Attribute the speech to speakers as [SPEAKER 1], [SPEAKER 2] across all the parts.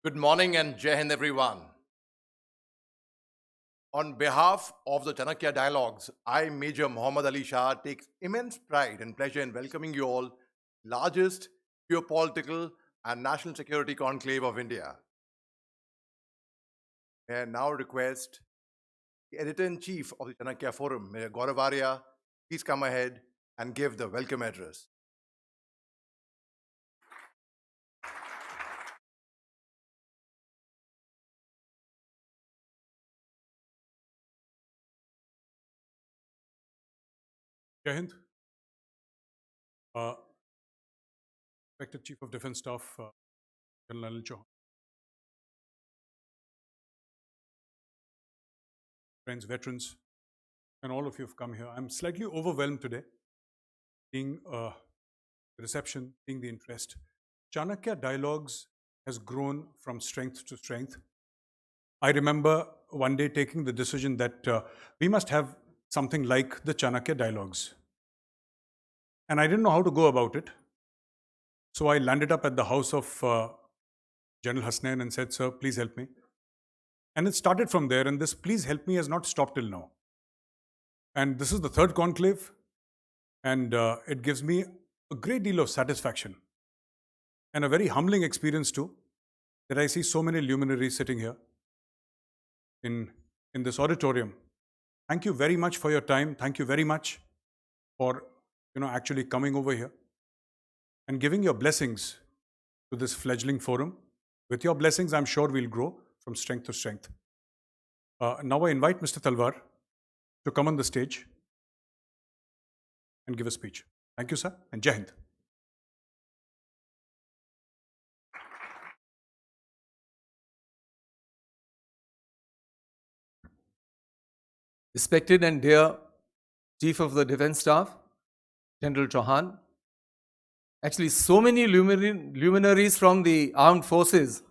[SPEAKER 1] Good morning and Jai Hind, everyone. On behalf of the Chanakya Dialogues, I, Major Muhammad Ali Shah, take immense pride and pleasure in welcoming you all, largest geopolitical and national security conclave of India. May I now request the Editor-in-Chief of the Chanakya Forum, Mayor Gaurav Arya, please come ahead and give the welcome address.
[SPEAKER 2] Jai Hind. Respected Chief of Defence Staff, General Naval Chief. Friends, veterans, and all of you have come here. I'm slightly overwhelmed today, seeing the reception, seeing the interest. Chanakya Dialogues has grown from strength to strength. I remember one day taking the decision that we must have something like the Chanakya Dialogues. And I didn't know how to go about it. So I landed up at the house of General Hasnain and said, "Sir, please help me." And it started from there, and this "please help me" has not stopped till now. And this is the third conclave, and it gives me a great deal of satisfaction and a very humbling experience too, that I see so many luminaries sitting here in this auditorium. Thank you very much for your time. Thank you very much for actually coming over here and giving your blessings to this fledgling forum. With your blessings, I'm sure we'll grow from strength to strength. Now I invite Mr. Talwar to come on the stage and give a speech. Thank you, sir, and Jai Hind.
[SPEAKER 3] Respected and dear Chief of the Defence Staff, General Chauhan, actually so many luminaries from the armed forces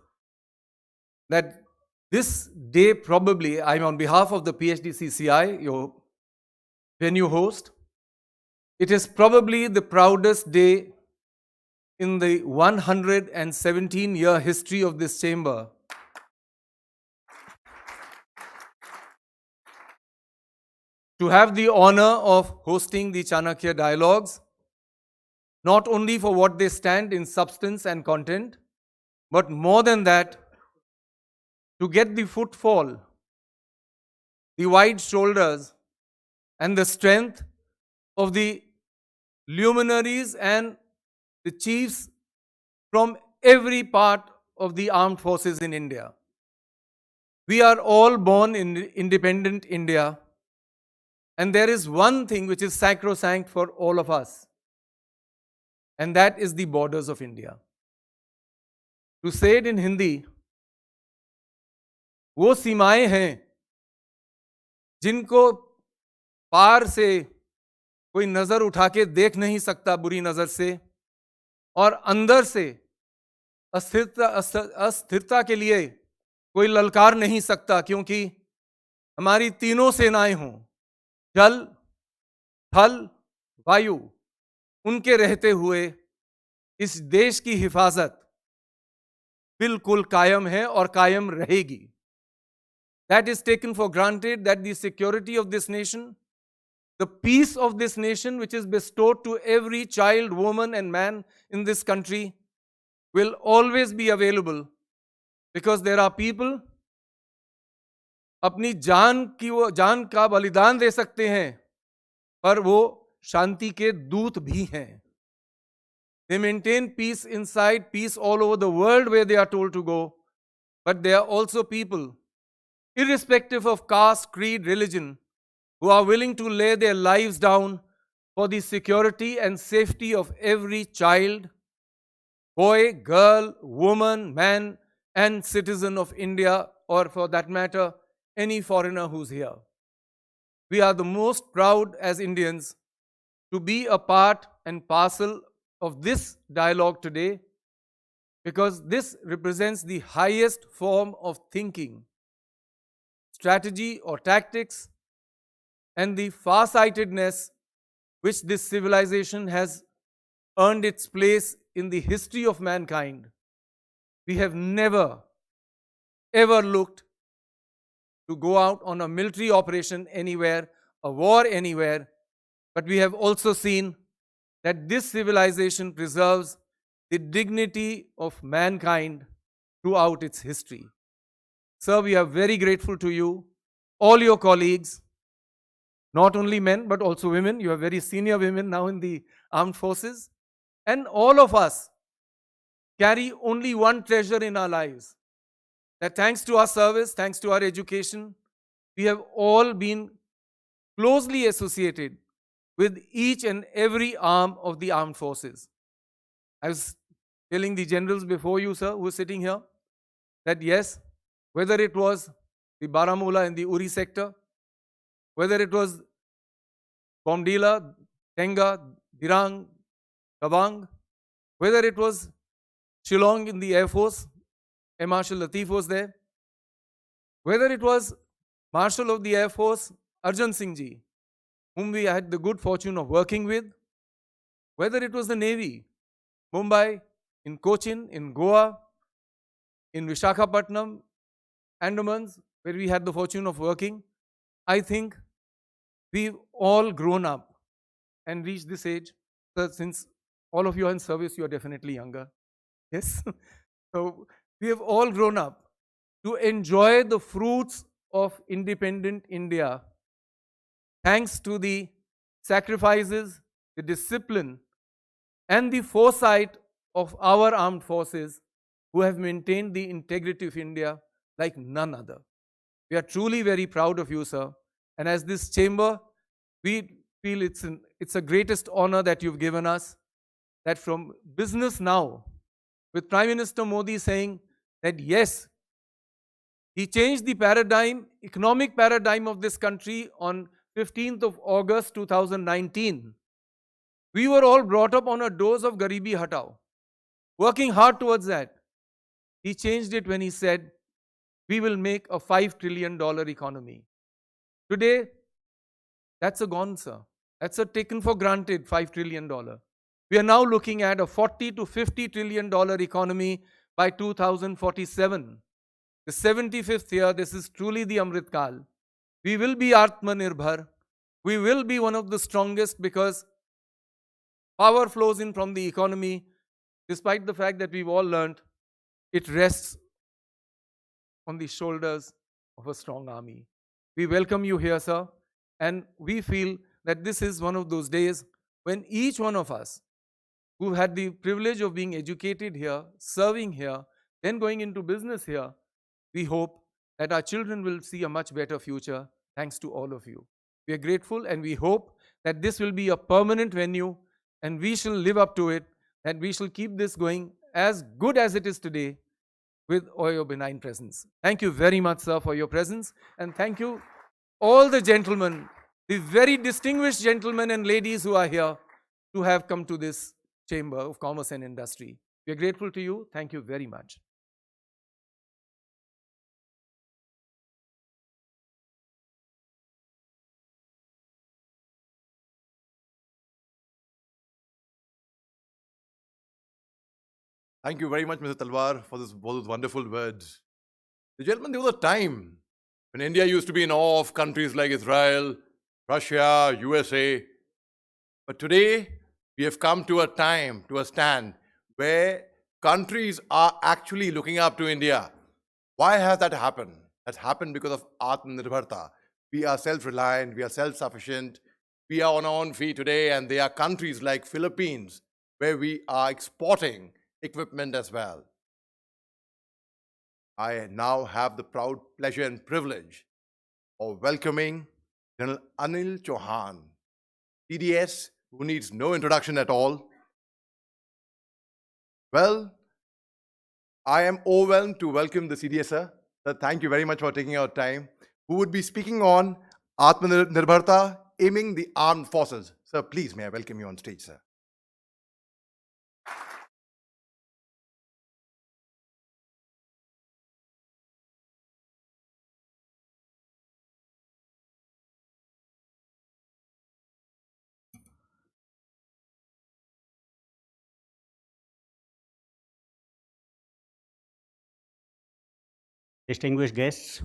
[SPEAKER 3] that this day probably, I'm on behalf of the PHDCCI, your venue host, it is probably the proudest day in the 117-year history of this chamber. To have the honor of hosting the Chanakya Dialogues, not only for what they stand in substance and content, but more than that, to get the footfall, the wide shoulders, and the strength of the luminaries and the chiefs from every part of the armed forces in India. We are all born in independent India. And there is one thing which is sacrosanct for all of us, and that is the borders of India. To say it in Hindi, वो सीमाएं हैं जिनको पार से कोई नजर उठा के देख नहीं सकता बुरी नजर से, और अंदर से अस्थिरता के लिए कोई ललकार नहीं सकता, क्योंकि हमारी तीनों सेनाएं हों, जल, थल, वायु, उनके रहते हुए इस देश की हिफाजत बिल्कुल कायम है और कायम रहेगी. That is taken for granted that the security of this nation, the peace of this nation which is bestowed to every child, woman and man in this country will always be available, because there are people अपनी जान का बलिदान दे सकते हैं, पर वो शांति के दूत भी हैं. They maintain peace inside, peace all over the world where they are told to go. But there are also people, irrespective of caste, creed, religion, who are willing to lay their lives down for the security and safety of every child, boy, girl, woman, man, and citizen of India, or for that matter, any foreigner who's here. We are the most proud as Indians to be a part and parcel of this dialogue today, because this represents the highest form of thinking, strategy or tactics, and the farsightedness which this civilization has earned its place in the history of mankind. We have never ever looked to go out on a military operation anywhere, a war anywhere, but we have also seen that this civilization preserves the dignity of mankind throughout its history. Sir, we are very grateful to you, all your colleagues, not only men but also women. You are very senior women now in the armed forces. And all of us carry only one treasure in our lives, that thanks to our service, thanks to our education, we have all been closely associated with each and every arm of the armed forces. I was telling the generals before you, sir, who are sitting here, that yes, whether it was the Baramulla in the Uri sector, whether it was Bomdila, Tenga, Dirang, Tabang, whether it was Shillong in the Air Force, Air Marshal Latif was there, whether it was Marshal of the Air Force, Arjun Singh Ji, whom we had the good fortune of working with, whether it was the Navy, Mumbai, in Cochin, in Goa, in Vishakhapatnam, Andamans, where we had the fortune of working, I think we've all grown up and reached this age. So since all of you are in service, you are definitely younger. Yes? So we have all grown up to enjoy the fruits of independent India, thanks to the sacrifices, the discipline, and the foresight of our armed forces who have maintained the integrity of India like none other. We are truly very proud of you, sir. And as this chamber, we feel it's a greatest honor that you've given us, that from business now, with Prime Minister Modi saying that yes, he changed the paradigm, economic paradigm of this country on 15th of August 2019. We were all brought up on a dose of Garibi Hatao, working hard towards that. He changed it when he said, we will make a $5 trillion economy. Today, that's a gone, sir. That's a taken for granted $5 trillion. We are now looking at a $40 to $50 trillion economy by 2047. The 75th year, this is truly the Amrit Kal. We will be Atmanirbhar. We will be one of the strongest because power flows in from the economy. Despite the fact that we've all learned, it rests on the shoulders of a strong army. We welcome you here, sir. And we feel that this is one of those days when each one of us who had the privilege of being educated here, serving here, then going into business here, we hope that our children will see a much better future thanks to all of you. We are grateful and we hope that this will be a permanent venue and we shall live up to it, and we shall keep this going as good as it is today with all your benign presence. Thank you very much, sir, for your presence, and thank you all the gentlemen, the very distinguished gentlemen and ladies who are here to have come to this Chamber of Commerce and Industry. We are grateful to you. Thank you very much.
[SPEAKER 1] Thank you very much, Mr. Talwar, for those wonderful words. The gentleman, there was a time when India used to be in awe of countries like Israel, Russia, USA. But today, we have come to a time, to a stand, where countries are actually looking up to India. Why has that happened? That's happened because of Atmanirbharta. We are self-reliant, we are self-sufficient, we are on our own feet today, and there are countries like Philippines where we are exporting equipment as well. I now have the proud pleasure and privilege of welcoming General Anil Chauhan, CDS, who needs no introduction at all. Well, I am overwhelmed to welcome the CDS, sir. Sir, thank you very much for taking our time. Who would be speaking on Atmanirbharta, aiming the armed forces. Sir, please, may I welcome you on stage, sir.
[SPEAKER 4] distinguished guests,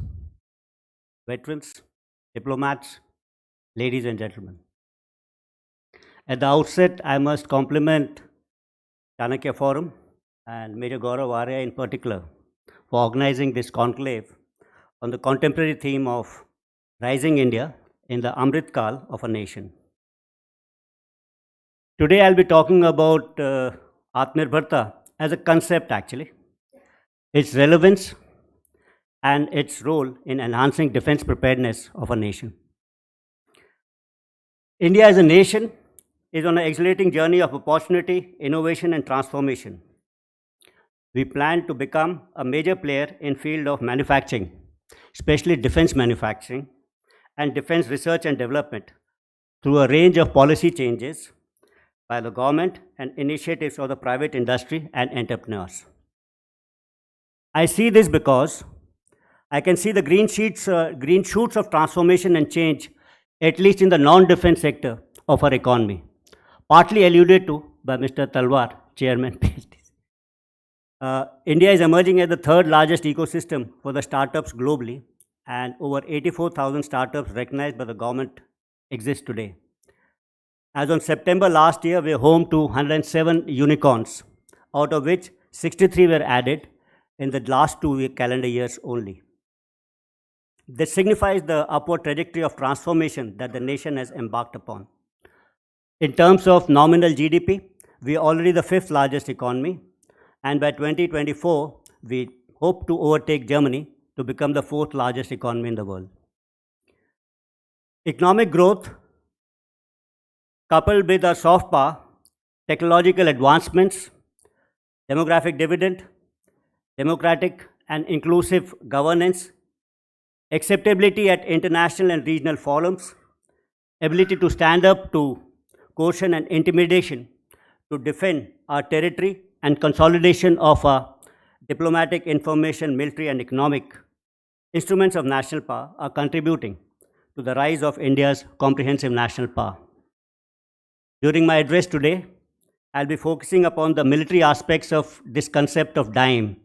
[SPEAKER 4] veterans, diplomats, ladies and gentlemen. At the outset, I must compliment Chanakya Forum and Major Gaurav Arya in particular for organizing this conclave on the contemporary theme of Rising India in the Amrit Kal of a nation. Today I'll be talking about Atmanirbharta as a concept actually, its relevance and its role in enhancing defense preparedness of a nation. India as a nation is on an exhilarating journey of opportunity, innovation and transformation. We plan to become a major player in field of manufacturing, especially defense manufacturing and defense research and development through a range of policy changes by the government and initiatives of the private industry and entrepreneurs. I see this because I can see the green shoots of transformation and change, at least in the non-defense sector of our economy, partly alluded to by Mr. Talwar, Chairman, PhD. India is emerging as the third largest ecosystem for the startups globally, and over 84,000 startups recognized by the government exist today. As on September last year, we are home to 107 unicorns, out of which 63 were added in the last 2 calendar years only. This signifies the upward trajectory of transformation that the nation has embarked upon. In terms of nominal GDP, we are already the fifth largest economy, and by 2024, we hope to overtake Germany to become the fourth largest economy in the world. Economic growth, coupled with our soft power, technological advancements, demographic dividend, democratic and inclusive governance, acceptability at international and regional forums, ability to stand up to coercion and intimidation to defend our territory, and consolidation of our diplomatic, information, military and economic instruments of national power are contributing to the rise of India's comprehensive national power. During my address today, I'll be focusing upon the military aspects of this concept of DIME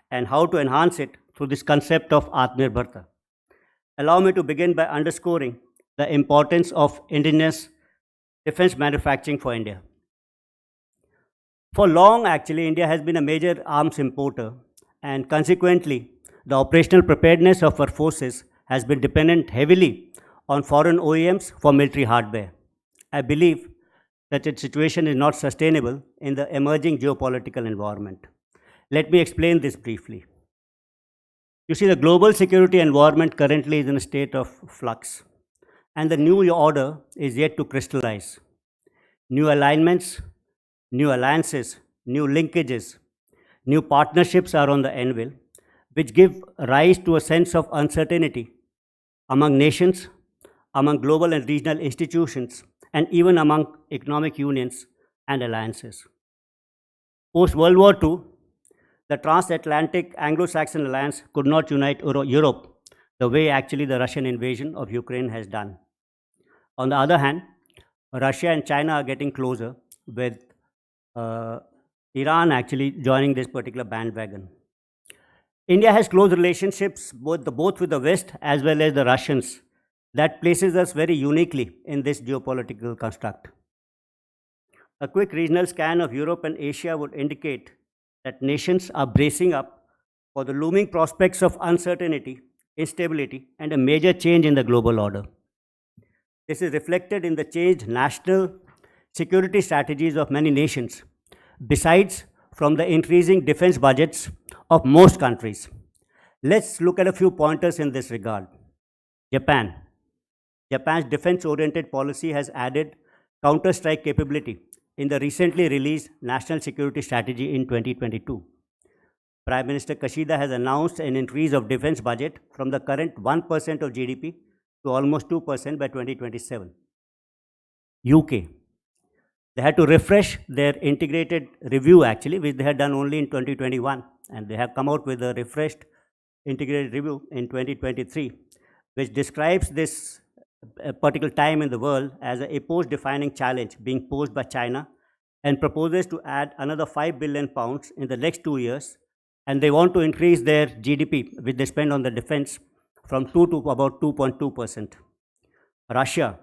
[SPEAKER 4] and how to enhance it through this concept of Atmanirbharta. Allow me to begin by underscoring the importance of indigenous defense manufacturing for India. For long, actually, India has been a major arms importer, and consequently, the operational preparedness of our forces has been dependent heavily on foreign OEMs for military hardware. I believe that its situation is not sustainable in the emerging geopolitical environment. Let me explain this briefly. You see, the global security environment currently is in a state of flux, and the new order is yet to crystallize. New alignments, new alliances, new linkages, new partnerships are on the anvil, which give rise to a sense of uncertainty among nations, among global and regional institutions, and even among economic unions and alliances. Post-World War II, the transatlantic Anglo-Saxon alliance could not unite Europe the way actually the Russian invasion of Ukraine has done. On the other hand, Russia and China are getting closer, with Iran actually joining this particular bandwagon. India has close relationships both with the West as well as the Russians. That places us very uniquely in this geopolitical construct. A quick regional scan of Europe and Asia would indicate that nations are bracing up for the looming prospects of uncertainty, instability, and a major change in the global order. This is reflected in the changed national security strategies of many nations, besides from the increasing defense budgets of most countries. Let's look at a few pointers in this regard. Japan. Japan's defense-oriented policy has added counter-strike capability in the recently released National Security Strategy in 2022. Prime Minister Kishida has announced an increase of defense budget from the current 1% of GDP to almost 2% by 2027. UK. They had to refresh their integrated review actually, which they had done only in 2021, and they have come out with a refreshed integrated review in 2023, which describes this particular time in the world as a epoch-defining challenge being posed by China, and proposes to add another £5 billion in the next 2 years and they want to increase their GDP, which they spend on the defense, from 2 to about 2.2%. Russia,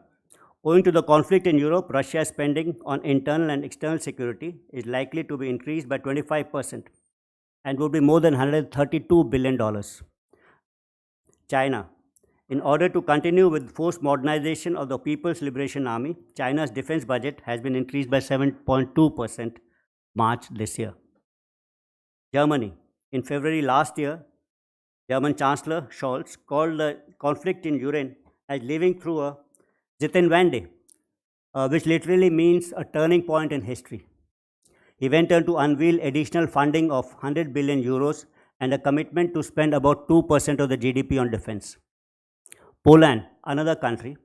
[SPEAKER 4] owing to the conflict in Europe, Russia's spending on internal and external security is likely to be increased by 25% and would be more than $132 billion. China, in order to continue with forced modernization of the People's Liberation Army, China's defense budget has been increased by 7.2% March this year. Germany, in February last year, German Chancellor Scholz called the conflict in Ukraine as living through a Zeitenwende, which literally means a turning point in history. He went on to unveil additional funding of 100 billion euros and a commitment to spend about 2% of the GDP on defense. Poland, another country,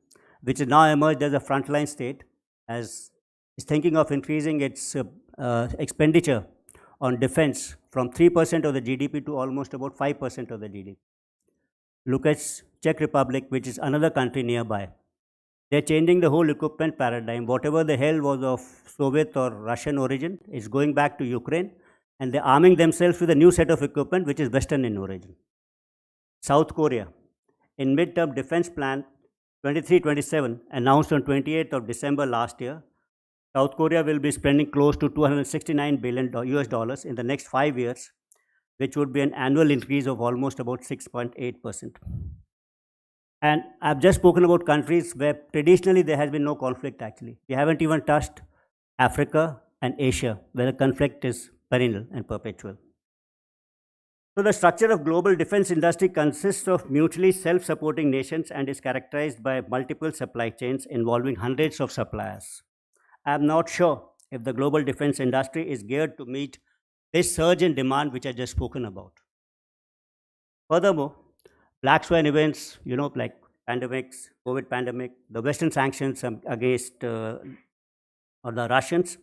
[SPEAKER 4] which has now emerged as a frontline state, is thinking of increasing its expenditure on defense from 3% of the GDP to almost about 5% of the GDP. Look at Czech Republic, which is another country nearby. They're changing the whole equipment paradigm. Whatever the hell was of Soviet or Russian origin is going back to Ukraine, and they're arming themselves with a new set of equipment which is Western in origin. South Korea, in mid-term defense plan 23-27, announced on 28th of December last year, South Korea will be spending close to $269 billion US dollars in the next 5 years, which would be an annual increase of almost about 6.8%. And I've just spoken about countries where traditionally there has been no conflict actually. We haven't even touched Africa and Asia, where the conflict is perennial and perpetual. So the structure of global defense industry consists of mutually self-supporting nations and is characterized by multiple supply chains involving hundreds of suppliers. I'm not sure if the global defense industry is geared to meet this surge in demand which I just spoken about. Furthermore, black swan events, like pandemics, COVID pandemic, the Western sanctions against the Russians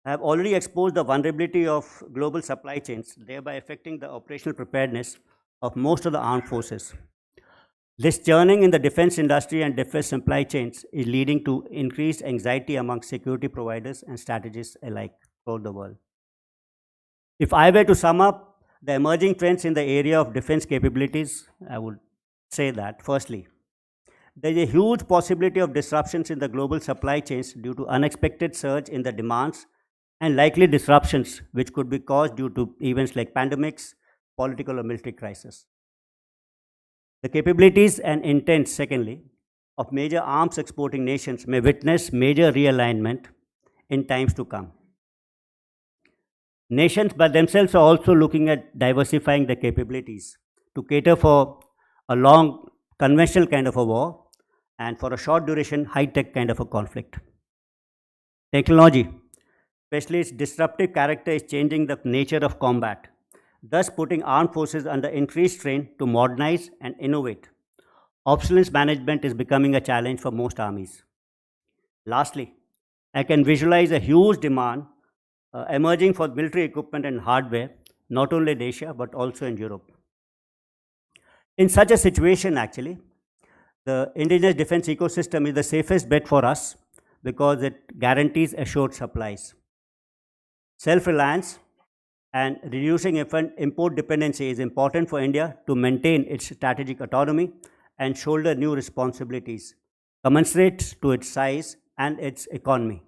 [SPEAKER 4] have already exposed the vulnerability of global supply chains, thereby affecting the operational preparedness of most of the armed forces. This churning in the defense industry and defense supply chains is leading to increased anxiety among security providers and strategists alike throughout the world. If I were to sum up the emerging trends in the area of defense capabilities, I would say that, firstly, there is a huge possibility of disruptions in the global supply chains due to unexpected surge in the demands and likely disruptions which could be caused due to events like pandemics, political or military crisis. The capabilities and intent, secondly, of major arms exporting nations may witness major realignment in times to come. Nations by themselves are also looking at diversifying their capabilities to cater for a long conventional kind of a war and for a short duration high-tech kind of a conflict. Technology, especially its disruptive character, is changing the nature of combat, thus putting armed forces under increased strain to modernize and innovate. Obsolescence management is becoming a challenge for most armies. Lastly, I can visualize a huge demand emerging for military equipment and hardware, not only in Asia but also in Europe. In such a situation, actually, the indigenous defense ecosystem is the safest bet for us because it guarantees assured supplies. Self-reliance and reducing import dependency is important for India to maintain its strategic autonomy and shoulder new responsibilities commensurate to its size and its economy.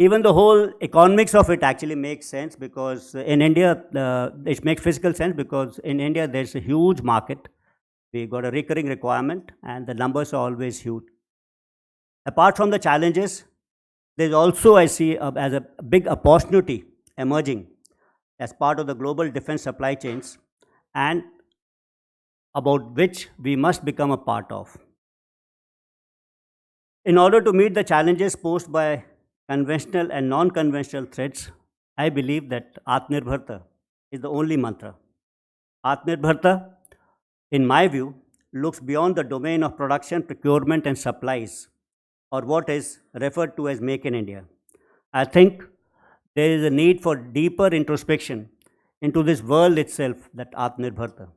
[SPEAKER 4] Even the whole economics of it actually makes sense because in India, it makes physical sense because in India there's a huge market. We've got a recurring requirement and the numbers are always huge. Apart from the challenges, there's also, I see, as a big opportunity emerging as part of the global defense supply chains and about which we must become a part of. In order to meet the challenges posed by conventional and non-conventional threats, I believe that Atmanirbharta is the only mantra. Atmanirbharta, in my view, looks beyond the domain of production, procurement and supplies, or what is referred to as Make in India. I think there is a need for deeper introspection into this world itself, that Atmanirbharta.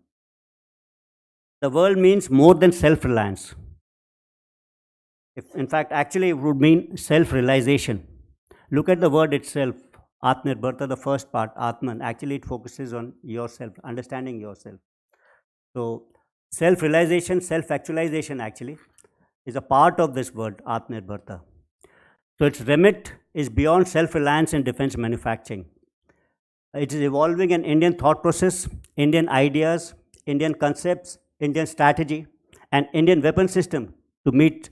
[SPEAKER 4] The world means more than self-reliance. In fact, actually it would mean self-realization. Look at the word itself, Atmanirbharta, the first part, Atman, actually it focuses on yourself, understanding yourself. So self-realization, self-actualization actually is a part of this word, Atmanirbharta. So its remit is beyond self-reliance in defense manufacturing. It is evolving an Indian thought process, Indian ideas, Indian concepts, Indian strategy, and Indian weapon system to meet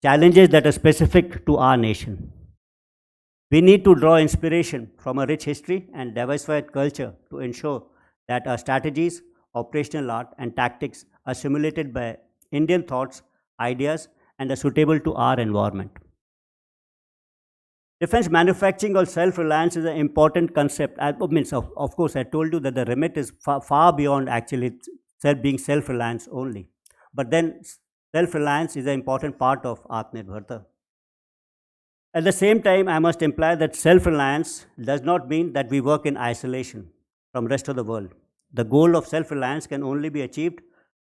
[SPEAKER 4] challenges that are specific to our nation. We need to draw inspiration from a rich history and diversified culture to ensure that our strategies, operational art, and tactics are simulated by Indian thoughts, ideas, and are suitable to our environment. Defense manufacturing or self-reliance is an important concept. Of course, I told you that the remit is far beyond actually being self-reliance only. But then self-reliance is an important part of Atmanirbharta. At the same time, I must imply that self-reliance does not mean that we work in isolation from the rest of the world. The goal of self-reliance can only be achieved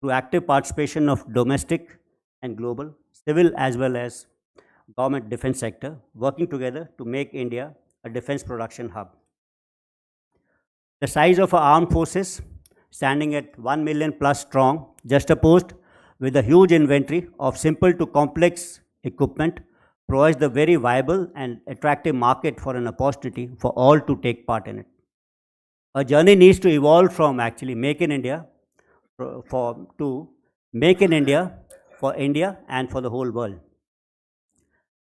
[SPEAKER 4] through active participation of domestic and global, civil as well as government defense sector, working together to make India a defense production hub. The size of our armed forces, standing at 1 million plus strong, juxtaposed with a huge inventory of simple to complex equipment, provides the very viable and attractive market for an opportunity for all to take part in it. A journey needs to evolve from actually make in India to make in India for India and for the whole world.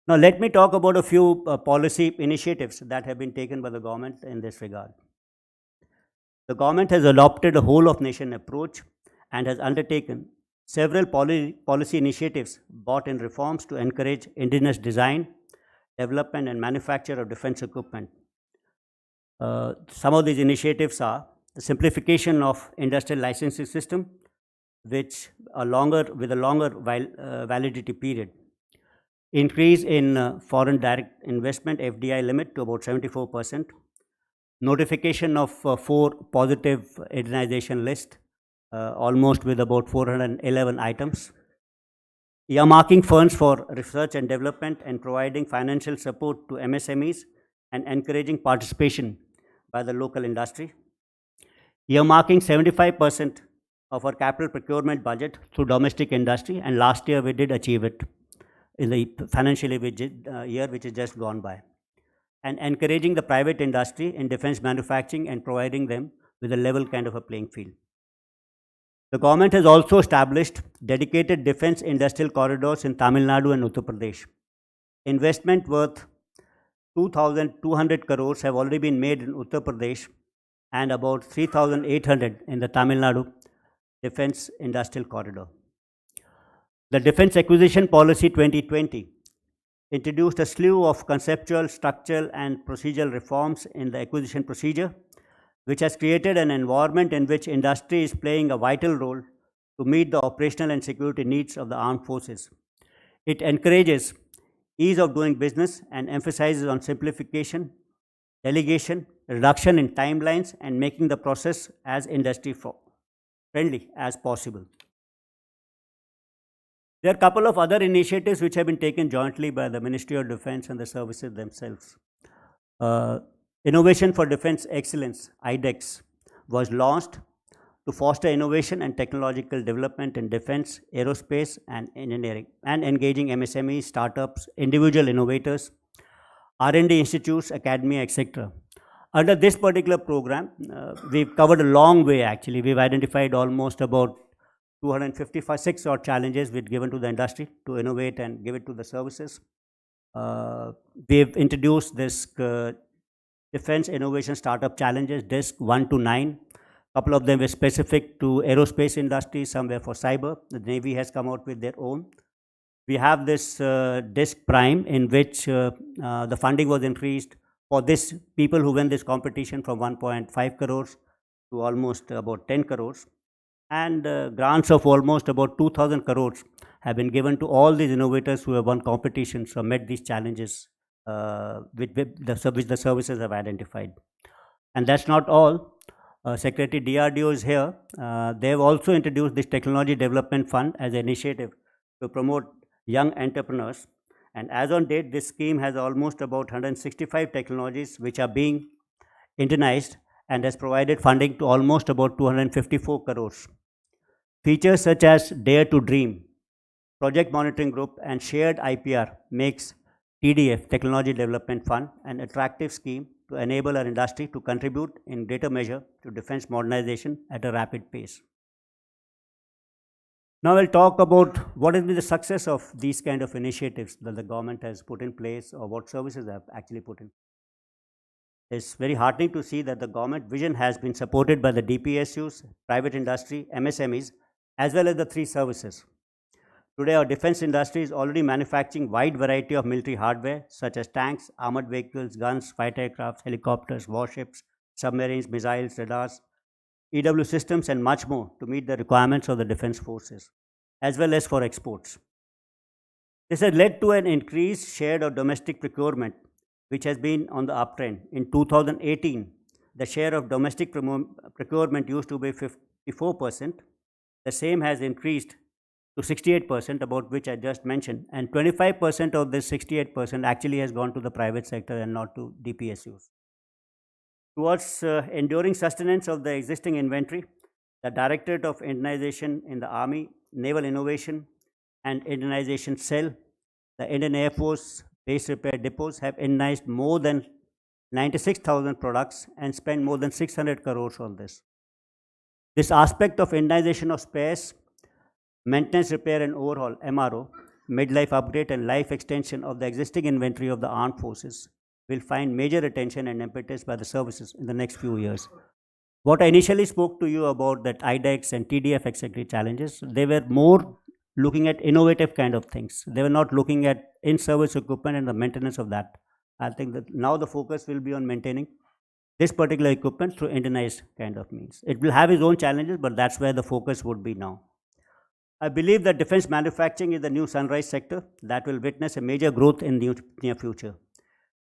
[SPEAKER 4] Now let me talk about a few policy initiatives that have been taken by the government in this regard. The government has adopted a whole of nation approach and has undertaken several policy initiatives brought in reforms to encourage indigenous design, development and manufacture of defense equipment. Some of these initiatives are the simplification of industrial licensing system, with a longer validity period. Increase in foreign direct investment FDI limit to about 74%. Notification of 4 positive indigenization list, almost with about 411 items. Earmarking funds for research and development and providing financial support to MSMEs and encouraging participation by the local industry. Earmarking 75% of our capital procurement budget through domestic industry, and last year we did achieve it in the financial year which is just gone by. And encouraging the private industry in defense manufacturing and providing them with a level kind of a playing field. The government has also established dedicated defense industrial corridors in Tamil Nadu and Uttar Pradesh. Investment worth 2,200 crores have already been made in Uttar Pradesh and about 3,800 in the Tamil Nadu Defense Industrial Corridor. The Defense Acquisition Policy 2020 introduced a slew of conceptual, structural and procedural reforms in the acquisition procedure, which has created an environment in which industry is playing a vital role to meet the operational and security needs of the armed forces. It encourages ease of doing business and emphasizes on simplification, delegation, reduction in timelines, and making the process as industry friendly as possible. There are a couple of other initiatives which have been taken jointly by the Ministry of Defense and the services themselves. Innovation for Defense Excellence, IDEX, was launched to foster innovation and technological development in defense, aerospace and engineering, and engaging MSMEs, startups, individual innovators, R&D institutes, academia, etc. Under this particular program, we've covered a long way actually. We've identified almost about 256 odd challenges we've given to the industry to innovate and give it to the services. We've introduced this Defense Innovation Startup Challenges, DISC 1 to 9. A couple of them were specific to aerospace industry, some were for cyber. The Navy has come out with their own. We have this DISC Prime, in which the funding was increased for this people who win this competition from 1.5 crores to almost about 10 crores. And grants of almost about 2,000 crores have been given to all these innovators who have won competitions or met these challenges which the services have identified. And that's not all. Secretary DRDO is here. They have also introduced this Technology Development Fund as an initiative to promote young entrepreneurs And as on date, this scheme has almost about 165 technologies which are being internalized and has provided funding to almost about 254 crores. Features such as Dare to Dream, Project Monitoring Group, and Shared IPR makes TDF, Technology Development Fund, an attractive scheme to enable our industry to contribute in greater measure to defense modernization at a rapid pace. Now we'll talk about what has been the success of these kind of initiatives that the government has put in place, or what services have actually put in. It's very heartening to see that the government vision has been supported by the DPSUs, private industry, MSMEs, as well as the three services. Today, our defense industry is already manufacturing wide variety of military hardware such as tanks, armored vehicles, guns, fighter aircraft, helicopters, warships, submarines, missiles, radars, EW systems, and much more to meet the requirements of the defense forces, as well as for exports. This has led to an increased share of domestic procurement, which has been on the uptrend. In 2018, the share of domestic procurement used to be 54%. The same has increased to 68%, about which I just mentioned, and 25% of this 68% actually has gone to the private sector and not to DPSUs. Towards enduring sustenance of the existing inventory, the Directorate of Indigenization in the Army, Naval Innovation and Indigenization Cell, the Indian Air Force base repair depots have indigenized more than 96,000 products and spent more than 600 crores on this. This aspect of indigenization of spares, maintenance, repair and overhaul, MRO, midlife upgrade and life extension of the existing inventory of the armed forces will find major attention and impetus by the services in the next few years. What I initially spoke to you about, that IDEX and TDF etc. challenges, they were more looking at innovative kind of things. They were not looking at in-service equipment and the maintenance of that. I think that now the focus will be on maintaining this particular equipment through indigenized kind of means. It will have its own challenges, but that's where the focus would be now. I believe that defense manufacturing is the new sunrise sector that will witness a major growth in the near future.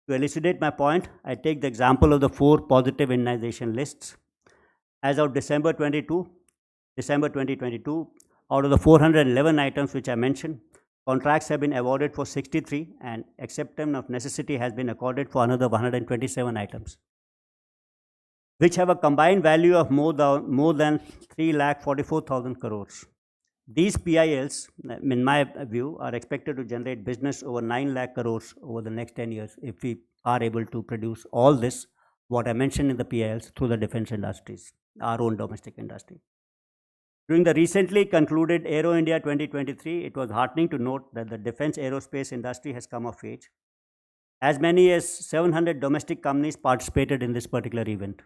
[SPEAKER 4] To elucidate my point, I take the example of the 4 positive indigenization lists. As of December 2022, out of the 411 items which I mentioned, contracts have been awarded for 63 and acceptance of necessity has been accorded for another 127 items, which have a combined value of more than 3,44,000 crores. These PILs, in my view, are expected to generate business over 9 lakh crores over the next 10 years if we are able to produce all this, what I mentioned in the PILs, through the defense industries, our own domestic industry. During the recently concluded Aero India 2023, it was heartening to note that the defense aerospace industry has come of age. As many as 700 domestic companies participated in this particular event.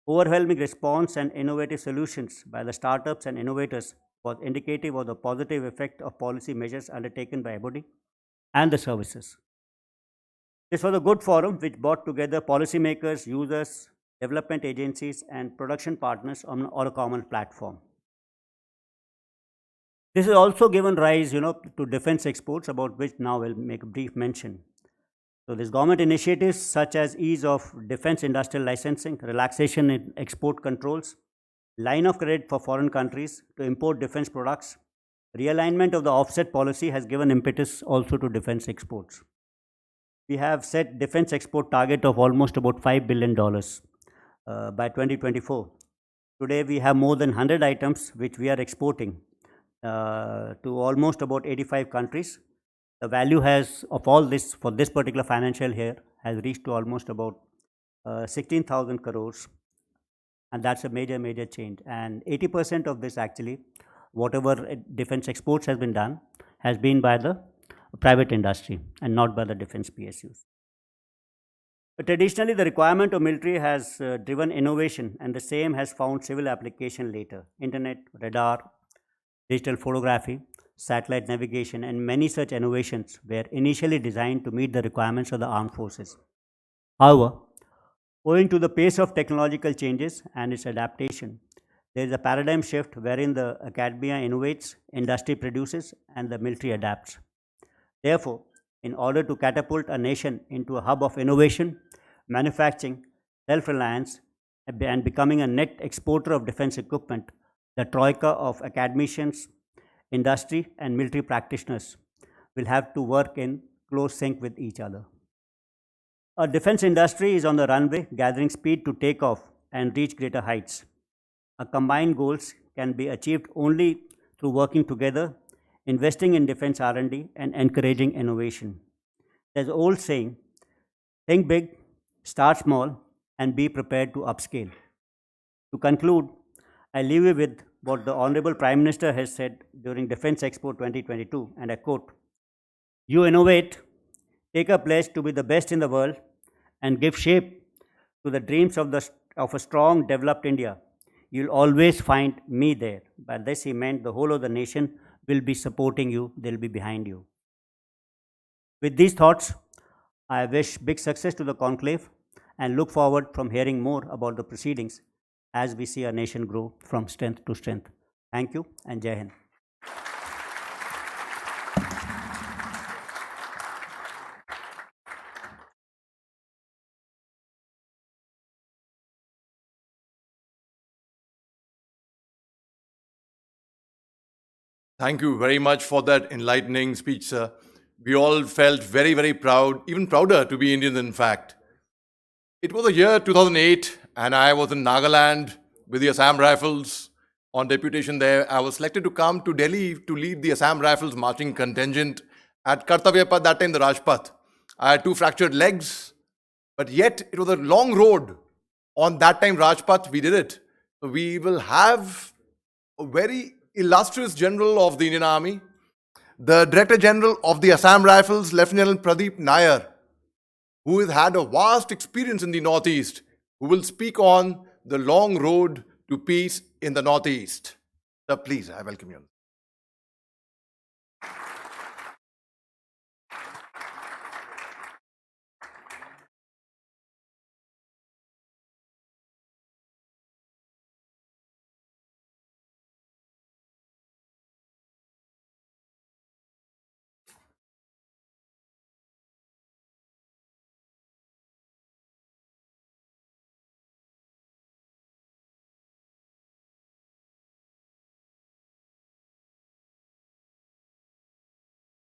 [SPEAKER 4] Overwhelming response and innovative solutions by the startups and innovators was indicative of the positive effect of policy measures undertaken by ABOD and the services. This was a good forum which brought together policymakers, users, development agencies and production partners on a common platform. This has also given rise, to defense exports, about which now we'll make a brief mention. So these government initiatives such as ease of defense industrial licensing, relaxation in export controls, line of credit for foreign countries to import defense products, realignment of the offset policy has given impetus also to defense exports. We have set defense export target of almost about $5 billion by 2024. Today we have more than 100 items which we are exporting to almost about 85 countries. The value of all this for this particular financial year has reached to almost about 16,000 crores. And that's a major change. And 80% of this actually, whatever defense exports has been done, has been by the private industry and not by the defense PSUs. But traditionally, the requirement of military has driven innovation, and the same has found civil application later. Internet, radar, digital photography, satellite navigation, and many such innovations were initially designed to meet the requirements of the armed forces. However, owing to the pace of technological changes and its adaptation, there is a paradigm shift wherein the academia innovates, industry produces, and the military adapts. Therefore, in order to catapult a nation into a hub of innovation, manufacturing, self-reliance, and becoming a net exporter of defense equipment, the troika of academicians, industry, and military practitioners will have to work in close sync with each other. Our defense industry is on the runway, gathering speed to take off and reach greater heights. Our combined goals can be achieved only through working together, investing in defense R&D, and encouraging innovation. There's an old saying, think big, start small, and be prepared to upscale. To conclude, I leave you with what the Honorable Prime Minister has said during Defense Expo 2022, and I quote, "You innovate, take a pledge to be the best in the world, and give shape to the dreams of a strong, developed India. You'll always find me there." By this he meant the whole of the nation will be supporting you, they'll be behind you. With these thoughts, I wish big success to the conclave and look forward from hearing more about the proceedings as we see our nation grow from strength to strength. Thank you and Jai Hind.
[SPEAKER 1] Thank you very much for that enlightening speech, sir. We all felt very, very proud, even prouder to be Indians, in fact. It was the year 2008, and I was in Nagaland with the Assam Rifles on deputation there. I was selected to come to Delhi to lead the Assam Rifles marching contingent at Kartavya Path, that time the Rajpath. I had 2 fractured legs, but yet it was a long road. On that time Rajpath, we did it. So we will have a very illustrious general of the Indian Army, the Director General of the Assam Rifles, Lieutenant Pradeep Nair, who has had a vast experience in the Northeast, who will speak on the long road to peace in the Northeast. Sir, please, I welcome you.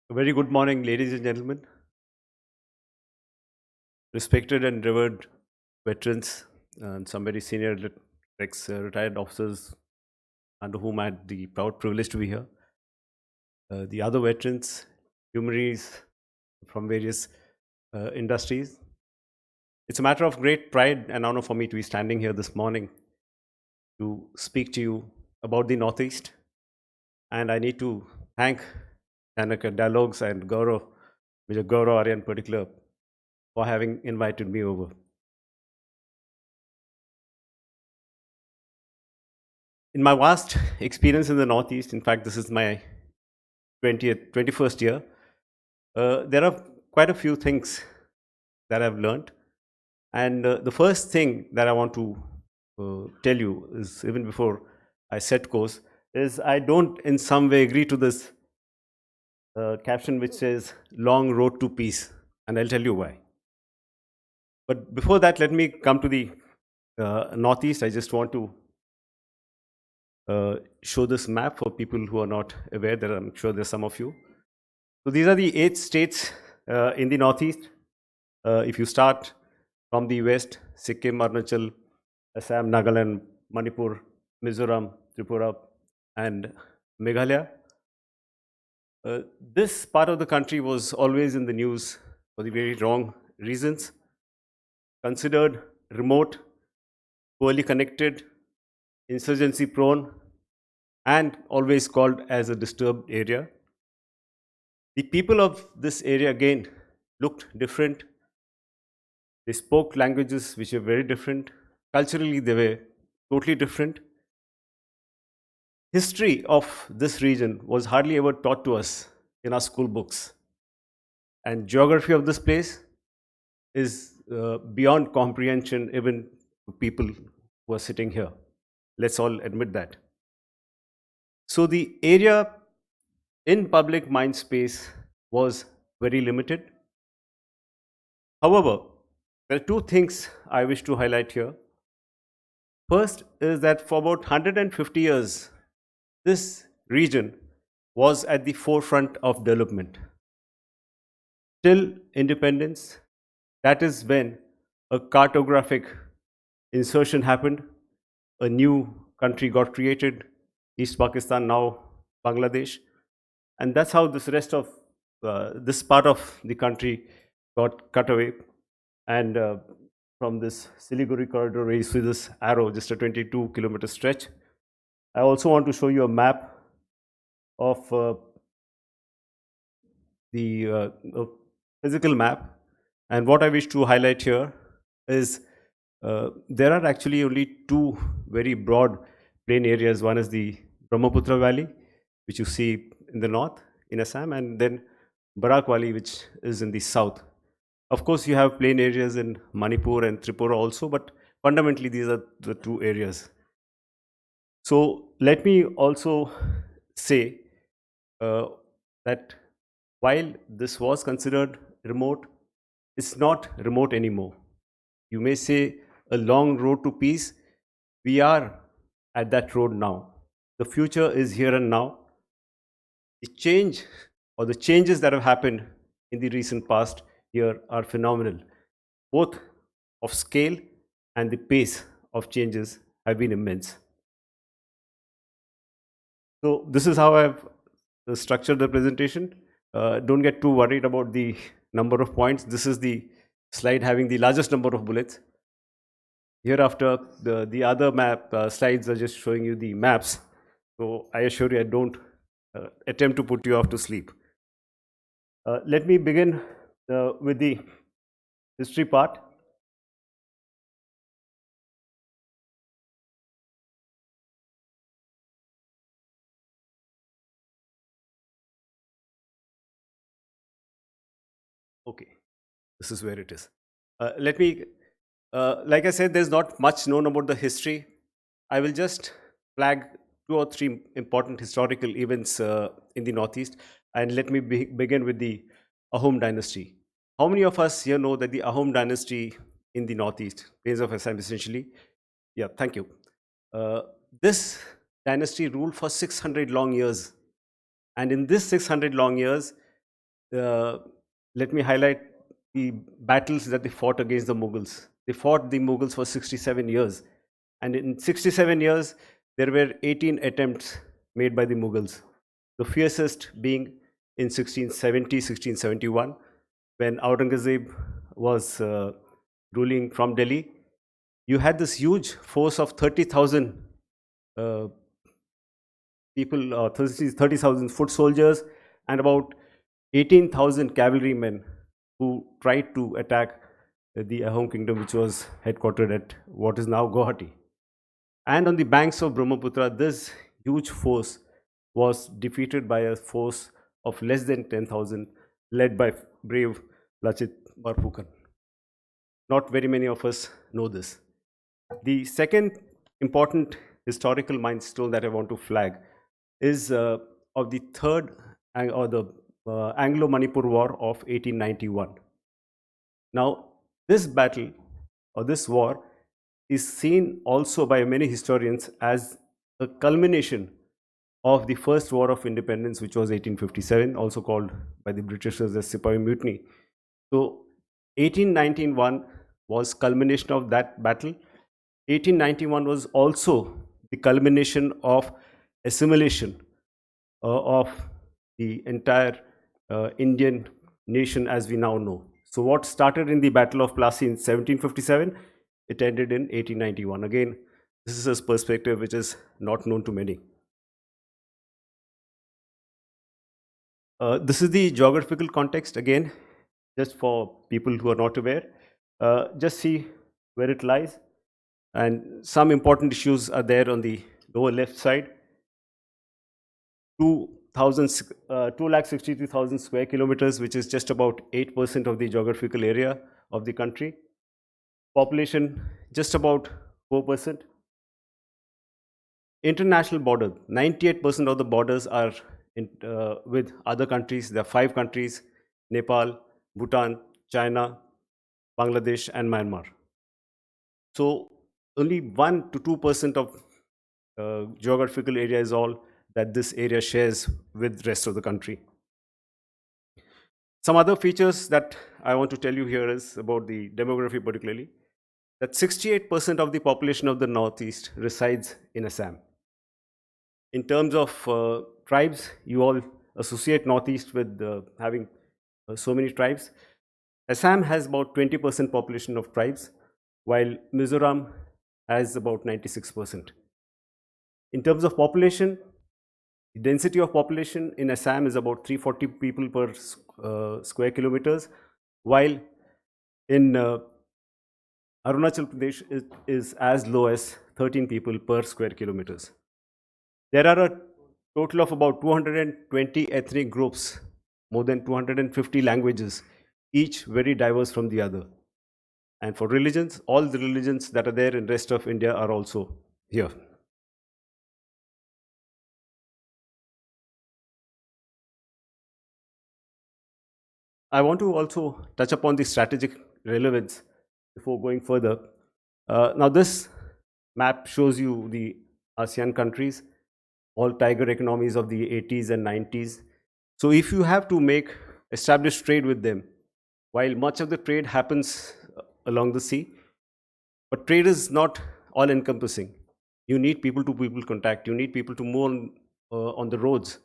[SPEAKER 5] A very good morning, ladies and gentlemen. Respected and revered veterans and some very senior ex-retired officers under whom I had the proud privilege to be here. The other veterans, luminaries from various industries. It's a matter of great pride and honor for me to be standing here this morning to speak to you about the Northeast. And I need to thank Chanakya Dialogues and Gaurav, Major Gaurav, Arya in particular, for having invited me over. In my vast experience in the Northeast, in fact, this is my 21st year, there are quite a few things that I've learned. And the first thing that I want to tell you is, even before I set course, is I don't in some way agree to this caption which says "Long Road to Peace," and I'll tell you why. But before that, let me come to the Northeast. I just want to show this map for people who are not aware. That I'm sure there's some of you. So these are the 8 states in the Northeast. If you start from the west, Sikkim, Arunachal, Assam, Nagaland, Manipur, Mizoram, Tripura, and Meghalaya. This part of the country was always in the news for the very wrong reasons. Considered remote, poorly connected, insurgency prone, and always called as a disturbed area. The people of this area again looked different. They spoke languages which were very different. Culturally, they were totally different. History of this region was hardly ever taught to us in our school books. And geography of this place is beyond comprehension even to people who are sitting here. Let's all admit that. So the area in public mind space was very limited. However, there are 2 things I wish to highlight here. First is that for about 150 years, this region was at the forefront of development. till independence, that is when a cartographic insertion happened. A new country got created, East Pakistan, now Bangladesh. And that's how this rest of this part of the country got cut away. And from this Siliguri corridor, where you see this arrow, just a 22-kilometer stretch. I also want to show you a map of the physical map. And what I wish to highlight here is there are actually only two very broad plain areas. One is the Brahmaputra Valley, which you see in the north in Assam, and then Barak Valley, which is in the south. Of course, you have plain areas in Manipur and Tripura also, but fundamentally these are the two areas. So let me also say that while this was considered remote, it's not remote anymore. You may say a long road to peace. We are at that road now. The future is here and now. The change or the changes that have happened in the recent past here are phenomenal. Both of scale and the pace of changes have been immense. So this is how I've structured the presentation. Don't get too worried about the number of points. This is the slide having the largest number of bullets. Hereafter, the other map slides are just showing you the maps. So I assure you, I don't attempt to put you off to sleep. Let me begin with the history part. Okay, this is where it is. Like I said, there's not much known about the history. I will just flag 2 or 3 important historical events in the Northeast. And let me begin with the Ahom dynasty. How many of us here know that the Ahom dynasty in the Northeast, plains of Assam essentially? Yeah, thank you. This dynasty ruled for 600 long years. And in this 600 long years, let me highlight the battles that they fought against the Mughals. They fought the Mughals for 67 years. And in 67 years, there were 18 attempts made by the Mughals. The fiercest being in 1670, 1671, when Aurangzeb was ruling from Delhi. You had this huge force of 30,000 people, 30,000 foot soldiers, and about 18,000 cavalrymen who tried to attack the Ahom kingdom, which was headquartered at what is now Guwahati. And on the banks of Brahmaputra, this huge force was defeated by a force of less than 10,000, led by brave Lachit Barphukan. Not very many of us know this. The second important historical milestone that I want to flag is of the third or the Anglo-Manipur War of 1891. Now, this battle or this war is seen also by many historians as a culmination of the first war of independence, which was 1857, also called by the Britishers as Sepoy Mutiny. So 1891 was culmination of that battle. 1891 was also the culmination of assimilation of the entire Indian nation as we now know. So what started in the Battle of Plassey in 1757, it ended in 1891. Again, this is a perspective which is not known to many. This is the geographical context again, just for people who are not aware. Just see where it lies. And some important issues are there on the lower left side. 263,000 square kilometers, which is just about 8% of the geographical area of the country. Population, just about 4%. International border, 98% of the borders are with other countries. There are 5 countries: Nepal, Bhutan, China, Bangladesh, and Myanmar. So only 1 to 2% of geographical area is all that this area shares with the rest of the country. Some other features that I want to tell you here is about the demography particularly, that 68% of the population of the Northeast resides in Assam. In terms of tribes, you all associate Northeast with having so many tribes. Assam has about 20% population of tribes, while Mizoram has about 96%. In terms of population, the density of population in Assam is about 340 people per square kilometers, while in Arunachal Pradesh is as low as 13 people per square kilometers. There are a total of about 220 ethnic groups, more than 250 languages, each very diverse from the other. And for religions, all the religions that are there in the rest of India are also here. I want to also touch upon the strategic relevance before going further. Now this map shows you the ASEAN countries, all tiger economies of the 80s and 90s. So if you have to establish trade with them, while much of the trade happens along the sea, but trade is not all encompassing. You need people to people contact, you need people to move on the roads.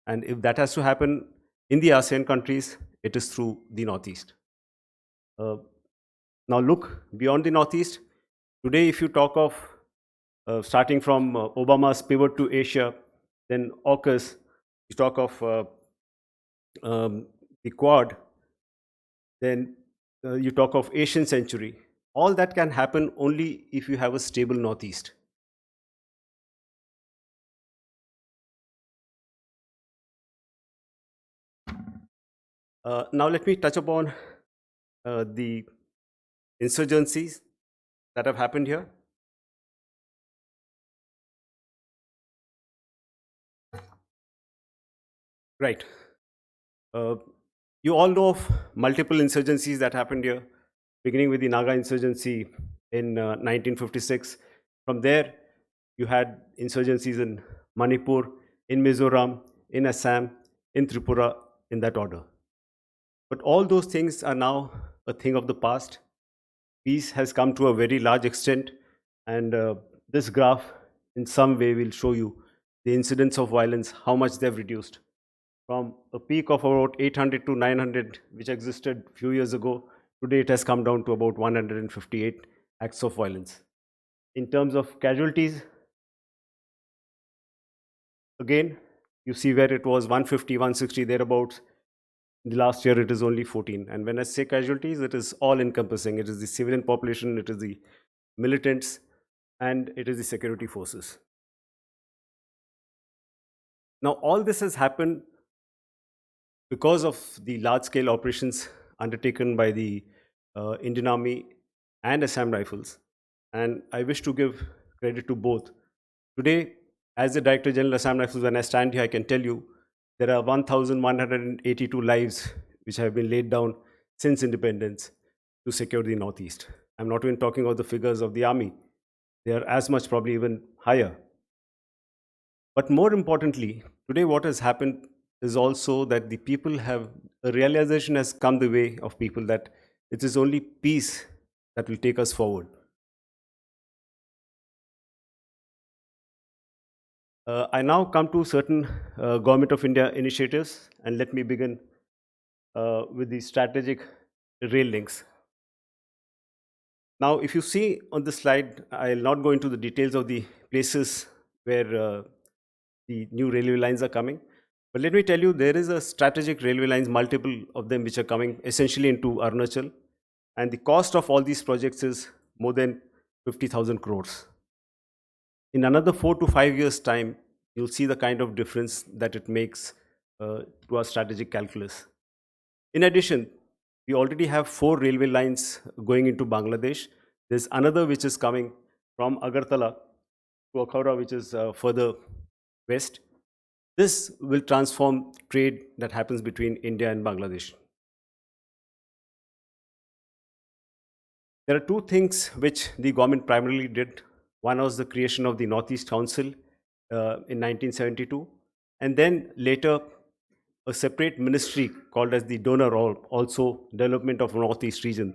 [SPEAKER 5] And if that has to happen in the ASEAN countries, it is through the Northeast. Now look beyond the Northeast. Today, if you talk of starting from Obama's pivot to Asia, then AUKUS, you talk of the Quad, then you talk of Asian century. All that can happen only if you have a stable Northeast. Now let me touch upon the insurgencies that have happened here. Right. You all know of multiple insurgencies that happened here, beginning with the Naga insurgency in 1956. From there, you had insurgencies in Manipur, in Mizoram, in Assam, in Tripura, in that order. But all those things are now a thing of the past. Peace has come to a very large extent, and this graph in some way will show you the incidence of violence, how much they've reduced. From a peak of about 800 to 900, which existed a few years ago, today it has come down to about 158 acts of violence. In terms of casualties, again, you see where it was 150, 160, thereabouts. In the last year, it is only 14. And when I say casualties, it is all encompassing. It is the civilian population, it is the militants, and it is the security forces. Now, all this has happened because of the large-scale operations undertaken by the Indian Army and Assam Rifles. And I wish to give credit to both. Today, as the Director General Assam Rifles, when I stand here, I can tell you there are 1,182 lives which have been laid down since independence to secure the Northeast. I'm not even talking about the figures of the army. They are as much, probably even higher. But more importantly, today what has happened is also that the people have, a realization has come the way of people that it is only peace that will take us forward. I now come to certain Government of India initiatives, and let me begin with the strategic rail links. Now, if you see on the slide, I'll not go into the details of the places where the new railway lines are coming, but let me tell you, there is a strategic railway lines, multiple of them which are coming essentially into Arunachal, and the cost of all these projects is more than 50,000 crores. In another 4 to 5 years' time, you'll see the kind of difference that it makes to our strategic calculus. In addition, we already have 4 railway lines going into Bangladesh. There's another which is coming from Agartala to Akhara, which is further west. This will transform trade that happens between India and Bangladesh. There are 2 things which the government primarily did. One was the creation of the Northeast Council in 1972, and then later a separate ministry called as the donor or also development of Northeast region.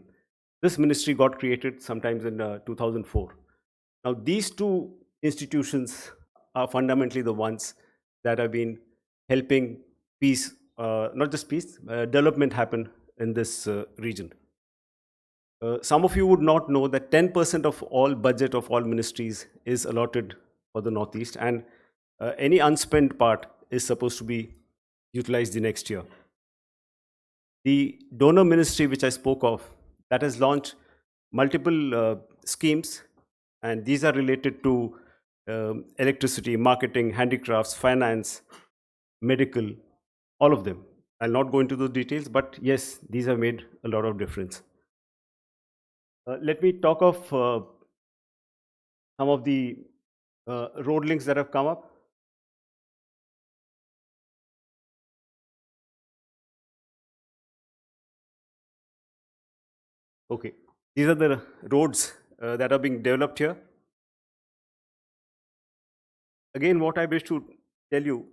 [SPEAKER 5] This ministry got created sometimes in 2004. Now, these two institutions are fundamentally the ones that have been helping peace, not just peace, development happen in this region. Some of you would not know that 10% of all budget of all ministries is allotted for the Northeast, and any unspent part is supposed to be utilized the next year. The donor ministry, which I spoke of, that has launched multiple schemes, and these are related to electricity, marketing, handicrafts, finance, medical, all of them. I'll not go into those details, but yes, these have made a lot of difference. Let me talk of some of the road links that have come up. Okay, these are the roads that are being developed here. Again, what I wish to tell you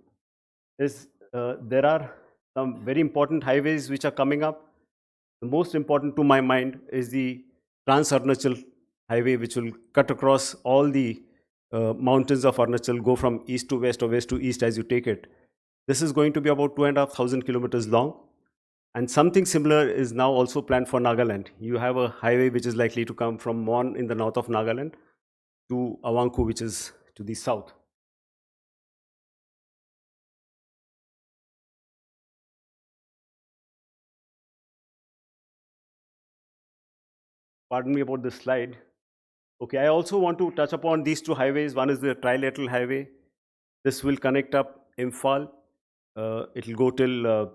[SPEAKER 5] is there are some very important highways which are coming up. The most important to my mind is the Trans-Arunachal highway, which will cut across all the mountains of Arunachal, go from east to west or west to east as you take it. This is going to be about 2,500 kilometers long. And something similar is now also planned for Nagaland. You have a highway which is likely to come from Mon in the north of Nagaland to Awanku, which is to the south. Pardon me about this slide. Okay, I also want to touch upon these two highways. One is the trilateral highway. This will connect up Imphal. It will go till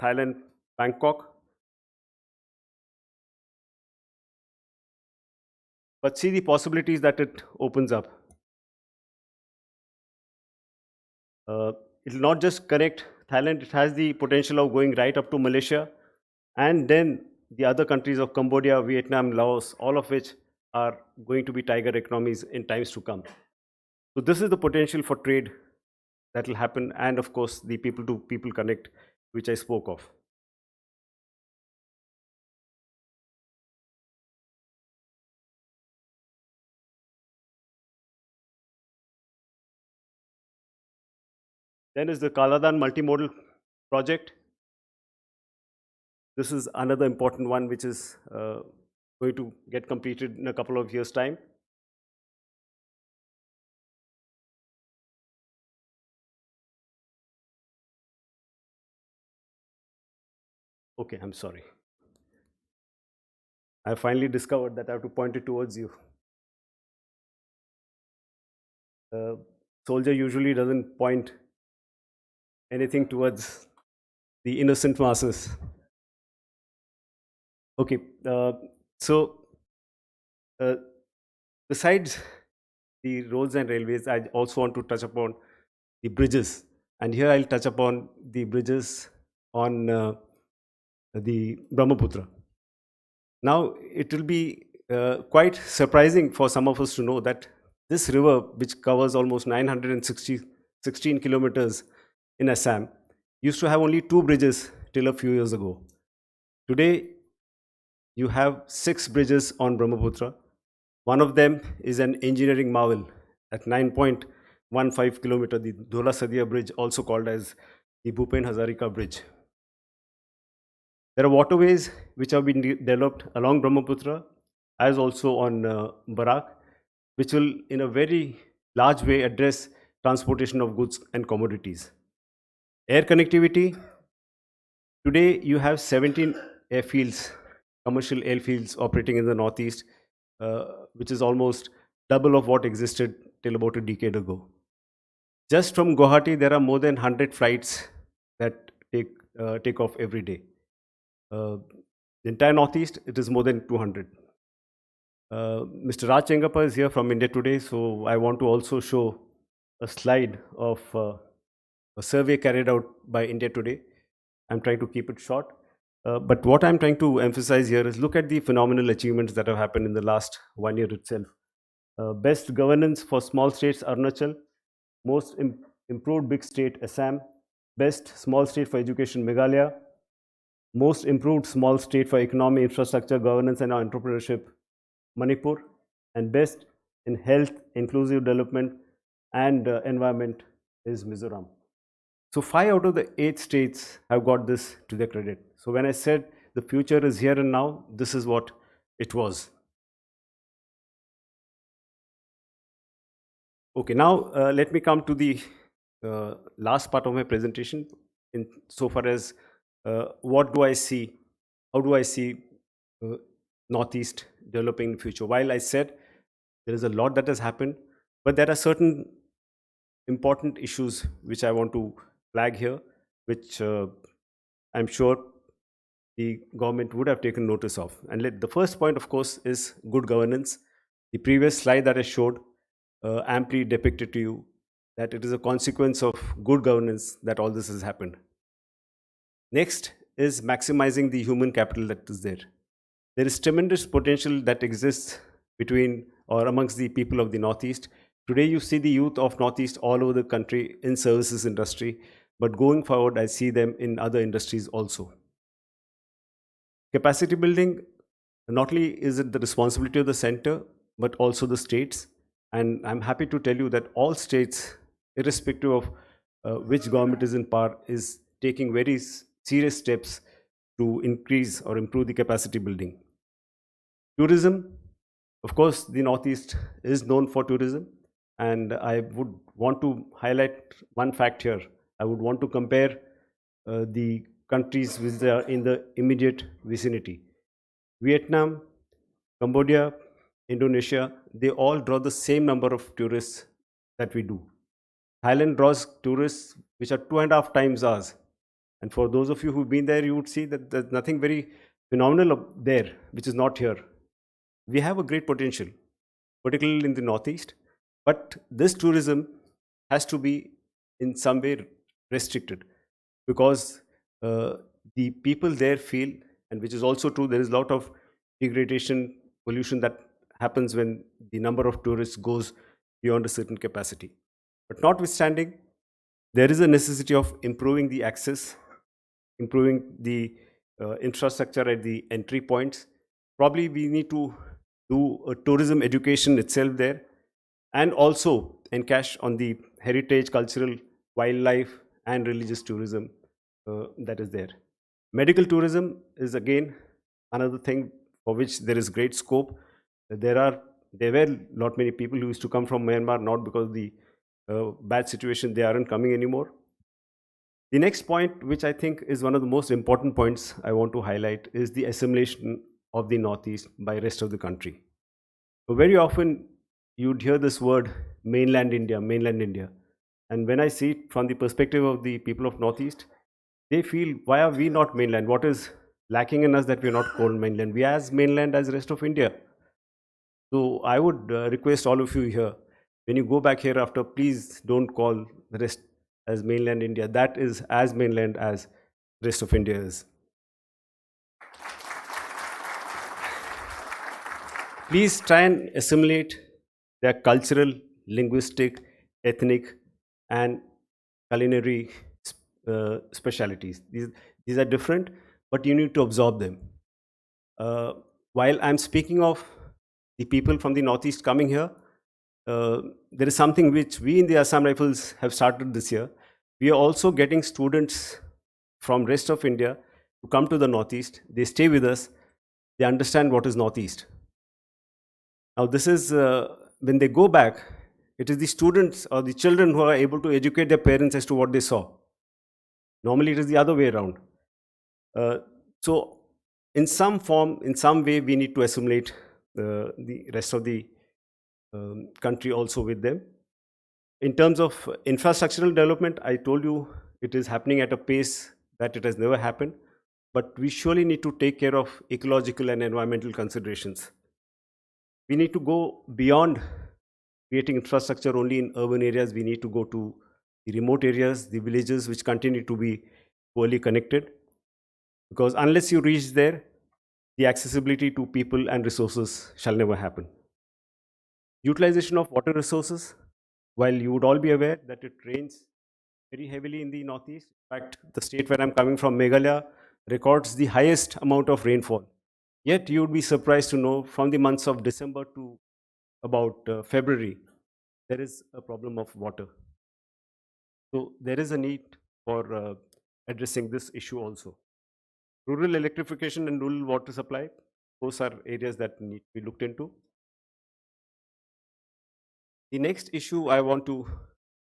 [SPEAKER 5] Thailand, Bangkok. But see the possibilities that it opens up. It will not just connect Thailand, it has the potential of going right up to Malaysia, and then the other countries of Cambodia, Vietnam, Laos, all of which are going to be tiger economies in times to come. So this is the potential for trade that will happen, and of course the people to people connect, which I spoke of. Then is the Kaladan multimodal project. This is another important one which is going to get completed in a couple of years' time. Okay, I'm sorry. I finally discovered that I have to point it towards you. Soldier usually doesn't point anything towards the innocent masses. Okay, besides the roads and railways, I also want to touch upon the bridges. And here I'll touch upon the bridges on the Brahmaputra. Now, it will be quite surprising for some of us to know that this river, which covers almost 916 kilometers in Assam, used to have only 2 bridges till a few years ago. Today, you have 6 bridges on Brahmaputra. One of them is an engineering marvel at 9.15 kilometers, the Dhola Sadia Bridge, also called as the Bhupen Hazarika Bridge. There are waterways which have been developed along Brahmaputra, as also on Barak, which will in a very large way address transportation of goods and commodities. Air connectivity. Today you have 17 airfields, commercial airfields operating in the Northeast, which is almost double of what existed till about a decade ago. Just from Guwahati, there are more than 100 flights that take off every day. The entire Northeast, it is more than 200. Mr. Raj Chengappa is here from India Today, so I want to also show a slide of a survey carried out by India Today. I'm trying to keep it short. But what I'm trying to emphasize here is look at the phenomenal achievements that have happened in the last 1 year itself. Best governance for small states, Arunachal. Most improved big state, Assam. best small state for education, Meghalaya, most improved small state for economy, infrastructure, governance and entrepreneurship, Manipur, and best in health, inclusive development and environment is Mizoram. So 5 out of the 8 states have got this to their credit. So when I said the future is here and now, this is what it was. Okay, now let me come to the last part of my presentation in so far as what do I see, how do I see Northeast developing in future. While I said there is a lot that has happened, but there are certain important issues which I want to flag here, which I'm sure the government would have taken notice of. And the first point, of course, is good governance. The previous slide that I showed amply depicted to you that it is a consequence of good governance that all this has happened. Next is maximizing the human capital that is there. There is tremendous potential that exists between or amongst the people of the Northeast. Today you see the youth of Northeast all over the country in services industry, but going forward I see them in other industries also. Capacity building, not only is it the responsibility of the center, but also the states. And I'm happy to tell you that all states, irrespective of which government is in power, is taking very serious steps to increase or improve the capacity building. Tourism, of course, the Northeast is known for tourism, and I would want to highlight one fact here. I would want to compare the countries which are in the immediate vicinity. Vietnam, Cambodia, Indonesia, they all draw the same number of tourists that we do. Thailand draws tourists which are 2.5 times ours. And for those of you who've been there, you would see that there's nothing very phenomenal there, which is not here. We have a great potential, particularly in the Northeast, but this tourism has to be in some way restricted, because the people there feel, and which is also true, there is a lot of degradation, pollution that happens when the number of tourists goes beyond a certain capacity. But notwithstanding, there is a necessity of improving the access, improving the infrastructure at the entry points. Probably we need to do a tourism education itself there, and also encash on the heritage, cultural, wildlife and religious tourism that is there. Medical tourism is again another thing for which there is great scope. There were not many people who used to come from Myanmar, not because of the bad situation, they aren't coming anymore. The next point, which I think is one of the most important points I want to highlight, is the assimilation of the Northeast by rest of the country. So very often you'd hear this word mainland India, mainland India. And when I see it from the perspective of the people of Northeast, they feel, why are we not mainland? What is lacking in us that we are not called mainland? We are as mainland as the rest of India. So I would request all of you here, when you go back hereafter, please don't call the rest as mainland India. That is as mainland as the rest of India is. Please try and assimilate their cultural, linguistic, ethnic and culinary specialities. These are different, but you need to absorb them. While I'm speaking of the people from the Northeast coming here, there is something which we in the Assam Rifles have started this year. We are also getting students from rest of India to come to the Northeast. They stay with us. They understand what is Northeast. Now this is, when they go back, it is the students or the children who are able to educate their parents as to what they saw. Normally it is the other way around. So in some form, in some way, we need to assimilate the rest of the country also with them. In terms of infrastructural development, I told you it is happening at a pace that it has never happened, but we surely need to take care of ecological and environmental considerations. We need to go beyond creating infrastructure only in urban areas. We need to go to the remote areas, the villages which continue to be poorly connected, because unless you reach there, the accessibility to people and resources shall never happen. Utilization of water resources, while you would all be aware that it rains very heavily in the Northeast, In fact, the state where I'm coming from, Meghalaya, records the highest amount of rainfall. Yet you would be surprised to know from the months of December to about February, there is a problem of water. So there is a need for addressing this issue also. Rural electrification and rural water supply, those are areas that need to be looked into. The next issue I want to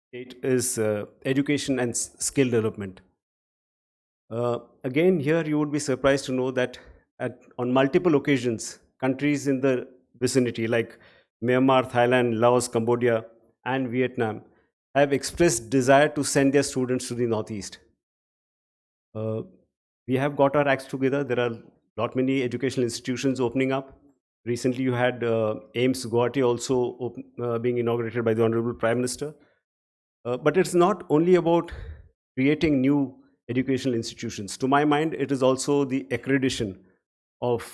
[SPEAKER 5] state is education and skill development. Again, here you would be surprised to know that on multiple occasions, countries in the vicinity like Myanmar, Thailand, Laos, Cambodia, and Vietnam have expressed desire to send their students to the Northeast. We have got our acts together. There are lot many educational institutions opening up. Recently, you had AIMS Guwahati also being inaugurated by the Honorable Prime Minister. But it's not only about creating new educational institutions. To my mind, it is also the accreditation of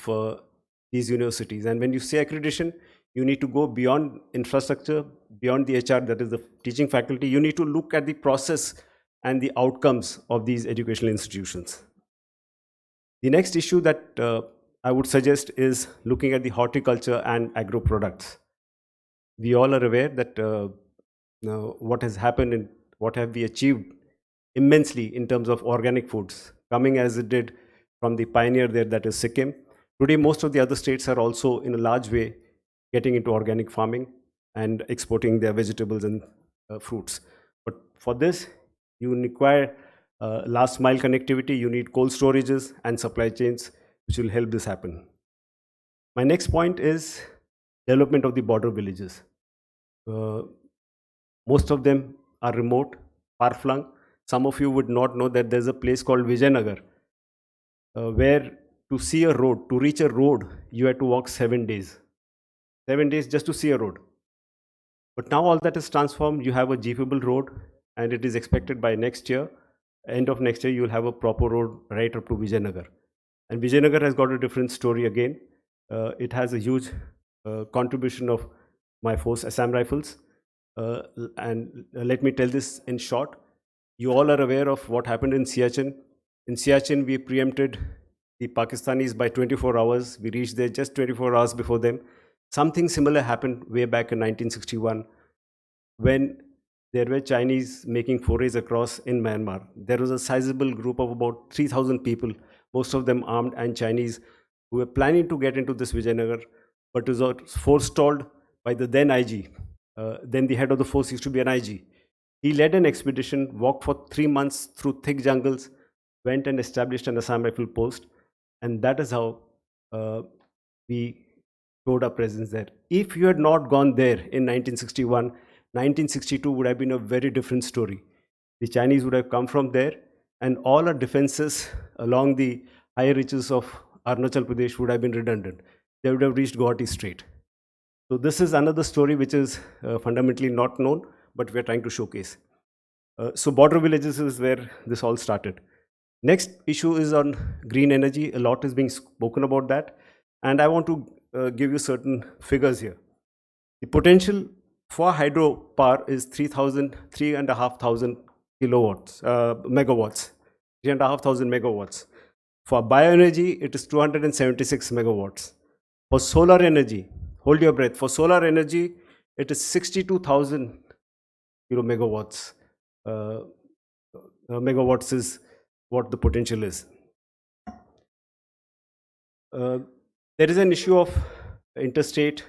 [SPEAKER 5] these universities. And when you say accreditation, you need to go beyond infrastructure, beyond the HR, that is the teaching faculty. You need to look at the process and the outcomes of these educational institutions. The next issue that I would suggest is looking at the horticulture and agro products. We all are aware that what has happened and what have we achieved immensely in terms of organic foods, coming as it did from the pioneer there, that is Sikkim. Today, most of the other states are also in a large way getting into organic farming and exporting their vegetables and fruits. But for this, you require last mile connectivity, you need cold storages and supply chains which will help this happen. My next point is development of the border villages. Most of them are remote, far-flung. Some of you would not know that there's a place called Vijayanagar, where to see a road, to reach a road, you had to walk 7 days. 7 days just to see a road. But now all that is transformed. You have a jeepable road, and it is expected by next year, end of next year, you will have a proper road right up to Vijayanagar. And Vijayanagar has got a different story again. It has a huge contribution of my force, Assam Rifles. And let me tell this in short. You all are aware of what happened in Siachen. In Siachen, we preempted the Pakistanis by 24 hours. We reached there just 24 hours before them. Something similar happened way back in 1961 when there were Chinese making forays across in Myanmar. There was a sizable group of about 3,000 people, most of them armed and Chinese, who were planning to get into this Vijayanagar, but was forestalled by the then IG. Then the head of the force used to be an IG. He led an expedition, walked for 3 months through thick jungles, went and established an Assam Rifle post, and that is how we showed our presence there. If you had not gone there in 1961, 1962 would have been a very different story. The Chinese would have come from there, and all our defenses along the higher reaches of Arunachal Pradesh would have been redundant. They would have reached Guwahati Strait. So this is another story which is fundamentally not known, but we are trying to showcase. So border villages is where this all started. Next issue is on green energy. A lot is being spoken about that. And I want to give you certain figures here. The potential for hydropower is 3,500 kilowatts, megawatts, 3,500 megawatts. For bioenergy, it is 276 megawatts. For solar energy, hold your breath. For solar energy, it is 62,000 megawatts. Megawatts is what the potential is. There is an issue of interstate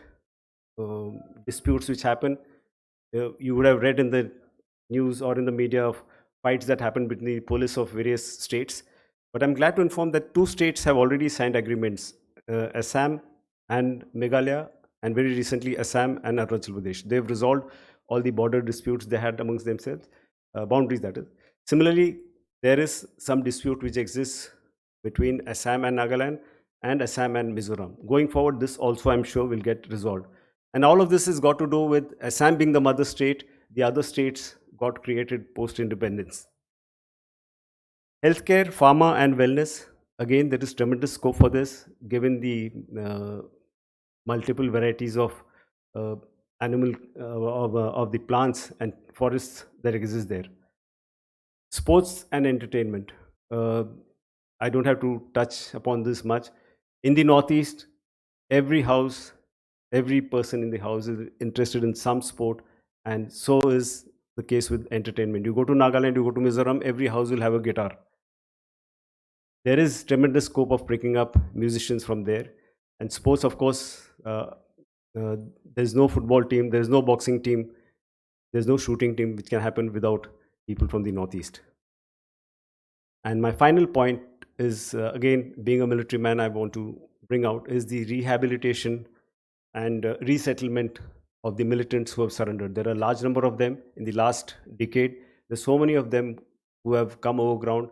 [SPEAKER 5] disputes which happen. You would have read in the news or in the media of fights that happen between the police of various states. But I'm glad to inform that 2 states have already signed agreements, Assam and Meghalaya, and very recently Assam and Arunachal Pradesh. They've resolved all the border disputes they had amongst themselves, boundaries that is. Similarly, there is some dispute which exists between Assam and Nagaland and Assam and Mizoram. Going forward, this also I'm sure will get resolved. And all of this has got to do with Assam being the mother state. The other states got created post-independence. Healthcare, pharma and wellness. Again, there is tremendous scope for this given the multiple varieties of animal of the plants and forests that exist there. Sports and entertainment. I don't have to touch upon this much. In the Northeast, every house, every person in the house is interested in some sport, and so is the case with entertainment. You go to Nagaland, you go to Mizoram, every house will have a guitar. There is tremendous scope of breaking up musicians from there. And sports, of course, there's no football team, there's no boxing team, there's no shooting team which can happen without people from the Northeast. And my final point is, again, being a military man, I want to bring out is the rehabilitation and resettlement of the militants who have surrendered. There are a large number of them in the last decade. There's so many of them who have come over ground.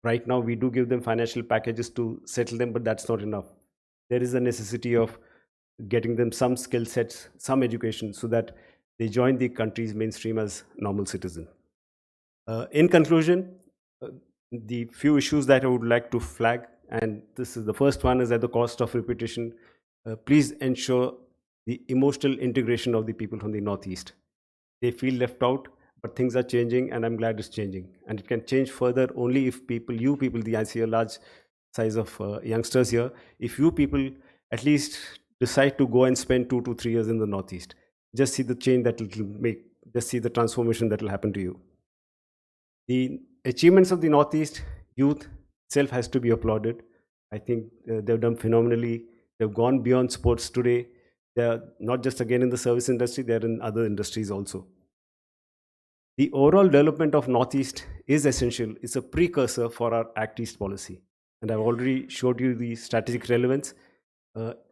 [SPEAKER 5] Right now, we do give them financial packages to settle them, but that's not enough. There is a necessity of getting them some skill sets, some education, so that they join the country's mainstream as normal citizens. In conclusion, the few issues that I would like to flag, and this is the first one, is at the cost of repetition. Please ensure the emotional integration of the people from the Northeast. They feel left out, but things are changing, and I'm glad it's changing. And it can change further only if people, you people, I see a large size of youngsters here, if you people at least decide to go and spend 2 to 3 years in the Northeast, just see the change that it will make, just see the transformation that will happen to you. The achievements of the Northeast youth itself has to be applauded. I think they've done phenomenally. They've gone beyond sports today. They're not just again in the service industry, they're in other industries also. The overall development of Northeast is essential. It's a precursor for our Act East policy. And I've already showed you the strategic relevance.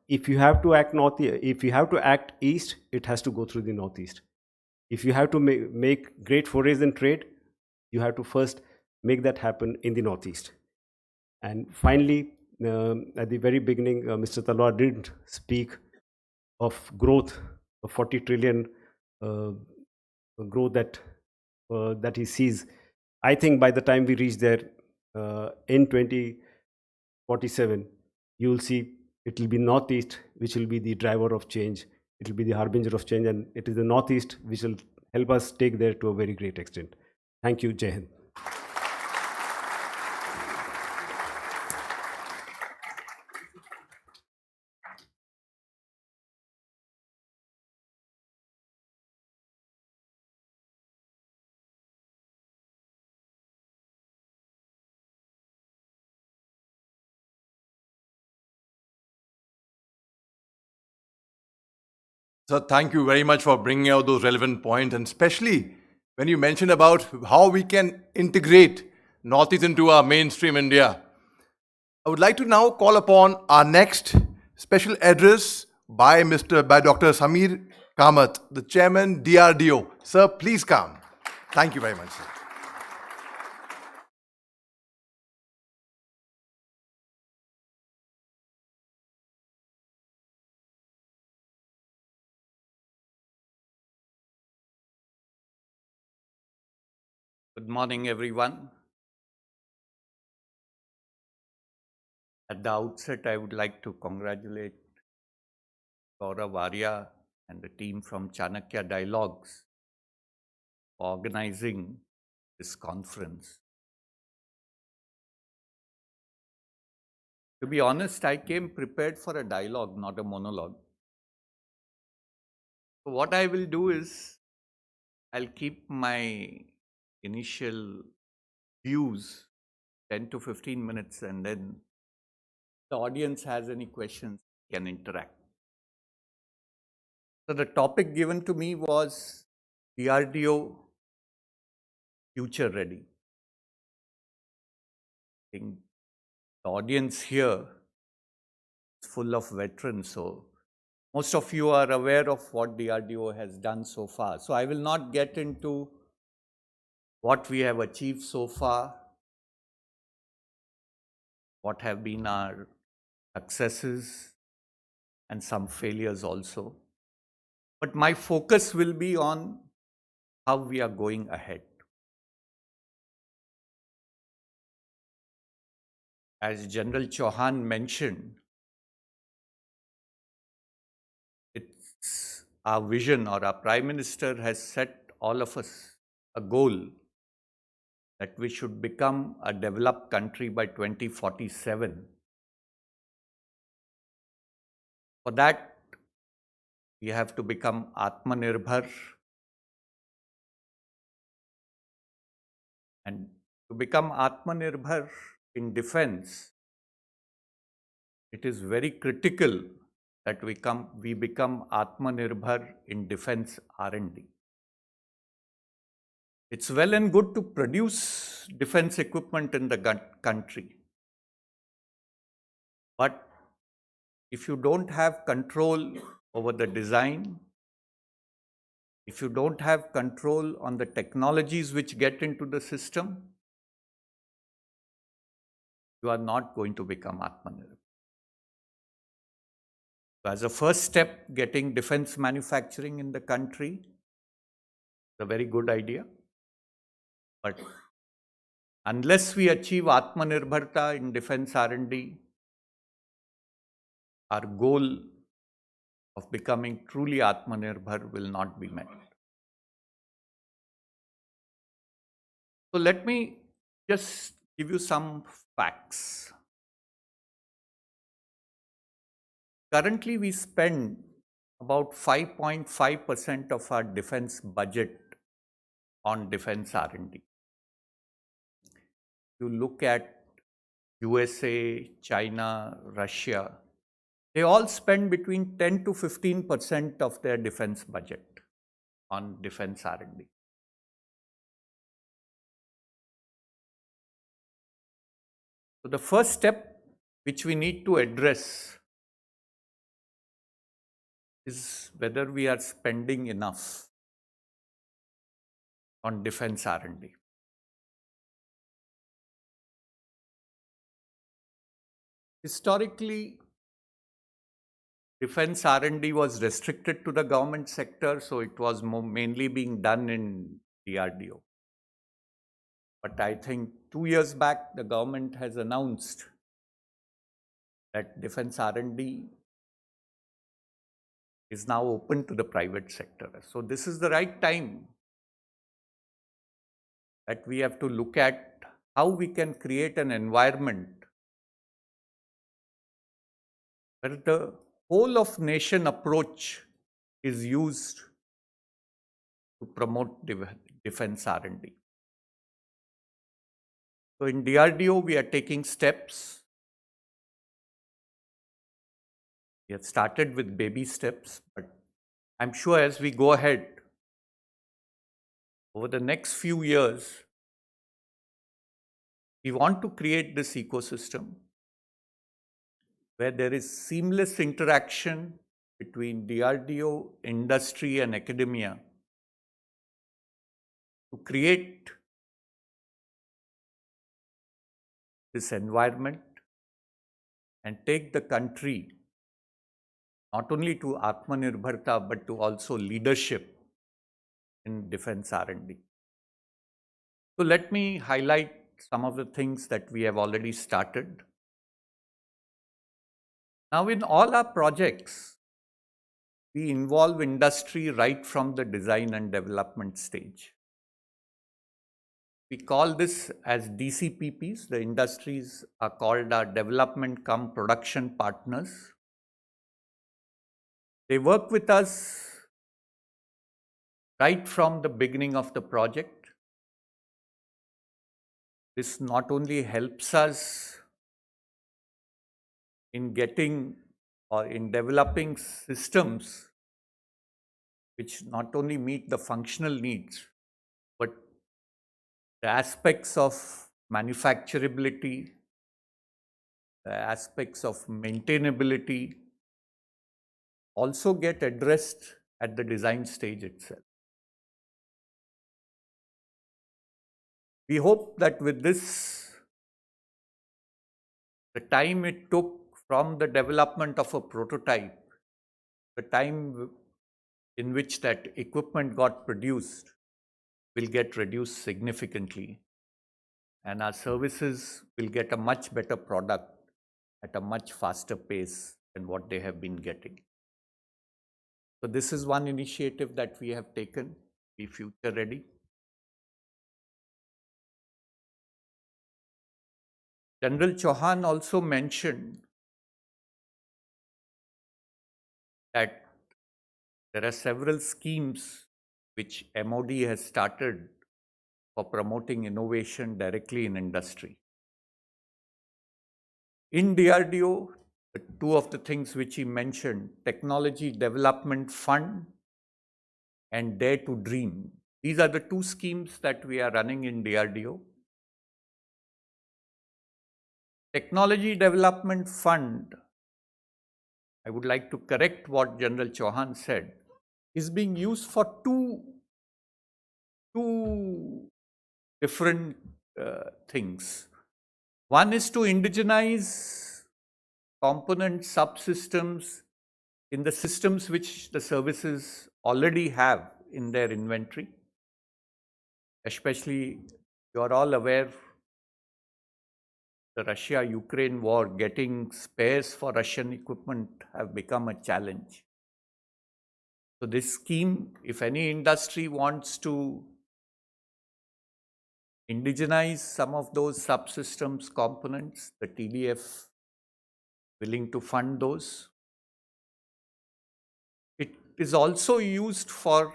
[SPEAKER 5] If you have to act if you have to act East, it has to go through the Northeast. If you have to make great forays in trade, you have to first make that happen in the Northeast. And finally, at the very beginning, Mr. Talwar did speak of growth, of 40 trillion growth that he sees. I think by the time we reach there in 2047, you will see it will be Northeast which will be the driver of change. It will be the harbinger of change, and it is the Northeast which will help us take there to a very great extent. Thank you. Jai Hind.
[SPEAKER 1] So thank you very much for bringing out those relevant points, and especially when you mentioned about how we can integrate Northeast into our mainstream India. I would like to now call upon our next special address by Dr. Samir Kamath, the Chairman, DRDO. Sir, please come. Thank you very much, sir.
[SPEAKER 6] Good morning, everyone. At the outset, I would like to congratulate Gaurav, Arya, and the team from Chanakya Dialogues for organizing this conference. To be honest, I came prepared for a dialogue, not a monologue. So what I will do is, I'll keep my initial views 10 to 15 minutes, and then the audience has any questions, can interact. So the topic given to me was DRDO future ready. I think the audience here is full of veterans, so most of you are aware of what DRDO has done so far. So I will not get into what we have achieved so far, what have been our successes and some failures also. But my focus will be on how we are going ahead. As General Chauhan mentioned, it's our vision, or our Prime Minister has set all of us a goal that we should become a developed country by 2047. For that, we have to become Atmanirbhar, and to become Atmanirbhar in defense, it is very critical that we become Atmanirbhar in defense R&D. It's well and good to produce defense equipment in the country, but if you don't have control over the design, if you don't have control on the technologies which get into the system, you are not going to become Atmanirbhar. So as a first step, getting defense manufacturing in the country is a very good idea. But unless we achieve Atmanirbharta in defense R&D, our goal of becoming truly Atmanirbhar will not be met. So let me just give you some facts. Currently, we spend about 5.5% of our defense budget on defense R&D. You look at USA, China, Russia, they all spend between 10 to 15% of their defense budget on defense R&D. So the first step which we need to address is whether we are spending enough on defense R&D. Historically, defense R&D was restricted to the government sector, so it was mainly being done in DRDO. But I think 2 years back, the government has announced that defense R&D is now open to the private sector. So this is the right time that we have to look at how we can create an environment where the whole of nation approach is used to promote defense R&D. So in DRDO, we are taking steps. We have started with baby steps, but I'm sure as we go ahead, over the next few years, we want to create this ecosystem where there is seamless interaction between DRDO, industry, and academia to create this environment and take the country not only to Atmanirbharta, but to also leadership in defense R&D. So let me highlight some of the things that we have already started. Now, in all our projects, we involve industry right from the design and development stage. We call this as DCPPs. The industries are called our development cum production partners. They work with us right from the beginning of the project. This not only helps us in getting or in developing systems which not only meet the functional needs, but the aspects of manufacturability, the aspects of maintainability also get addressed at the design stage itself. We hope that with this, the time it took from the development of a prototype, the time in which that equipment got produced will get reduced significantly, and our services will get a much better product at a much faster pace than what they have been getting. So this is one initiative that we have taken, Be Future Ready. General Chauhan also mentioned that there are several schemes which MOD has started for promoting innovation directly in industry. In DRDO, two of the things which he mentioned, Technology Development Fund and Dare to Dream. These are the two schemes that we are running in DRDO. Technology Development Fund, I would like to correct what General Chauhan said, is being used for two different things. One is to indigenize component subsystems in the systems which the services already have in their inventory. Especially, you are all aware, the Russia-Ukraine war, getting spares for Russian equipment have become a challenge. So this scheme, if any industry wants to indigenize some of those subsystems components, the TDF willing to fund those. It is also used for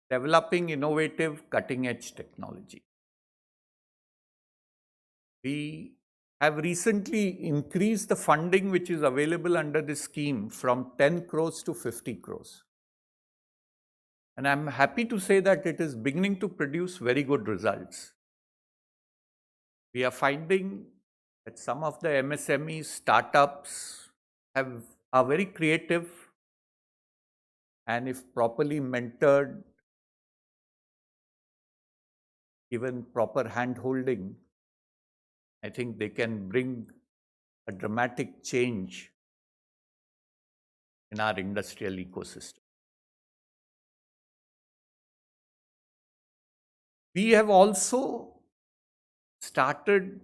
[SPEAKER 6] developing innovative cutting-edge technology. We have recently increased the funding which is available under this scheme from 10 crores to 50 crores. And I'm happy to say that it is beginning to produce very good results. We are finding that some of the MSME startups are very creative, and if properly mentored, given proper hand-holding, I think they can bring a dramatic change in our industrial ecosystem. We have also started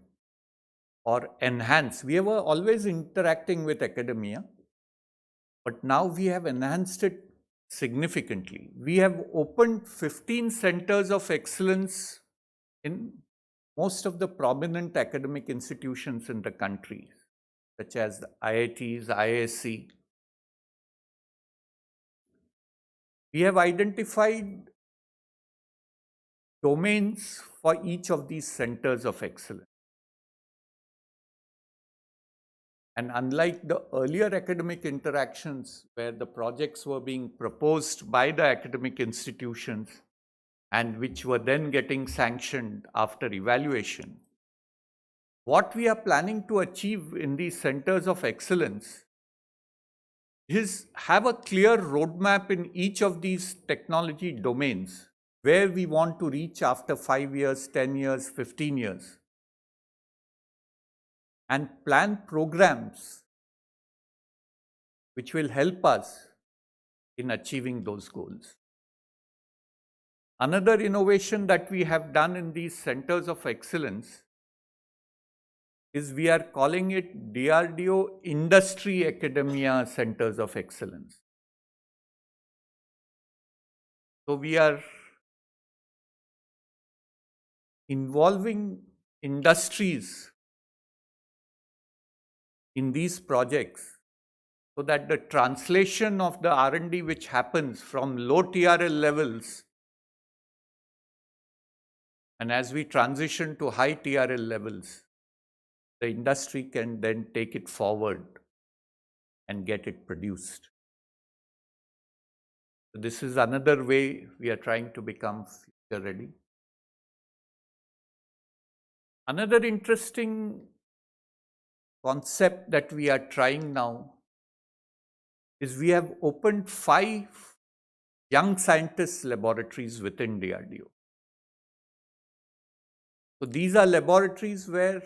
[SPEAKER 6] or enhanced. We were always interacting with academia, but now we have enhanced it significantly. We have opened 15 centers of excellence in most of the prominent academic institutions in the country, such as the IITs, IISc. We have identified domains for each of these centers of excellence. And unlike the earlier academic interactions where the projects were being proposed by the academic institutions and which were then getting sanctioned after evaluation, what we are planning to achieve in these centers of excellence is have a clear roadmap in each of these technology domains where we want to reach after 5 years, 10 years, 15 years, and plan programs which will help us in achieving those goals. Another innovation that we have done in these centers of excellence is we are calling it DRDO Industry Academia Centers of Excellence. So we are involving industries in these projects so that the translation of the R&D which happens from low TRL levels, and as we transition to high TRL levels, the industry can then take it forward and get it produced. So this is another way we are trying to become future ready. Another interesting concept that we are trying now is we have opened 5 young scientists laboratories within DRDO. So these are laboratories where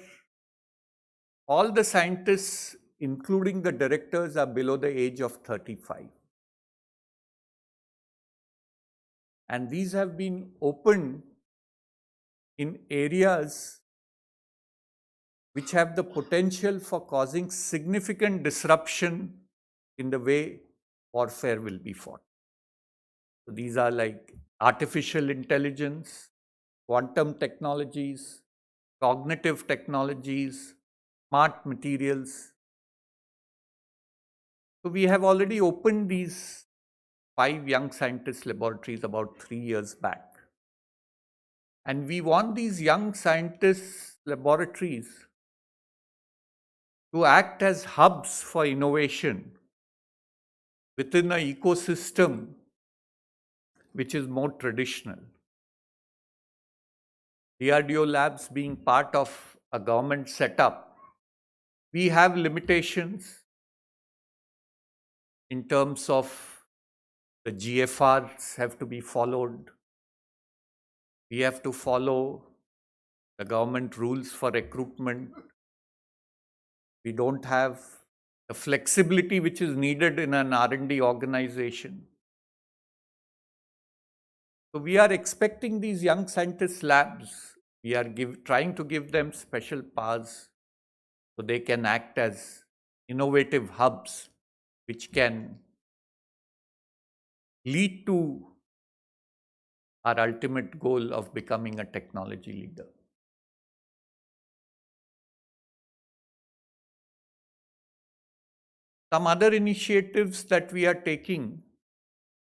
[SPEAKER 6] all the scientists, including the directors, are below the age of 35. And these have been opened in areas which have the potential for causing significant disruption in the way warfare will be fought. So these are like artificial intelligence, quantum technologies, cognitive technologies, smart materials. So we have already opened these 5 young scientist laboratories about 3 years back. And we want these young scientists laboratories to act as hubs for innovation within an ecosystem which is more traditional. DRDO labs being part of a government setup, we have limitations in terms of the GFRs have to be followed. We have to follow the government rules for recruitment. We don't have the flexibility which is needed in an R&D organization. So we are expecting these young scientist labs, we are trying to give them special powers so they can act as innovative hubs which can lead to our ultimate goal of becoming a technology leader. Some other initiatives that we are taking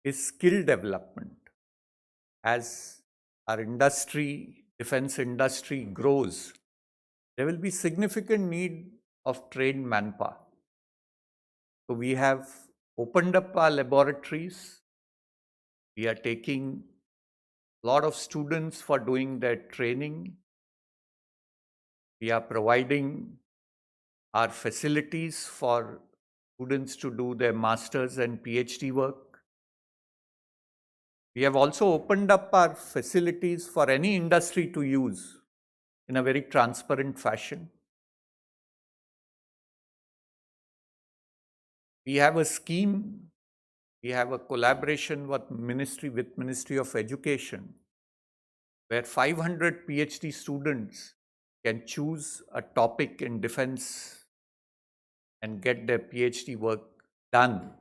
[SPEAKER 6] is skill development. As our industry, defense industry grows, there will be significant need of trained manpower. So we have opened up our laboratories. We are taking a lot of students for doing their training. We are providing our facilities for students to do their master's and PhD work. We have also opened up our facilities for any industry to use in a very transparent fashion. We have a scheme, we have a collaboration with Ministry of Education, where 500 PhD students can choose a topic in defense and get their PhD work done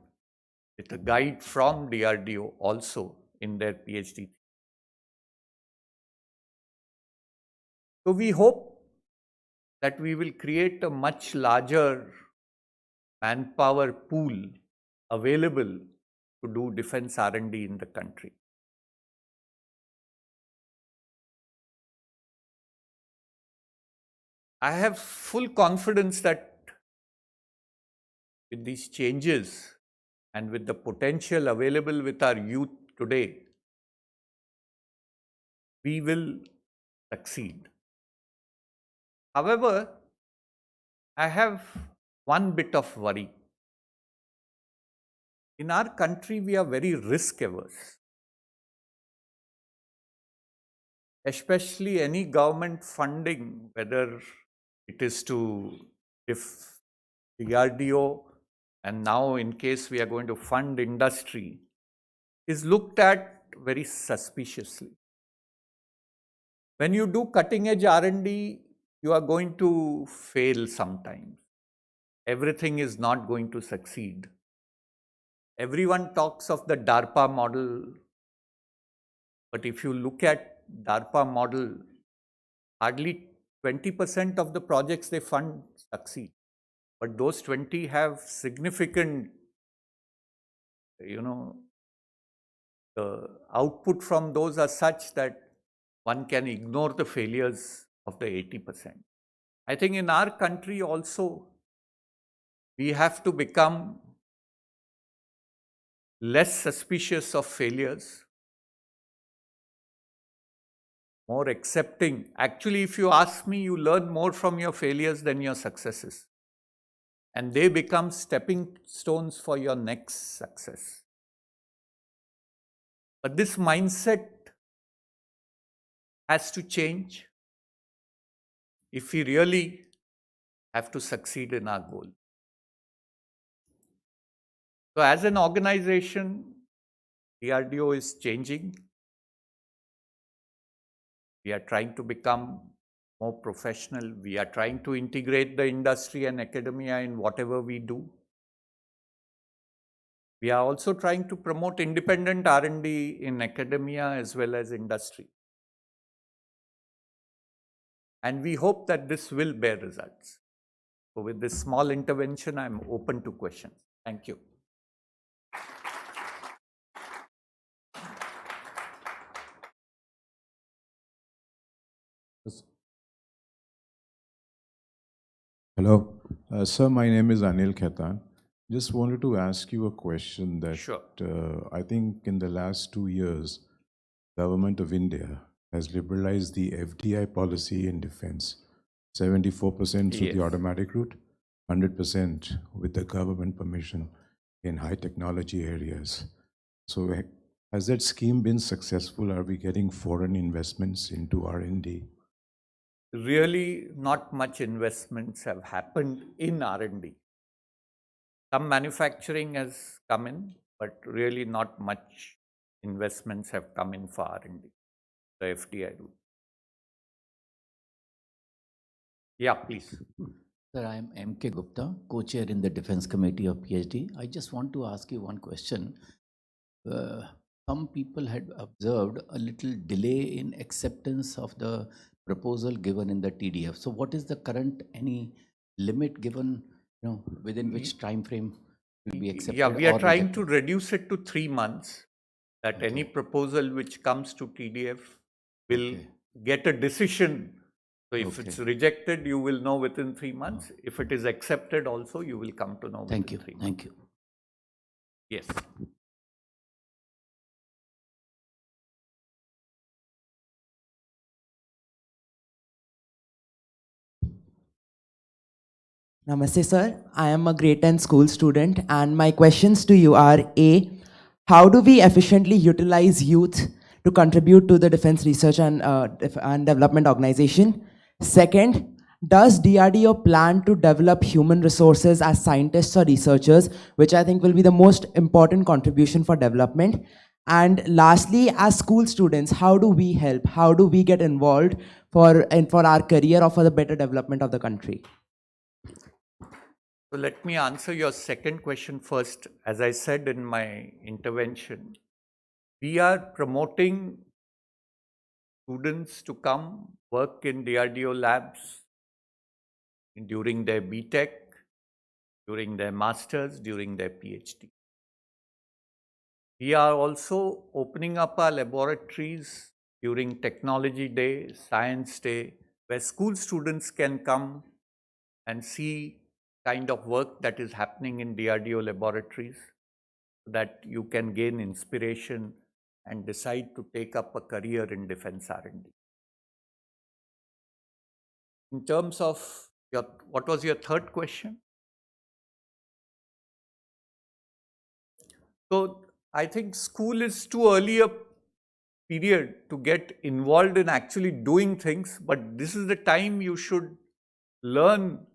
[SPEAKER 6] with a guide from DRDO also in their PhD. So we hope that we will create a much larger manpower pool available to do defense R&D in the country. I have full confidence that with these changes and with the potential available with our youth today, we will succeed. However, I have one bit of worry. In our country, we are very risk averse. Especially any government funding, whether it is to DRDO, and now in case we are going to fund industry, is looked at very suspiciously. When you do cutting edge R&D, you are going to fail sometimes. Everything is not going to succeed. Everyone talks of the DARPA model, but if you look at DARPA model, hardly 20% of the projects they fund succeed. But those 20 have significant, the output from those are such that one can ignore the failures of the 80%. I think in our country also, we have to become less suspicious of failures, more accepting. Actually, if you ask me, you learn more from your failures than your successes. And they become stepping stones for your next success. But this mindset has to change if we really have to succeed in our goal. So as an organization, DRDO is changing. We are trying to become more professional. We are trying to integrate the industry and academia in whatever we do. We are also trying to promote independent R&D in academia as well as industry. And we hope that this will bear results. So with this small intervention, I'm open to questions. Thank you.
[SPEAKER 7] Hello. Sir, my name is Anil Khaitan. Just wanted to ask you a question that
[SPEAKER 6] Sure.
[SPEAKER 7] I think in the last 2 years, Government of India has liberalized the FDI policy in defense. 74% through
[SPEAKER 6] Yes.
[SPEAKER 7] the automatic route, 100% with the government permission in high technology areas. So has that scheme been successful? Are we getting foreign investments into R&D?
[SPEAKER 6] Really, not much investments have happened in R&D. Some manufacturing has come in, but really not much investments have come in for R&D, the FDI route. Yeah, please.
[SPEAKER 8] Sir, I am M.K. Gupta, co-chair in the Defense Committee of PhD. I just want to ask you one question. Some people had observed a little delay in acceptance of the proposal given in the TDF. So what is the current, any limit given, within which time frame will be accepted?
[SPEAKER 6] Yeah, we are
[SPEAKER 8] or
[SPEAKER 6] trying
[SPEAKER 8] rejected?
[SPEAKER 6] to reduce it to 3 months, that any
[SPEAKER 8] Okay.
[SPEAKER 6] proposal which comes to TDF will
[SPEAKER 8] Okay.
[SPEAKER 6] get a decision. So if
[SPEAKER 8] Okay.
[SPEAKER 6] it's rejected, you will know within 3 months. If it is accepted also, you will come to know
[SPEAKER 8] Thank you.
[SPEAKER 6] within 3 months.
[SPEAKER 8] Thank you.
[SPEAKER 6] Yes.
[SPEAKER 9] Namaste, sir. I am a grade 10 school student, and my questions to you are A, how do we efficiently utilize youth to contribute to the Defense Research and Development Organization? Second, does DRDO plan to develop human resources as scientists or researchers, which I think will be the most important contribution for development? And lastly, as school students, how do we help? How do we get involved for our career or for the better development of the country?
[SPEAKER 6] So let me answer your second question first. As I said in my intervention, we are promoting students to come work in DRDO labs during their BTech, during their masters, during their PhD. We are also opening up our laboratories during Technology Day, Science Day, where school students can come and see kind of work that is happening in DRDO laboratories, so that you can gain inspiration and decide to take up a career in defense R&D. In terms of what was your third question? So I think school is too early a period to get involved in actually doing things, but this is the time you should learn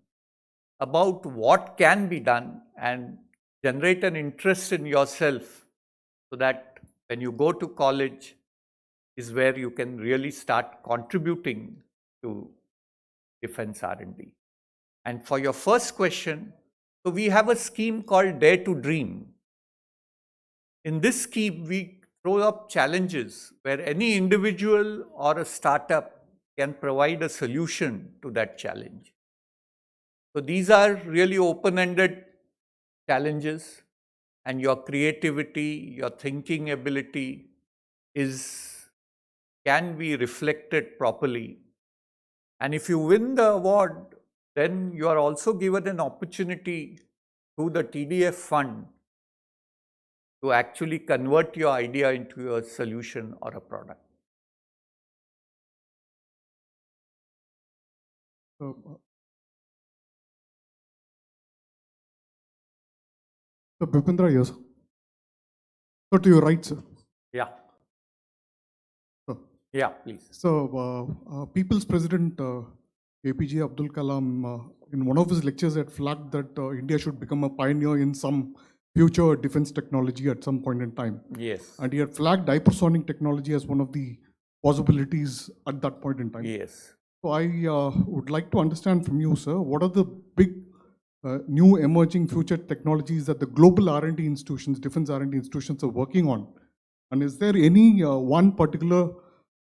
[SPEAKER 6] about what can be done and generate an interest in yourself, so that when you go to college is where you can really start contributing to defense R&D. And for your first question, so we have a scheme called Dare to Dream. In this scheme, we throw up challenges where any individual or a startup can provide a solution to that challenge. So these are really open-ended challenges, and your creativity, your thinking ability can be reflected properly. And if you win the award, then you are also given an opportunity through the TDF fund to actually convert your idea into a solution or a product.
[SPEAKER 10] So, Bipindra, yes. So, to your right, sir.
[SPEAKER 6] Yeah.
[SPEAKER 10] So,
[SPEAKER 6] Yeah, please.
[SPEAKER 10] So, People's President APJ Abdul Kalam, in one of his lectures, had flagged that India should become a pioneer in some future defense technology at some point in time.
[SPEAKER 6] Yes.
[SPEAKER 10] And he had flagged hypersonic technology as one of the possibilities at that point in time.
[SPEAKER 6] Yes.
[SPEAKER 10] So, I would like to understand from you, sir, what are the big new emerging future technologies that the global R&D institutions, defense R&D institutions are working on? And is there any one particular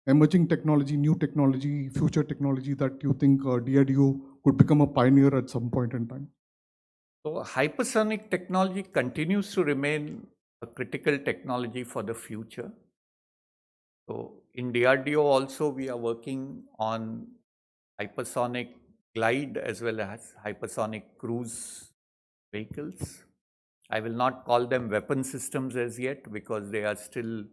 [SPEAKER 10] emerging technology, new technology, future technology that you think DRDO could become a pioneer at some point in time?
[SPEAKER 6] So hypersonic technology continues to remain a critical technology for the future. So in DRDO also we are working on hypersonic glide as well as hypersonic cruise vehicles. I will not call them weapon systems as yet because they are still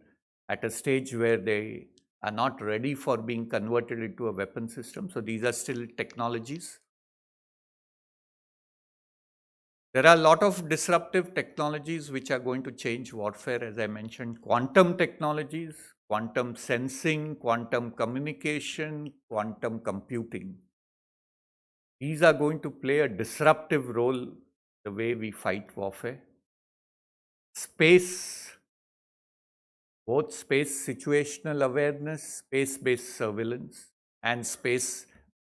[SPEAKER 6] at a stage where they are not ready for being converted into a weapon system. So these are still technologies. There are a lot of disruptive technologies which are going to change warfare, as I mentioned. Quantum technologies, quantum sensing, quantum communication, quantum computing. These are going to play a disruptive role the way we fight warfare. Space, both space situational awareness, space-based surveillance, and space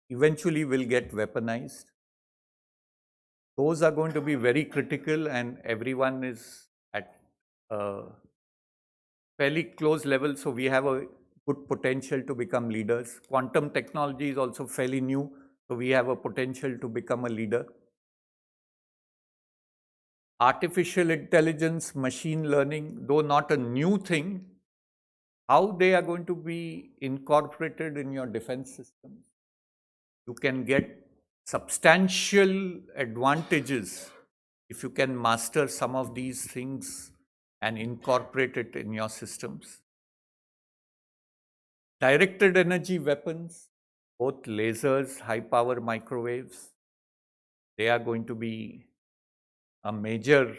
[SPEAKER 6] eventually will get weaponized. Those are going to be very critical, and everyone is at a fairly close level, so we have a good potential to become leaders. Quantum technology is also fairly new, so we have a potential to become a leader. Artificial intelligence, machine learning, though not a new thing, how they are going to be incorporated in your defense systems. You can get substantial advantages if you can master some of these things and incorporate it in your systems. Directed energy weapons, both lasers, high power microwaves, they are going to be a major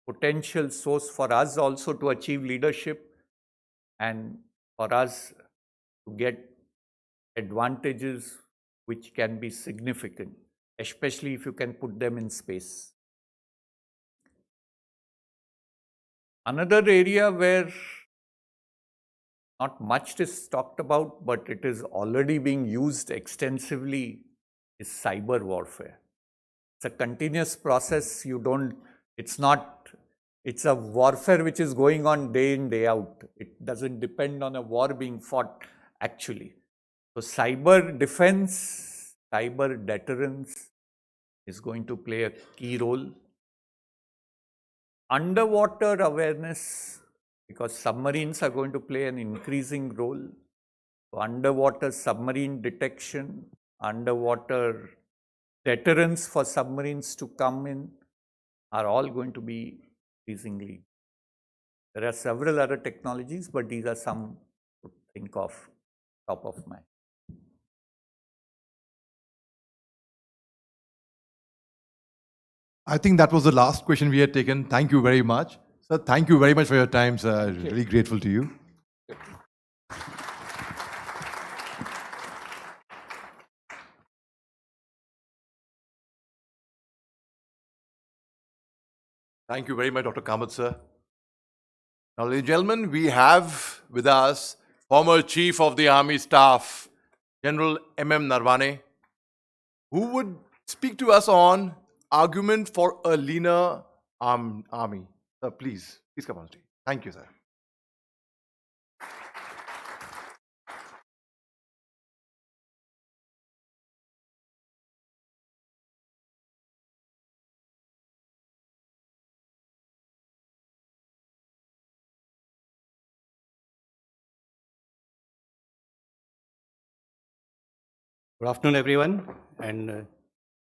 [SPEAKER 6] potential source for us also to achieve leadership and for us to get advantages which can be significant, especially if you can put them in space. Another area where not much is talked about, but it is already being used extensively, is cyber warfare. It's a continuous process. It's a warfare which is going on day in, day out. It doesn't depend on a war being fought actually. So cyber defense, cyber deterrence is going to play a key role. Underwater awareness, because submarines are going to play an increasing role. So underwater submarine detection, underwater deterrence for submarines to come in are all going to be increasingly. There are several other technologies, but these are some to think of top of mind.
[SPEAKER 1] I think that was the last question we had taken. Thank you very much. Sir, thank you very much for your time, sir. Really grateful to you. Thank you very much, Dr. Kamath, sir. Now, ladies and gentlemen, we have with us former Chief of the Army Staff, General M.M. Narvane, who would speak to us on argument for a leaner army. Sir, please come on stage. Thank you, sir.
[SPEAKER 11] Good afternoon, everyone, and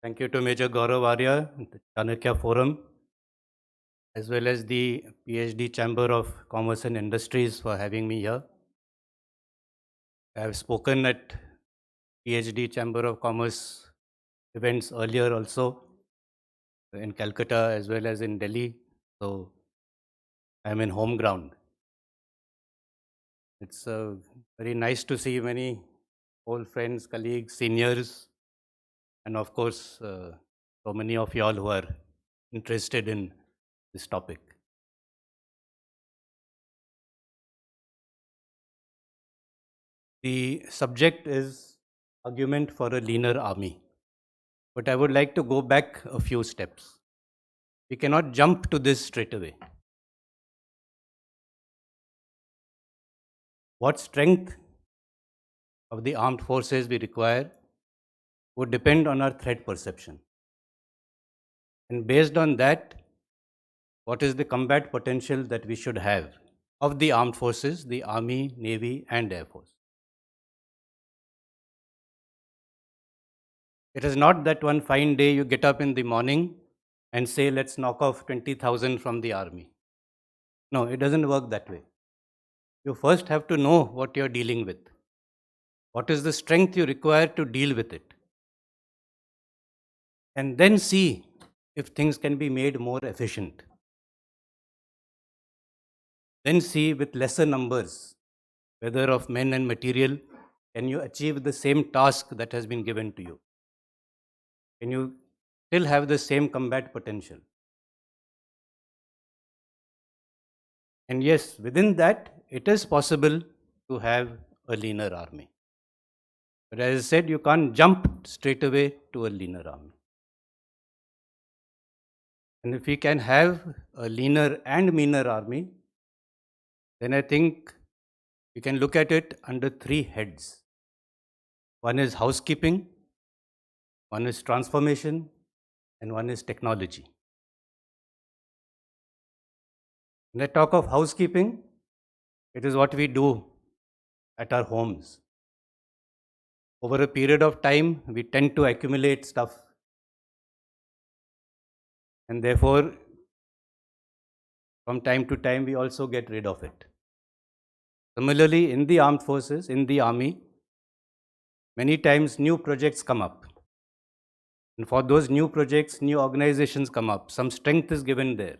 [SPEAKER 11] thank you to Major Gaurav Arya, the Chanakya Forum, as well as the PhD Chamber of Commerce and Industries for having me here. I have spoken at PhD Chamber of Commerce events earlier also in Calcutta as well as in Delhi, so I am in home ground. It's very nice to see many old friends, colleagues, seniors, and of course, so many of you all who are interested in this topic. The subject is argument for a leaner army, but I would like to go back a few steps. We cannot jump to this straight away. What strength of the armed forces we require would depend on our threat perception. And based on that, what is the combat potential that we should have of the armed forces, the Army, Navy, and Air Force. It is not that one fine day you get up in the morning and say, let's knock off 20,000 from the army. No, it doesn't work that way. You first have to know what you're dealing with. What is the strength you require to deal with it? And then see if things can be made more efficient. Then see with lesser numbers, whether of men and material, can you achieve the same task that has been given to you? Can you still have the same combat potential? And yes, within that, it is possible to have a leaner army. But as I said, you can't jump straight away to a leaner army. And if we can have a leaner and meaner army, then I think we can look at it under three heads. One is housekeeping, one is transformation, and one is technology. When I talk of housekeeping, it is what we do at our homes. Over a period of time, we tend to accumulate stuff. And therefore, from time to time, we also get rid of it. Similarly, in the armed forces, in the army, many times new projects come up. And for those new projects, new organizations come up. Some strength is given there.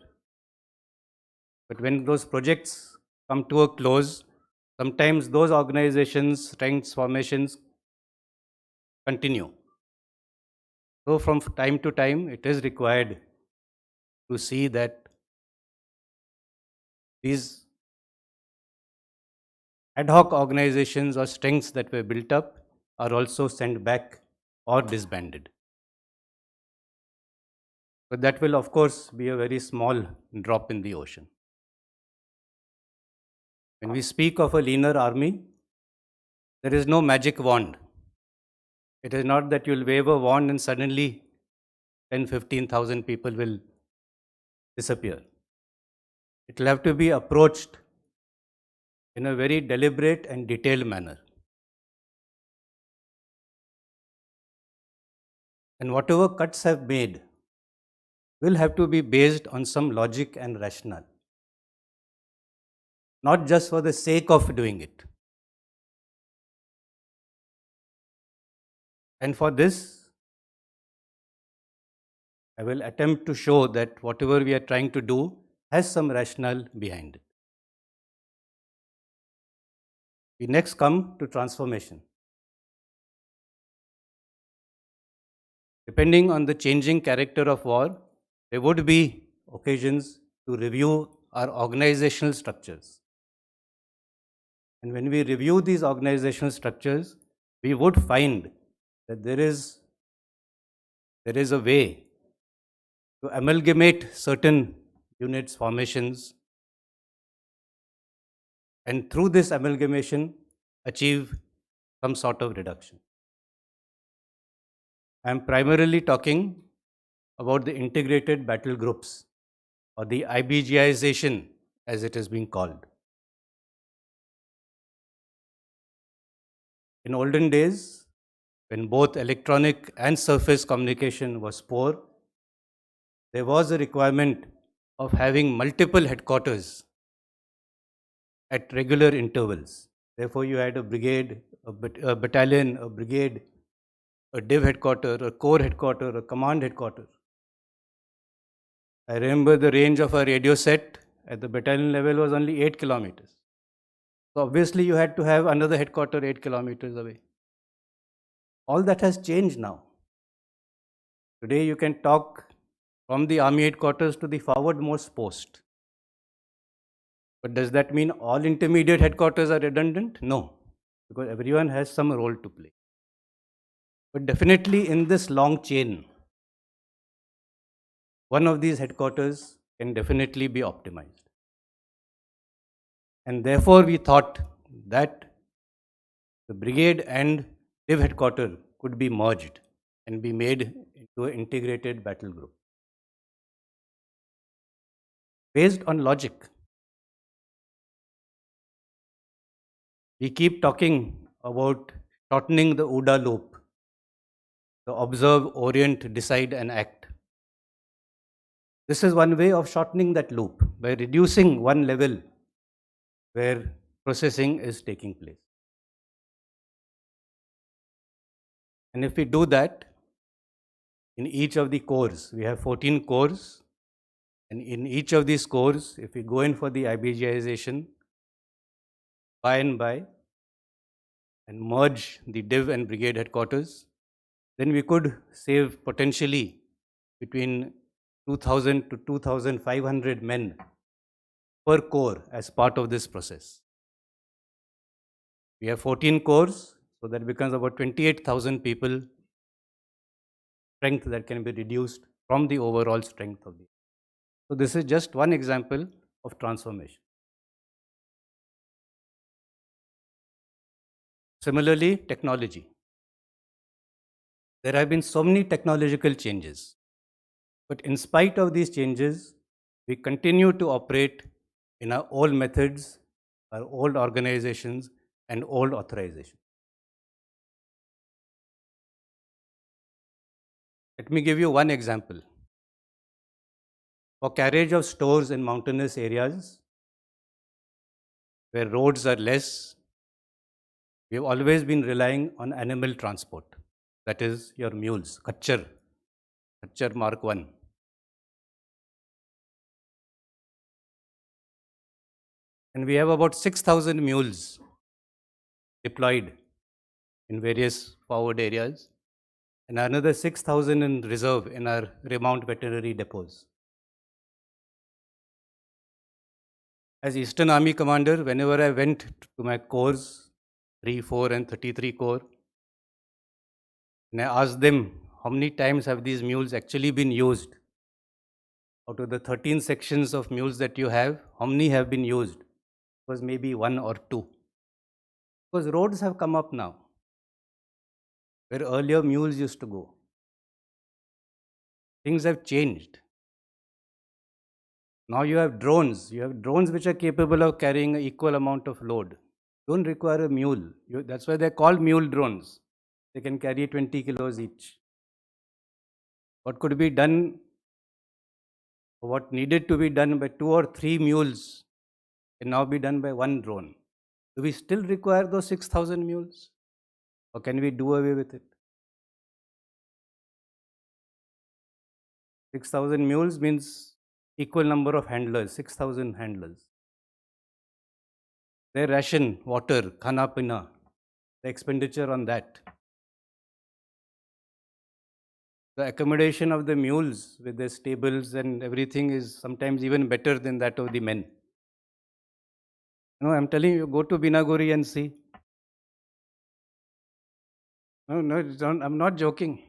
[SPEAKER 11] But when those projects come to a close, sometimes those organizations, strengths, formations continue. So from time to time, it is required to see that these ad hoc organizations or strengths that were built up are also sent back or disbanded. But that will, of course, be a very small drop in the ocean. When we speak of a leaner army, there is no magic wand. It is not that you'll wave a wand and suddenly 10,000-15,000 people will disappear. It will have to be approached in a very deliberate and detailed manner. And whatever cuts have made will have to be based on some logic and rationale, not just for the sake of doing it. And for this, I will attempt to show that whatever we are trying to do has some rationale behind it. We next come to transformation. Depending on the changing character of war, there would be occasions to review our organizational structures. And when we review these organizational structures, we would find that there is a way to amalgamate certain units, formations, and through this amalgamation, achieve some sort of reduction. I am primarily talking about the integrated battle groups, or the IBGization as it is being called. In olden days, when both electronic and surface communication was poor, there was a requirement of having multiple headquarters at regular intervals. Therefore, you had a brigade, a battalion, a brigade, a div headquarter, a corps headquarter, a command headquarter. I remember the range of a radio set at the battalion level was only 8 kilometers. So obviously you had to have another headquarter 8 kilometers away. All that has changed now. Today you can talk from the army headquarters to the forwardmost post. But does that mean all intermediate headquarters are redundant? No, because everyone has some role to play. But definitely in this long chain, one of these headquarters can definitely be optimized. And therefore we thought that the brigade and div headquarter could be merged and be made into an integrated battle group. Based on logic, we keep talking about shortening the OODA loop, the observe, orient, decide and act. This is one way of shortening that loop by reducing one level where processing is taking place. And if we do that, in each of the cores, we have 14 cores, and in each of these cores, if we go in for the IBGization, by and by, and merge the div and brigade headquarters, then we could save potentially between 2,000 to 2,500 men per core as part of this process. We have 14 cores, so that becomes about 28,000 people strength that can be reduced from the overall strength of the. So this is just one example of transformation. Similarly, technology. There have been so many technological changes, but in spite of these changes, we continue to operate in our old methods, our old organizations, and old authorizations. Let me give you one example. For carriage of stores in mountainous areas, where roads are less, we have always been relying on animal transport. That is your mules, Kachar Mark 1. And we have about 6,000 mules deployed in various forward areas, and another 6,000 in reserve in our remount veterinary depots. As Eastern Army Commander, whenever I went to my corps, 3, 4 and 33 Corps, and I asked them, how many times have these mules actually been used? Out of the 13 sections of mules that you have, how many have been used? It was maybe 1 or 2. Because roads have come up now, where earlier mules used to go. Things have changed. Now you have drones. You have drones which are capable of carrying an equal amount of load. Don't require a mule. That's why they're called mule drones. They can carry 20 kilos each. What could be done, or what needed to be done by 2 or 3 mules can now be done by 1 drone. Do we still require those 6,000 mules? Or can we do away with it? 6,000 mules means equal number of handlers, 6,000 handlers. Their ration, water, khana pina, the expenditure on that. The accommodation of the mules with their stables and everything is sometimes even better than that of the men. No, I'm telling you, go to Binaguri and see. No, I'm not joking.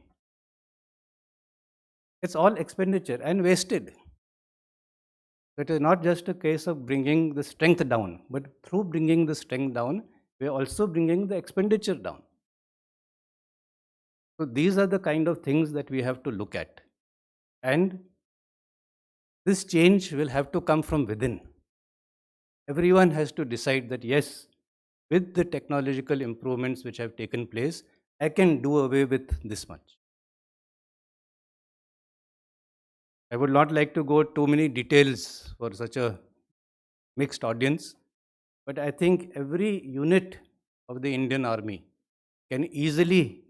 [SPEAKER 11] It's all expenditure and wasted. It is not just a case of bringing the strength down, but through bringing the strength down, we are also bringing the expenditure down. So these are the kind of things that we have to look at. And this change will have to come from within. Everyone has to decide that yes, with the technological improvements which have taken place, I can do away with this much. I would not like to go too many details for such a mixed audience, but I think every unit of the Indian Army can easily,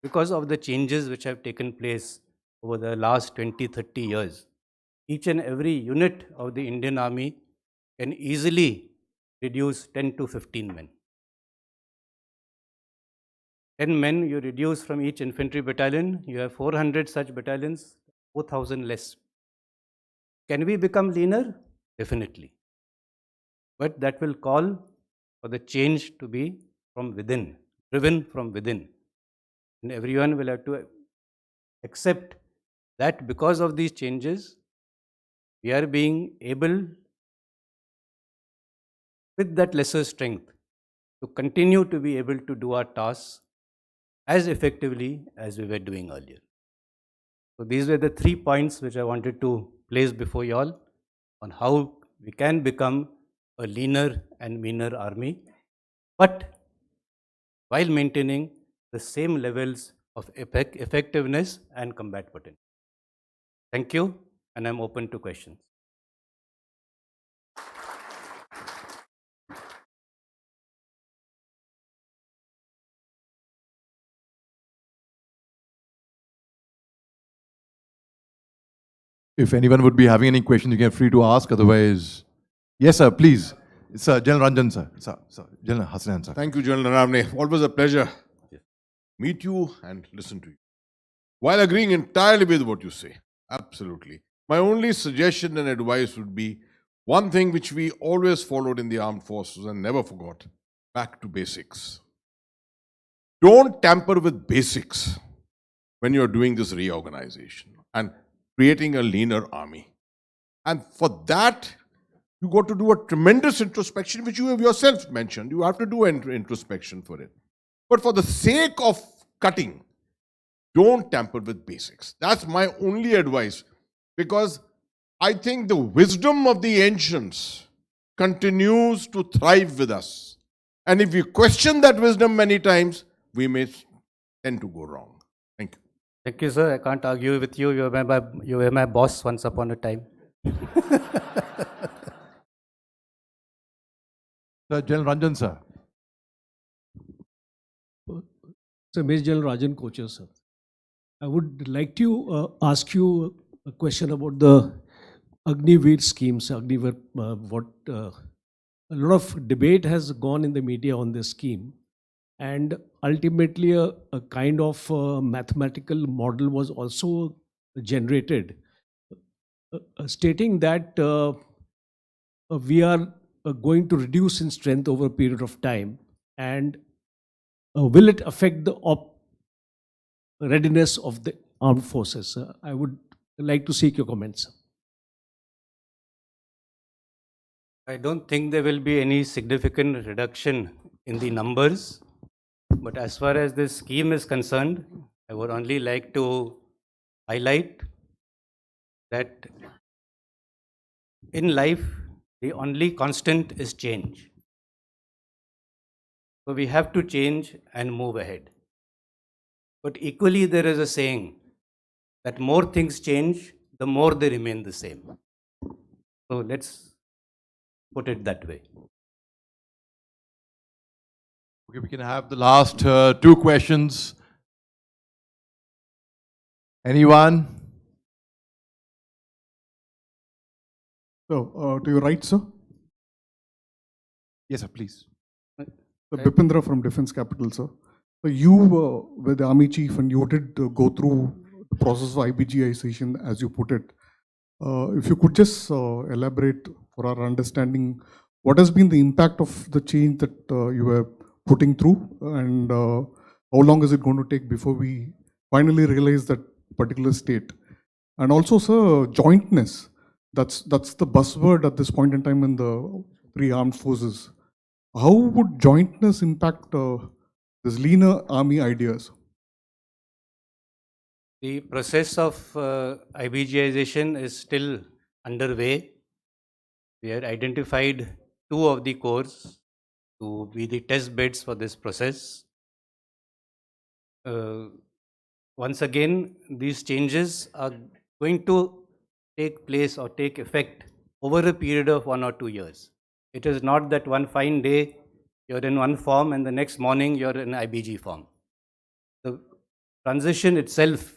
[SPEAKER 11] because of the changes which have taken place over the last 20, 30 years, each and every unit of the Indian Army can easily reduce 10 to 15 men. 10 men you reduce from each infantry battalion, you have 400 such battalions, 4,000 less. Can we become leaner? Definitely. But that will call for the change to be from within, driven from within. And everyone will have to accept that because of these changes, we are being able, with that lesser strength, to continue to be able to do our tasks as effectively as we were doing earlier. So these were the 3 points which I wanted to place before you all on how we can become a leaner and meaner army, but while maintaining the same levels of effectiveness and combat potential. Thank you, and I'm open to questions.
[SPEAKER 1] If anyone would be having any questions, you can free to ask. Otherwise, yes, sir, please. Sir, General Ranjan, sir. Sir. General Hassan, sir.
[SPEAKER 12] Thank you, General Naravne. Always a pleasure. Meet you and listen to you. While agreeing entirely with what you say, absolutely. My only suggestion and advice would be one thing which we always followed in the armed forces and never forgot: back to basics. Don't tamper with basics when you're doing this reorganization and creating a leaner army. And for that, you got to do a tremendous introspection, which you have yourself mentioned. You have to do an introspection for it. But for the sake of cutting, don't tamper with basics. That's my only advice, because I think the wisdom of the ancients continues to thrive with us. And if we question that wisdom many times, we may tend to go wrong. Thank you.
[SPEAKER 11] Thank you, sir. I can't argue with you. You were my boss once upon a time.
[SPEAKER 1] Sir, General Ranjan, sir.
[SPEAKER 13] So, Major General Rajan Kocher, sir. I would like to ask you a question about the Agniveer schemes. Agniveer, a lot of debate has gone in the media on this scheme, and ultimately a kind of mathematical model was also generated, stating that we are going to reduce in strength over a period of time, and will it affect the readiness of the armed forces? I would like to seek your comments.
[SPEAKER 11] I don't think there will be any significant reduction in the numbers, but as far as this scheme is concerned, I would only like to highlight that in life, the only constant is change. So we have to change and move ahead. But equally, there is a saying that more things change, the more they remain the same. So let's put it that way.
[SPEAKER 1] Okay, we can have the last 2 questions. Anyone?
[SPEAKER 10] So, to your right, sir.
[SPEAKER 1] Yes, sir, please.
[SPEAKER 10] Bipindra from Defense Capital, sir. So you were the Army Chief and you did go through the process of IBGization, as you put it. If you could just elaborate for our understanding, what has been the impact of the change that you were putting through, and how long is it going to take before we finally realize that particular state? And also, sir, jointness. That's the buzzword at this point in time in the 3 armed forces. How would jointness impact this leaner army ideas?
[SPEAKER 11] The process of IBGization is still underway. We had identified 2 of the corps to be the test beds for this process. Once again, these changes are going to take place or take effect over a period of 1 or 2 years. It is not that one fine day you're in one form and the next morning you're in IBG form. The transition itself,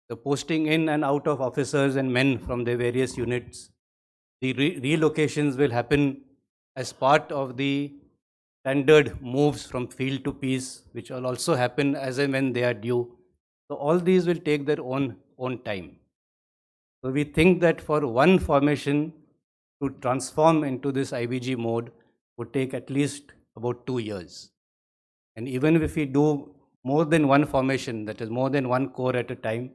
[SPEAKER 11] the posting in and out of officers and men from their various units, the relocations will happen as part of the standard moves from field to peace, which will also happen as and when they are due. So all these will take their own time. So we think that for one formation to transform into this IBG mode would take at least about 2 years. And even if we do more than one formation, that is more than one corps at a time,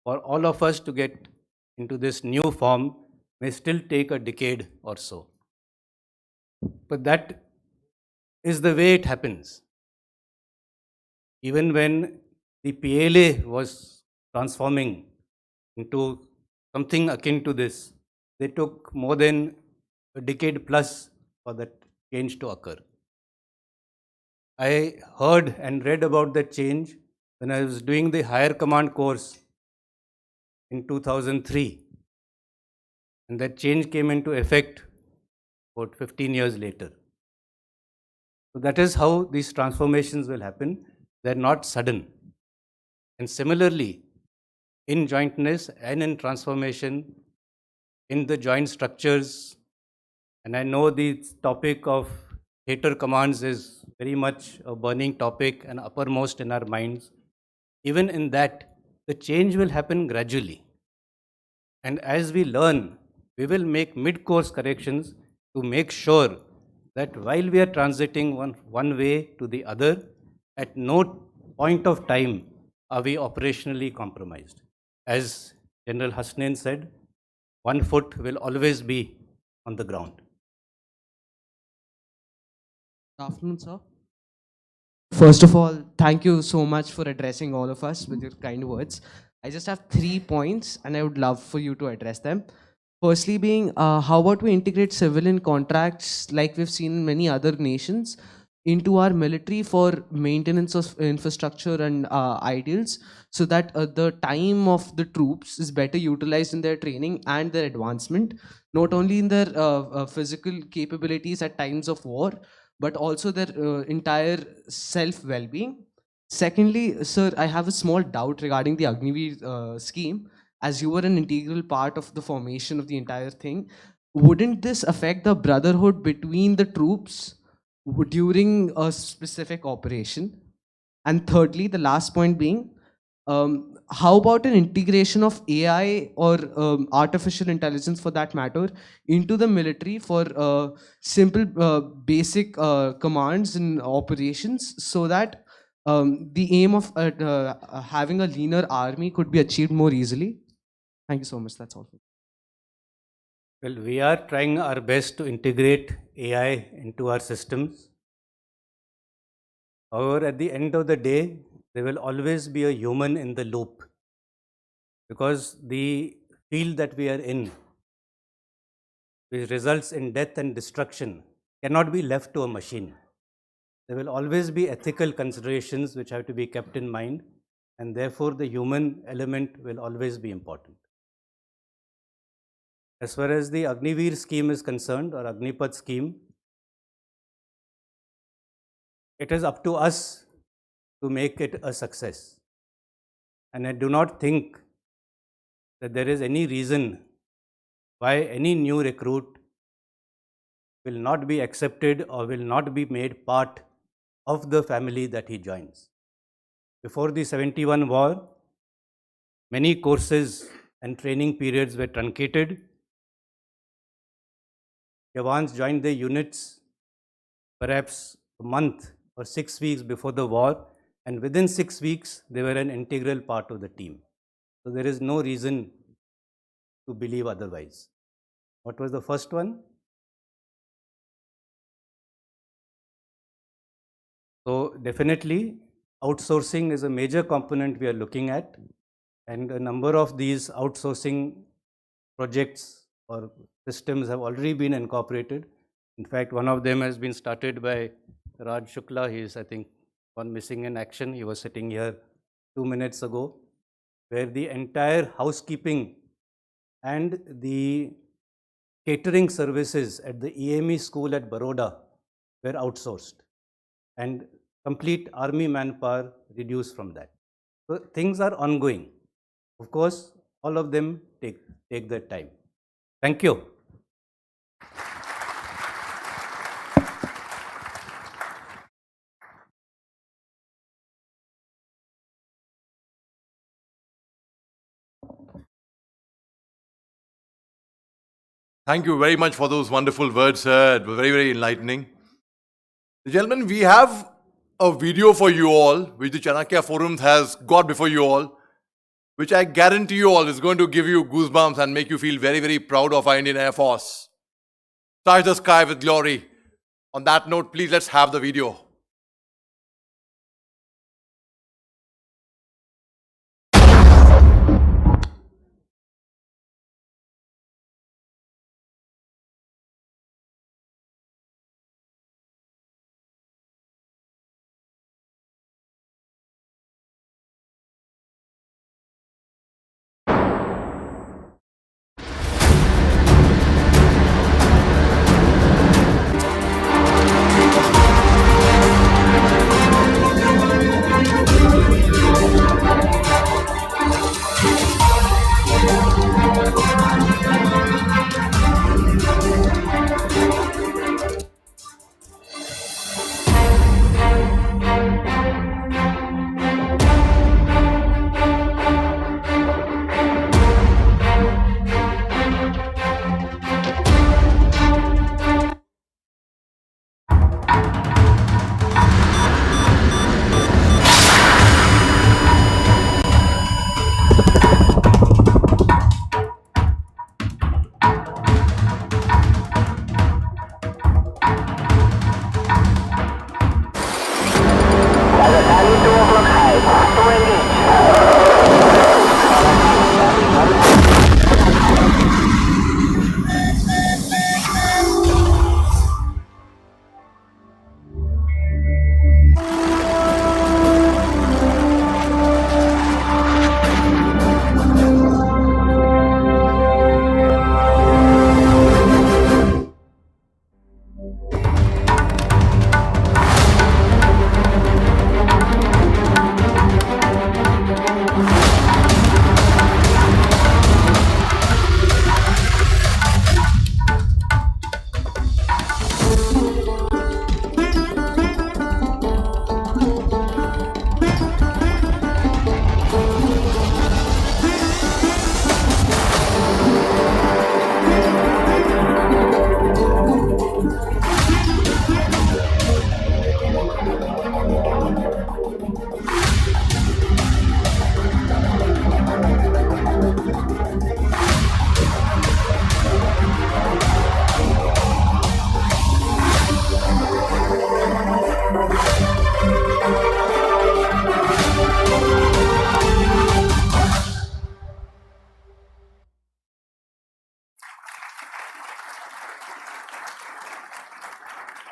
[SPEAKER 11] for all of us to get into this new form may still take a decade or so. But that is the way it happens. even when the PLA was transforming into something akin to this, they took more than a decade plus for that change to occur. I heard and read about that change when I was doing the higher command course in 2003. And that change came into effect about 15 years later. So that is how these transformations will happen. They're not sudden. And similarly, in jointness and in transformation, in the joint structures, and I know the topic of theater commands is very much a burning topic and uppermost in our minds. Even in that, the change will happen gradually. And as we learn, we will make mid-course corrections to make sure that while we are transiting one way to the other, at no point of time are we operationally compromised. As General Hasnain said, one foot will always be on the ground.
[SPEAKER 14] Good afternoon, sir. First of all, thank you so much for addressing all of us with your kind words. I just have 3 points and I would love for you to address them. Firstly being, how about we integrate civilian contracts like we've seen in many other nations into our military for maintenance of infrastructure and ideals, so that the time of the troops is better utilized in their training and their advancement, not only in their physical capabilities at times of war, but also their entire self-well-being. Secondly, sir, I have a small doubt regarding the Agniveer scheme. As you were an integral part of the formation of the entire thing, wouldn't this affect the brotherhood between the troops during a specific operation? And thirdly, the last point being, how about an integration of AI or artificial intelligence for that matter into the military for simple basic commands and operations, so that the aim of having a leaner army could be achieved more easily? Thank you so much. That's all.
[SPEAKER 11] Well, we are trying our best to integrate AI into our systems. However, at the end of the day, there will always be a human in the loop, because the field that we are in, which results in death and destruction, cannot be left to a machine. There will always be ethical considerations which have to be kept in mind, and therefore the human element will always be important. As far as the Agniveer scheme is concerned, or Agnipath scheme, it is up to us to make it a success. And I do not think that there is any reason why any new recruit will not be accepted or will not be made part of the family that he joins. Before the 71 war, many courses and training periods were truncated. Jawans joined their units perhaps a month or 6 weeks before the war, and within 6 weeks, they were an integral part of the team. So there is no reason to believe otherwise. What was the first one? So definitely, outsourcing is a major component we are looking at, and a number of these outsourcing projects or systems have already been incorporated. In fact, one of them has been started by Raj Shukla. He is, I think, one missing in action. He was sitting here 2 minutes ago, where the entire housekeeping and the catering services at the EME school at Baroda were outsourced, and complete army manpower reduced from that. So things are ongoing. Of course, all of them take their time. Thank you.
[SPEAKER 1] Thank you very much for those wonderful words, sir. It was very, very enlightening. Gentlemen, we have a video for you all, which the Chanakya Forum has got before you all, which I guarantee you all is going to give you goosebumps and make you feel very, very proud of our Indian Air Force. Touch the sky with glory. On that note, please let's have the video.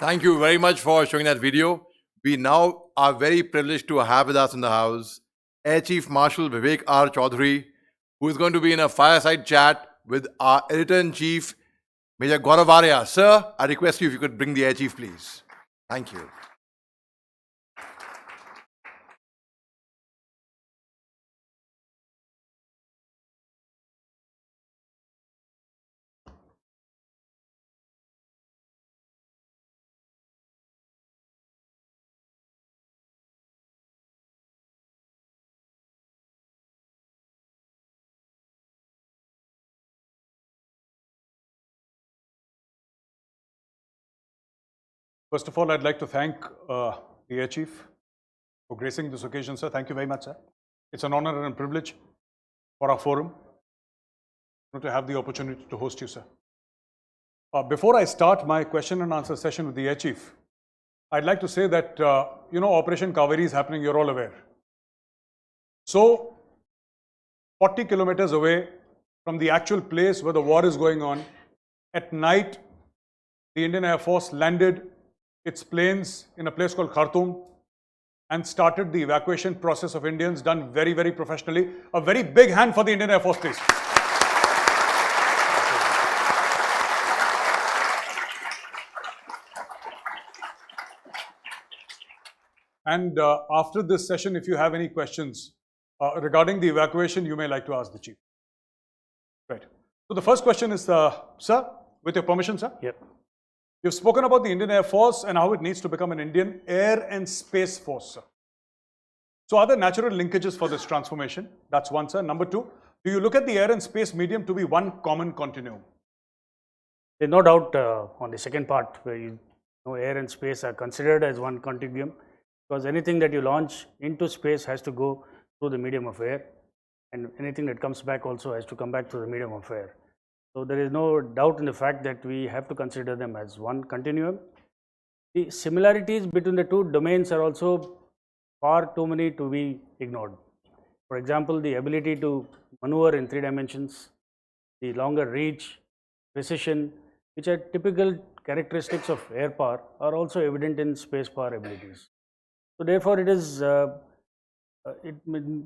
[SPEAKER 1] Thank you very much for showing that video. We now are very privileged to have with us in the house Air Chief Marshal Vivek R. Chaudhary, who is going to be in a fireside chat with our Editor-in-Chief, Major Gaurav Arya. Sir, I request you if you could bring the Air Chief, please. Thank you.
[SPEAKER 2] First of all, I'd like to thank the Air Chief for gracing this occasion, sir. Thank you very much, sir. It's an honor and a privilege for our forum to have the opportunity to host you, sir. Before I start my question and answer session with the Air Chief, I'd like to say that, Operation Kaveri is happening, you're all aware. So, 40 kilometers away from the actual place where the war is going on, at night, the Indian Air Force landed its planes in a place called Khartoum and started the evacuation process of Indians, done very, very professionally. A very big hand for the Indian Air Force, please. And after this session, if you have any questions regarding the evacuation, you may like to ask the Chief. Right. So the first question is, sir, with your permission, sir?
[SPEAKER 11] Yep.
[SPEAKER 2] You've spoken about the Indian Air Force and how it needs to become an Indian Air and Space Force, sir. So are there natural linkages for this transformation? That's one, sir. Number two, do you look at the air and space medium to be one common continuum?
[SPEAKER 11] There's no doubt on the second part, where air and space are considered as one continuum, because anything that you launch into space has to go through the medium of air, and anything that comes back also has to come back through the medium of air. So there is no doubt in the fact that we have to consider them as one continuum. The similarities between the two domains are also far too many to be ignored. For example, the ability to maneuver in 3 dimensions, the longer reach, precision, which are typical characteristics of air power, are also evident in space power abilities. So therefore, it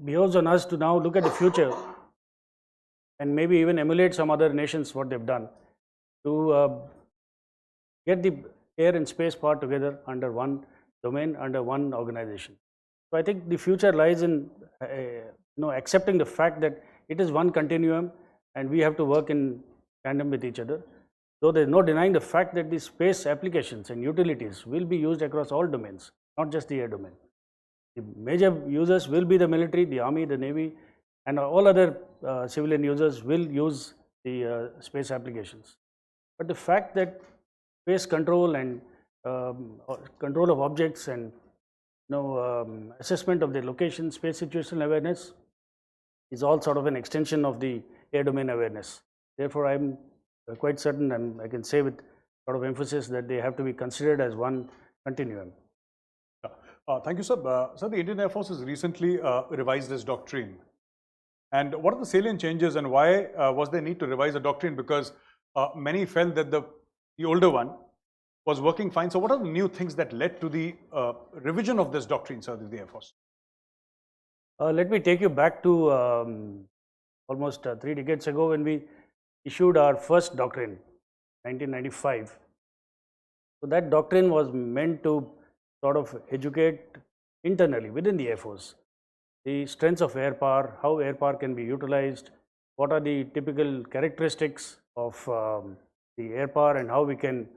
[SPEAKER 11] behoves on us to now look at the future and maybe even emulate some other nations what they've done to get the air and space power together under one domain, under one organization. So I think the future lies in accepting the fact that it is one continuum and we have to work in tandem with each other. Though there is no denying the fact that the space applications and utilities will be used across all domains, not just the air domain. The major users will be the military, the army, the navy, and all other civilian users will use the space applications. But the fact that space control and control of objects and assessment of their location, space situational awareness is all sort of an extension of the air domain awareness. Therefore, I'm quite certain, and I can say with a lot of emphasis, that they have to be considered as one continuum.
[SPEAKER 2] Thank you, sir. Sir, the Indian Air Force has recently revised its doctrine. And what are the salient changes and why was there need to revise a doctrine? Because many felt that the older one was working fine. So what are the new things that led to the revision of this doctrine, sir, with the Air Force?
[SPEAKER 11] Let me take you back to almost 3 decades ago when we issued our first doctrine, 1995. So that doctrine was meant to sort of educate internally within the Air Force the strengths of air power, how air power can be utilized, what are the typical characteristics of the air power, and how we can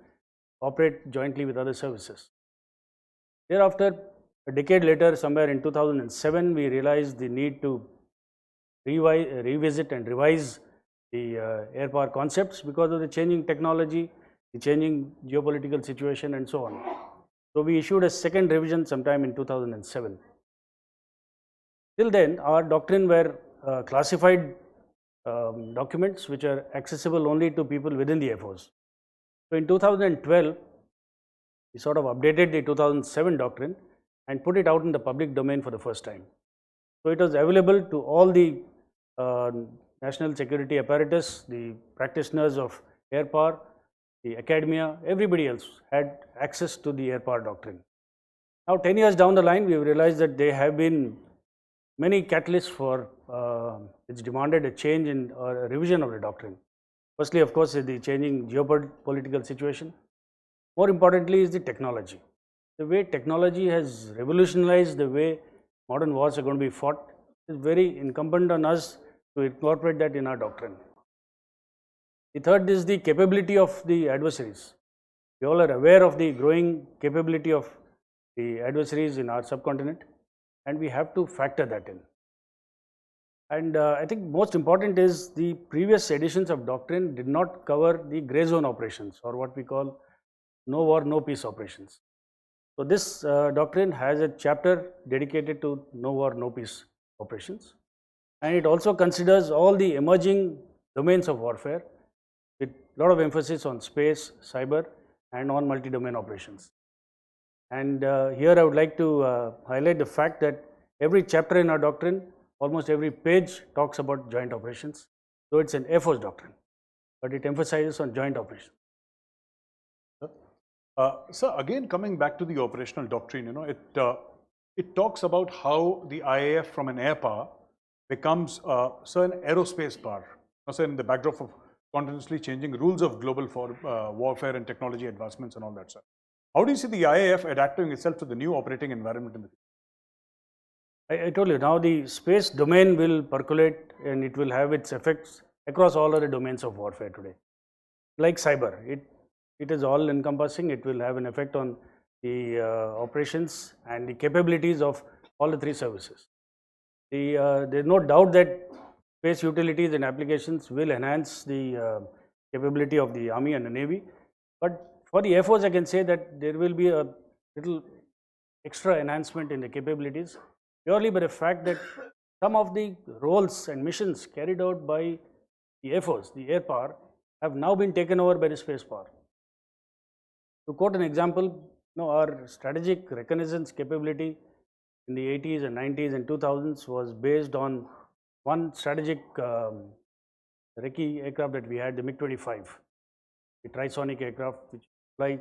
[SPEAKER 11] operate jointly with other services. Thereafter, a decade later, somewhere in 2007, we realized the need to revisit and revise the air power concepts because of the changing technology, the changing geopolitical situation, and so on. So we issued a second revision sometime in 2007. Till then, our doctrine were classified documents which are accessible only to people within the Air Force. So in 2012, we sort of updated the 2007 doctrine and put it out in the public domain for the first time. So it was available to all the national security apparatus, the practitioners of air power, the academia, everybody else had access to the air power doctrine. Now 10 years down the line, we have realized that there have been many catalysts for which demanded a change in or a revision of the doctrine. Firstly, of course, is the changing geopolitical situation. More importantly is the technology. The way technology has revolutionized the way modern wars are going to be fought is very incumbent on us to incorporate that in our doctrine. The third is the capability of the adversaries. We all are aware of the growing capability of the adversaries in our subcontinent, and we have to factor that in. And I think most important is the previous editions of doctrine did not cover the grey zone operations, or what we call no war, no peace operations. So this doctrine has a chapter dedicated to no war, no peace operations, and it also considers all the emerging domains of warfare with a lot of emphasis on space, cyber, and on multi-domain operations. And here I would like to highlight the fact that every chapter in our doctrine, almost every page talks about joint operations. So it's an Air Force doctrine, but it emphasizes on joint operations.
[SPEAKER 2] So again, coming back to the operational doctrine, it talks about how the IAF from an air power becomes an aerospace power. So in the backdrop of continuously changing rules of global warfare and technology advancements and all that stuff. How do you see the IAF adapting itself to the new operating environment in the future?
[SPEAKER 11] I told you, now the space domain will percolate and it will have its effects across all other domains of warfare today. Like cyber, it is all encompassing. It will have an effect on the operations and the capabilities of all the three services. There's no doubt that space utilities and applications will enhance the capability of the Army and the Navy. But for the Air Force, I can say that there will be a little extra enhancement in the capabilities, purely by the fact that some of the roles and missions carried out by the Air Force, the air power, have now been taken over by the space power. To quote an example, our strategic reconnaissance capability in the 80s and 90s and 2000s was based on one strategic recce aircraft that we had, the MiG-25, the trisonic aircraft which fly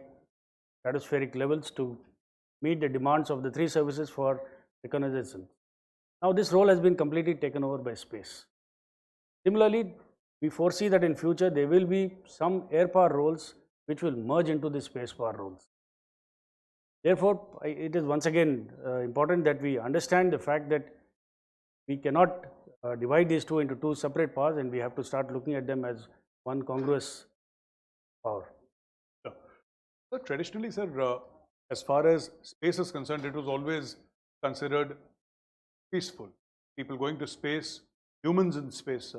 [SPEAKER 11] stratospheric levels to meet the demands of the three services for reconnaissance. Now this role has been completely taken over by space. Similarly, we foresee that in future there will be some air power roles which will merge into the space power roles. Therefore, it is once again important that we understand the fact that we cannot divide these two into two separate powers, and we have to start looking at them as one congruous power.
[SPEAKER 2] So traditionally, sir, as far as space is concerned, it was always considered peaceful. People going to space, humans in space,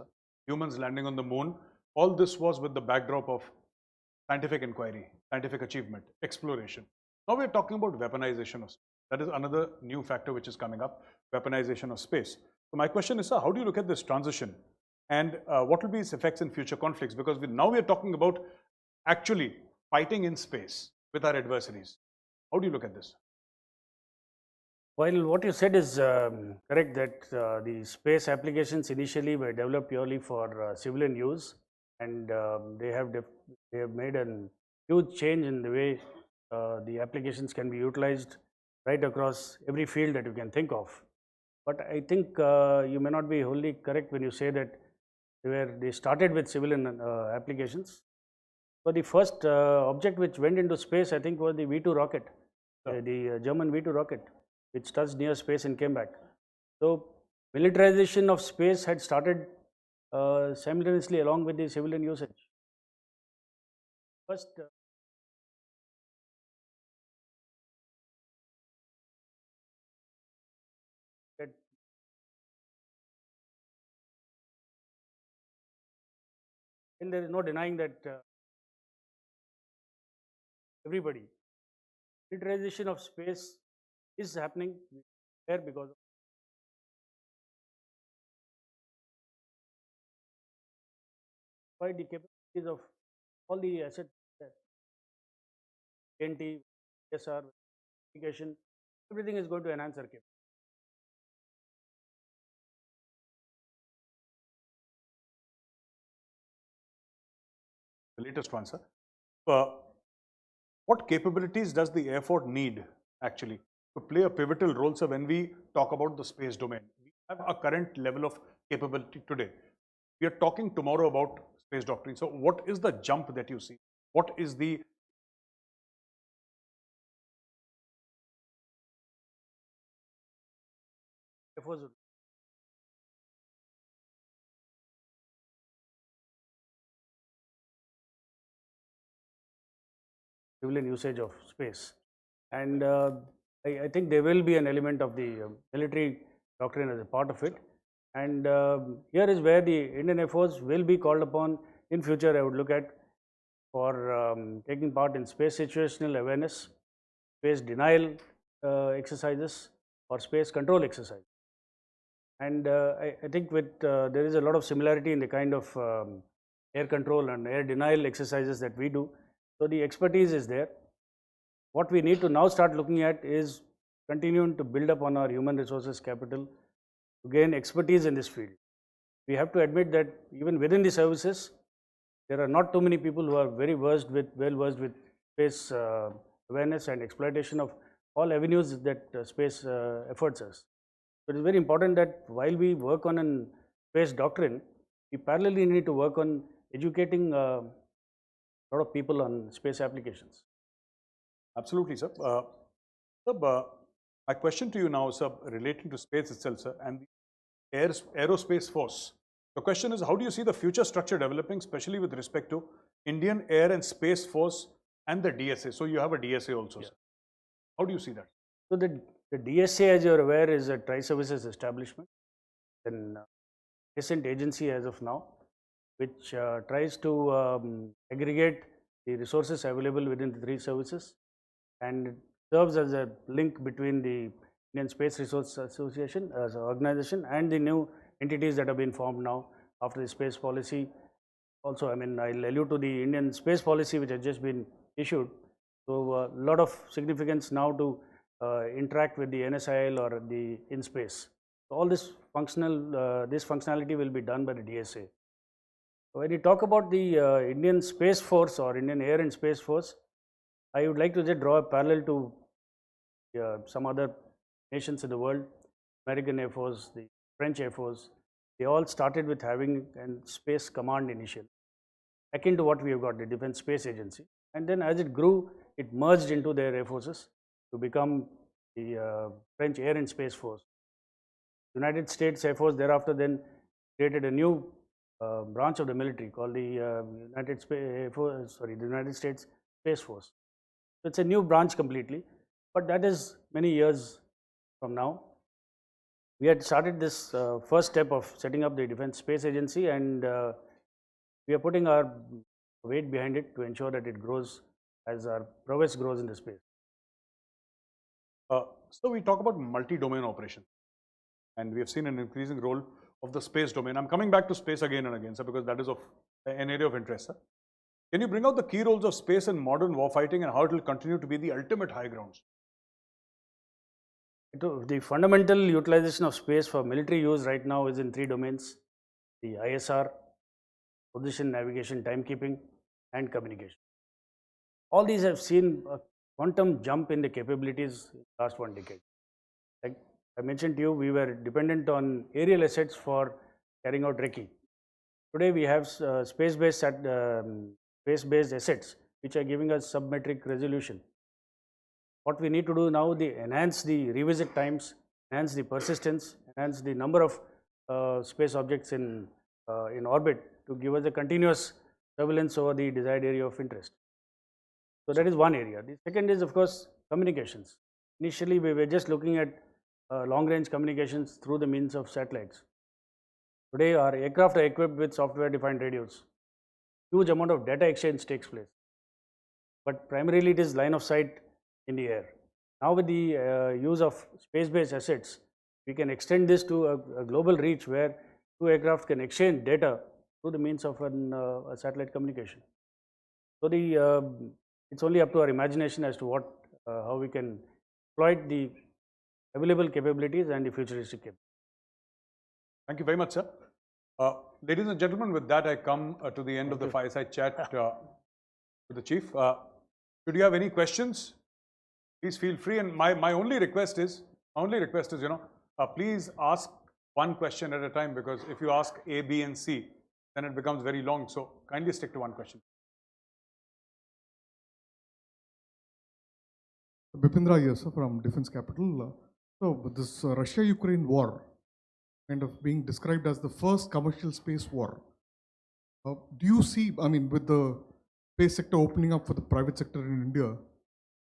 [SPEAKER 2] humans landing on the moon, all this was with the backdrop of scientific inquiry, scientific achievement, exploration. Now we're talking about weaponization of space. That is another new factor which is coming up, weaponization of space. So my question is, sir, how do you look at this transition, and what will be its effects in future conflicts? Because now we are talking about actually fighting in space with our adversaries. How do you look at this?
[SPEAKER 11] While what you said is correct, that the space applications initially were developed purely for civilian use, and they have made a huge change in the way the applications can be utilized right across every field that you can think of. But I think you may not be wholly correct when you say that they started with civilian applications. So the first object which went into space, I think, was the V2 rocket, the German V2 rocket, which touched near space and came back. So militarization of space had started simultaneously along with the civilian usage. First, and there is no denying that everybody, militarization of space is happening there because of the capabilities of all the assets, TNT, SR, application, everything is going to enhance our capability.
[SPEAKER 2] The latest one, sir. What capabilities does the Air Force need actually to play a pivotal role, sir, when we talk about the space domain? We have a current level of capability today. We are talking tomorrow about space doctrine. So what is the jump that you see? What is the Air Force civilian usage of space? And I think there will be an element of the military doctrine as a part of it. And here is where the Indian Air Force will be called upon in future. I would look at for taking part in space situational awareness, space denial exercises, or space control exercise. And I think with there is a lot of similarity in the kind of air control and air denial exercises that we do. So the expertise is there. What we need to now start looking at is continuing to build up on our human resources capital to gain expertise in this field. We have to admit that even within the services, there are not too many people who are well versed with space awareness and exploitation of all avenues that space affords us. So it is very important that while we work on a space doctrine, we parallelly need to work on educating a lot of people on space applications. Absolutely, sir. My question to you now, sir, relating to space itself, sir, and the Aerospace Force. The question is, how do you see the future structure developing, especially with respect to Indian Air and Space Force and the DSA? So you have a DSA also, sir. How do you see that? So the DSA, as you're aware, is a tri-services establishment, an nascent agency as of now, which tries to aggregate the resources available within the three services and serves as a link between the Indian Space Resource Association as an organization and the new entities that have been formed now after the space policy. Also, I mean, I'll allude to the Indian space policy which has just been issued. So a lot of significance now to interact with the NSIL or the in-space. So all this functionality will be done by the DSA. When you talk about the Indian Space Force or Indian Air and Space Force, I would like to just draw a parallel to some other nations in the world, American Air Force, the French Air Force. They all started with having a space command initially, akin to what we have got, the Defense Space Agency. And then as it grew, it merged into their air forces to become the French Air and Space Force. United States Air Force thereafter then created a new branch of the military called the United States Space Force. So it's a new branch completely, but that is many years from now. We had started this first step of setting up the Defense Space Agency, and we are putting our weight behind it to ensure that it grows as our prowess grows in the space. So we talk about multi-domain operation, and we have seen an increasing role of the space domain. I'm coming back to space again and again, sir, because that is of an area of interest, sir. Can you bring out the key roles of space in modern warfighting and how it will continue to be the ultimate high grounds? The fundamental utilization of space for military use right now is in three domains: the ISR, position, navigation, timekeeping, and communication. All these have seen a quantum jump in the capabilities in the last 1 decade. Like I mentioned to you, we were dependent on aerial assets for carrying out recce. Today we have space-based assets which are giving us submetric resolution. What we need to do now is enhance the revisit times, enhance the persistence, enhance the number of space objects in orbit to give us a continuous surveillance over the desired area of interest. So that is one area. The second is, of course, communications. Initially, we were just looking at long-range communications through the means of satellites. Today, our aircraft are equipped with software-defined radios. Huge amount of data exchange takes place. But primarily, it is line of sight in the air. Now, with the use of space-based assets, we can extend this to a global reach where two aircraft can exchange data through the means of a satellite communication. So it's only up to our imagination as to how we can exploit the available capabilities and the futuristic capabilities. Thank you very much, sir. Ladies and gentlemen, with that I come to the end of the fireside chat. to the Chief. Should you have any questions, please feel free. And my only request is, please ask one question at a time, because if you ask A, B, and C, then it becomes very long. So kindly stick to one question.
[SPEAKER 10] Bipindra here, sir, from Defense Capital. So this Russia-Ukraine war kind of being described as the first commercial space war. Do you see, I mean, with the space sector opening up for the private sector in India,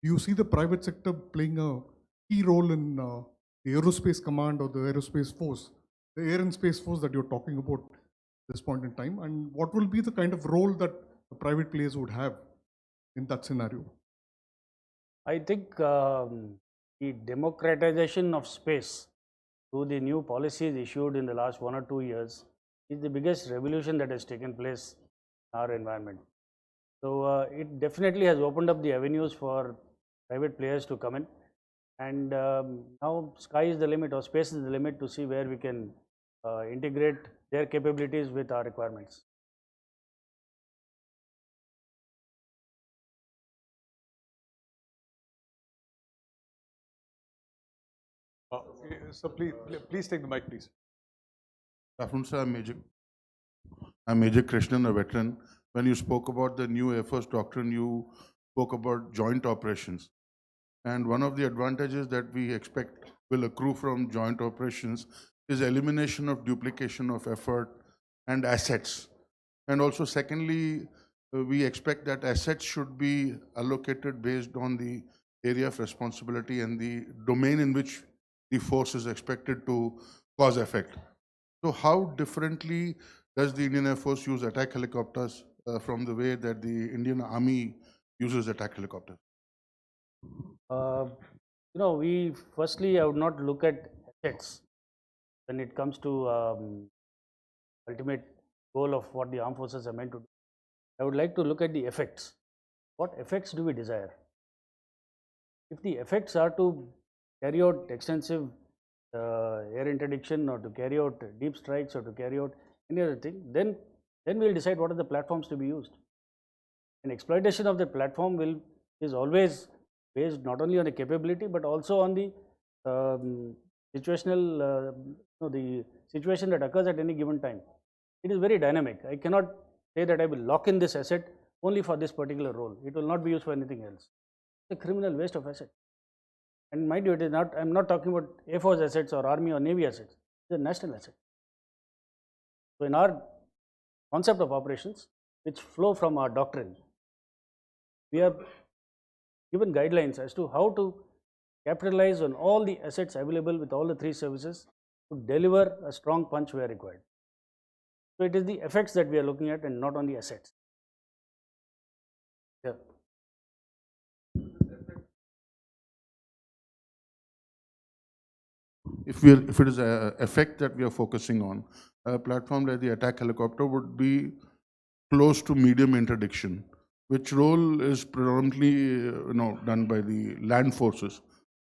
[SPEAKER 10] do you see the private sector playing a key role in the Aerospace Command or the Aerospace Force, the Air and Space Force that you're talking about at this point in time? And what will be the kind of role that the private players would have in that scenario?
[SPEAKER 15] I think the democratization of space through the new policies issued in the last 1 or 2 years is the biggest revolution that has taken place in our environment. So it definitely has opened up the avenues for private players to come in, and now sky is the limit, or space is the limit, to see where we can integrate their capabilities with our requirements.
[SPEAKER 2] So please take the mic, please.
[SPEAKER 16] Good afternoon, sir. I'm Major Krishnan, a veteran. When you spoke about the new Air Force doctrine, you spoke about joint operations. And one of the advantages that we expect will accrue from joint operations is elimination of duplication of effort and assets. And also, secondly, we expect that assets should be allocated based on the area of responsibility and the domain in which the force is expected to cause effect. So how differently does the Indian Air Force use attack helicopters from the way that the Indian Army uses attack helicopters?
[SPEAKER 15] Firstly, I would not look at assets when it comes to ultimate goal of what the armed forces are meant to do. I would like to look at the effects. What effects do we desire? If the effects are to carry out extensive air interdiction, or to carry out deep strikes, or to carry out any other thing, then we'll decide what are the platforms to be used. And exploitation of the platform is always based not only on the capability but also on the situational, the situation that occurs at any given time. It is very dynamic. I cannot say that I will lock in this asset only for this particular role. It will not be used for anything else. It's a criminal waste of asset. And mind you, it is not. I'm not talking about Air Force assets or Army or Navy assets. It's a national asset. So in our concept of operations, which flow from our doctrine, we have given guidelines as to how to capitalize on all the assets available with all the 3 services to deliver a strong punch where required. So it is the effects that we are looking at and not on the assets. Yeah.
[SPEAKER 16] If it is an effect that we are focusing on, a platform like the attack helicopter would be close to medium interdiction, which role is predominantly done by the land forces.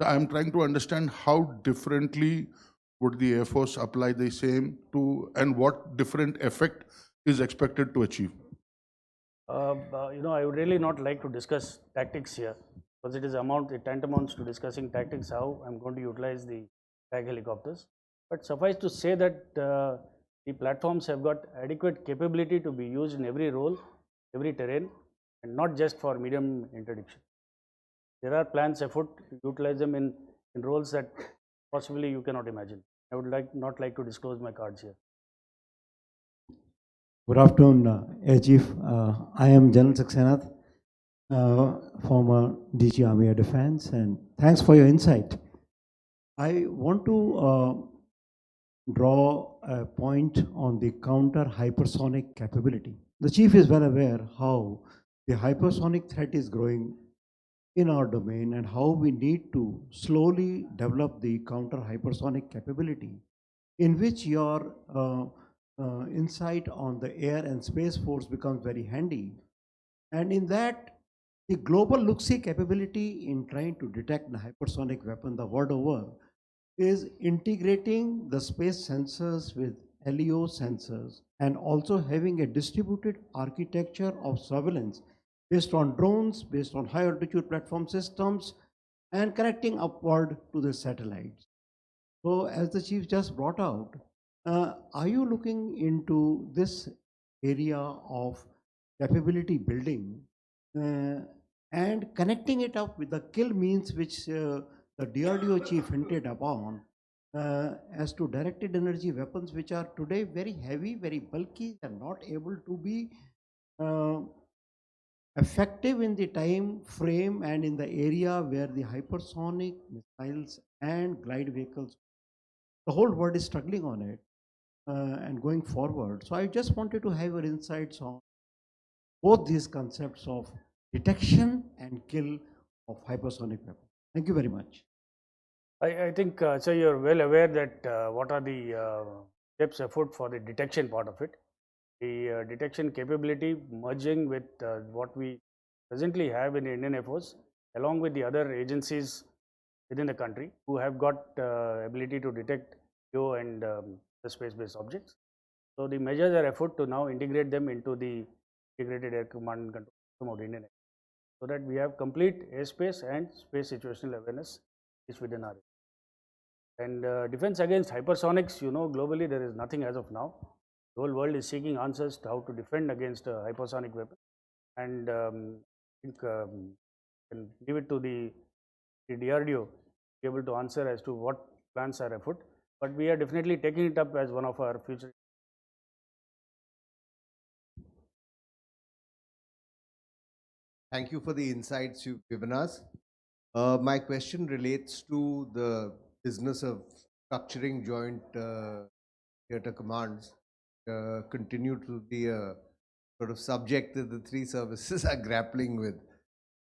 [SPEAKER 16] So I'm trying to understand how differently would the Air Force apply the same to, and what different effect is expected to achieve?
[SPEAKER 15] I would really not like to discuss tactics here, because it tantamounts to discussing tactics, how I'm going to utilize the attack helicopters. But suffice to say that the platforms have got adequate capability to be used in every role, every terrain, and not just for medium interdiction. There are plans afoot to utilize them in roles that possibly you cannot imagine. I would not like to disclose my cards here.
[SPEAKER 17] Good afternoon, Air Chief. I am General Saxenath, former DG Army Air Defense, and thanks for your insight. I want to draw a point on the counter hypersonic capability. The Chief is well aware how the hypersonic threat is growing in our domain and how we need to slowly develop the counter hypersonic capability, in which your insight on the Air and Space Force becomes very handy. And in that, the global look-see capability in trying to detect the hypersonic weapon the world over is integrating the space sensors with LEO sensors and also having a distributed architecture of surveillance based on drones, based on high altitude platform systems, and connecting upward to the satellites. So as the chief just brought out, are you looking into this area of capability building and connecting it up with the kill means which the DRDO chief hinted upon as to directed energy weapons, which are today very heavy, very bulky, and not able to be effective in the time frame and in the area where the hypersonic missiles and glide vehicles, the whole world is struggling on it and going forward. So I just wanted to have your insights on both these concepts of detection and kill of hypersonic weapons. Thank you very much.
[SPEAKER 15] I think, so you're well aware that what are the steps afoot for the detection part of it. The detection capability merging with what we presently have in the Indian Air Force, along with the other agencies within the country who have got ability to detect geo and the space-based objects. So the measures are afoot to now integrate them into the integrated air command and control system of the Indian Air Force, so that we have complete airspace and space situational awareness is within our. And defense against hypersonics, you know, globally there is nothing as of now. The whole world is seeking answers to how to defend against a hypersonic weapon, and I think can give it to the DRDO to be able to answer as to what plans are afoot. But we are definitely taking it up as one of our future.
[SPEAKER 18] Thank you for the insights you've given us. My question relates to the business of structuring joint theatre commands. Continue to be a sort of subject that the three services are grappling with.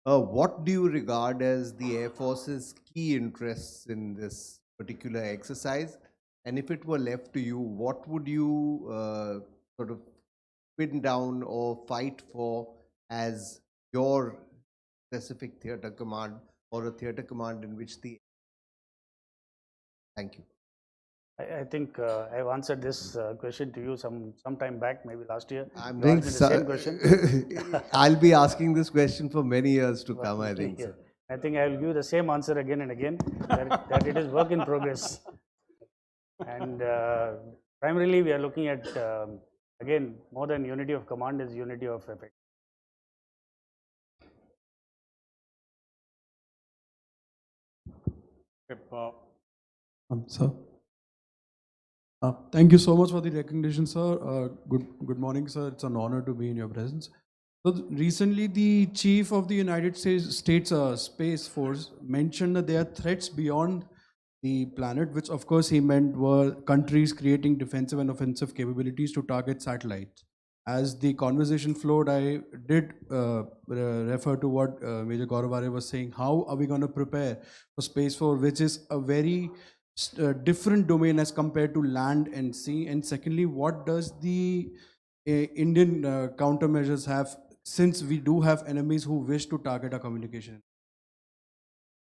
[SPEAKER 18] What do you regard as the Air Force's key interests in this particular exercise? And if it were left to you, what would you sort of pin down or fight for as your specific theatre command, or a theatre command in which the... Thank you.
[SPEAKER 15] I think I've answered this question to you some time back, maybe last year.
[SPEAKER 18] I'm
[SPEAKER 15] doing the same question.
[SPEAKER 18] I'll be asking this question for many years to come, I think.
[SPEAKER 15] Yeah. I think I'll give the same answer again and again, that it is work in progress. And primarily we are looking at, again, more than unity of command is unity of effect.
[SPEAKER 19] Sir. Thank you so much for the recognition, sir. Good morning, sir. It's an honor to be in your presence. So recently, the chief of the United States Space Force mentioned that there are threats beyond the planet, which of course he meant were countries creating defensive and offensive capabilities to target satellites. As the conversation flowed, I did refer to what Major Gaurav Arya was saying. How are we going to prepare for Space Force, which is a very different domain as compared to land and sea? And secondly, what does the Indian countermeasures have, since we do have enemies who wish to target our communication?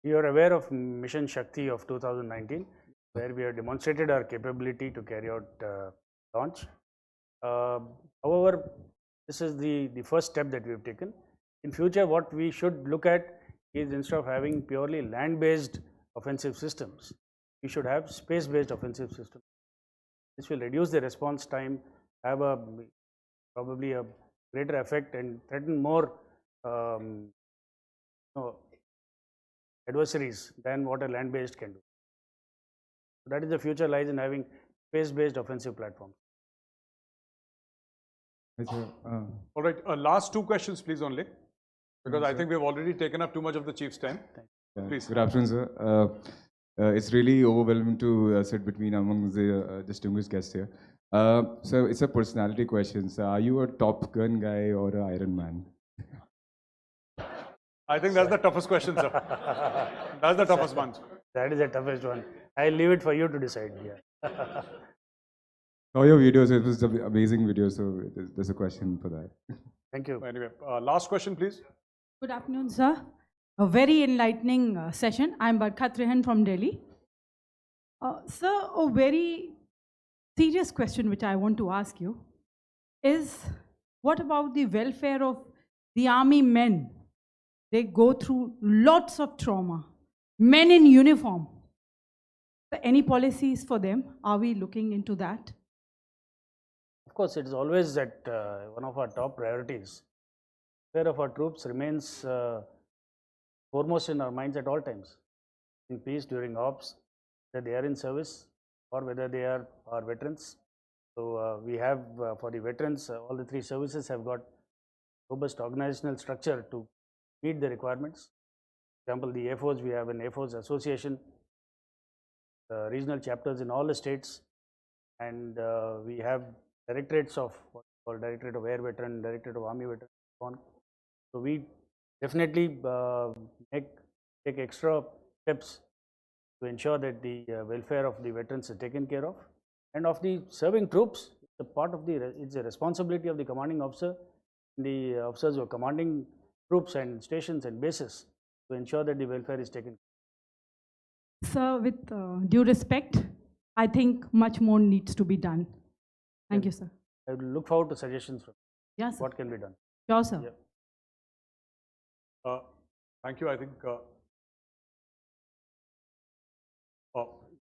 [SPEAKER 15] You are aware of Mission Shakti of 2019, where we have demonstrated our capability to carry out launch. However, this is the first step that we have taken. In future, what we should look at is, instead of having purely land-based offensive systems, we should have space-based offensive systems. This will reduce the response time, have probably a greater effect, and threaten more adversaries than what a land-based can do. So that is the future lies in having space-based offensive platforms.
[SPEAKER 2] All right, last two questions, please, only, because I think we've already taken up too much of the chief's time. Please.
[SPEAKER 20] Good afternoon, sir. It's really overwhelming to sit between among the distinguished guests here. So it's a personality question. So are you a Top Gun guy or an Iron Man?
[SPEAKER 2] I think that's the toughest question, sir. That's the toughest one.
[SPEAKER 15] That is the toughest one. I'll leave it for you to decide. Yeah.
[SPEAKER 20] Saw your videos. It was an amazing video. So there's a question for that.
[SPEAKER 15] Thank you.
[SPEAKER 2] Anyway, last question, please.
[SPEAKER 21] Good afternoon, sir. A very enlightening session. I'm Barkha Trehan from Delhi. Sir, a very serious question which I want to ask you is, what about the welfare of the army men, they go through lots of trauma. Men in uniform. So any policies for them? Are we looking into that?
[SPEAKER 15] Of course, it is always at one of our top priorities. Welfare of our troops remains foremost in our minds at all times. In peace, during ops, whether they are in service or whether they are our veterans. So we have for the veterans, all the three services have got robust organizational structure to meet the requirements. For example, the Air Force, we have an Air Force Association, regional chapters in all the states, and we have directorates of what we call Directorate of Air Veteran, Directorate of Army Veteran, and so on. So we definitely take extra steps to ensure that the welfare of the veterans is taken care of, and of the serving troops. The part of it's a responsibility of the commanding officer, the officers who are commanding troops and stations and bases to ensure that the welfare is taken care of.
[SPEAKER 21] Sir, with due respect, I think much more needs to be done. Thank you, sir.
[SPEAKER 15] I will look forward to suggestions from you.
[SPEAKER 21] Yes, sir.
[SPEAKER 15] What can be done.
[SPEAKER 21] Sure, sir.
[SPEAKER 15] Yeah.
[SPEAKER 2] Thank you. I think.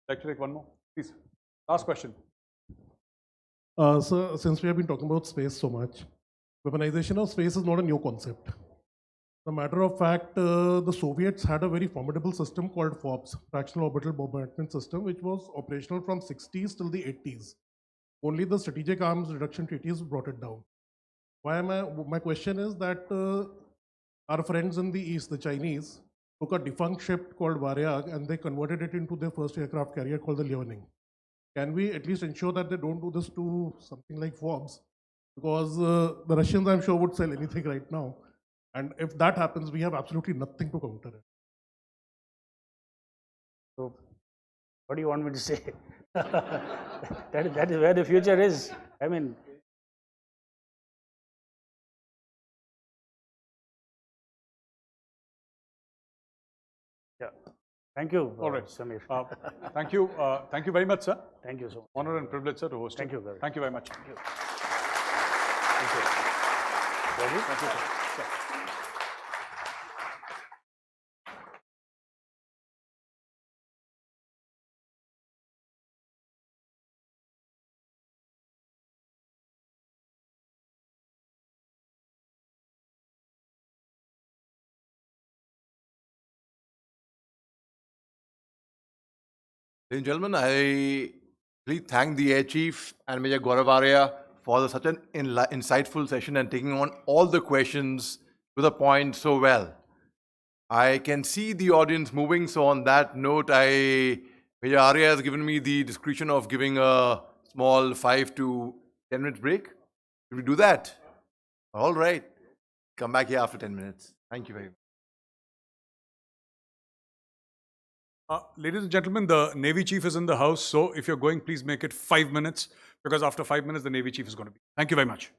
[SPEAKER 2] Like to take one more, please. Last question.
[SPEAKER 3] So, since we have been talking about space so much, weaponization of space is not a new concept. As a matter of fact, the Soviets had a very formidable system called FOBS, Fractional Orbital Bombardment System, which was operational from 60s till the 80s. Only the strategic arms reduction treaties brought it down. My question is that our friends in the East, the Chinese, took a defunct ship called Varyag and they converted it into their first aircraft carrier called the Liaoning. Can we at least ensure that they don't do this to something like FOBS? Because the Russians, I'm sure, would sell anything right now. And if that happens, we have absolutely nothing to counter it.
[SPEAKER 15] So, what do you want me to say? that is where the future is. I mean, yeah. Thank you,
[SPEAKER 2] All right,
[SPEAKER 15] Samir.
[SPEAKER 2] Thank you. Thank you very much, sir.
[SPEAKER 15] Thank you so much.
[SPEAKER 2] Honor and privilege, sir, to host you.
[SPEAKER 15] Thank you, Gaurav.
[SPEAKER 2] Thank you very much.
[SPEAKER 15] Thank you. Thank you. Ready?
[SPEAKER 2] Thank you, sir.
[SPEAKER 1] Ladies and gentlemen, I really thank the Air Chief and Major Gaurav Arya for such an insightful session and taking on all the questions to the point so well. I can see the audience moving, so on that note, Major Arya has given me the discretion of giving a small 5 to 10 minutes break. Should we do that? All right. Come back here after 10 minutes. Thank you very much.
[SPEAKER 2] Ladies and gentlemen, the Navy Chief is in the house, so if you're going, please make it 5 minutes, because after 5 minutes, the Navy Chief is going to be. Thank you very much.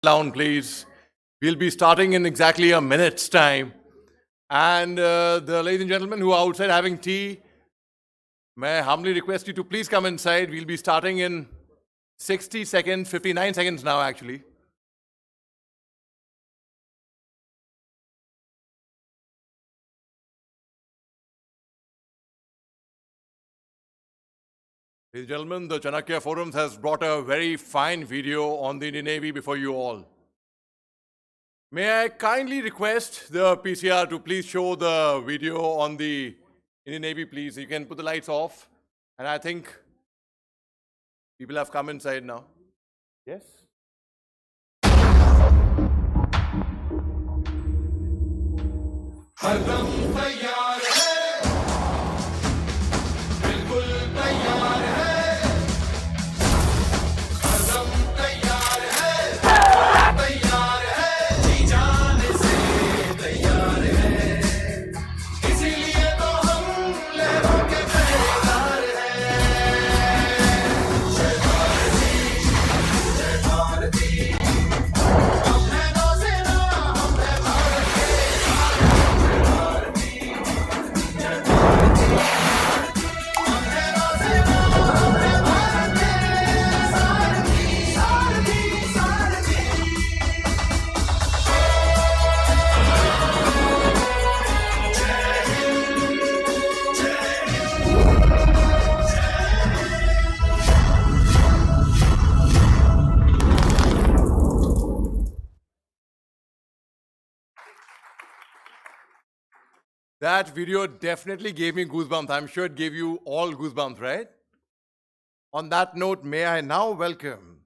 [SPEAKER 1] Down, please. We'll be starting in exactly a minute's time. And the ladies and gentlemen who are outside having tea, may I humbly request you to please come inside. We'll be starting in 60 seconds, 59 seconds now actually. Ladies and gentlemen, the Chanakya Forums has brought a very fine video on the Indian Navy before you all. May I kindly request the PCR to please show the video on the Indian Navy, please. You can put the lights off. And I think people have come inside now. Yes? That video definitely gave me goosebumps. I'm sure it gave you all goosebumps, right? On that note, may I now welcome,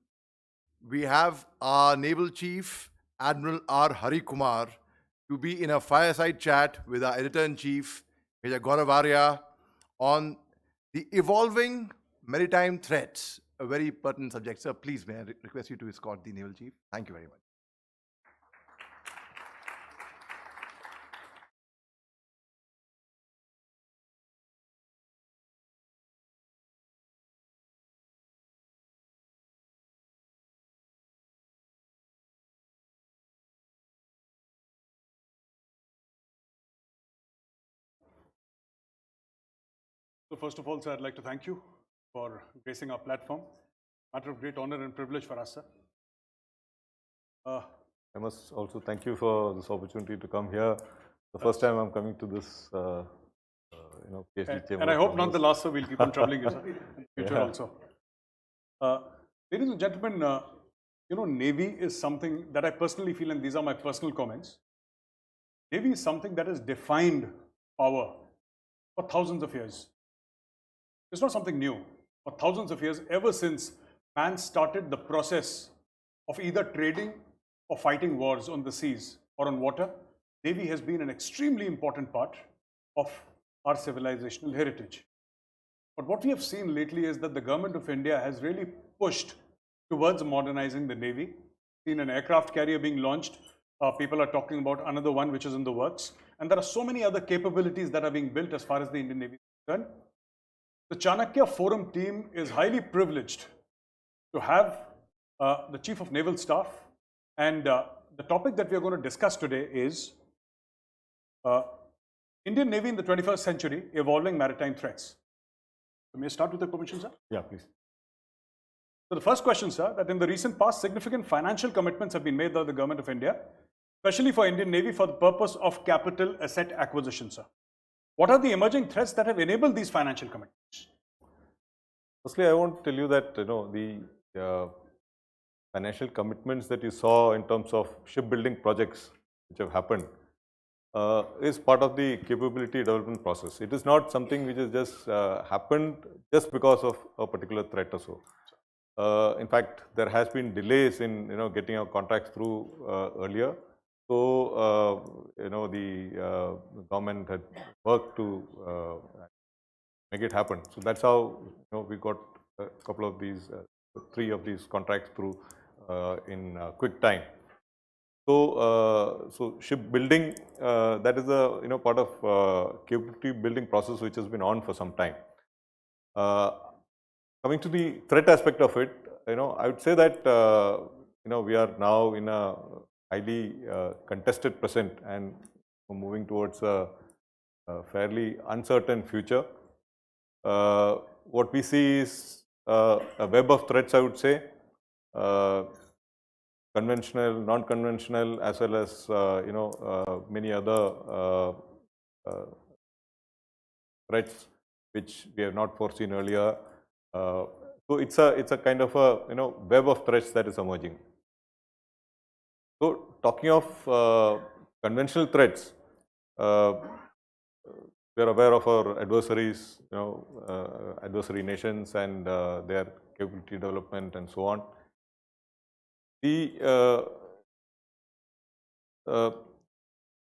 [SPEAKER 1] we have our Naval Chief, Admiral R. Hari Kumar, to be in a fireside chat with our Editor-in-Chief, Major Gaurav Arya, on the evolving maritime threats, a very pertinent subject. Sir, please, may I request you to escort the Naval Chief. Thank you very much.
[SPEAKER 2] So first of all, sir, I'd like to thank you for gracing our platform. Matter of great honor and privilege for us, sir.
[SPEAKER 4] I must also thank you for this opportunity to come here. The first time I'm coming to this, PhD chamber.
[SPEAKER 2] And I hope not the last, sir. We'll keep on troubling you, sir, in the future also. Ladies and gentlemen, Navy is something that I personally feel, and these are my personal comments. Navy is something that has defined power for thousands of years. It's not something new. For thousands of years, ever since man started the process of either trading or fighting wars on the seas or on water, Navy has been an extremely important part of our civilizational heritage. But what we have seen lately is that the government of India has really pushed towards modernizing the Navy. Seen an aircraft carrier being launched. People are talking about another one which is in the works. And there are so many other capabilities that are being built as far as the Indian Navy is concerned. The Chanakya Forum team is highly privileged to have the Chief of Naval Staff, and the topic that we are going to discuss today is Indian Navy in the 21st century, evolving maritime threats. So may I start with the permission, sir?
[SPEAKER 4] Yeah, please.
[SPEAKER 2] So the first question, sir, that in the recent past, significant financial commitments have been made by the government of India, especially for Indian Navy for the purpose of capital asset acquisition, sir. What are the emerging threats that have enabled these financial commitments?
[SPEAKER 4] Firstly, I want to tell you that the financial commitments that you saw in terms of shipbuilding projects which have happened is part of the capability development process. It is not something which has just happened just because of a particular threat or so. In fact, there has been delays in getting our contracts through earlier. So, the government had worked to make it happen. So that's how we got a couple of these, 3 of these contracts through in quick time. So, shipbuilding, that is a part of capability building process which has been on for some time. Coming to the threat aspect of it, I would say that we are now in a highly contested present and moving towards a fairly uncertain future. What we see is a web of threats, I would say, conventional, non-conventional, as well as many other threats which we have not foreseen earlier. So it's a kind of a web of threats that is emerging. So talking of conventional threats, we are aware of our adversaries, adversary nations and their capability development and so on. The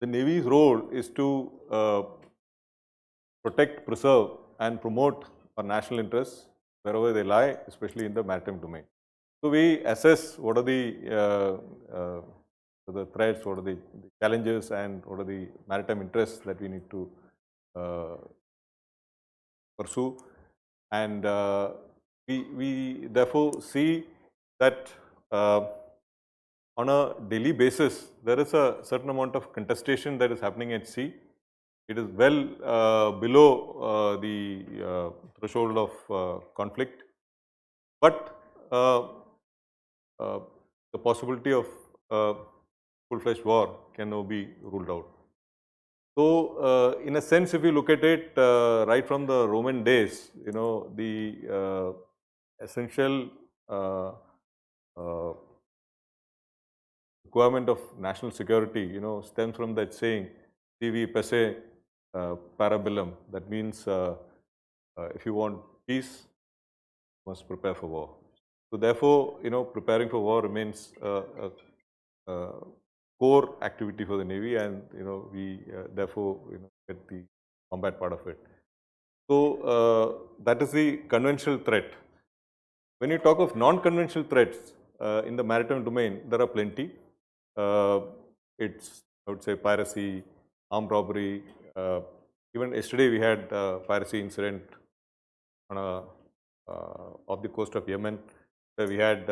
[SPEAKER 4] Navy's role is to protect, preserve and promote our national interests wherever they lie, especially in the maritime domain. So we assess what are the threats, what are the challenges and what are the maritime interests that we need to pursue, and we therefore see that on a daily basis there is a certain amount of contestation that is happening at sea. It is well below the threshold of conflict, but the possibility of full-fledged war can now be ruled out. So, in a sense, if you look at it right from the Roman days, the essential requirement of national security, stems from that saying, "Sivi pace parabellum." That means, if you want peace, you must prepare for war. So, therefore, preparing for war remains a core activity for the Navy, and we therefore get the combat part of it. So that is the conventional threat. When you talk of non-conventional threats in the maritime domain, there are plenty. It's, I would say, piracy, armed robbery. Even yesterday we had a piracy incident on off the coast of Yemen, where we had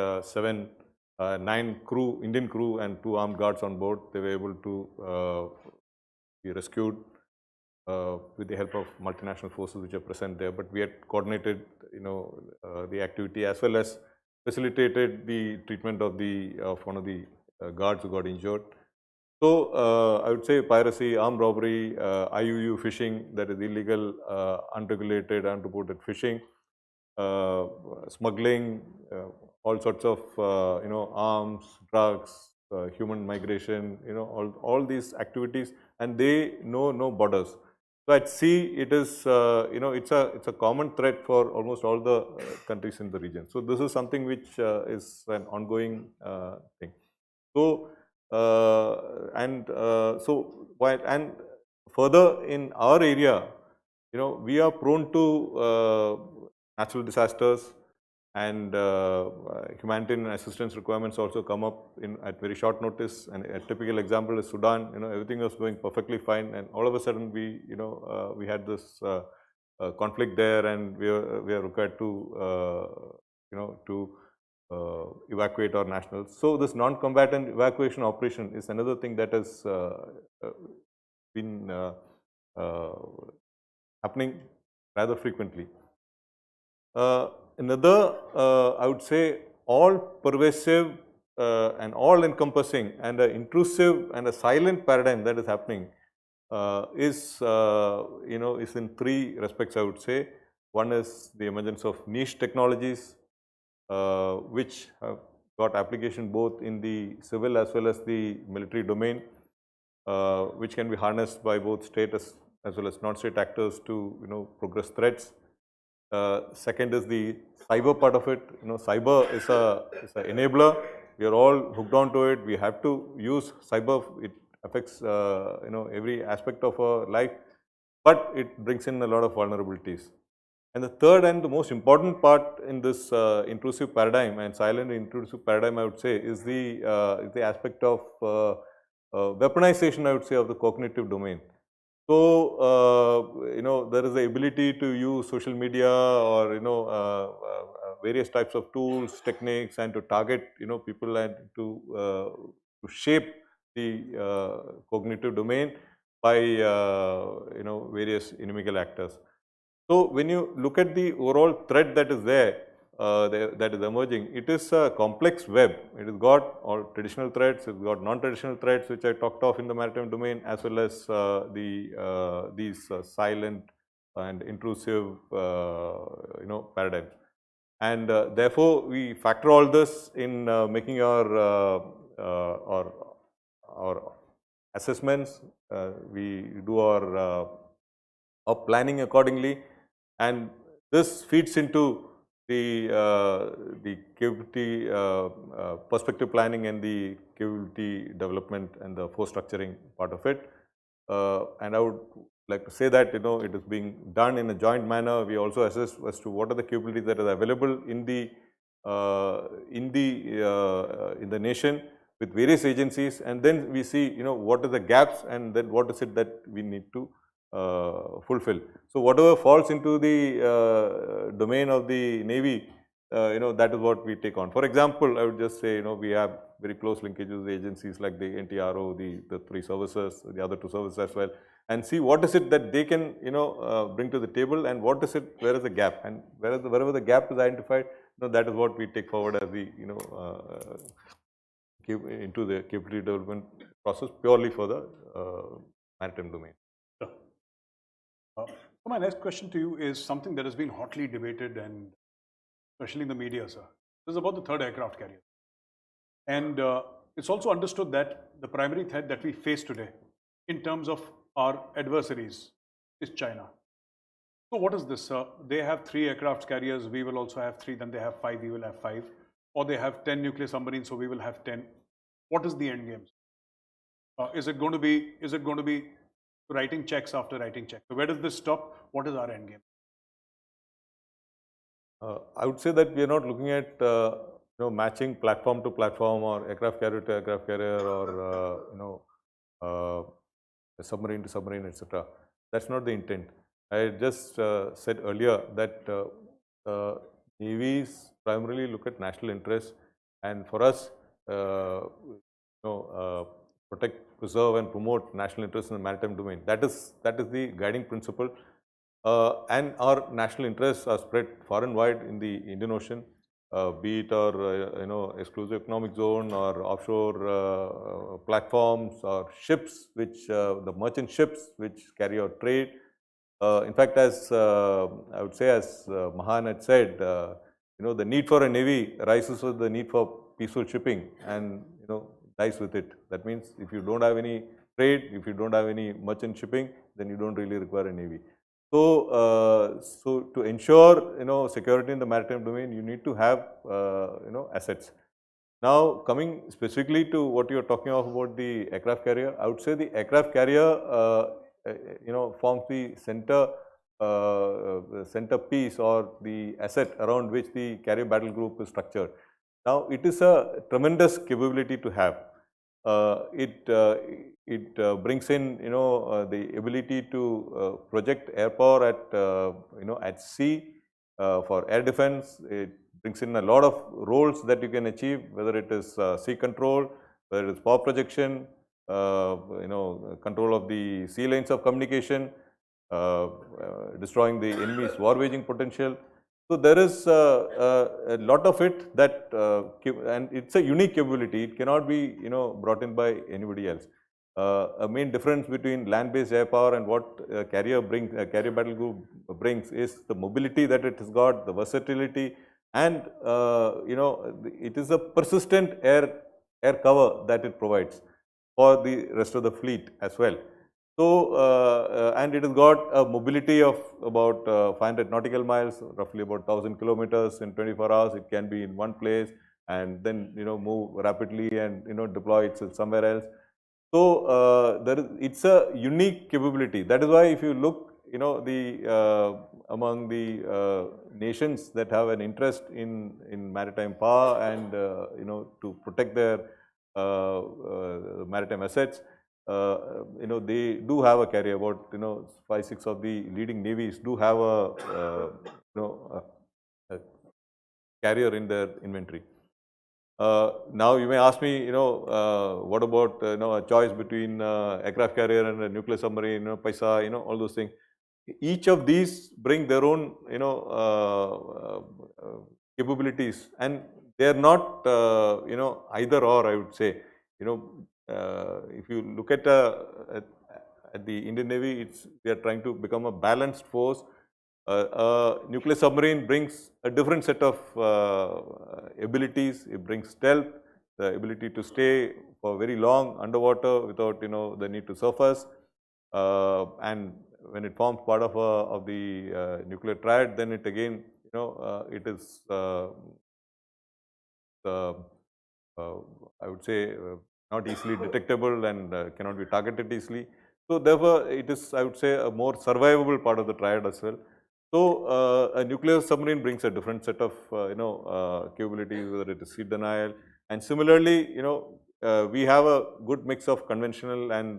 [SPEAKER 4] 9 Indian crew and 2 armed guards on board. They were able to be rescued with the help of multinational forces which are present there. But we had coordinated, the activity as well as facilitated the treatment of one of the guards who got injured. So I would say piracy, armed robbery, IUU fishing, that is illegal, unregulated, unreported fishing, smuggling, all sorts of arms, drugs, human migration, all these activities, and they know no borders. So at sea, it is it's a common threat for almost all the countries in the region. So this is something which is an ongoing thing. So and further in our area, we are prone to natural disasters, and humanitarian assistance requirements also come up at very short notice. And a typical example is Sudan. Everything was going perfectly fine, and all of a sudden we had this conflict there, and we are required to evacuate our nationals. So this non-combatant evacuation operation is another thing that has been happening rather frequently. Another, I would say, all-pervasive and all-encompassing and an intrusive and a silent paradigm that is happening is in 3 respects, I would say. One is the emergence of niche technologies, which have got application both in the civil as well as the military domain, which can be harnessed by both state as well as non-state actors to progress threats. Second is the cyber part of it. Cyber is an enabler. We are all hooked onto it. We have to use cyber. It affects every aspect of our life, but it brings in a lot of vulnerabilities. And the third and the most important part in this intrusive paradigm and silent intrusive paradigm, I would say, is the aspect of weaponization, I would say, of the cognitive domain. So, there is the ability to use social media or, various types of tools, techniques, and to target people and to shape the cognitive domain by various inimical actors. So when you look at the overall threat that is there, that is emerging, it is a complex web. It has got all traditional threats, it's got non-traditional threats, which I talked of in the maritime domain, as well as these silent and intrusive paradigms. And therefore, we factor all this in making our assessments. We do our planning accordingly, and this feeds into the capability perspective planning and the capability development and the force structuring part of it. And I would like to say that it is being done in a joint manner. We also assess as to what are the capabilities that are available in the nation with various agencies, and then we see what are the gaps, and then what is it that we need to fulfill. So whatever falls into the domain of the Navy, that is what we take on. For example, I would just say we have very close linkages with agencies like the NTRO, the 3 services, the other 2 services as well, and see what is it that they can bring to the table, and what is it, where is the gap, and wherever the gap is identified, that is what we take forward as the into the capability development process purely for the maritime domain.
[SPEAKER 2] So my next question to you is something that has been hotly debated, and especially in the media, sir. This is about the 3rd aircraft carrier. And it's also understood that the primary threat that we face today in terms of our adversaries is China. So what is this, sir? They have 3 aircraft carriers, we will also have 3, then they have 5, we will have 5. Or they have 10 nuclear submarines, so we will have 10. What is the end game? Is it going to be writing checks after writing checks? So where does this stop? What is our end game?
[SPEAKER 4] I would say that we are not looking at matching platform to platform or aircraft carrier to aircraft carrier or submarine to submarine, etc. That's not the intent. I just said earlier that navies primarily look at national interests, and for us, protect, preserve, and promote national interests in the maritime domain. That is the guiding principle. And our national interests are spread far and wide in the Indian Ocean, be it our exclusive economic zone or offshore platforms or ships, which the merchant ships which carry out trade. In fact, as I would say, as Mahan had said, the need for a navy rises with the need for peaceful shipping, and dies with it. That means if you don't have any trade, if you don't have any merchant shipping, then you don't really require a navy. So, to ensure security in the maritime domain, you need to have assets. Now, coming specifically to what you are talking about the aircraft carrier, I would say the aircraft carrier forms the centerpiece or the asset around which the carrier battle group is structured. Now, it is a tremendous capability to have. It brings in the ability to project air power at sea for air defense. It brings in a lot of roles that you can achieve, whether it is sea control, whether it is power projection, control of the sea lanes of communication, destroying the enemy's war waging potential. So there is a lot of it that, and it's a unique capability. It cannot be brought in by anybody else. A main difference between land-based air power and what carrier battle group brings is the mobility that it has got, the versatility, and it is a persistent air cover that it provides for the rest of the fleet as well. So, and it has got a mobility of about 500 nautical miles, roughly about 1,000 kilometers in 24 hours. It can be in one place and then move rapidly and deploy itself somewhere else. So, it's a unique capability. That is why if you look, among the nations that have an interest in maritime power and to protect their maritime assets, they do have a carrier. About 5-6 of the leading navies do have a carrier in their inventory. Now you may ask me, what about a choice between aircraft carrier and a nuclear submarine, paisa, all those things. Each of these bring their own, capabilities, and they are not, either or. I would say, if you look at the Indian Navy, we are trying to become a balanced force. A nuclear submarine brings a different set of abilities. It brings stealth, the ability to stay for very long underwater without the need to surface. And when it forms part of the nuclear triad, then it again it is I would say not easily detectable and cannot be targeted easily. So therefore, it is, I would say, a more survivable part of the triad as well. So a nuclear submarine brings a different set of capabilities, whether it is sea denial, and similarly, we have a good mix of conventional and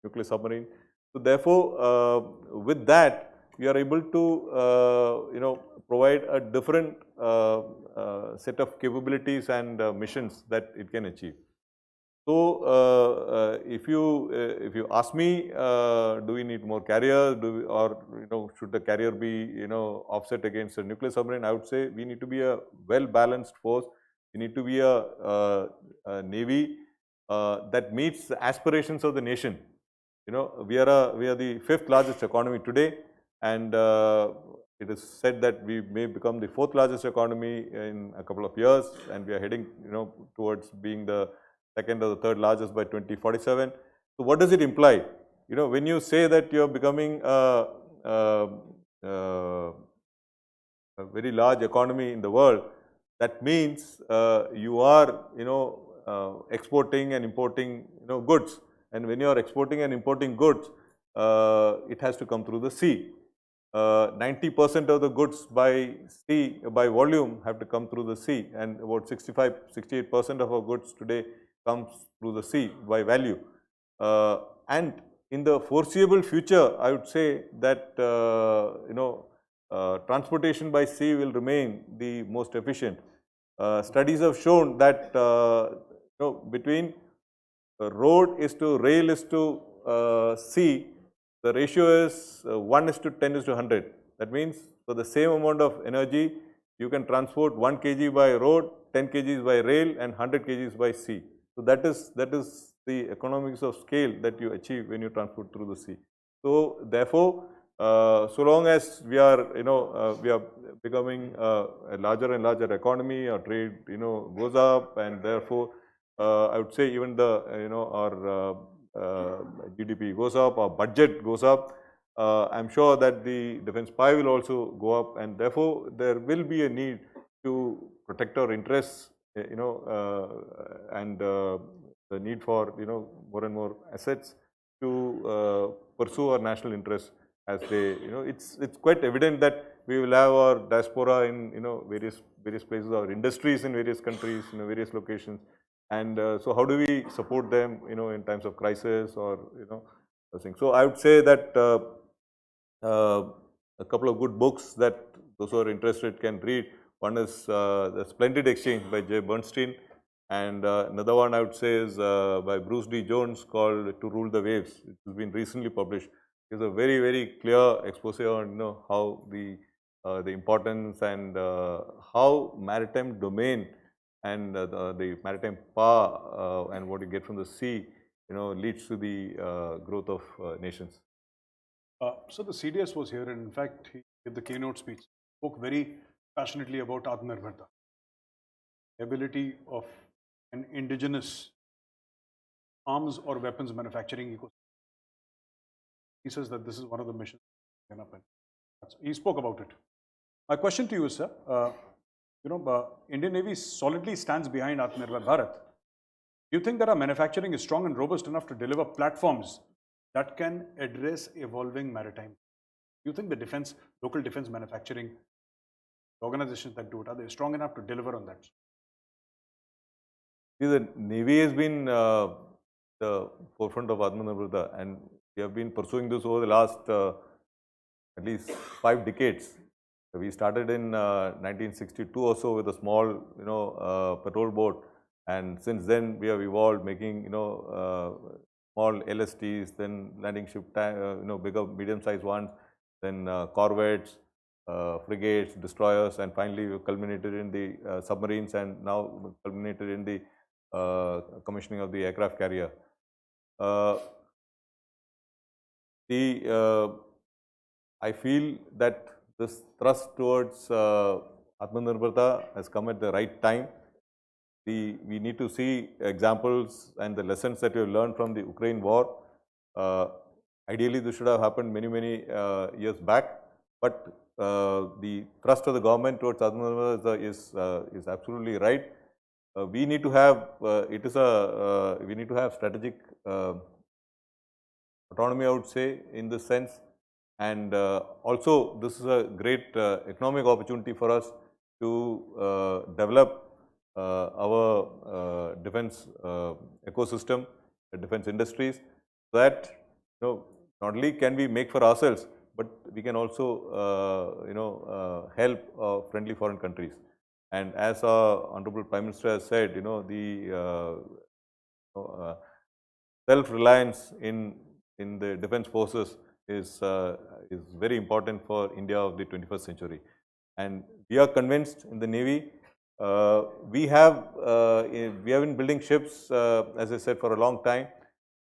[SPEAKER 4] nuclear submarine. So therefore, with that, we are able to provide a different set of capabilities and missions that it can achieve. So if you ask me, do we need more carriers, or should the carrier be offset against a nuclear submarine? I would say we need to be a well balanced force. We need to be a navy that meets the aspirations of the nation. We are the 5th largest economy today, and it is said that we may become the 4th largest economy in a couple of years, and we are heading towards being the 2nd or the 3rd largest by 2047. So what does it imply? When you say that you are becoming a very large economy in the world, that means you are exporting and importing goods. And when you are exporting and importing goods, it has to come through the sea. 90% of the goods by sea, by volume, have to come through the sea, and about 68% of our goods today comes through the sea by value. And in the foreseeable future, I would say that transportation by sea will remain the most efficient. Studies have shown that between road is to rail is to sea, the ratio is 1:10:100. That means for the same amount of energy, you can transport 1 kg by road, 10 kgs by rail, and 100 kgs by sea. So that is the economics of scale that you achieve when you transport through the sea. So therefore, so long as we are becoming a larger and larger economy, our trade goes up, and therefore I would say even the our GDP goes up, our budget goes up. I'm sure that the defense pie will also go up, and therefore there will be a need to protect our interests, and the need for more and more assets to pursue our national interests. As they, it's quite evident that we will have our diaspora in various places, our industries in various countries, various locations, and so how do we support them, in times of crisis or those things. So I would say that a couple of good books that those who are interested can read. One is The Splendid Exchange by Jay Bernstein, and another one I would say is by Bruce D. Jones called To Rule the Waves. It has been recently published. It's a very, very clear expose on how the importance and how maritime domain and the maritime power and what you get from the sea, leads to the growth of nations.
[SPEAKER 2] So the CDS was here, and in fact, he gave the keynote speech, spoke very passionately about Atmanirbharta, ability of an indigenous arms or weapons manufacturing ecosystem. He says that this is one of the missions. He spoke about it. My question to you is, sir, Indian Navy solidly stands behind Atmanirbharta. Do you think that our manufacturing is strong and robust enough to deliver platforms that can address evolving maritime? Do you think the local defense manufacturing organizations that do it, are they strong enough to deliver on that?
[SPEAKER 4] See, the Navy has been the forefront of Atmanirbharta, and we have been pursuing this over the last at least 5 decades. We started in 1962 or so with a small, patrol boat, and since then we have evolved, making, small LSTs, then landing ship, bigger, medium-sized ones, then corvettes, frigates, destroyers, and finally we culminated in the submarines, and now culminated in the commissioning of the aircraft carrier. I feel that this thrust towards Atmanirbharta has come at the right time. We need to see examples and the lessons that we have learned from the Ukraine war. Ideally, this should have happened many years back, but the thrust of the government towards Atmanirbharta is absolutely right. We need to have we need to have strategic autonomy, I would say, in this sense. And also, this is a great economic opportunity for us to develop our defense ecosystem, the defense industries, so that not only can we make for ourselves, but we can also help friendly foreign countries. And as our Honorable Prime Minister has said, the self-reliance in the defense forces is very important for India of the 21st century. And we are convinced in the Navy, we have been building ships, as I said, for a long time.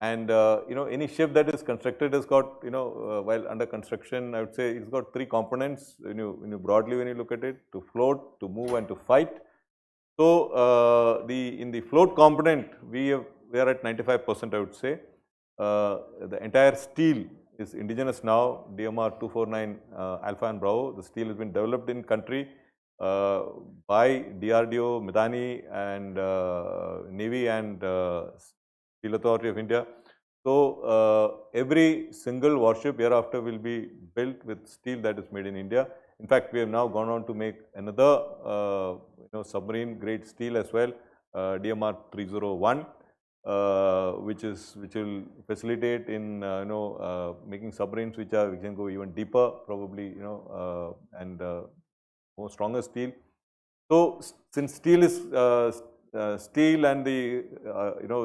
[SPEAKER 4] And any ship that is constructed has got, while under construction, I would say it's got three components. Broadly, when you look at it, to float, to move, and to fight. So in the float component, we are at 95%, I would say. The entire steel is indigenous now, DMR 249 Alpha and Bravo. The steel has been developed in country by DRDO, Midani, and Navy and Steel Authority of India. So every single warship hereafter will be built with steel that is made in India. In fact, we have now gone on to make another submarine grade steel as well, DMR 301. Which will facilitate in making submarines which can go even deeper, probably, and more stronger steel. So since steel is steel, and the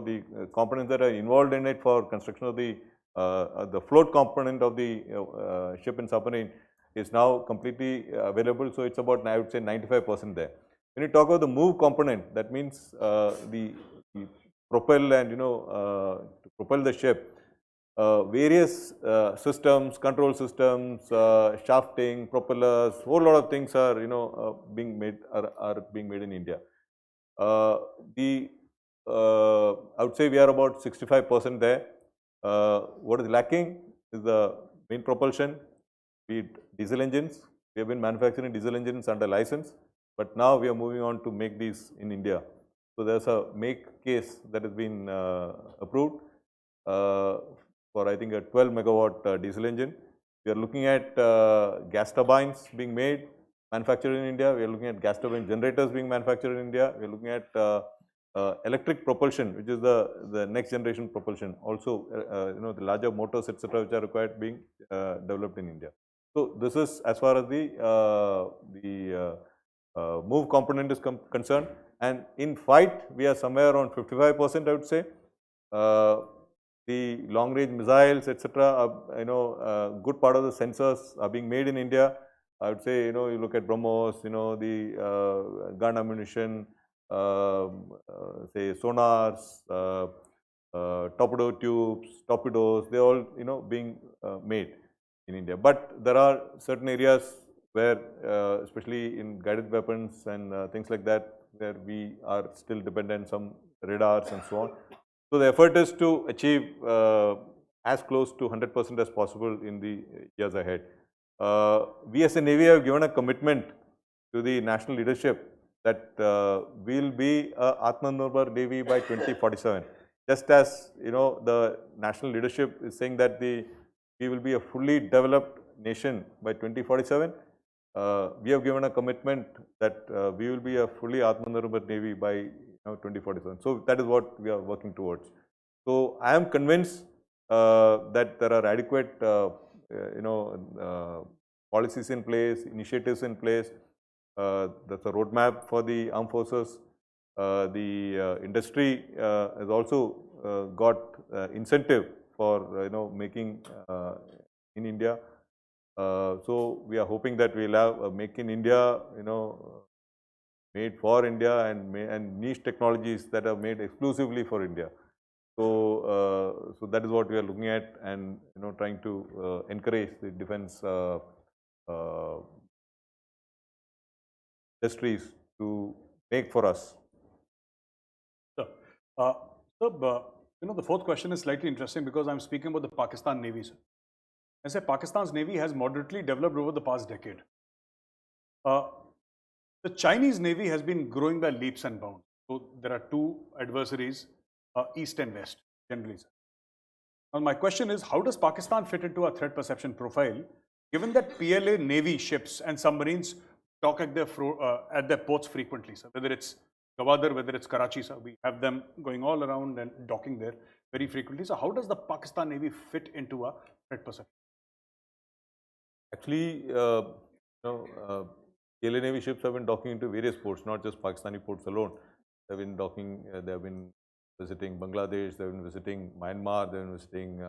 [SPEAKER 4] the components that are involved in it for construction of the float component of the ship and submarine is now completely available. So it's about, I would say, 95% there. When you talk about the move component, that means the propel and to propel the ship, various systems, control systems, shafting, propellers, whole lot of things are being made in India. I would say we are about 65% there. What is lacking is the main propulsion, be it diesel engines. We have been manufacturing diesel engines under license, but now we are moving on to make these in India. So there's a make case that has been approved for, I think, a 12 megawatt diesel engine. We are looking at gas turbines being manufactured in India. We are looking at gas turbine generators being manufactured in India. We are looking at electric propulsion, which is the next generation propulsion. Also, the larger motors, etc., which are required, being developed in India. So this is as far as the move component is concerned. And in fight, we are somewhere around 55%, I would say. The long range missiles, etc., good part of the sensors are being made in India. I would say, you look at BrahMos, the gun ammunition, say sonars, torpedo tubes, torpedoes, they all, being made in India. But there are certain areas where, especially in guided weapons and things like that, where we are still dependent on some radars and so on. So the effort is to achieve as close to 100% as possible in the years ahead. We as a Navy have given a commitment to the national leadership that we will be a Atmanirbhar Navy by 2047. Just as the national leadership is saying that we will be a fully developed nation by 2047. We have given a commitment that we will be a fully Atmanirbhar Navy by 2047. So that is what we are working towards. So I am convinced that there are adequate policies in place, initiatives in place. There's a roadmap for the armed forces. The industry has also got incentive for making in India. So we are hoping that we'll have a Make in India, made for India, and niche technologies that are made exclusively for India. So, so that is what we are looking at, and trying to encourage the defense industries to make for us.
[SPEAKER 2] The fourth question is slightly interesting because I'm speaking about the Pakistan Navy, sir. I say Pakistan's Navy has moderately developed over the past decade. The Chinese Navy has been growing by leaps and bounds. So there are two adversaries, East and West, generally, sir. Now my question is, how does Pakistan fit into our threat perception profile, given that PLA Navy ships and submarines dock at their ports frequently, sir? Whether it's Gwadar, whether it's Karachi, sir, we have them going all around and docking there very frequently. So how does the Pakistan Navy fit into our threat perception?
[SPEAKER 4] Actually, PLA Navy ships have been docking into various ports, not just Pakistani ports alone. They have been docking, they have been visiting Bangladesh, they have been visiting Myanmar, they have been visiting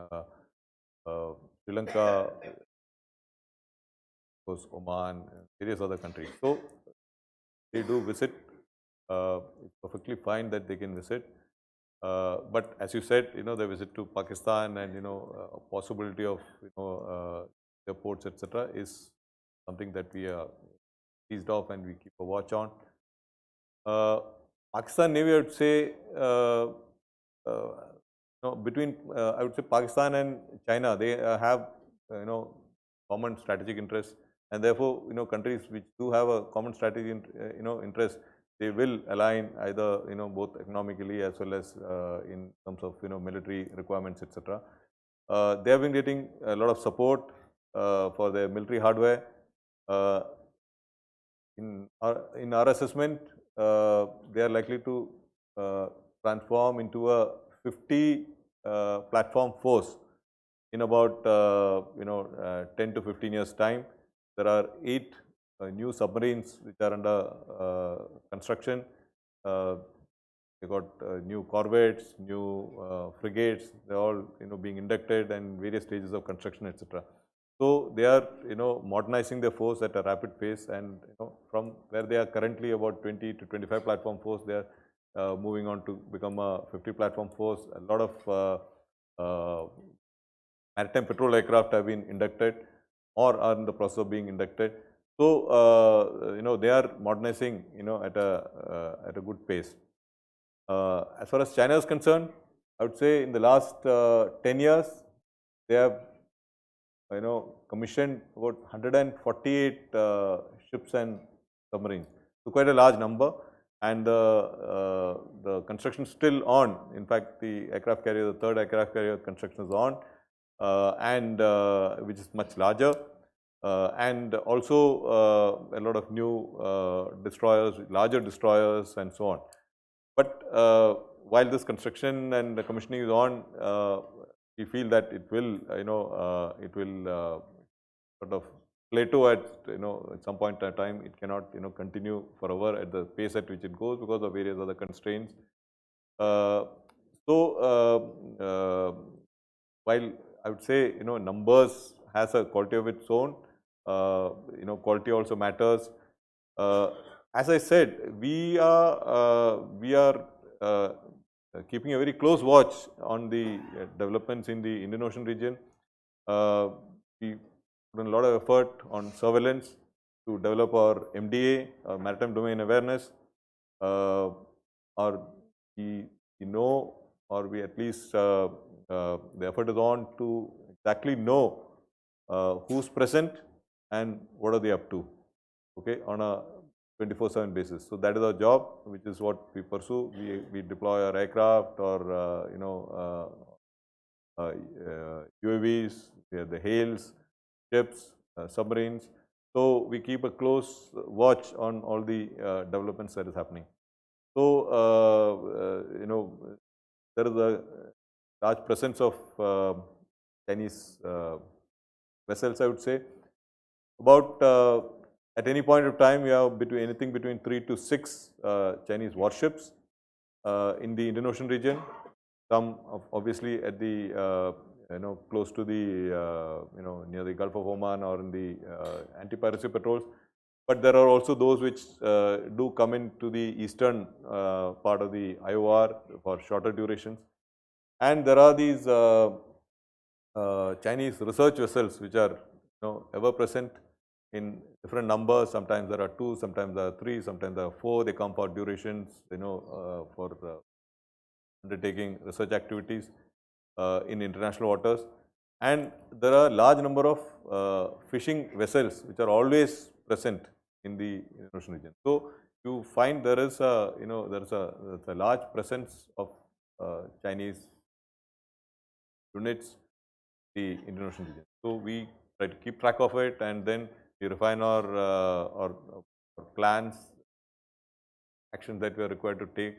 [SPEAKER 4] Sri Lanka, of course, Oman, and various other countries. So they do visit. It's perfectly fine that they can visit. But as you said, the visit to Pakistan and a possibility of their ports, etc., is something that we are seized off and we keep a watch on. Pakistan Navy, I would say, between I would say Pakistan and China, they have common strategic interests, and therefore countries which do have a common strategic interest, they will align either both economically as well as in terms of military requirements, etc. They have been getting a lot of support for their military hardware. In our assessment, they are likely to transform into a 50 platform force in about 10 to 15 years time. There are 8 new submarines which are under construction. They got new corvettes, new frigates. They are all being inducted and various stages of construction, etc. So they are modernizing their force at a rapid pace, and from where they are currently about 20 to 25 platform force, they are moving on to become a 50 platform force. A lot of maritime patrol aircraft have been inducted or are in the process of being inducted. So they are modernizing at a good pace. As far as China is concerned, I would say in the last 10 years, they have commissioned about 148 ships and submarines. So quite a large number, and the construction is still on. In fact, the aircraft carrier, the third aircraft carrier construction is on, and which is much larger. And also a lot of new destroyers, larger destroyers, and so on. But while this construction and the commissioning is on, we feel that it will, sort of plateau at some point in time. It cannot continue forever at the pace at which it goes because of various other constraints. While I would say numbers has a quality of its own, quality also matters. As I said, we are keeping a very close watch on the developments in the Indian Ocean region. We put in a lot of effort on surveillance to develop our MDA, our Maritime Domain Awareness. We know, or we at least the effort is on to exactly know who's present and what are they up to, okay, on a 24/7 basis. So that is our job, which is what we pursue. We deploy our aircraft or UAVs, the HALEs, ships, submarines. So we keep a close watch on all the developments that is happening. So there is a large presence of Chinese vessels, I would say. About at any point of time, we have anything between 3 to 6 Chinese warships in the Indian Ocean region. Some obviously at the close to the near the Gulf of Oman or in the anti-piracy patrols. But there are also those which do come into the eastern part of the IOR for shorter durations. And there are these Chinese research vessels which are ever present in different numbers. Sometimes there are 2, sometimes there are 3, sometimes there are 4. They come for durations, for undertaking research activities in international waters. And there are a large number of fishing vessels which are always present in the ocean region. So you find there is a there's a large presence of Chinese units in the Indian Ocean region. So we try to keep track of it, and then we refine our plans, actions that we are required to take.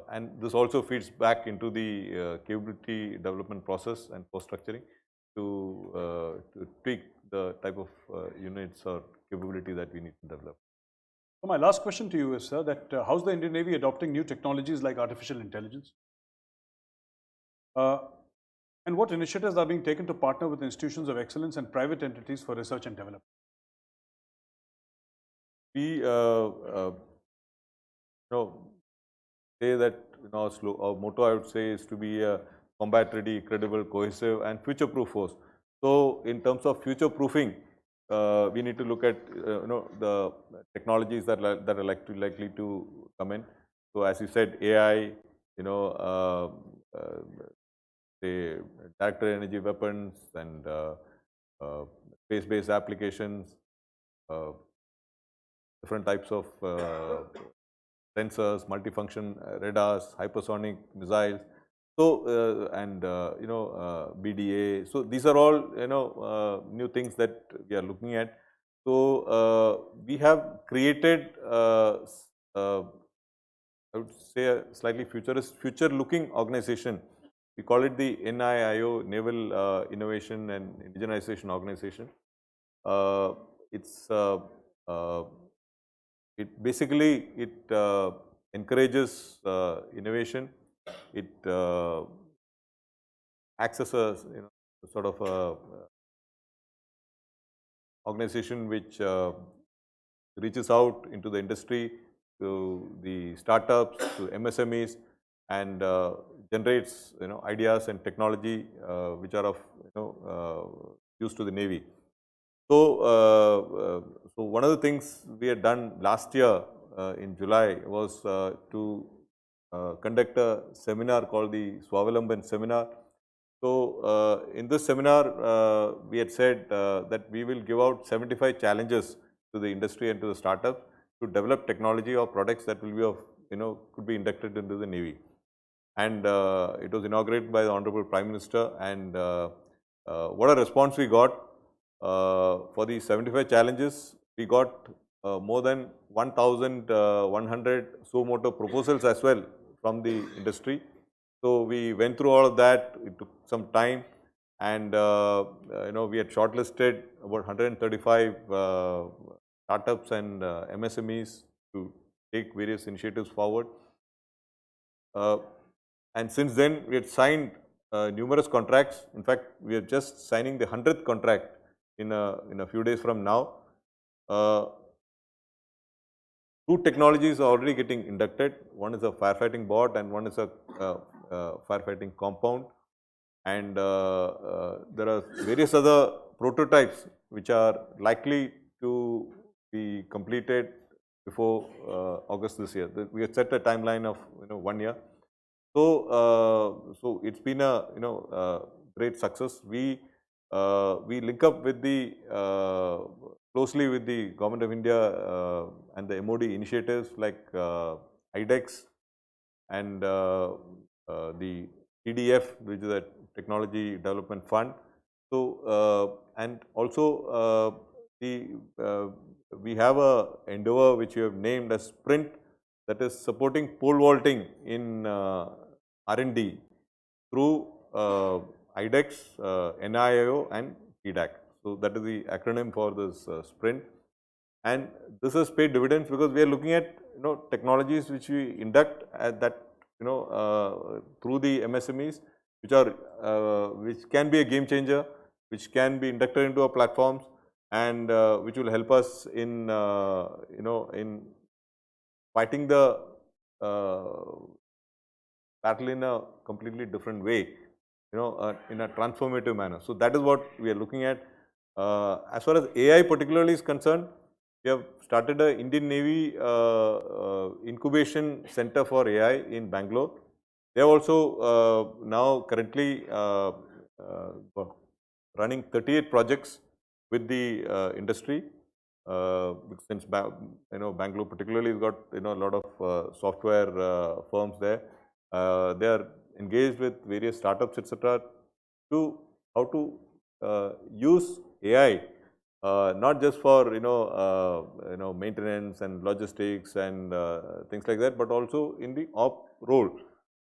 [SPEAKER 4] And this also feeds back into the capability development process and post-structuring to tweak the type of units or capability that we need to develop.
[SPEAKER 2] So my last question to you is, sir, that how's the Indian Navy adopting new technologies like artificial intelligence? And what initiatives are being taken to partner with institutions of excellence and private entities for research and development?
[SPEAKER 4] We say that our motto, I would say, is to be a combat-ready, credible, cohesive, and future-proof force. So, in terms of future-proofing, we need to look at the technologies that are likely to come in. So, as you said, AI, say directed energy weapons and space-based applications, different types of sensors, multifunction radars, hypersonic missiles. So and BDA. So these are all new things that we are looking at. So we have created I would say a slightly future-looking organization. We call it the NIIO, Naval Innovation and Indigenization Organization. It basically encourages innovation. It acts as a sort of a organization which reaches out into the industry, to the startups, to MSMEs, and generates ideas and technology which are of use to the Navy. So, so one of the things we had done last year in July was to conduct a seminar called the Swavalamban Seminar. So, in this seminar, we had said that we will give out 75 challenges to the industry and to the startup to develop technology or products that will be of could be inducted into the Navy. And it was inaugurated by the Honorable Prime Minister. And what a response we got for the 75 challenges. We got more than 1,100 suo motu proposals as well from the industry. So we went through all of that. It took some time, and we had shortlisted about 135 startups and MSMEs to take various initiatives forward. And since then, we had signed numerous contracts. In fact, we are just signing the 100th contract in a few days from now. 2 technologies are already getting inducted. One is a firefighting bot and one is a firefighting compound. And there are various other prototypes which are likely to be completed before August this year. We have set a timeline of 1 year. So, so it's been a great success. We link up with the closely with the Government of India and the MOD initiatives like IDEX and the TDF, which is a Technology Development Fund. So and also we have a endeavor which we have named as Sprint, that is supporting pole vaulting in R&D through IDEX, NIIO and TDAC. So that is the acronym for this sprint. And this has paid dividends because we are looking at technologies which we induct at that through the MSMEs, which can be a game changer, which can be inducted into our platforms, and which will help us in in fighting the battle in a completely different way, in a transformative manner. So that is what we are looking at. As far as AI particularly is concerned, we have started a Indian Navy incubation center for AI in Bangalore. They are also now currently running 38 projects with the industry. Since Bangalore particularly has got a lot of software firms there. They are engaged with various startups, etc., to how to use AI. Not just for maintenance and logistics and things like that, but also in the op role.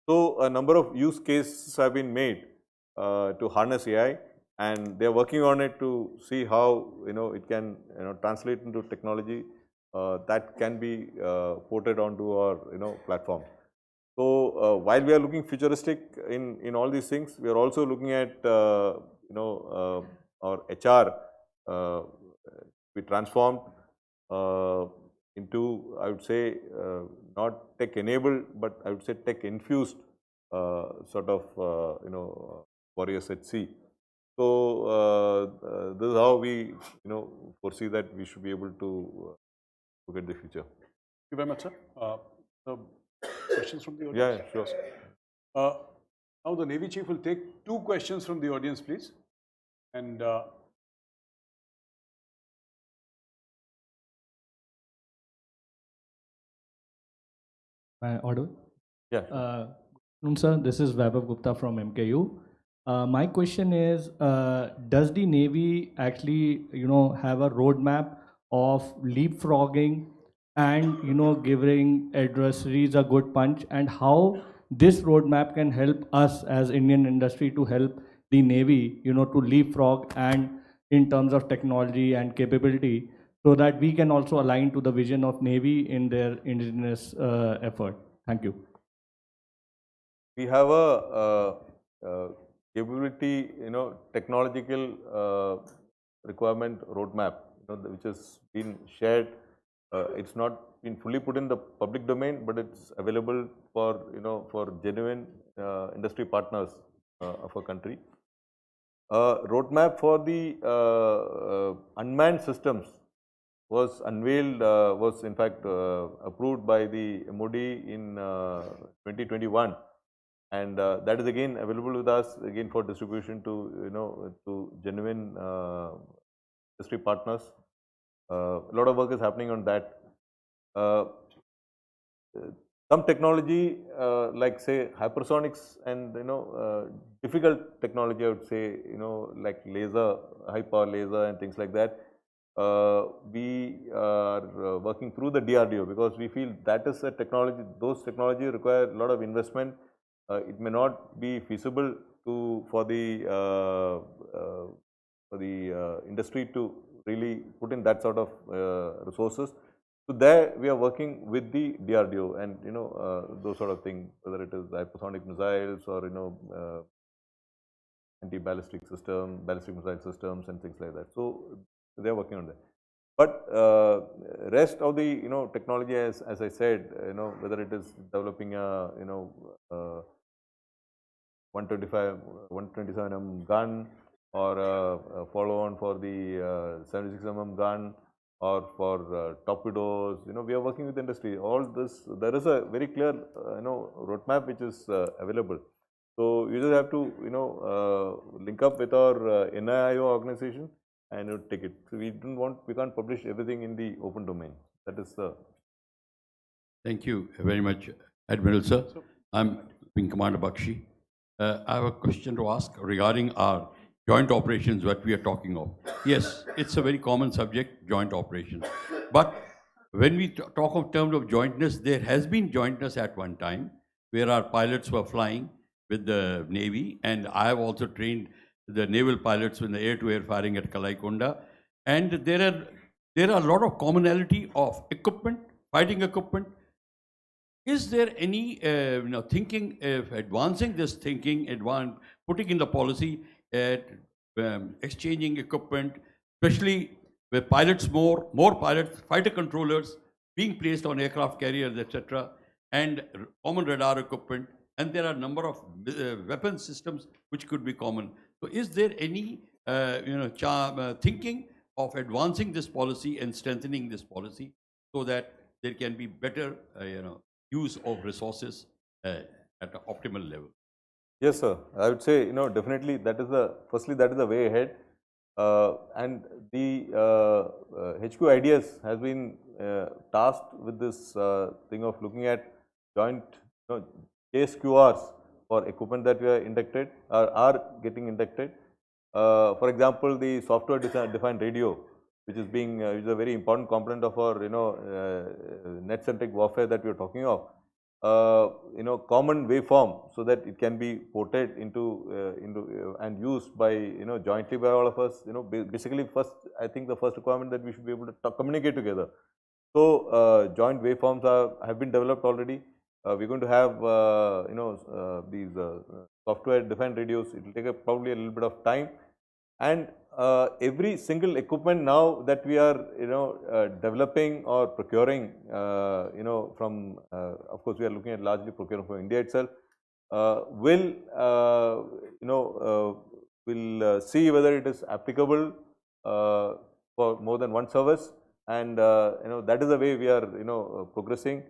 [SPEAKER 4] So a number of use cases have been made to harness AI, and they are working on it to see how it can translate into technology that can be ported onto our platform. So while we are looking futuristic in all these things, we are also looking at our HR. We transformed into, I would say, not tech enabled, but I would say tech infused sort of warriors at sea. So this is how we foresee that we should be able to look at the future.
[SPEAKER 2] Thank you very much, sir. Questions from the audience?
[SPEAKER 4] Yeah, sure.
[SPEAKER 2] Now the Navy Chief will take 2 questions from the audience, please. And
[SPEAKER 5] Am I audible?
[SPEAKER 4] Yeah.
[SPEAKER 5] Good afternoon, sir. This is Vaibhav Gupta from MKU. My question is, does the Navy actually, have a roadmap of leapfrogging and, giving adversaries a good punch, and how this roadmap can help us as Indian industry to help the Navy, to leapfrog and in terms of technology and capability, so that we can also align to the vision of Navy in their indigenous effort. Thank you.
[SPEAKER 4] We have a capability, technological requirement roadmap, which has been shared. It's not been fully put in the public domain, but it's available for for genuine industry partners of a country. Roadmap for the unmanned systems was unveiled, was in fact approved by the MOD in 2021, and that is again available with us again for distribution to to genuine industry partners. A lot of work is happening on that. Some technology like say hypersonics and difficult technology, I would say, like laser, high power laser and things like that. We are working through the DRDO because we feel that is a technology, those technologies require a lot of investment. It may not be feasible for the industry to really put in that sort of resources. So there we are working with the DRDO and those sort of things, whether it is hypersonic missiles or anti-ballistic system, ballistic missile systems and things like that. So they are working on that. But rest of the technology, as I said, whether it is developing a 127 mm gun or a follow-on for the 76 mm gun or for torpedoes, we are working with industry. All this, there is a very clear roadmap which is available. So you just have to link up with our NIIO organization and take it. So we can't publish everything in the open domain. That is the.
[SPEAKER 22] Thank you very much, Admiral sir. I'm Wing Commander Bakshi. I have a question to ask regarding our joint operations, what we are talking of. Yes, it's a very common subject, joint operations. But when we talk of terms of jointness, there has been jointness at one time where our pilots were flying with the Navy, and I have also trained the naval pilots in the air-to-air firing at Kalaikonda. And there are a lot of commonality of equipment, fighting equipment. Is there any thinking of advancing this thinking, putting in the policy, exchanging equipment, especially with pilots, more pilots, fighter controllers being placed on aircraft carriers, etc., and common radar equipment, and there are a number of weapon systems which could be common. So, is there any thinking of advancing this policy and strengthening this policy so that there can be better use of resources at an optimal level?
[SPEAKER 4] Yes, sir. I would say, definitely that is the way ahead. And the HQ Ideas has been tasked with this thing of looking at joint case QRs for equipment that we are inducted or are getting inducted. For example, the software defined radio, which is a very important component of our net-centric warfare that we are talking of. Common waveform so that it can be ported into and used by jointly by all of us. Basically, I think the first requirement that we should be able to communicate together. So joint waveforms have been developed already. We're going to have these software defined radios. It will take probably a little bit of time, and every single equipment now that we are developing or procuring from of course we are looking at largely procuring from India itself, will see whether it is applicable for more than one service, and that is the way we are progressing.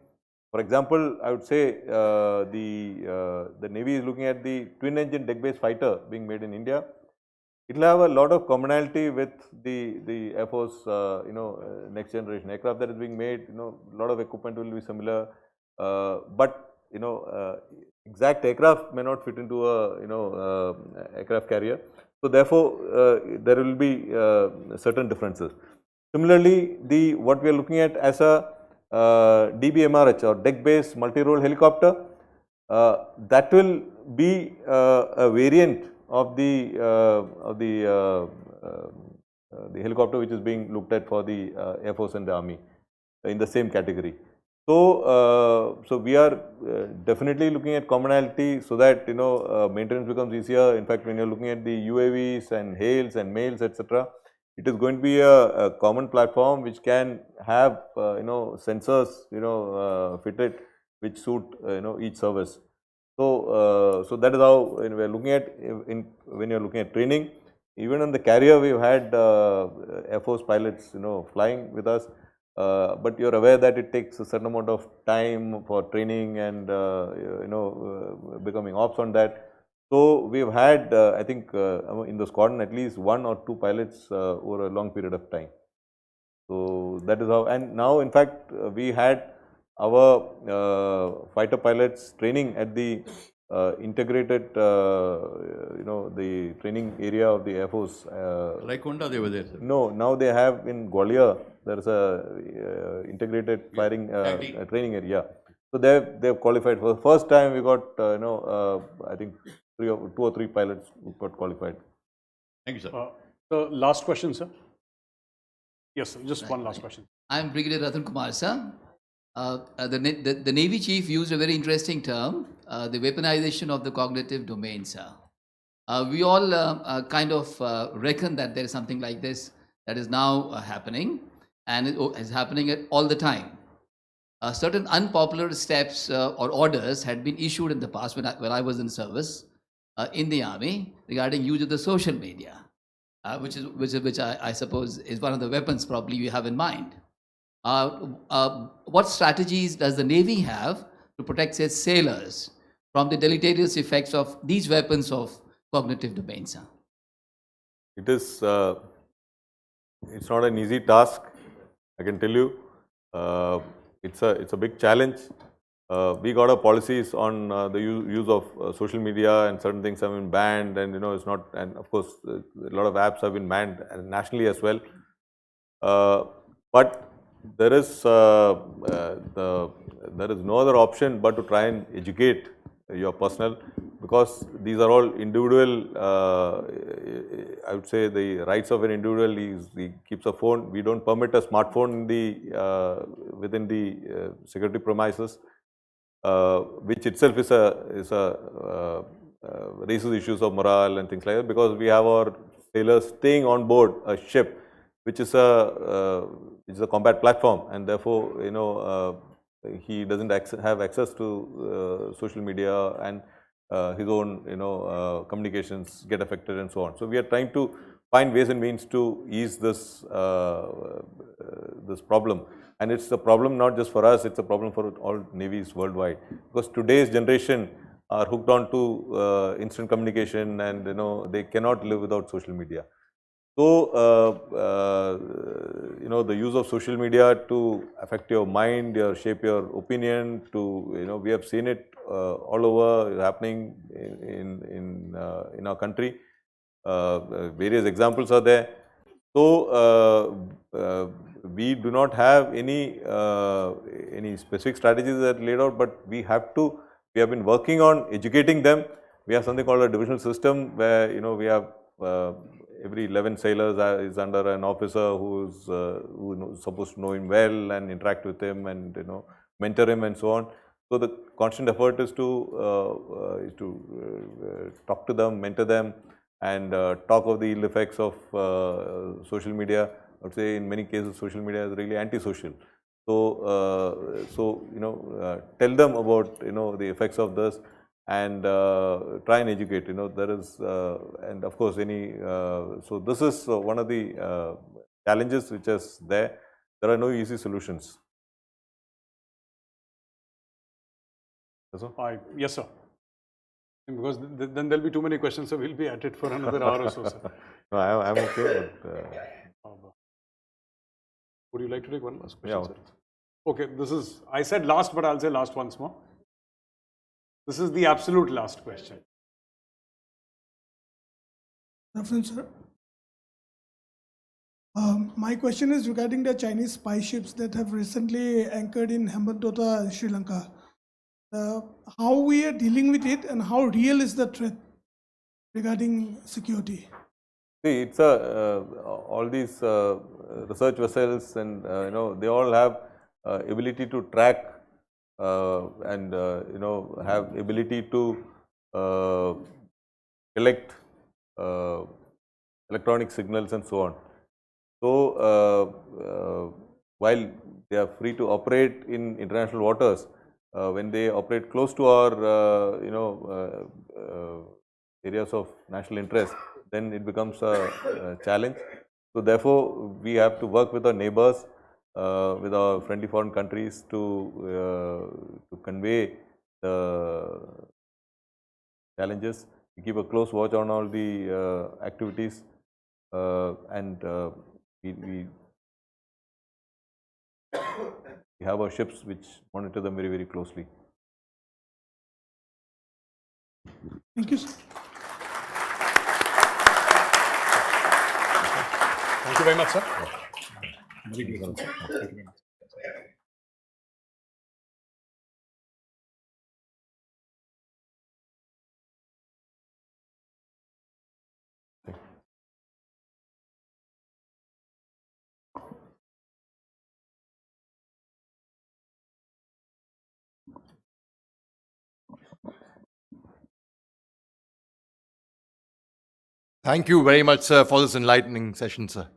[SPEAKER 4] For example, I would say the Navy is looking at the twin engine deck based fighter being made in India. It will have a lot of commonality with the Air Force, next generation aircraft that is being made. A lot of equipment will be similar, but exact aircraft may not fit into a aircraft carrier. So therefore, there will be certain differences. Similarly, what we are looking at as a DBMRH or deck based multi role helicopter, that will be a variant of the helicopter which is being looked at for the Air Force and the Army in the same category. So, so we are definitely looking at commonality so that maintenance becomes easier. In fact, when you are looking at the UAVs and HALEs and MAILs, etc., it is going to be a common platform which can have sensors fitted which suit each service. So, so that is how we are looking at when you are looking at training. Even on the carrier, we have had Air Force pilots flying with us, but you are aware that it takes a certain amount of time for training and becoming ops on that. So we have had I think in the squadron at least 1 or 2 pilots over a long period of time. So that is how, and now in fact we had our fighter pilots training at the integrated the training area of the Air Force.
[SPEAKER 22] Laikonda they were there, sir.
[SPEAKER 4] No, now they have in Gwalior, there is a integrated firing training area. So they have qualified for the first time. We got I think 2 or 3 pilots who got qualified.
[SPEAKER 22] Thank you, sir.
[SPEAKER 2] The last question, sir. Yes, sir, just one last question.
[SPEAKER 7] I am Brigadier Ratan Kumar, sir. The Navy Chief used a very interesting term, the weaponization of the cognitive domain, sir. We all kind of reckon that there is something like this that is now happening, and it is happening all the time. Certain unpopular steps or orders had been issued in the past when I was in service in the Army regarding use of the social media, which I suppose is one of the weapons probably you have in mind. What strategies does the Navy have to protect its sailors from the deleterious effects of these weapons of cognitive domain, sir?
[SPEAKER 4] It is, it's not an easy task, I can tell you. It's a big challenge. We got our policies on the use of social media, and certain things have been banned, and it's not, and of course a lot of apps have been banned nationally as well. But there is no other option but to try and educate your personnel, because because these are all individual, I would say the rights of an individual is he keeps a phone. We don't permit a smartphone in the, within the security premises, which itself raises issues of morale and things like that, because we have our sailors staying on board a ship, which is a combat platform, and therefore, he doesn't have access to social media, and his own, communications get affected and so on. So we are trying to find ways and means to ease this this problem, and it's a problem not just for us; it's a problem for all navies worldwide. Because today's generation are hooked on to instant communication, and they cannot live without social media. So, the use of social media to affect your mind, shape your opinion, to, we have seen it all over happening in our country. Various examples are there. So, we do not have any specific strategies that are laid out, but we have been working on educating them. We have something called a divisional system where, we have every 11 sailors is under an officer who's supposed to know him well and interact with him and mentor him and so on. So the constant effort is to talk to them, mentor them, and talk of the ill effects of social media. I would say in many cases social media is really antisocial. So tell them about the effects of this, and try and educate. There is, and of course, so this is one of the challenges which is there. There are no easy solutions.
[SPEAKER 2] Yes, sir. Because then there'll be too many questions, so we'll be at it for another hour or so, sir.
[SPEAKER 4] No, I'm okay.
[SPEAKER 2] Would you like to take one last question,
[SPEAKER 4] Yeah.
[SPEAKER 2] sir? Okay, I said last, but I'll say last once more. This is the absolute last question.
[SPEAKER 8] Good afternoon, sir. My question is regarding the Chinese spy ships that have recently anchored in Hambantota, Sri Lanka. How we are dealing with it, and how real is the threat regarding security?
[SPEAKER 4] See, it's all these research vessels, and they all have ability to track and have ability to collect electronic signals and so on. So while they are free to operate in international waters, when they operate close to our areas of national interest, then it becomes a challenge. So therefore, we have to work with our neighbors, with our friendly foreign countries to convey the challenges. We keep a close watch on all the activities, and we have our ships which monitor them very, very closely.
[SPEAKER 8] Thank you, sir.
[SPEAKER 2] Thank you very much, sir. Thank you very much.
[SPEAKER 1] Thank you very much, sir, for this enlightening session, sir.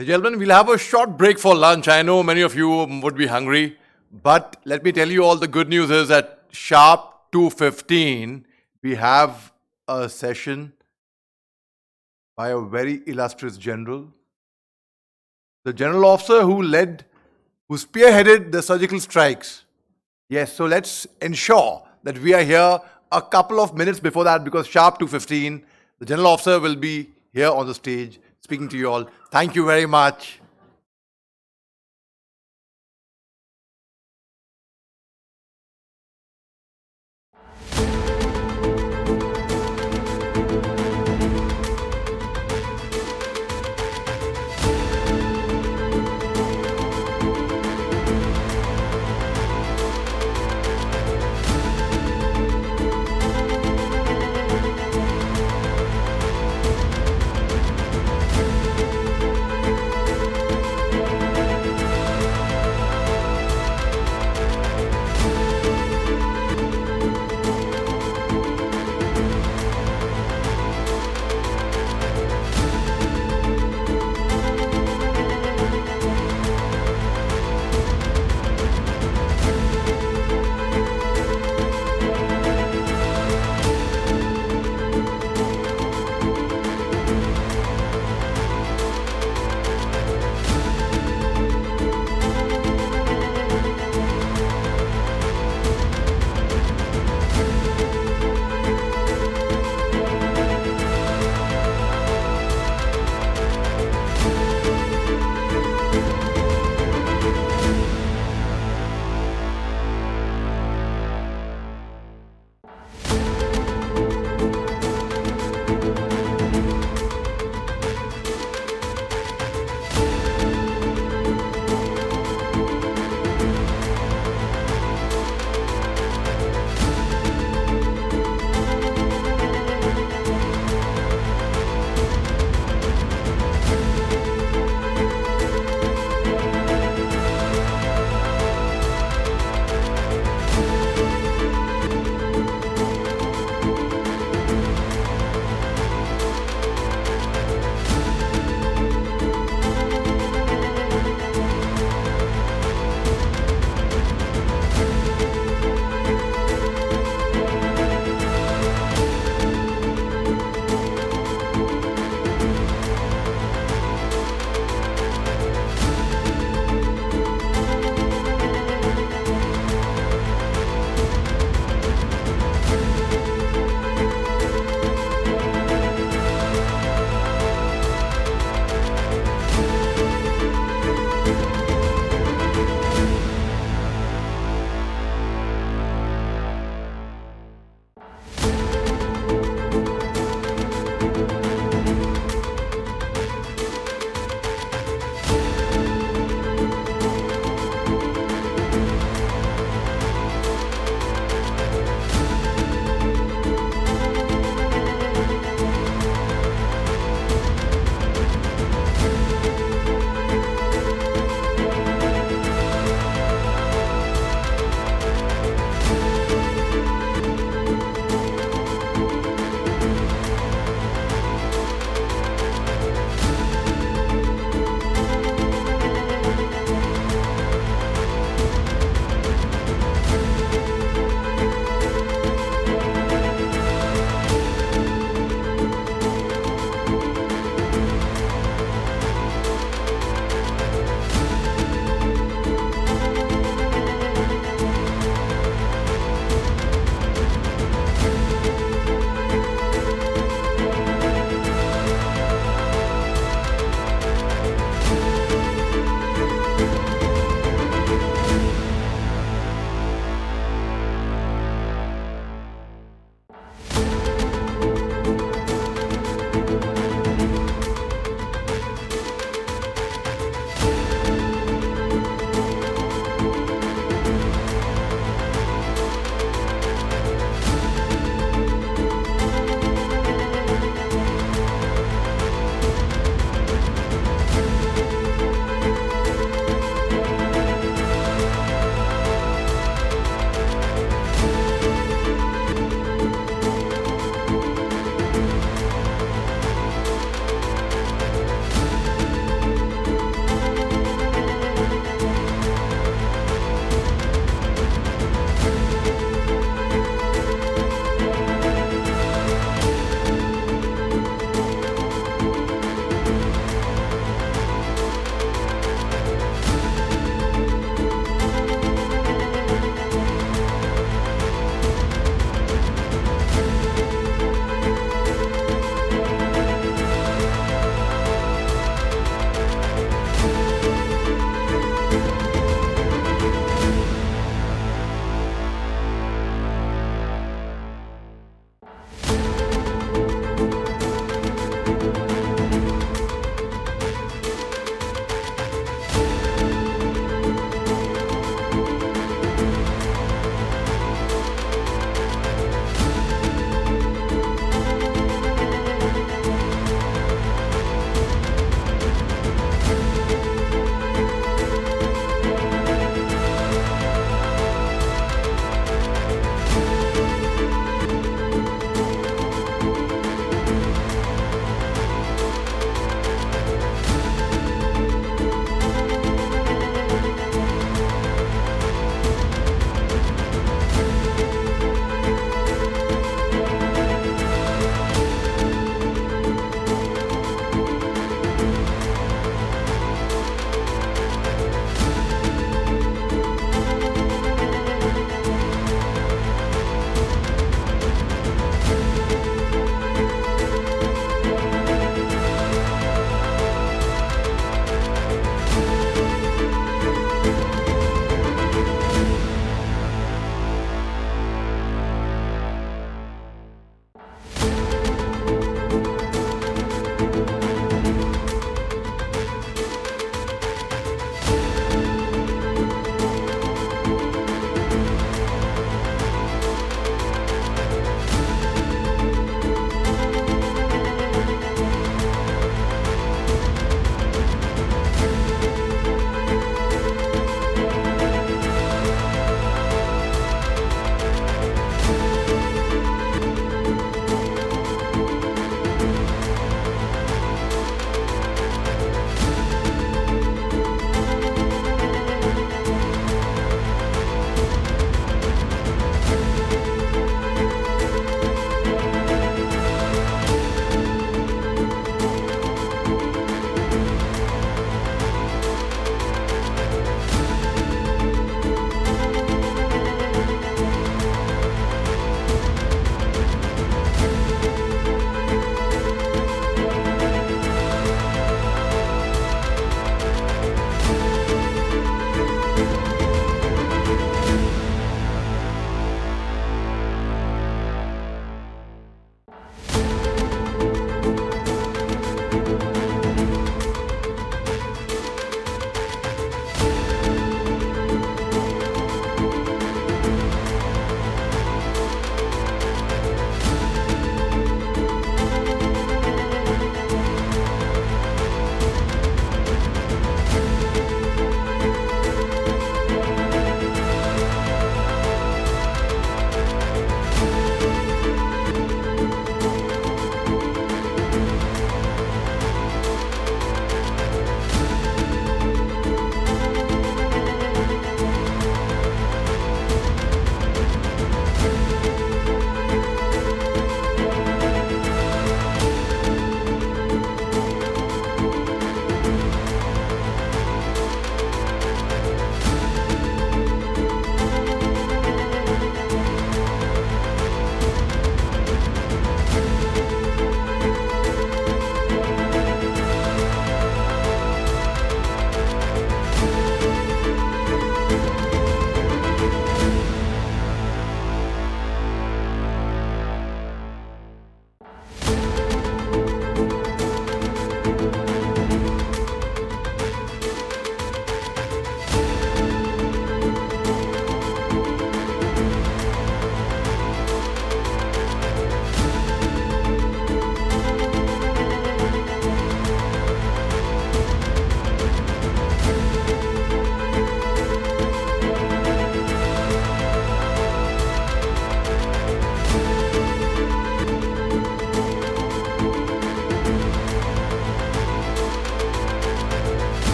[SPEAKER 1] Gentlemen, we'll have a short break for lunch. I know many of you would be hungry, but let me tell you all the good news is at sharp 2:15, we have a session by a very illustrious general, the general officer who spearheaded the surgical strikes. Yes, so let's ensure that we are here a couple of minutes before that, because sharp 2:15, the general officer will be here on the stage speaking to you all. Thank you very much.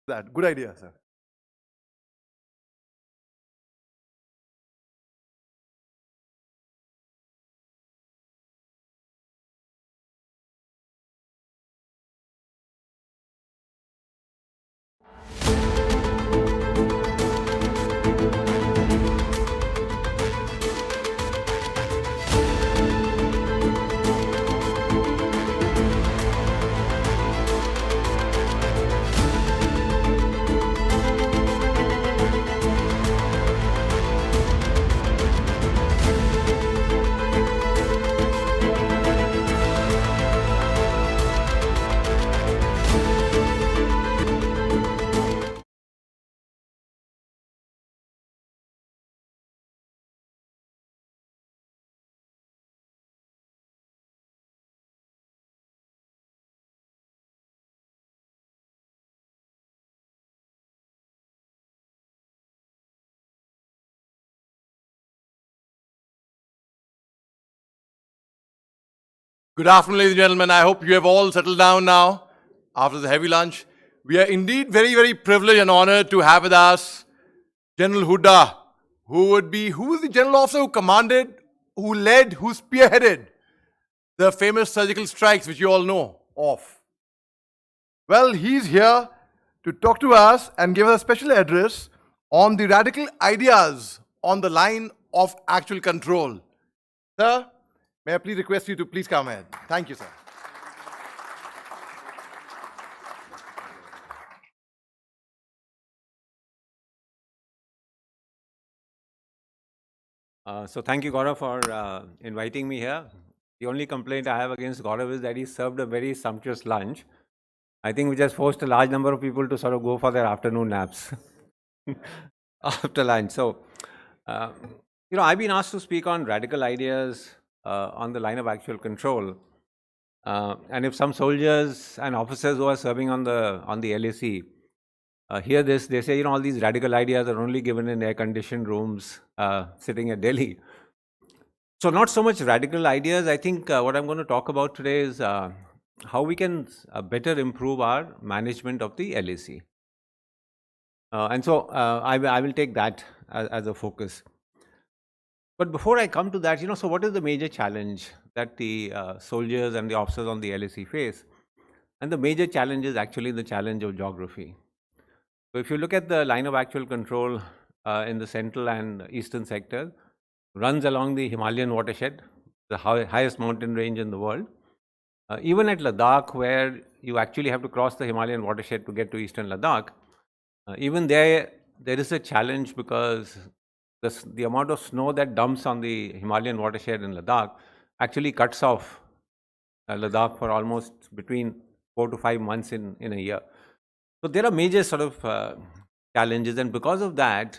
[SPEAKER 1] That good idea, sir. Good afternoon, ladies and gentlemen. I hope you have all settled down now after the heavy lunch. We are indeed very, very privileged and honored to have with us General Huda, who is the general officer who commanded, who led, who spearheaded the famous surgical strikes which you all know of. Well, he's here to talk to us and give us a special address on the radical ideas on the line of actual control. Sir, may I please request you to please come ahead. Thank you, sir.
[SPEAKER 6] So thank you, Gaurav, for inviting me here. The only complaint I have against Gaurav is that he served a very sumptuous lunch. I think we just forced a large number of people to sort of go for their afternoon naps after lunch. So, I've been asked to speak on radical ideas on the line of actual control. And if some soldiers and officers who are serving on the LAC hear this, they say, all these radical ideas are only given in air-conditioned rooms sitting at Delhi. So not so much radical ideas. I think what I'm going to talk about today is how we can better improve our management of the LAC. And so I will take that as a focus. But before I come to that, so what is the major challenge that the soldiers and the officers on the LAC face? And the major challenge is actually the challenge of geography. So if you look at the line of actual control in the central and eastern sector, runs along the Himalayan watershed, the highest mountain range in the world. Even at Ladakh, where you actually have to cross the Himalayan watershed to get to eastern Ladakh, even there is a challenge because the amount of snow that dumps on the Himalayan watershed in Ladakh actually cuts off Ladakh for almost between 4 to 5 months in a year. So there are major sort of challenges, and because of that,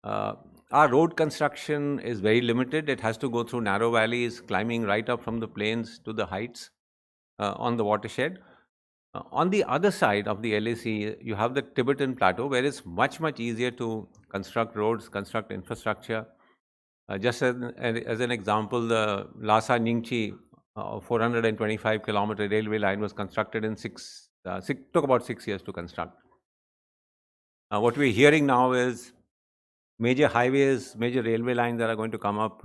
[SPEAKER 6] our road construction is very limited. It has to go through narrow valleys, climbing right up from the plains to the heights on the watershed. On the other side of the LAC, you have the Tibetan Plateau, where it's much, much easier to construct roads, construct infrastructure. Just as an example, the Lhasa-Ningchi 425 kilometer railway line was constructed in took about 6 years to construct. What we're hearing now is major highways, major railway lines that are going to come up,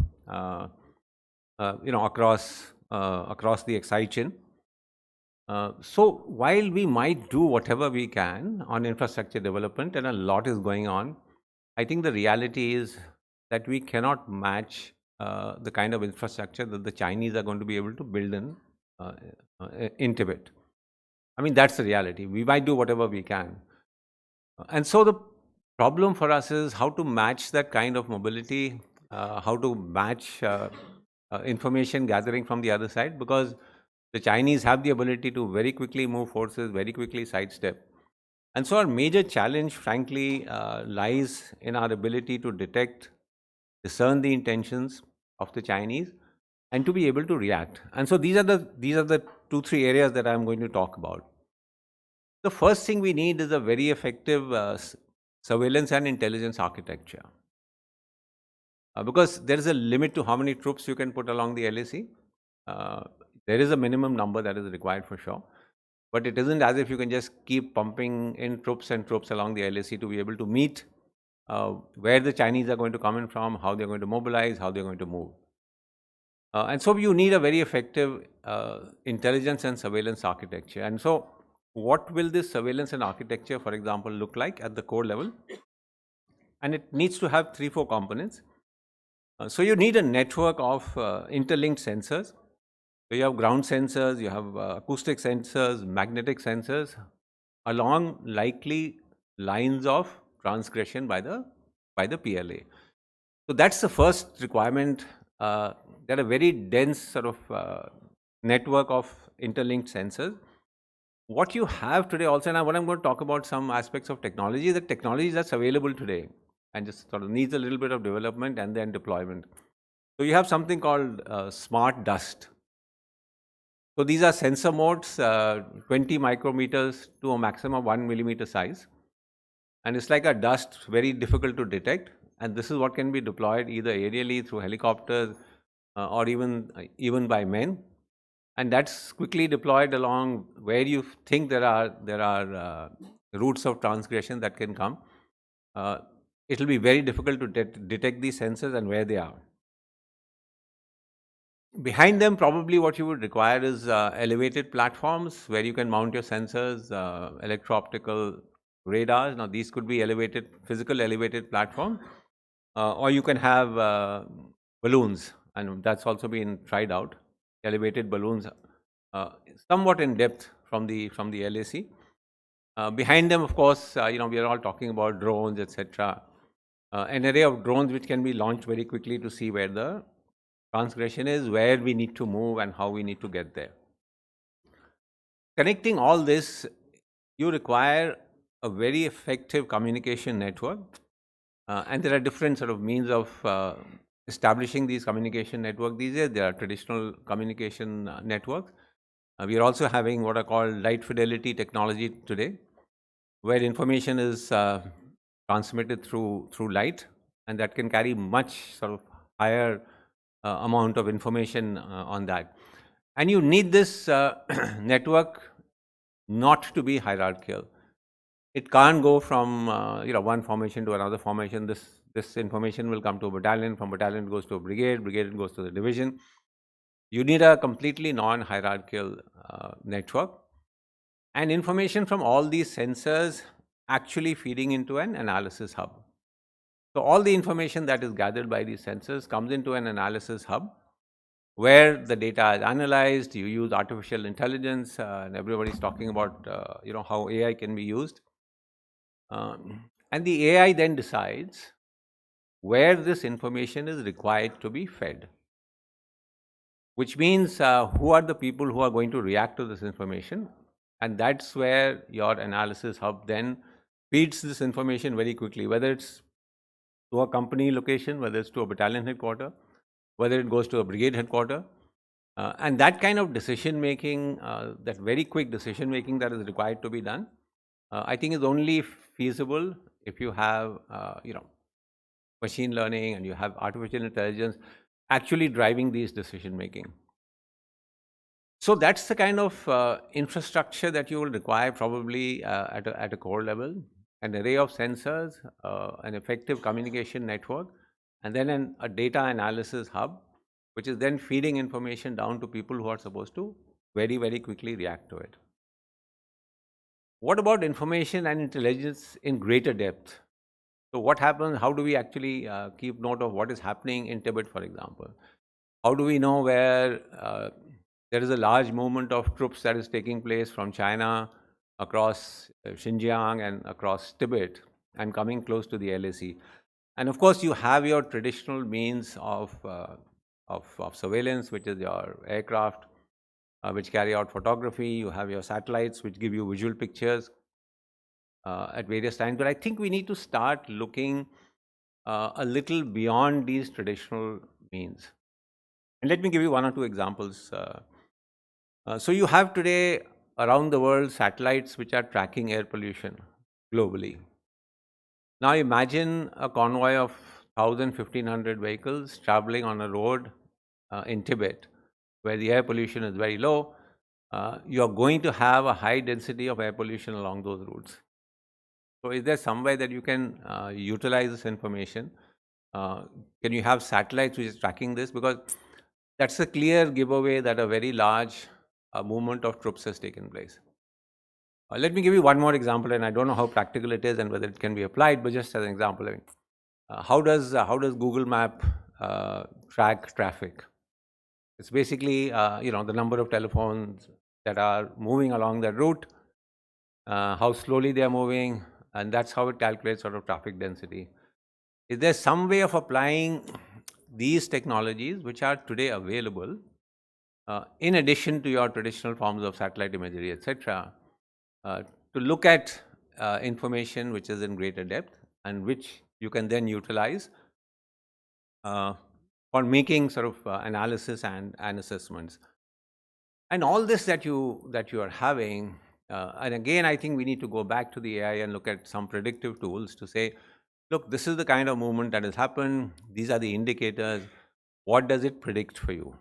[SPEAKER 6] across the Exai Chin. So while we might do whatever we can on infrastructure development, and a lot is going on, I think the reality is that we cannot match the kind of infrastructure that the Chinese are going to be able to build in Tibet. I mean, that's the reality. We might do whatever we can. And so the problem for us is how to match that kind of mobility, how to match information gathering from the other side, because the Chinese have the ability to very quickly move forces, very quickly sidestep. And so our major challenge, frankly, lies in our ability to detect, discern the intentions of the Chinese, and to be able to react. And so these are the 2-3 areas that I'm going to talk about. The first thing we need is a very effective surveillance and intelligence architecture. Because there is a limit to how many troops you can put along the LAC. There is a minimum number that is required for sure. but it isn't as if you can just keep pumping in troops and troops along the LAC to be able to meet where the Chinese are going to come in from, how they're going to mobilize, how they're going to move. And so you need a very effective intelligence and surveillance architecture. And so what will this surveillance and architecture, for example, look like at the core level? And it needs to have 3-4 components. So you need a network of interlinked sensors. So you have ground sensors, you have acoustic sensors, magnetic sensors, along likely lines of transgression by the PLA. So that's the first requirement. There are a very dense sort of network of interlinked sensors. What you have today also, and what I'm going to talk about some aspects of technology, the technology that's available today and just sort of needs a little bit of development and then deployment. So you have something called smart dust. So these are sensor modes, 20 micrometers to a maximum of 1 millimeter size. And it's like a dust, very difficult to detect. And this is what can be deployed either aerially through helicopters or even by men. And that's quickly deployed along where you think there are routes of transgression that can come. It will be very difficult to detect these sensors and where they are. Behind them, probably what you would require is elevated platforms where you can mount your sensors, electro-optical radars. Now, these could be elevated, physical elevated platform, or you can have balloons, and that's also been tried out. Elevated balloons, somewhat in depth from the LAC. Behind them, of course, we are all talking about drones, etc. An array of drones which can be launched very quickly to see where the transgression is, where we need to move, and how we need to get there. Connecting all this, you require a very effective communication network, and there are different sort of means of establishing these communication networks these days. There are traditional communication networks. We are also having what are called light fidelity technology today, where information is transmitted through light, and that can carry much sort of higher amount of information on that. And you need this network not to be hierarchical. It can't go from one formation to another formation. This information will come to a battalion, from battalion it goes to a brigade, brigade it goes to the division. You need a completely non-hierarchical network, and information from all these sensors actually feeding into an analysis hub. So all the information that is gathered by these sensors comes into an analysis hub where the data is analyzed. You use artificial intelligence, and everybody's talking about how AI can be used. And the AI then decides where this information is required to be fed, which means who are the people who are going to react to this information. And that's where your analysis hub then feeds this information very quickly, whether it's to a company location, whether it's to a battalion headquarter, whether it goes to a brigade headquarter. And that kind of decision making, that very quick decision making that is required to be done, I think is only feasible if you have machine learning and you have artificial intelligence actually driving these decision making. So that's the kind of infrastructure that you will require probably at a core level. An array of sensors, an effective communication network, and then a data analysis hub, which is then feeding information down to people who are supposed to very, very quickly react to it. What about information and intelligence in greater depth? So what happens, how do we actually keep note of what is happening in Tibet, for example? How do we know where there is a large movement of troops that is taking place from China across Xinjiang and across Tibet and coming close to the LAC? And of course, you have your traditional means of surveillance, which is your aircraft, which carry out photography. You have your satellites, which give you visual pictures at various times. But I think we need to start looking a little beyond these traditional means. And let me give you one or two examples. So you have today around the world satellites which are tracking air pollution globally. Now imagine a convoy of 1,000, 1,500 vehicles traveling on a road in Tibet, where the air pollution is very low. you're going to have a high density of air pollution along those routes. So is there some way that you can utilize this information? Can you have satellites which is tracking this? Because that's a clear giveaway that a very large movement of troops has taken place. Let me give you one more example, and I don't know how practical it is and whether it can be applied, but just as an example, I mean, how does Google Map track traffic? It's basically the number of telephones that are moving along that route, how slowly they are moving, and that's how it calculates sort of traffic density. Is there some way of applying these technologies which are today available in addition to your traditional forms of satellite imagery, etc., to look at information which is in greater depth and which you can then utilize for making sort of analysis and assessments? And all this that you are having, and again, I think we need to go back to the AI and look at some predictive tools to say, look, this is the kind of movement that has happened. These are the indicators. What does it predict for you?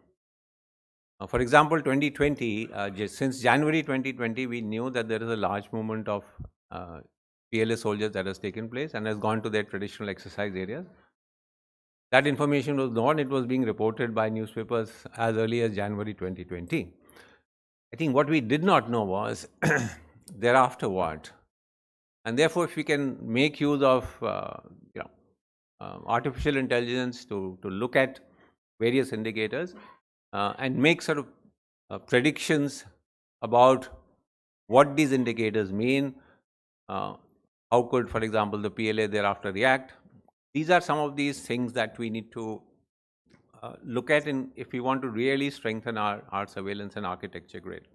[SPEAKER 6] For example, 2020, since January 2020, we knew that there is a large movement of PLA soldiers that has taken place and has gone to their traditional exercise areas. That information was known. It was being reported by newspapers as early as January 2020. I think what we did not know was thereafter what. And therefore, if we can make use of artificial intelligence to look at various indicators and make sort of predictions about what these indicators mean, how could, for example, the PLA thereafter react. These are some of these things that we need to look at if we want to really strengthen our surveillance and architecture grid.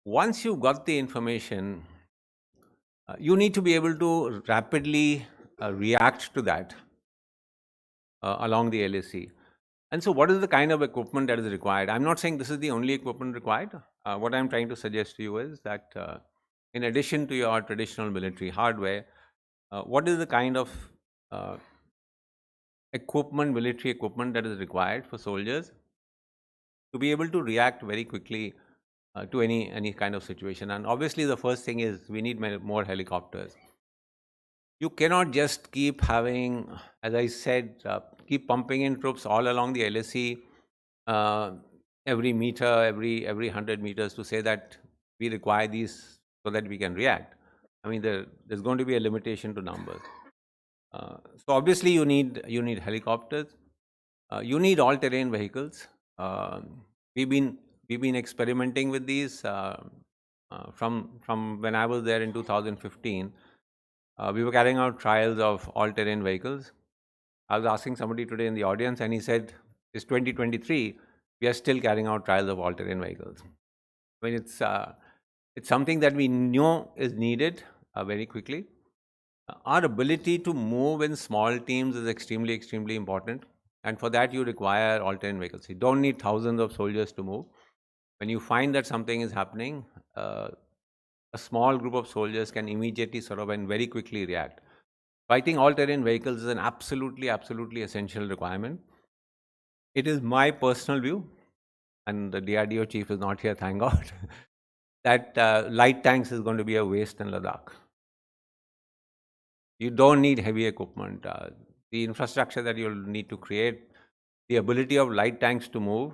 [SPEAKER 6] Once you've got the information, you need to be able to rapidly react to that along the LAC. And so what is the kind of equipment that is required? I'm not saying this is the only equipment required. What I'm trying to suggest to you is that in addition to your traditional military hardware, what is the kind of military equipment that is required for soldiers to be able to react very quickly to any kind of situation? And obviously the first thing is we need more helicopters. You cannot just keep having, as I said, keep pumping in troops all along the LAC every meter, every 100 meters to say that we require these so that we can react. I mean, there's going to be a limitation to numbers. So obviously you need helicopters. You need all-terrain vehicles. We've been experimenting with these from when I was there in 2015. We were carrying out trials of all-terrain vehicles. I was asking somebody today in the audience, and he said, it's 2023, we are still carrying out trials of all-terrain vehicles. I mean, it's something that we know is needed very quickly. Our ability to move in small teams is extremely, extremely important. And for that, you require all-terrain vehicles. You don't need thousands of soldiers to move. When you find that something is happening, a small group of soldiers can immediately sort of and very quickly react. So I think all-terrain vehicles is an absolutely, absolutely essential requirement. It is my personal view, and the DRDO chief is not here, thank God, that light tanks is going to be a waste in Ladakh. You don't need heavy equipment. The infrastructure that you'll need to create, the ability of light tanks to move,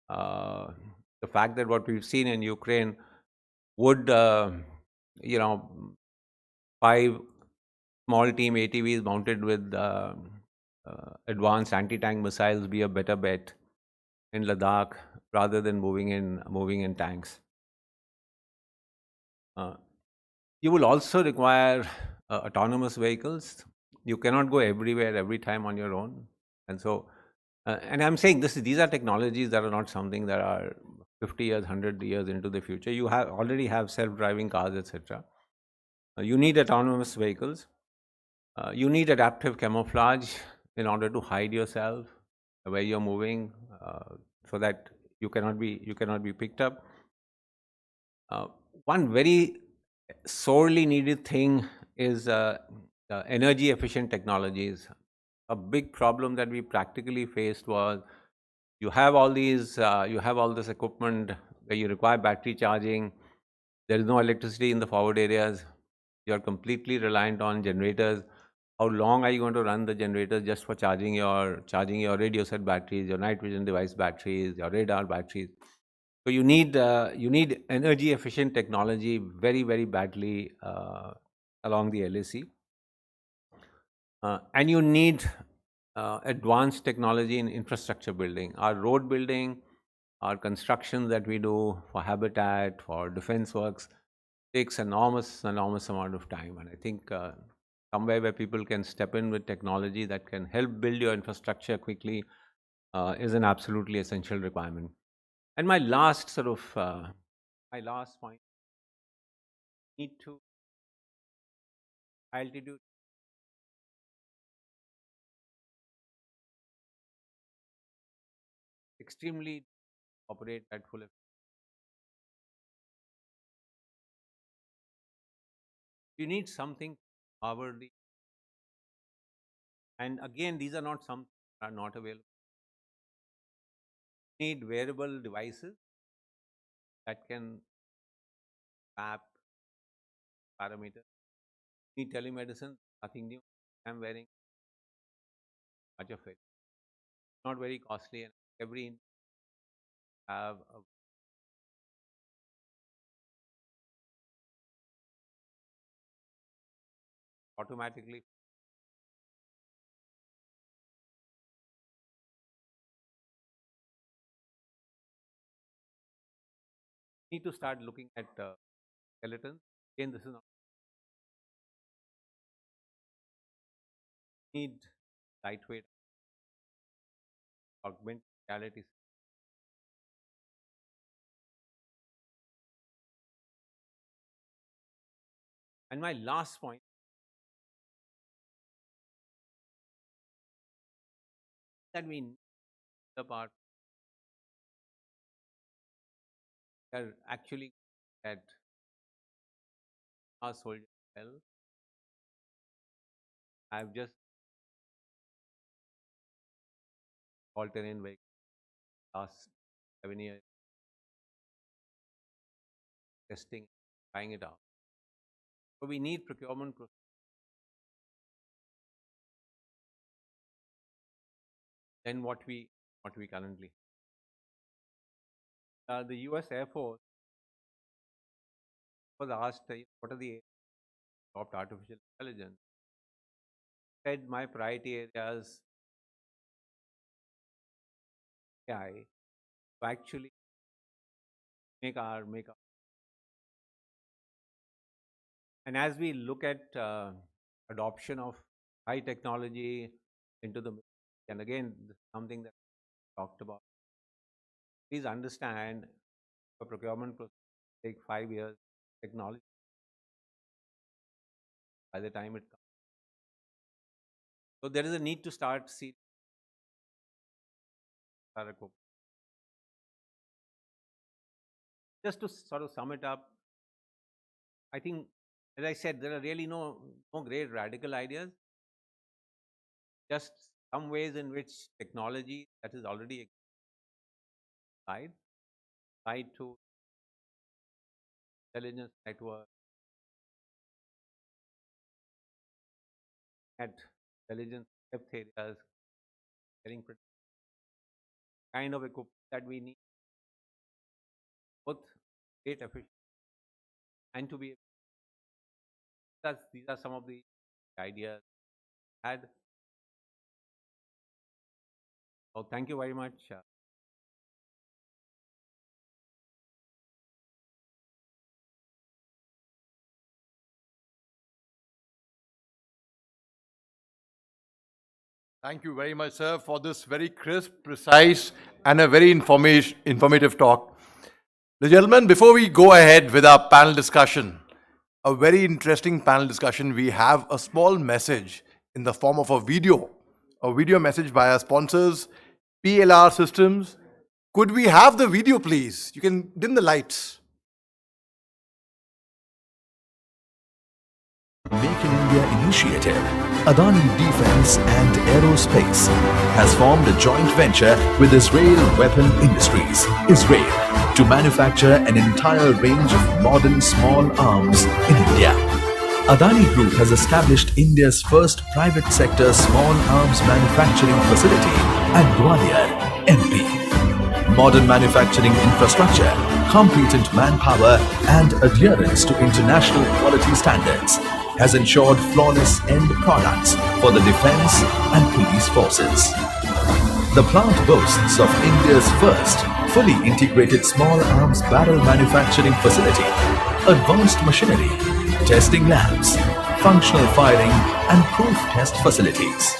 [SPEAKER 6] the fact that what we've seen in Ukraine would, 5 small team ATVs mounted with advanced anti-tank missiles be a better bet in Ladakh rather than moving in tanks. You will also require autonomous vehicles. You cannot go everywhere every time on your own. And so, and I'm saying these are technologies that are not something that are 50 years, 100 years into the future. You already have self-driving cars, etc. You need autonomous vehicles. You need adaptive camouflage in order to hide yourself where you're moving, so that you cannot be picked up. One very sorely needed thing is energy efficient technologies. A big problem that we practically faced was you have all these, you have all this equipment where you require battery charging. There is no electricity in the forward areas. You are completely reliant on generators. How long are you going to run the generators just for charging your radio set batteries, your night vision device batteries, your radar batteries? So you need energy efficient technology very, very badly along the LAC. And you need advanced technology in infrastructure building. Our road building, our construction that we do for habitat, for defense works, takes enormous amount of time. And I think somewhere where people can step in with technology that can help build your infrastructure quickly is an absolutely essential requirement. And my last point, need to altitude. Extremely operate at full effect. You need something to power the, and again, these are not some are not available. You need wearable devices that can map parameters. You need telemedicine, nothing new. I'm wearing much of it. Not very costly, and every have a automatically need to start looking at skeletons. Again, this is not need lightweight augmented reality. And my last point, that we need the part are actually at our soldiers well. I've just all-terrain vehicle last 7 years testing, trying it out. So we need procurement process. Than what we currently. The U.S. Air Force was asked, what are the top artificial intelligence? Said my priority areas AI to actually make our and as we look at adoption of high technology into the, and again, this is something that we talked about. Please understand the procurement process take 5 years. Technology by the time it comes. So there is a need to start see. Just to sort of sum it up, I think, as I said, there are really no great radical ideas. Just some ways in which technology that is already tied to intelligence network, at intelligence depth areas, getting kind of equipment that we need, both great efficient and to be. These are some of the ideas I had. So thank you very much.
[SPEAKER 1] Thank you very much, sir, for this very crisp, precise, and a very informative talk. The gentlemen, before we go ahead with our panel discussion, a very interesting panel discussion, we have a small message in the form of a video message by our sponsors, PLR Systems. Could we have the video, please? You can dim the lights.
[SPEAKER 9] Make in India initiative, Adani Defense and Aerospace has formed a joint venture with Israel Weapon Industries, Israel, to manufacture an entire range of modern small arms in India. Adani Group has established India's first private sector small arms manufacturing facility at Gwalior, MP. Modern manufacturing infrastructure, competent manpower and adherence to international quality standards has ensured flawless end products for the defense and police forces. The plant boasts of India's first fully integrated small arms barrel manufacturing facility, advanced machinery, testing labs, functional firing and proof test facilities.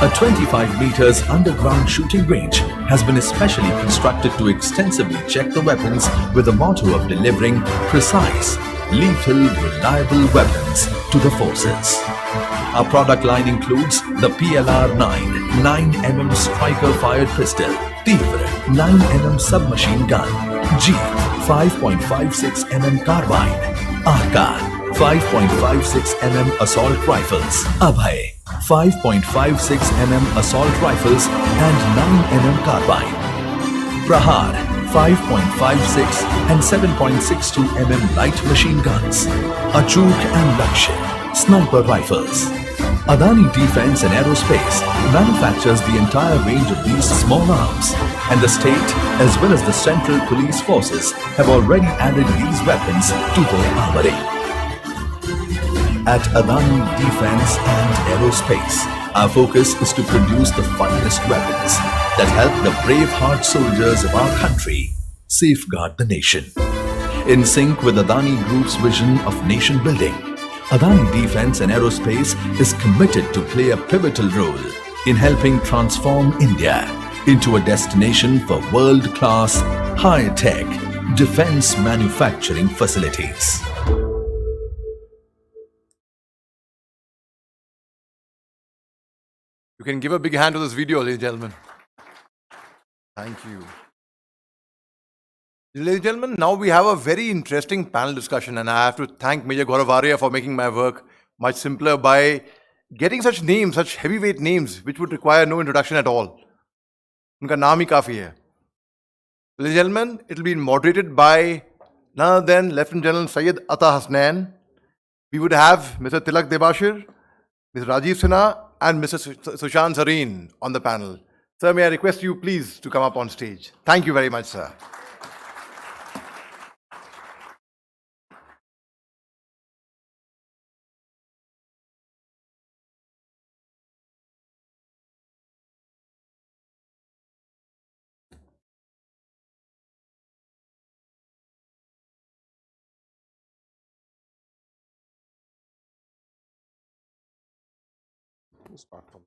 [SPEAKER 9] A 25 meters underground shooting range has been especially constructed to extensively check the weapons with the motto of delivering precise, lethal, reliable weapons to the forces. Our product line includes the PLR-9 9mm striker-fired pistol, Tivra 9mm submachine gun, Jeet 5.56mm carbine, Arka 5.56mm assault rifles, Abhay 5.56mm assault rifles and 9mm carbine, Prahar 5.56 and 7.62mm light machine guns, Achuk and Lakshya sniper rifles. Adani Defense and Aerospace manufactures the entire range of these small arms, and the state as well as the central police forces have already added these weapons to their armory. At Adani Defense and Aerospace, our focus is to produce the finest weapons that help the brave heart soldiers of our country safeguard the nation. In sync with Adani Group's vision of nation building, Adani Defense and Aerospace is committed to play a pivotal role in helping transform India into a destination for world-class, high-tech defense manufacturing facilities.
[SPEAKER 1] You can give a big hand to this video, ladies and gentlemen. Thank you. Ladies and gentlemen, now we have a very interesting panel discussion, and I have to thank Major Gaurav Arya for making my work much simpler by getting such names, such heavyweight names, which would require no introduction at all. Unka naam hi kafi hai. Ladies and gentlemen, it will be moderated by none other than Lieutenant General Syed Ata Hasnain. We would have Mr. Tilak Debashir, Mr. Rajiv Sinha, and Mr. Sushant Sareen on the panel. Sir, may I request you please to come up on stage. Thank you very much, sir. Start from.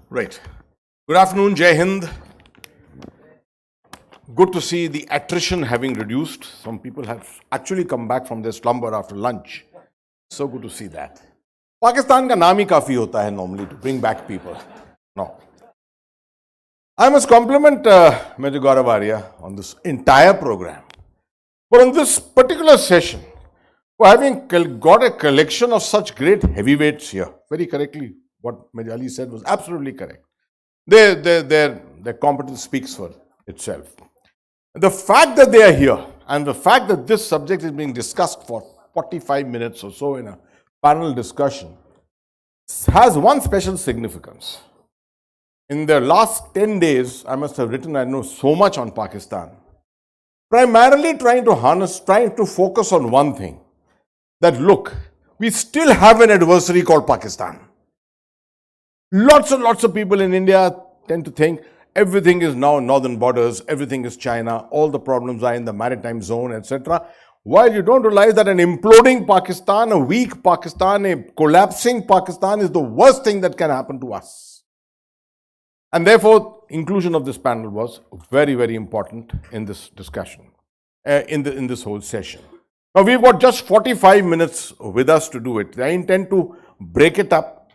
[SPEAKER 1] Right. Good afternoon, Jai Hind. Good to see the attrition having reduced. Some people have actually come back from their slumber after lunch. So good to see that. Pakistan ka naam hi kafi hota hai normally to bring back people. No. I must compliment Major Gaurav Arya on this entire program. But on this particular session, for having got a collection of such great heavyweights here, very correctly, what Major Ali said was absolutely correct. Their competence speaks for itself. The fact that they are here and the fact that this subject is being discussed for 45 minutes or so in a panel discussion has one special significance. In the last 10 days, I must have written, I know so much on Pakistan, primarily trying to focus on one thing. That look, we still have an adversary called Pakistan. Lots and lots of people in India tend to think everything is now northern borders, everything is China, all the problems are in the maritime zone, etc. While you don't realize that an imploding Pakistan, a weak Pakistan, a collapsing Pakistan is the worst thing that can happen to us. And therefore, inclusion of this panel was very, very important in this discussion, in this whole session. Now, we've got just 45 minutes with us to do it. I intend to break it up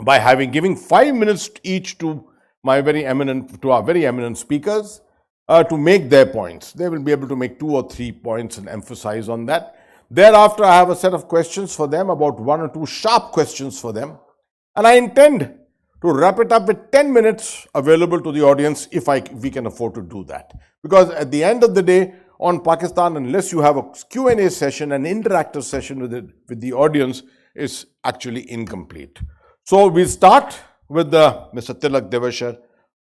[SPEAKER 1] by giving 5 minutes each to our very eminent speakers,
[SPEAKER 12] to make their points. They will be able to make 2 or 3 points and emphasize on that. Thereafter, I have a set of questions for them, about 1 or 2 sharp questions for them. And I intend to wrap it up with 10 minutes available to the audience if we can afford to do that. Because at the end of the day, on Pakistan, unless you have a Q&A session, an interactive session with the audience, is actually incomplete. So we'll start with Mr. Tilak Devashar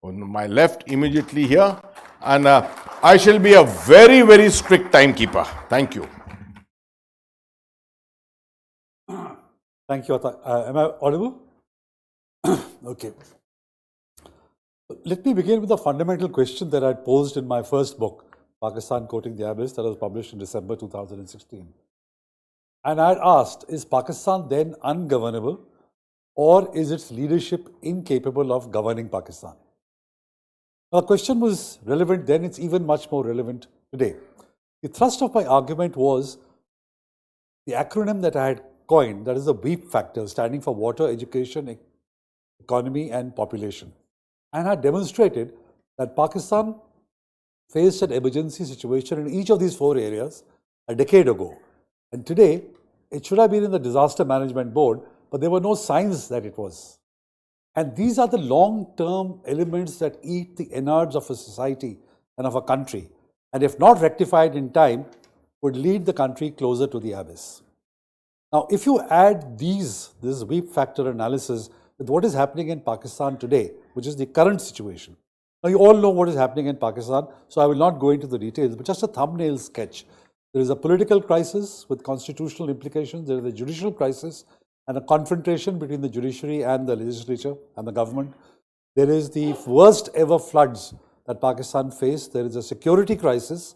[SPEAKER 12] on my left immediately here. And I shall be a very, very strict timekeeper. Thank you.
[SPEAKER 13] Thank you. Am I audible? Okay. Let me begin with the fundamental question that I posed in my first book, Pakistan Coating the Abyss, that was published in December 2016. And I had asked, is Pakistan then ungovernable, or is its leadership incapable of governing Pakistan? Now, the question was relevant then, it's even much more relevant today. The thrust of my argument was the acronym that I had coined, that is the WEEP factor, standing for water, education, economy and population. And I demonstrated that Pakistan faced an emergency situation in each of these 4 areas a decade ago. And today, it should have been in the Disaster Management Board, but there were no signs that it was. And these are the long-term elements that eat the innards of a society and of a country, and if not rectified in time, would lead the country closer to the abyss. Now, if you add this WEEP factor analysis with what is happening in Pakistan today, which is the current situation. Now, you all know what is happening in Pakistan, so I will not go into the details, but just a thumbnail sketch. There is a political crisis with constitutional implications, there is a judicial crisis, and a confrontation between the judiciary and the legislature and the government. There is the worst ever floods that Pakistan faced. There is a security crisis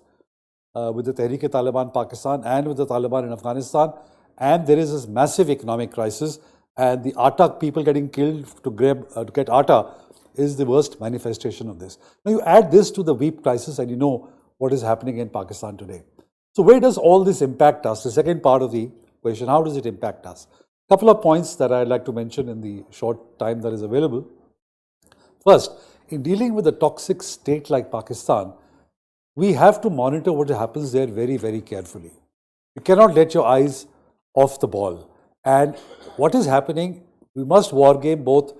[SPEAKER 13] with the Tehreek-e-Taliban Pakistan and with the Taliban in Afghanistan. And there is this massive economic crisis. And the Atta people getting killed to get Atta is the worst manifestation of this. Now you add this to the WEEP crisis and you know what is happening in Pakistan today. So where does all this impact us? The second part of the question, how does it impact us? Couple of points that I'd like to mention in the short time that is available. First, in dealing with a toxic state like Pakistan, we have to monitor what happens there very, very carefully. You cannot let your eyes off the ball. And what is happening, we must wargame both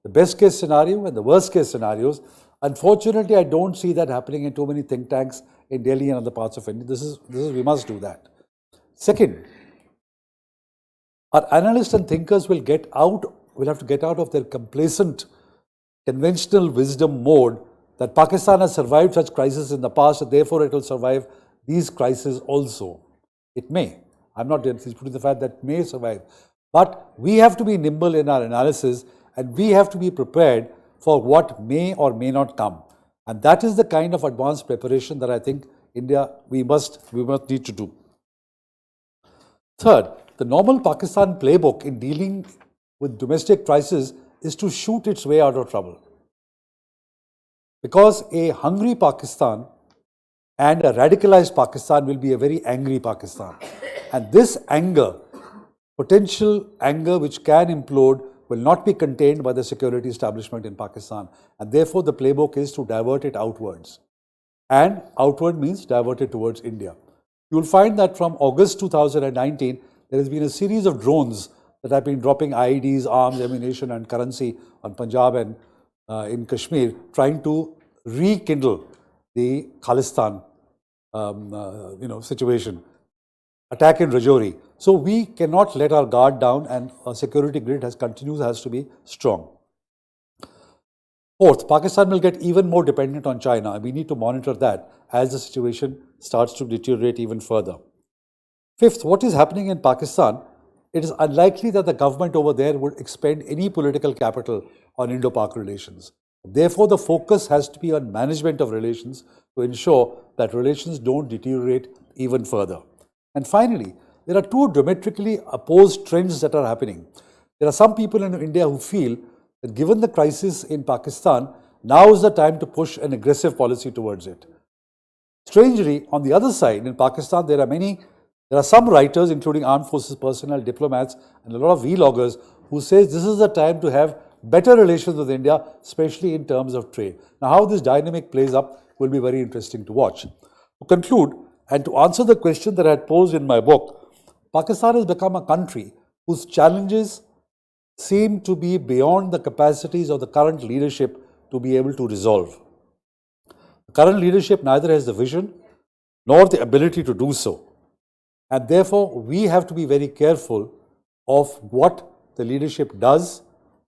[SPEAKER 13] the best case scenario and the worst case scenarios. Unfortunately, I don't see that happening in too many think tanks in Delhi and other parts of India. We must do that. Second, our analysts and thinkers will have to get out of their complacent, conventional wisdom mode that Pakistan has survived such crises in the past and therefore it will survive these crises also. It may. I'm not disputing the fact that it may survive. But we have to be nimble in our analysis and we have to be prepared for what may or may not come. And that is the kind of advanced preparation that I think we must need to do. Third, the normal Pakistan playbook in dealing with domestic crisis is to shoot its way out of trouble. Because a hungry Pakistan and a radicalized Pakistan will be a very angry Pakistan. And this anger, potential anger which can implode, will not be contained by the security establishment in Pakistan. And therefore, the playbook is to divert it outwards. And outward means divert it towards India. You will find that from August 2019, there has been a series of drones that have been dropping IEDs, arms, ammunition and currency on Punjab and in Kashmir, trying to rekindle the Khalistan situation. Attack in Rajouri. So we cannot let our guard down and our security grid has to be strong. Fourth, Pakistan will get even more dependent on China and we need to monitor that as the situation starts to deteriorate even further. Fifth, what is happening in Pakistan, it is unlikely that the government over there would expend any political capital on Indo-Pak relations. Therefore, the focus has to be on management of relations to ensure that relations don't deteriorate even further. And finally, there are two diametrically opposed trends that are happening. There are some people in India who feel that given the crisis in Pakistan, now is the time to push an aggressive policy towards it. Strangely, on the other side, in Pakistan, there are some writers, including armed forces personnel, diplomats, and a lot of vloggers who say this is the time to have better relations with India, especially in terms of trade. Now, how this dynamic plays up will be very interesting to watch. To conclude, and to answer the question that I had posed in my book, Pakistan has become a country whose challenges seem to be beyond the capacities of the current leadership to be able to resolve. The current leadership neither has the vision nor the ability to do so. And therefore, we have to be very careful of what the leadership does,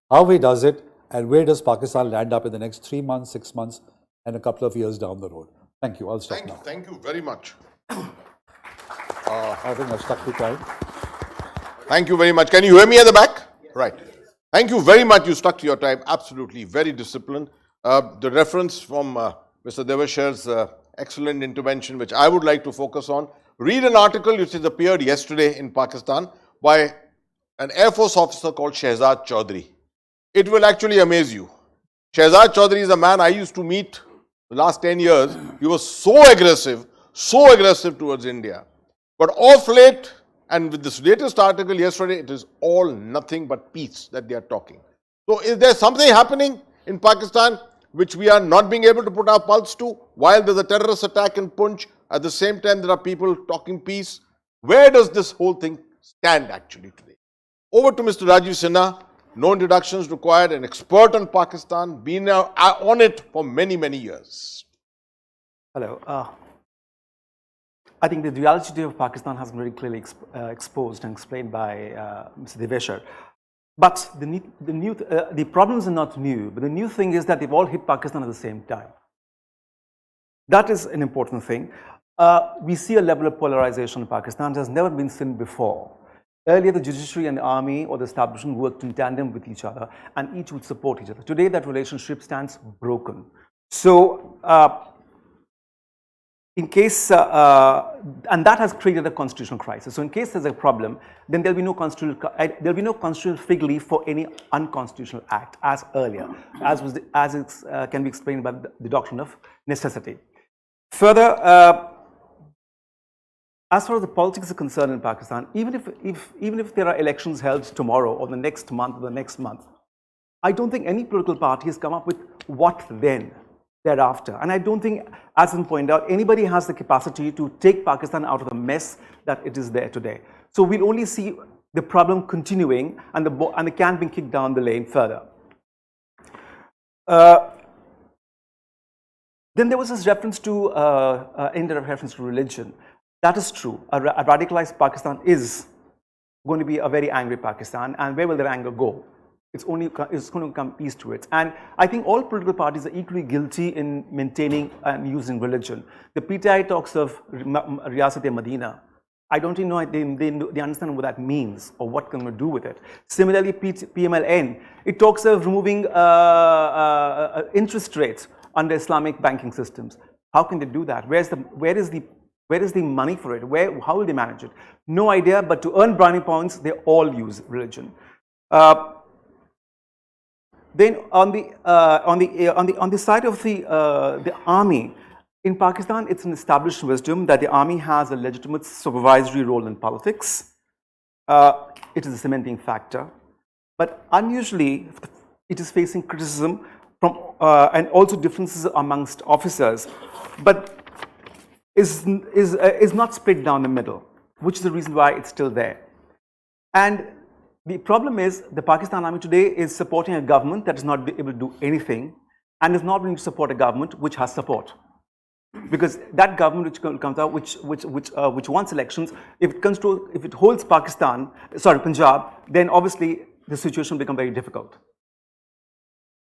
[SPEAKER 13] how he does it, and where does Pakistan land up in the next 3 months, 6 months, and a couple of years down the road. Thank you. I'll stop now.
[SPEAKER 12] Thank you very much.
[SPEAKER 13] I think I've stuck to time.
[SPEAKER 12] Thank you very much. Can you hear me at the back? Right. Thank you very much. You stuck to your time. Absolutely. Very disciplined. The reference from Mr. Devashar's excellent intervention, which I would like to focus on. Read an article which has appeared yesterday in Pakistan by an Air Force officer called Shehzad Chaudhry. It will actually amaze you. Shehzad Chaudhry is a man I used to meet the last 10 years. He was so aggressive towards India. But off late, and with this latest article yesterday, it is all nothing but peace that they are talking. So is there something happening in Pakistan which we are not being able to put our pulse to? While there's a terrorist attack in Punch, at the same time there are people talking peace. Where does this whole thing stand actually today? Over to Mr. Rajiv Sinha. No introductions required, an expert on Pakistan, been on it for many, many years.
[SPEAKER 11] Hello. I think the duality of Pakistan has been very clearly exposed and explained by Mr. Deveshar. But the problems are not new, but the new thing is that they've all hit Pakistan at the same time. That is an important thing. We see a level of polarization in Pakistan that has never been seen before. Earlier, the judiciary and the army or the establishment worked in tandem with each other, and each would support each other. Today, that relationship stands broken. So, in case, and that has created a constitutional crisis. So, in case there's a problem, then there'll be no constitutional fig leaf for any unconstitutional act as earlier, as can be explained by the doctrine of necessity. Further, as far as the politics are concerned in Pakistan, even if there are elections held tomorrow or the next month or the next month, I don't think any political party has come up with what then, thereafter. And I don't think, as I pointed out, anybody has the capacity to take Pakistan out of the mess that it is there today. So we'll only see the problem continuing and the can being kicked down the lane further. Then there was this reference to, indirect reference to religion. That is true. A radicalized Pakistan is going to be a very angry Pakistan, and where will their anger go? It's going to come east to it. And I think all political parties are equally guilty in maintaining and using religion. The PTI talks of Riyasat-e-Madina. I don't even know they understand what that means or what can we do with it. Similarly, PMLN, it talks of removing interest rates under Islamic banking systems. How can they do that? Where is the money for it? How will they manage it? No idea, but to earn brownie points, they all use religion. Then on the side of the army, in Pakistan, it's an established wisdom that the army has a legitimate supervisory role in politics. It is a cementing factor. But unusually, it is facing criticism from, and also differences amongst officers. But is not split down the middle, which is the reason why it's still there. And the problem is the Pakistan Army today is supporting a government that is not able to do anything and is not willing to support a government which has support. Because that government which comes out, which wants elections, if it holds Punjab, then obviously the situation will become very difficult.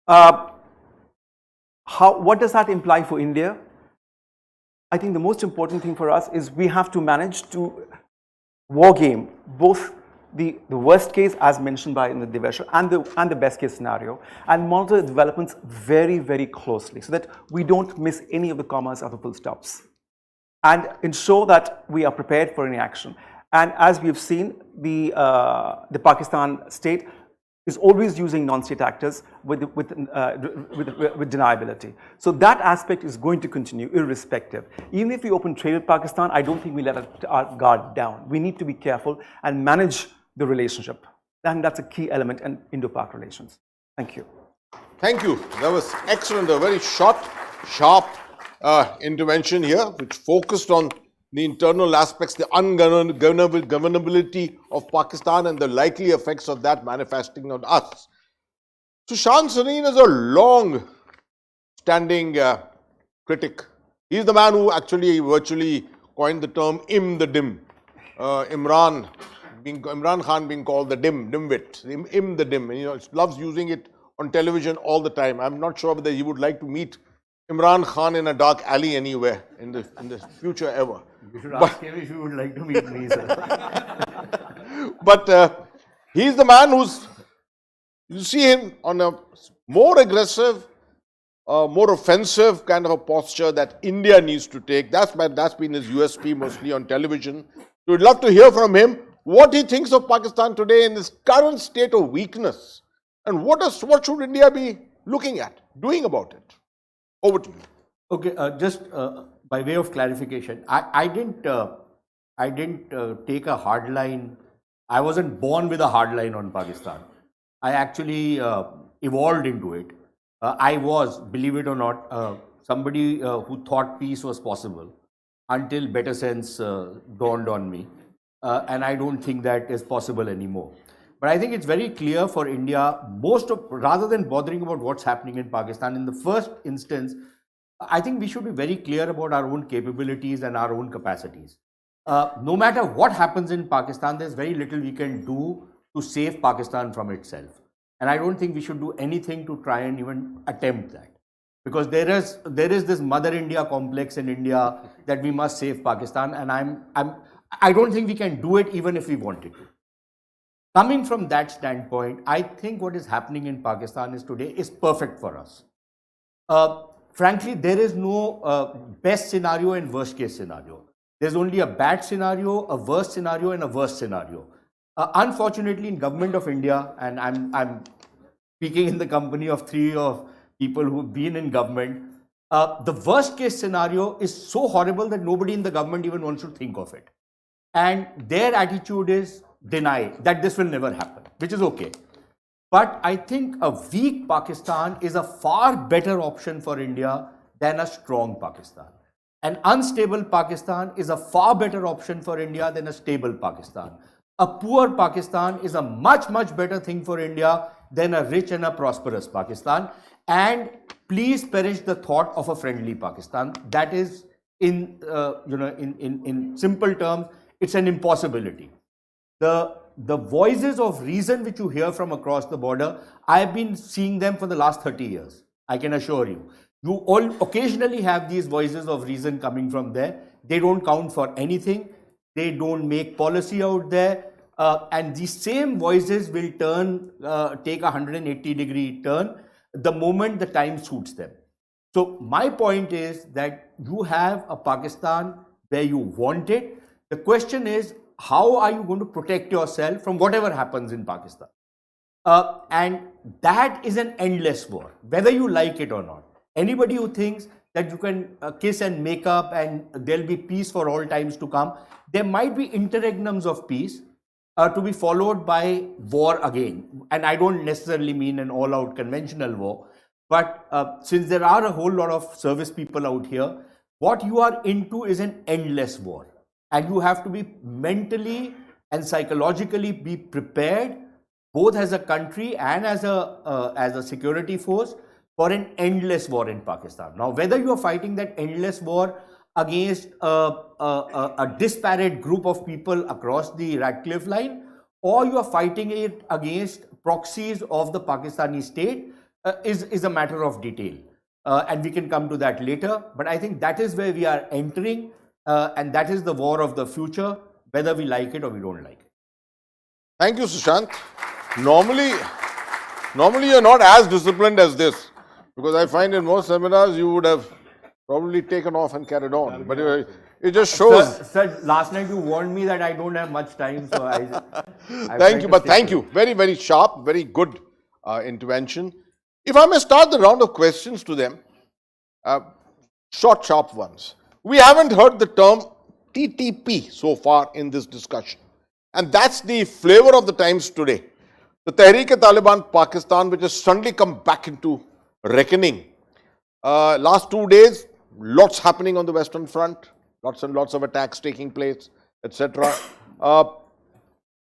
[SPEAKER 11] What does that imply for India? I think the most important thing for us is we have to manage to war game both the worst case as mentioned by the Deveshar and the best case scenario, and monitor the developments very, very closely so that we don't miss any of the commas or the full stops, and ensure that we are prepared for any action. And as we have seen, the Pakistan state is always using non-state actors with deniability. So that aspect is going to continue irrespective. Even if we open trade with Pakistan, I don't think we let our guard down. We need to be careful and manage the relationship. And that's a key element in Indo-Pak relations. Thank you.
[SPEAKER 12] Thank you. That was excellent. A very short, sharp intervention here, which focused on the internal aspects, the ungovernability of Pakistan and the likely effects of that manifesting on us. Sushant Sareen is a long-standing critic. He's the man who actually virtually coined the term the dim. Imran Khan being called the dimwit, the dim. And, loves using it on television all the time. I'm not sure whether he would like to meet Imran Khan in a dark alley anywhere in the future ever.
[SPEAKER 10] You should ask him if you would like to meet me, sir.
[SPEAKER 12] But he's the man who's, you see him on a more aggressive, more offensive kind of a posture that India needs to take. That's been his USP mostly on television. We would love to hear from him what he thinks of Pakistan today in this current state of weakness, and what should India be looking at, doing about it. Over to you.
[SPEAKER 10] Okay, just by way of clarification, I didn't take a hard line. I wasn't born with a hard line on Pakistan. I actually evolved into it. I was, believe it or not, somebody who thought peace was possible until better sense dawned on me. And I don't think that is possible anymore. But I think it's very clear for India, rather than bothering about what's happening in Pakistan, in the first instance, I think we should be very clear about our own capabilities and our own capacities. No matter what happens in Pakistan, there's very little we can do to save Pakistan from itself. And I don't think we should do anything to try and even attempt that. Because there is this Mother India complex in India that we must save Pakistan, and I don't think we can do it even if we wanted to. Coming from that standpoint, I think what is happening in Pakistan today is perfect for us. Frankly, there is no best scenario and worst case scenario. There's only a bad scenario, a worst scenario, and a worst scenario. Unfortunately, in Government of India, and I'm speaking in the company of three of people who've been in government, the worst case scenario is so horrible that nobody in the government even wants to think of it. And their attitude is deny that this will never happen, which is okay. But I think a weak Pakistan is a far better option for India than a strong Pakistan. An unstable Pakistan is a far better option for India than a stable Pakistan. A poor Pakistan is a much, much better thing for India than a rich and a prosperous Pakistan. And please perish the thought of a friendly Pakistan. That is, in simple terms, it's an impossibility. The voices of reason which you hear from across the border, I've been seeing them for the last 30 years, I can assure you. You all occasionally have these voices of reason coming from there. They don't count for anything. They don't make policy out there. And these same voices will take a 180-degree turn the moment the time suits them. So my point is that you have a Pakistan where you want it. The question is, how are you going to protect yourself from whatever happens in Pakistan? And that is an endless war, whether you like it or not. Anybody who thinks that you can kiss and make up and there'll be peace for all times to come, there might be interregnums of peace to be followed by war again. And I don't necessarily mean an all-out conventional war, but since there are a whole lot of service people out here, what you are into is an endless war. And you have to be mentally and psychologically be prepared, both as a country and as a security force, for an endless war in Pakistan. Now, whether you are fighting that endless war against a disparate group of people across the Radcliffe line, or you are fighting it against proxies of the Pakistani state, is a matter of detail. And we can come to that later. But I think that is where we are entering. And that is the war of the future, whether we like it or we don't like it.
[SPEAKER 12] Thank you, Sushant. Normally you're not as disciplined as this, because I find in most seminars you would have probably taken off and carried on. But it just shows.
[SPEAKER 10] Sir, last night you warned me that I don't have much time, so I
[SPEAKER 12] thank you, but thank you. Very, very sharp, very good intervention. If I may start the round of questions to them, short, sharp ones. We haven't heard the term TTP so far in this discussion. And that's the flavor of the times today. the Tehreek-e-Taliban Pakistan, which has suddenly come back into reckoning. Last 2 days, lots happening on the Western Front, lots and lots of attacks taking place, etc.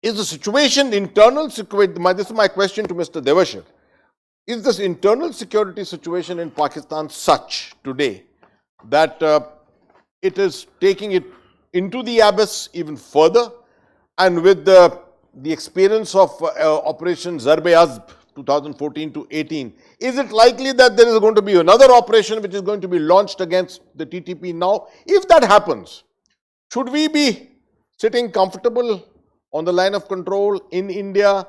[SPEAKER 12] Is the situation internal? This is my question to Mr. Devashir. Is this internal security situation in Pakistan such today that it is taking it into the abyss even further? And with the experience of Operation Zarb-e-Azb 2014 to 18, is it likely that there is going to be another operation which is going to be launched against the TTP now? If that happens, should we be sitting comfortable on the line of control in India,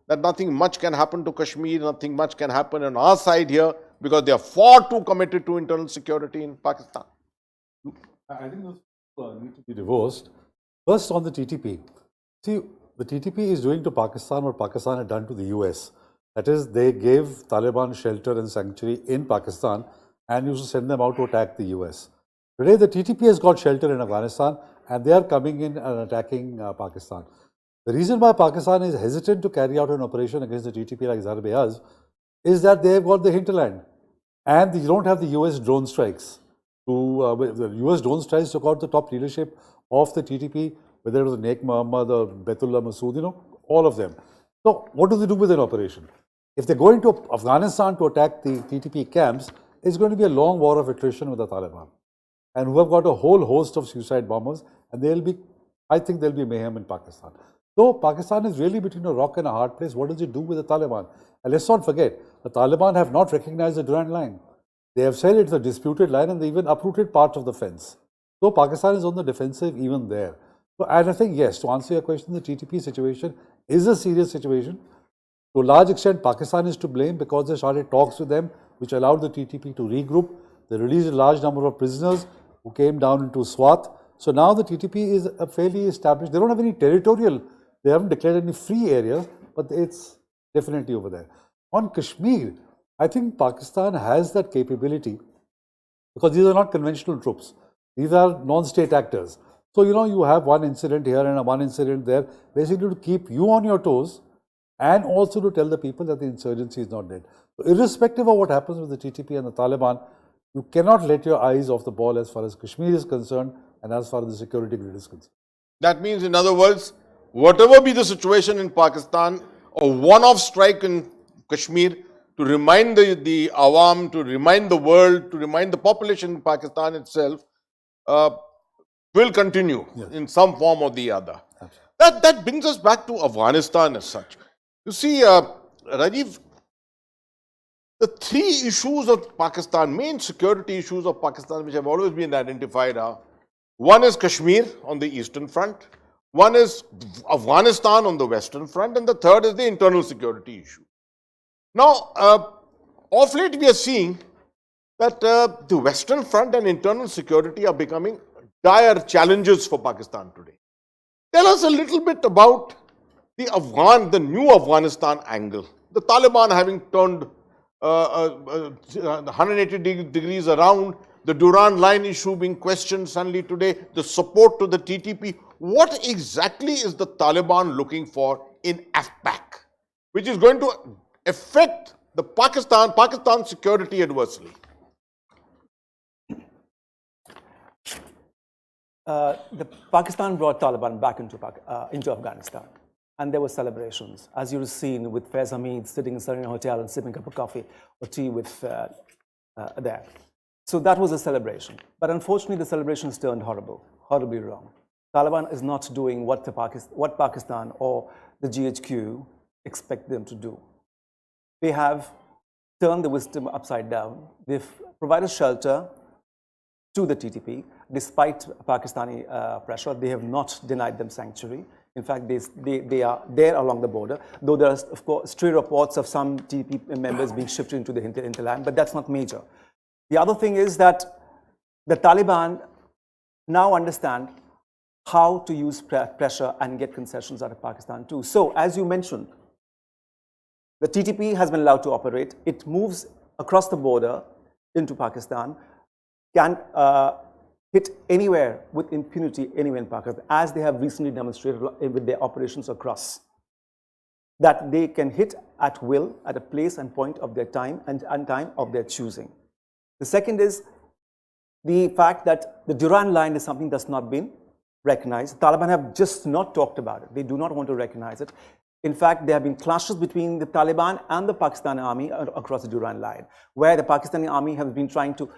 [SPEAKER 12] that nothing much can happen to Kashmir, nothing much can happen on our side here, because they are far too committed to internal security in Pakistan?
[SPEAKER 13] I think those need to be divorced. First, on the TTP. See, the TTP is doing to Pakistan what Pakistan had done to the US. That is, they gave Taliban shelter and sanctuary in Pakistan and used to send them out to attack the US. Today, the TTP has got shelter in Afghanistan and they are coming in and attacking Pakistan. The reason why Pakistan is hesitant to carry out an operation against the TTP like Zarb-e-Azb is that they have got the hinterland and you don't have the US drone strikes. The US drone strikes took out the top leadership of the TTP, whether it was Naik Muhammad or Baitullah Masood, all of them. So what do they do with an operation? If they go into Afghanistan to attack the TTP camps, it's going to be a long war of attrition with the Taliban, and who have got a whole host of suicide bombers, and I think there'll be mayhem in Pakistan. So Pakistan is really between a rock and a hard place. What does it do with the Taliban? And let's not forget, the Taliban have not recognized the Durand line. They have said it's a disputed line and they even uprooted parts of the fence. So Pakistan is on the defensive even there. So, and I think, yes, to answer your question, the TTP situation is a serious situation. To a large extent, Pakistan is to blame because they started talks with them, which allowed the TTP to regroup. They released a large number of prisoners who came down into Swat. So now the TTP is a fairly established. They don't have any territorial, they haven't declared any free areas, but it's definitely over there. On Kashmir, I think Pakistan has that capability because these are not conventional troops. These are non-state actors. So, you have one incident here and one incident there, basically to keep you on your toes and also to tell the people that the insurgency is not dead. So, irrespective of what happens with the TTP and the Taliban, you cannot let your eyes off the ball as far as Kashmir is concerned and as far as the security grid is concerned.
[SPEAKER 12] That means, in other words, whatever be the situation in Pakistan, a one-off strike in Kashmir to remind the Awam, to remind the world, to remind the population in Pakistan itself, will continue in some form or the other. That brings us back to Afghanistan as such. You see, Rajiv, the three issues of Pakistan, main security issues of Pakistan, which have always been identified are, one is Kashmir on the eastern front, one is Afghanistan on the western front, and the third is the internal security issue. Now, of late we are seeing that the western front and internal security are becoming dire challenges for Pakistan today. Tell us a little bit about the new Afghanistan angle. The Taliban having turned 180 degrees around, the Durand line issue being questioned suddenly today, the support to the TTP. What exactly is the Taliban looking for in AFPAC, which is going to affect the Pakistan security adversely?
[SPEAKER 11] The Pakistan brought Taliban back into Afghanistan, and there were celebrations, as you've seen with Faiz Hamid sitting in Serena Hotel and sipping a cup of coffee or tea with there. So that was a celebration. But unfortunately, the celebrations turned horribly wrong. Taliban is not doing what Pakistan or the GHQ expect them to do. They have turned the wisdom upside down. They've provided shelter to the TTP. Despite Pakistani pressure, they have not denied them sanctuary. In fact, they are there along the border, though there are, of course, stray reports of some TTP members being shifted into the hinterland, but that's not major. The other thing is that the Taliban now understand how to use pressure and get concessions out of Pakistan too. So, as you mentioned, the TTP has been allowed to operate. It moves across the border into Pakistan, can hit anywhere with impunity anywhere in Pakistan, as they have recently demonstrated with their operations across. that they can hit at will at a place and point of their time and time of their choosing. The second is the fact that the Durand line is something that's not been recognized. The Taliban have just not talked about it. They do not want to recognize it. In fact, there have been clashes between the Taliban and the Pakistani army across the Durand line, where the Pakistani army has been trying to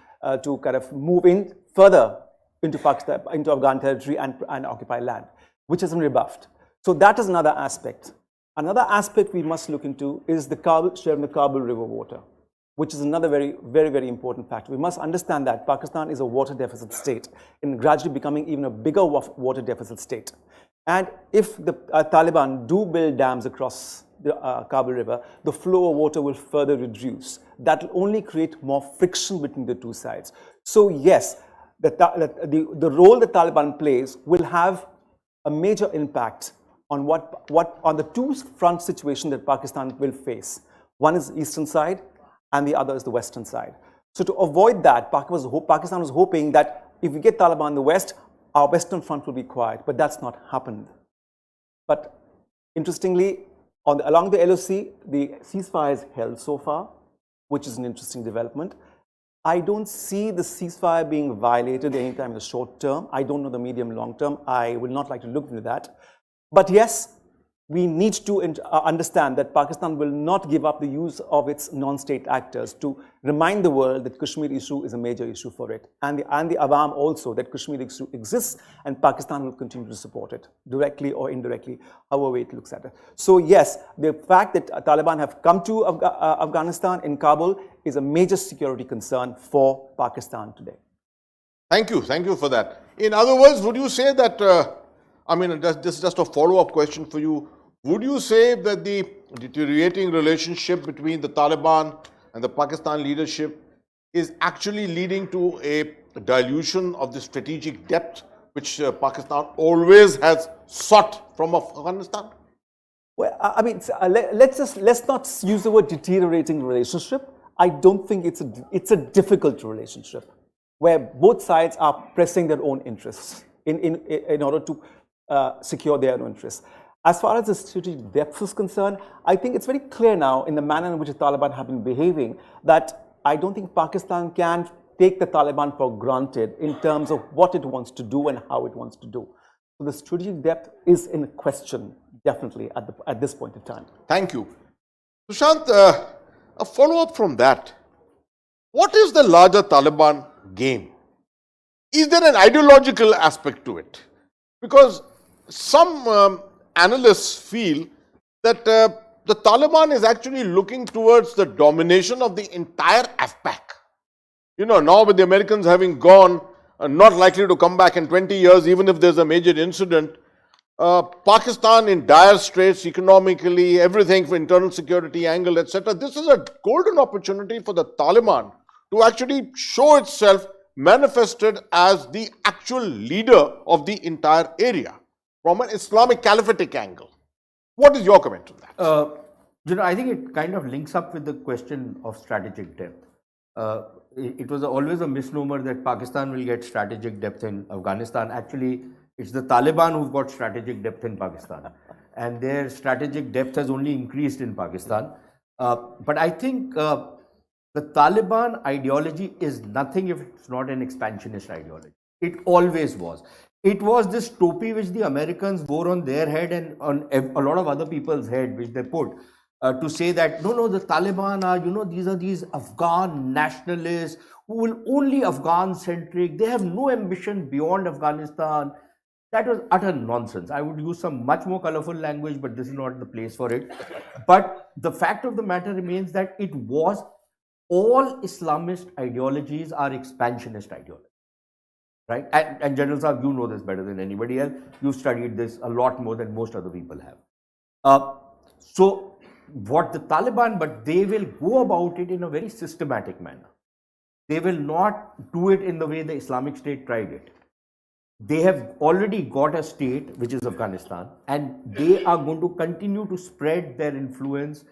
[SPEAKER 11] kind of move in further into Pakistan, into Afghan territory and occupy land, which has been rebuffed. So that is another aspect. Another aspect we must look into is the share of the Kabul River water, which is another very, very, very important factor. We must understand that Pakistan is a water deficit state and gradually becoming even a bigger water deficit state. And if the Taliban do build dams across the Kabul River, the flow of water will further reduce. That will only create more friction between the two sides. So yes, the role the Taliban plays will have a major impact on on the two front situation that Pakistan will face. One is the eastern side and the other is the western side. So to avoid that, Pakistan was hoping that if we get Taliban in the west, our western front will be quiet, but that's not happened. But interestingly, along the LOC, the ceasefire is held so far, which is an interesting development. I don't see the ceasefire being violated anytime in the short term. I don't know the medium long term. I would not like to look into that. But yes, we need to understand that Pakistan will not give up the use of its non-state actors to remind the world that Kashmir issue is a major issue for it. And the Awam also, that Kashmir issue exists and Pakistan will continue to support it, directly or indirectly, however it looks at it. So yes, the fact that Taliban have come to Afghanistan in Kabul is a major security concern for Pakistan today.
[SPEAKER 12] Thank you for that. In other words, would you say that, this is just a follow-up question for you. Would you say that the deteriorating relationship between the Taliban and the Pakistan leadership is actually leading to a dilution of the strategic depth which Pakistan always has sought from Afghanistan?
[SPEAKER 11] Well, let's not use the word deteriorating relationship. I don't think it's a difficult relationship where both sides are pressing their own interests in order to secure their own interests. As far as the strategic depth is concerned, I think it's very clear now in the manner in which the Taliban have been behaving that I don't think Pakistan can take the Taliban for granted in terms of what it wants to do and how it wants to do. So the strategic depth is in question, definitely, at this point in time.
[SPEAKER 12] Thank you. Sushant, a follow-up from that. What is the larger Taliban game? Is there an ideological aspect to it? Because some analysts feel that the Taliban is actually looking towards the domination of the entire AFPAC. You know, now with the Americans having gone, not likely to come back in 20 years, even if there's a major incident, Pakistan in dire straits economically, everything for internal security angle, etc. This is a golden opportunity for the Taliban to actually show itself manifested as the actual leader of the entire area from an Islamic caliphatic angle. What is your comment on that?
[SPEAKER 10] I think it kind of links up with the question of strategic depth. It was always a misnomer that Pakistan will get strategic depth in Afghanistan. Actually, it's the Taliban who've got strategic depth in Pakistan. And their strategic depth has only increased in Pakistan. But I think the Taliban ideology is nothing if it's not an expansionist ideology. It always was. It was this topi which the Americans wore on their head and on a lot of other people's head, which they put to say that, no, the Taliban are, these Afghan nationalists who will only Afghan-centric. They have no ambition beyond Afghanistan. That was utter nonsense. I would use some much more colorful language, but this is not the place for it. But the fact of the matter remains that it was all Islamist ideologies are expansionist ideologies. Right? And General Saab, you know this better than anybody else. You've studied this a lot more than most other people have. So what the Taliban, but they will go about it in a very systematic manner. They will not do it in the way the Islamic State tried it. They have already got a state, which is Afghanistan, and they are going to continue to spread their influence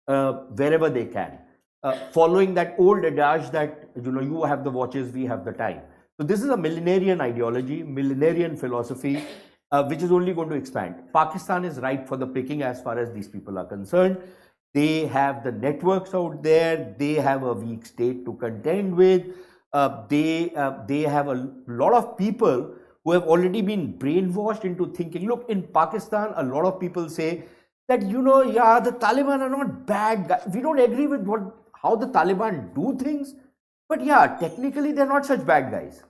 [SPEAKER 10] wherever they can, following that old adage that, you have the watches, we have the time. So this is a millenarian ideology, millenarian philosophy, which is only going to expand. Pakistan is ripe for the picking as far as these people are concerned. They have the networks out there. They have a weak state to contend with. They have a lot of people who have already been brainwashed into thinking, look, in Pakistan, a lot of people say that, you know, yeah, the Taliban are not bad guys. We don't agree with how the Taliban do things, but yeah, technically they're not such bad guys.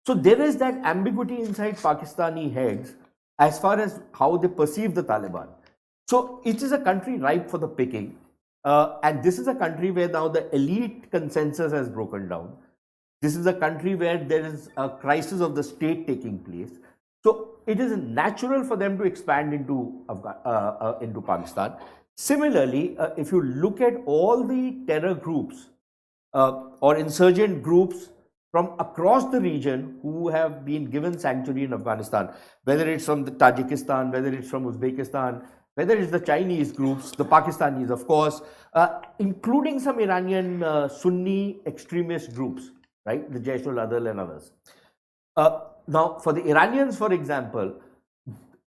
[SPEAKER 10] So there is that ambiguity inside Pakistani heads as far as how they perceive the Taliban. So it is a country ripe for the picking. And this is a country where now the elite consensus has broken down. This is a country where there is a crisis of the state taking place. So it is natural for them to expand into Pakistan. Similarly, if you look at all the terror groups or insurgent groups from across the region who have been given sanctuary in Afghanistan, whether it's from Tajikistan, whether it's from Uzbekistan, whether it's the Chinese groups, the Pakistanis, of course, including some Iranian Sunni extremist groups, right? The Jaish-ul-Adl and others. Now, for the Iranians, for example,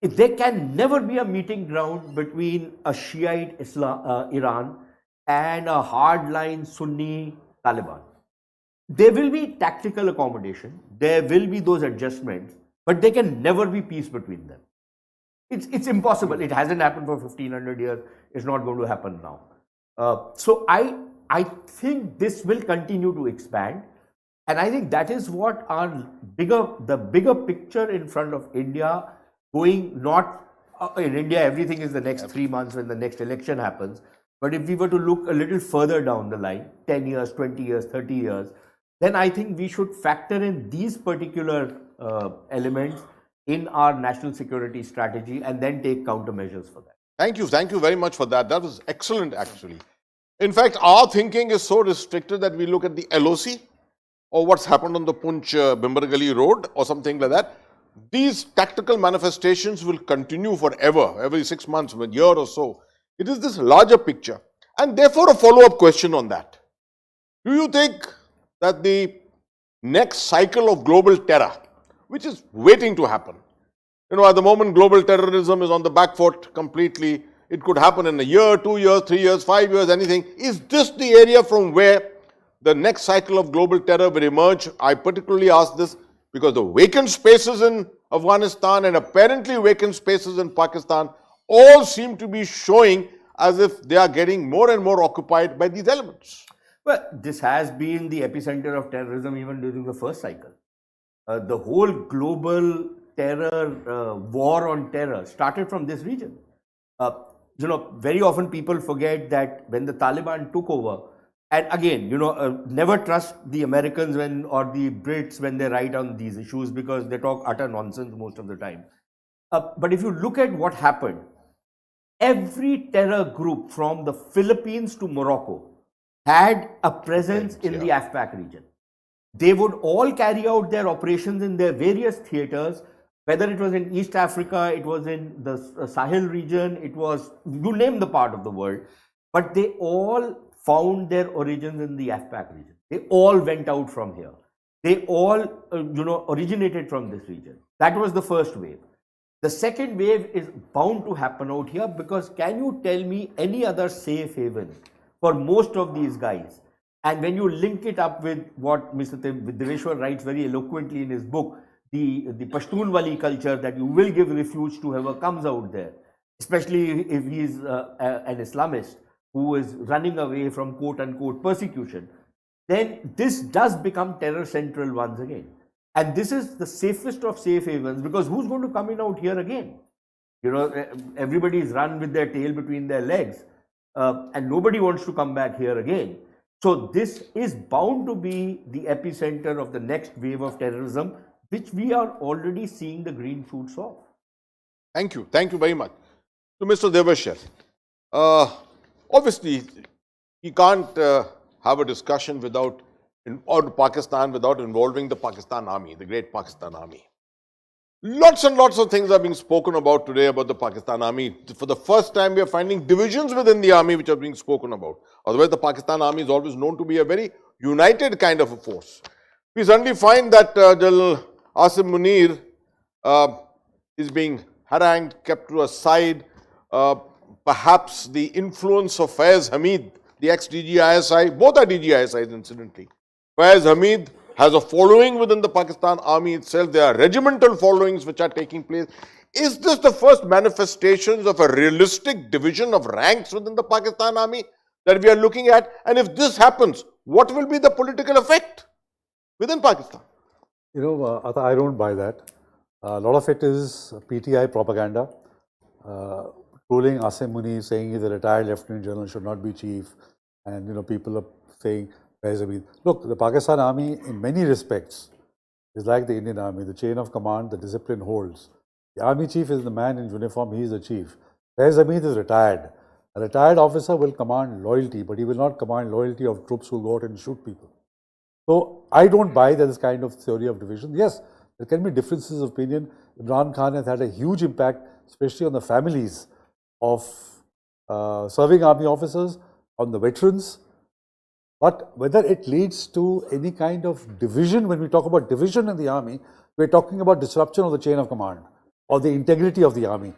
[SPEAKER 10] there can never be a meeting ground between a Shiite Iran and a hardline Sunni Taliban. There will be tactical accommodation, there will be those adjustments, but there can never be peace between them. It's impossible. It hasn't happened for 1500 years. It's not going to happen now. So I think this will continue to expand. And I think that is what the bigger picture in front of India, going not in India, everything is the next 3 months when the next election happens. But if we were to look a little further down the line, 10 years, 20 years, 30 years, then I think we should factor in these particular elements in our national security strategy and then take countermeasures for that.
[SPEAKER 12] Thank you very much for that. That was excellent, actually. In fact, our thinking is so restricted that we look at the LOC or what's happened on the Punch-Bimbergali road or something like that. These tactical manifestations will continue forever, every 6 months, a year or so. It is this larger picture. And therefore, a follow-up question on that. Do you think that the next cycle of global terror, which is waiting to happen, you know, at the moment global terrorism is on the back foot completely, it could happen in a year, 2 years, 3 years, 5 years, anything. Is this the area from where the next cycle of global terror will emerge? I particularly ask this because the vacant spaces in Afghanistan and apparently vacant spaces in Pakistan all seem to be showing as if they are getting more and more occupied by these elements.
[SPEAKER 10] Well, this has been the epicenter of terrorism even during the first cycle. The whole global terror, war on terror started from this region. You know, very often people forget that when the Taliban took over, and again, you know, never trust the Americans or the Brits when they write on these issues because they talk utter nonsense most of the time. But if you look at what happened, every terror group from the Philippines to Morocco had a presence in the AFPAC region. They would all carry out their operations in their various theaters, whether it was in East Africa, it was in the Sahel region, it was, you name the part of the world, but they all found their origins in the AFPAC region. They all went out from here. They all, you know, originated from this region. That was the first wave. The second wave is bound to happen out here because can you tell me any other safe haven for most of these guys? And when you link it up with what Mr. Deveshwar writes very eloquently in his book, the Pashtunwali culture, that you will give refuge to whoever comes out there, especially if he is an Islamist who is running away from quote-unquote persecution, then this does become terror central once again. And this is the safest of safe havens because who's going to come in out here again? You know, everybody is run with their tail between their legs and nobody wants to come back here again. So this is bound to be the epicenter of the next wave of terrorism, which we are already seeing the green shoots of.
[SPEAKER 12] Thank you very much. To Mr. Deveshwar, obviously, you can't have a discussion on Pakistan without involving the Pakistan Army, the great Pakistan Army. Lots and lots of things are being spoken about today about the Pakistan Army. For the first time, we are finding divisions within the army which are being spoken about. Otherwise, the Pakistan Army is always known to be a very united kind of a force. We suddenly find that General Asim Munir is being harangued, kept to a side. Perhaps the influence of Faiz Hamid, the ex-DGISI, both are DGISIs incidentally. Faiz Hamid has a following within the Pakistan Army itself. There are regimental followings which are taking place. Is this the first manifestations of a realistic division of ranks within the Pakistan Army that we are looking at? And if this happens, what will be the political effect within Pakistan?
[SPEAKER 13] You know, I don't buy that. A lot of it is PTI propaganda. Trolling Assam Muni, saying he's a retired lieutenant general, should not be chief. And, you know, people are saying, look, the Pakistan Army, in many respects, is like the Indian Army. The chain of command, the discipline holds. The Army chief is the man in uniform, he is the chief. Faiz Hamid is retired. A retired officer will command loyalty, but he will not command loyalty of troops who go out and shoot people. So I don't buy this kind of theory of division. Yes, there can be differences of opinion. Imran Khan has had a huge impact, especially on the families of serving army officers, on the veterans. But whether it leads to any kind of division, when we talk about division in the army, we're talking about disruption of the chain of command or the integrity of the army.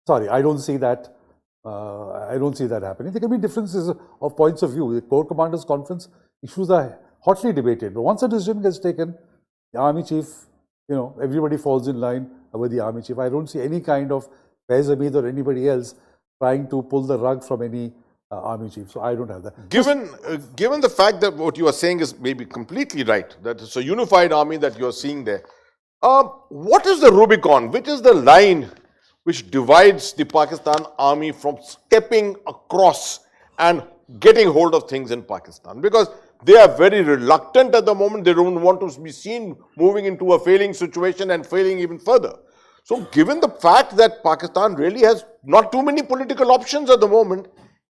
[SPEAKER 13] Sorry, I don't see that. I don't see that happening. There can be differences of points of view. The Corps Commanders Conference issues are hotly debated. But once a decision gets taken, the Army Chief, you know, everybody falls in line with the Army Chief. I don't see any kind of Faiz Hamid or anybody else trying to pull the rug from any Army Chief. So I don't have that.
[SPEAKER 12] Given the fact that what you are saying is maybe completely right, that it's a unified army that you are seeing there, what is the Rubicon? Which is the line which divides the Pakistan Army from stepping across and getting hold of things in Pakistan? Because they are very reluctant at the moment. They don't want to be seen moving into a failing situation and failing even further. So given the fact that Pakistan really has not too many political options at the moment,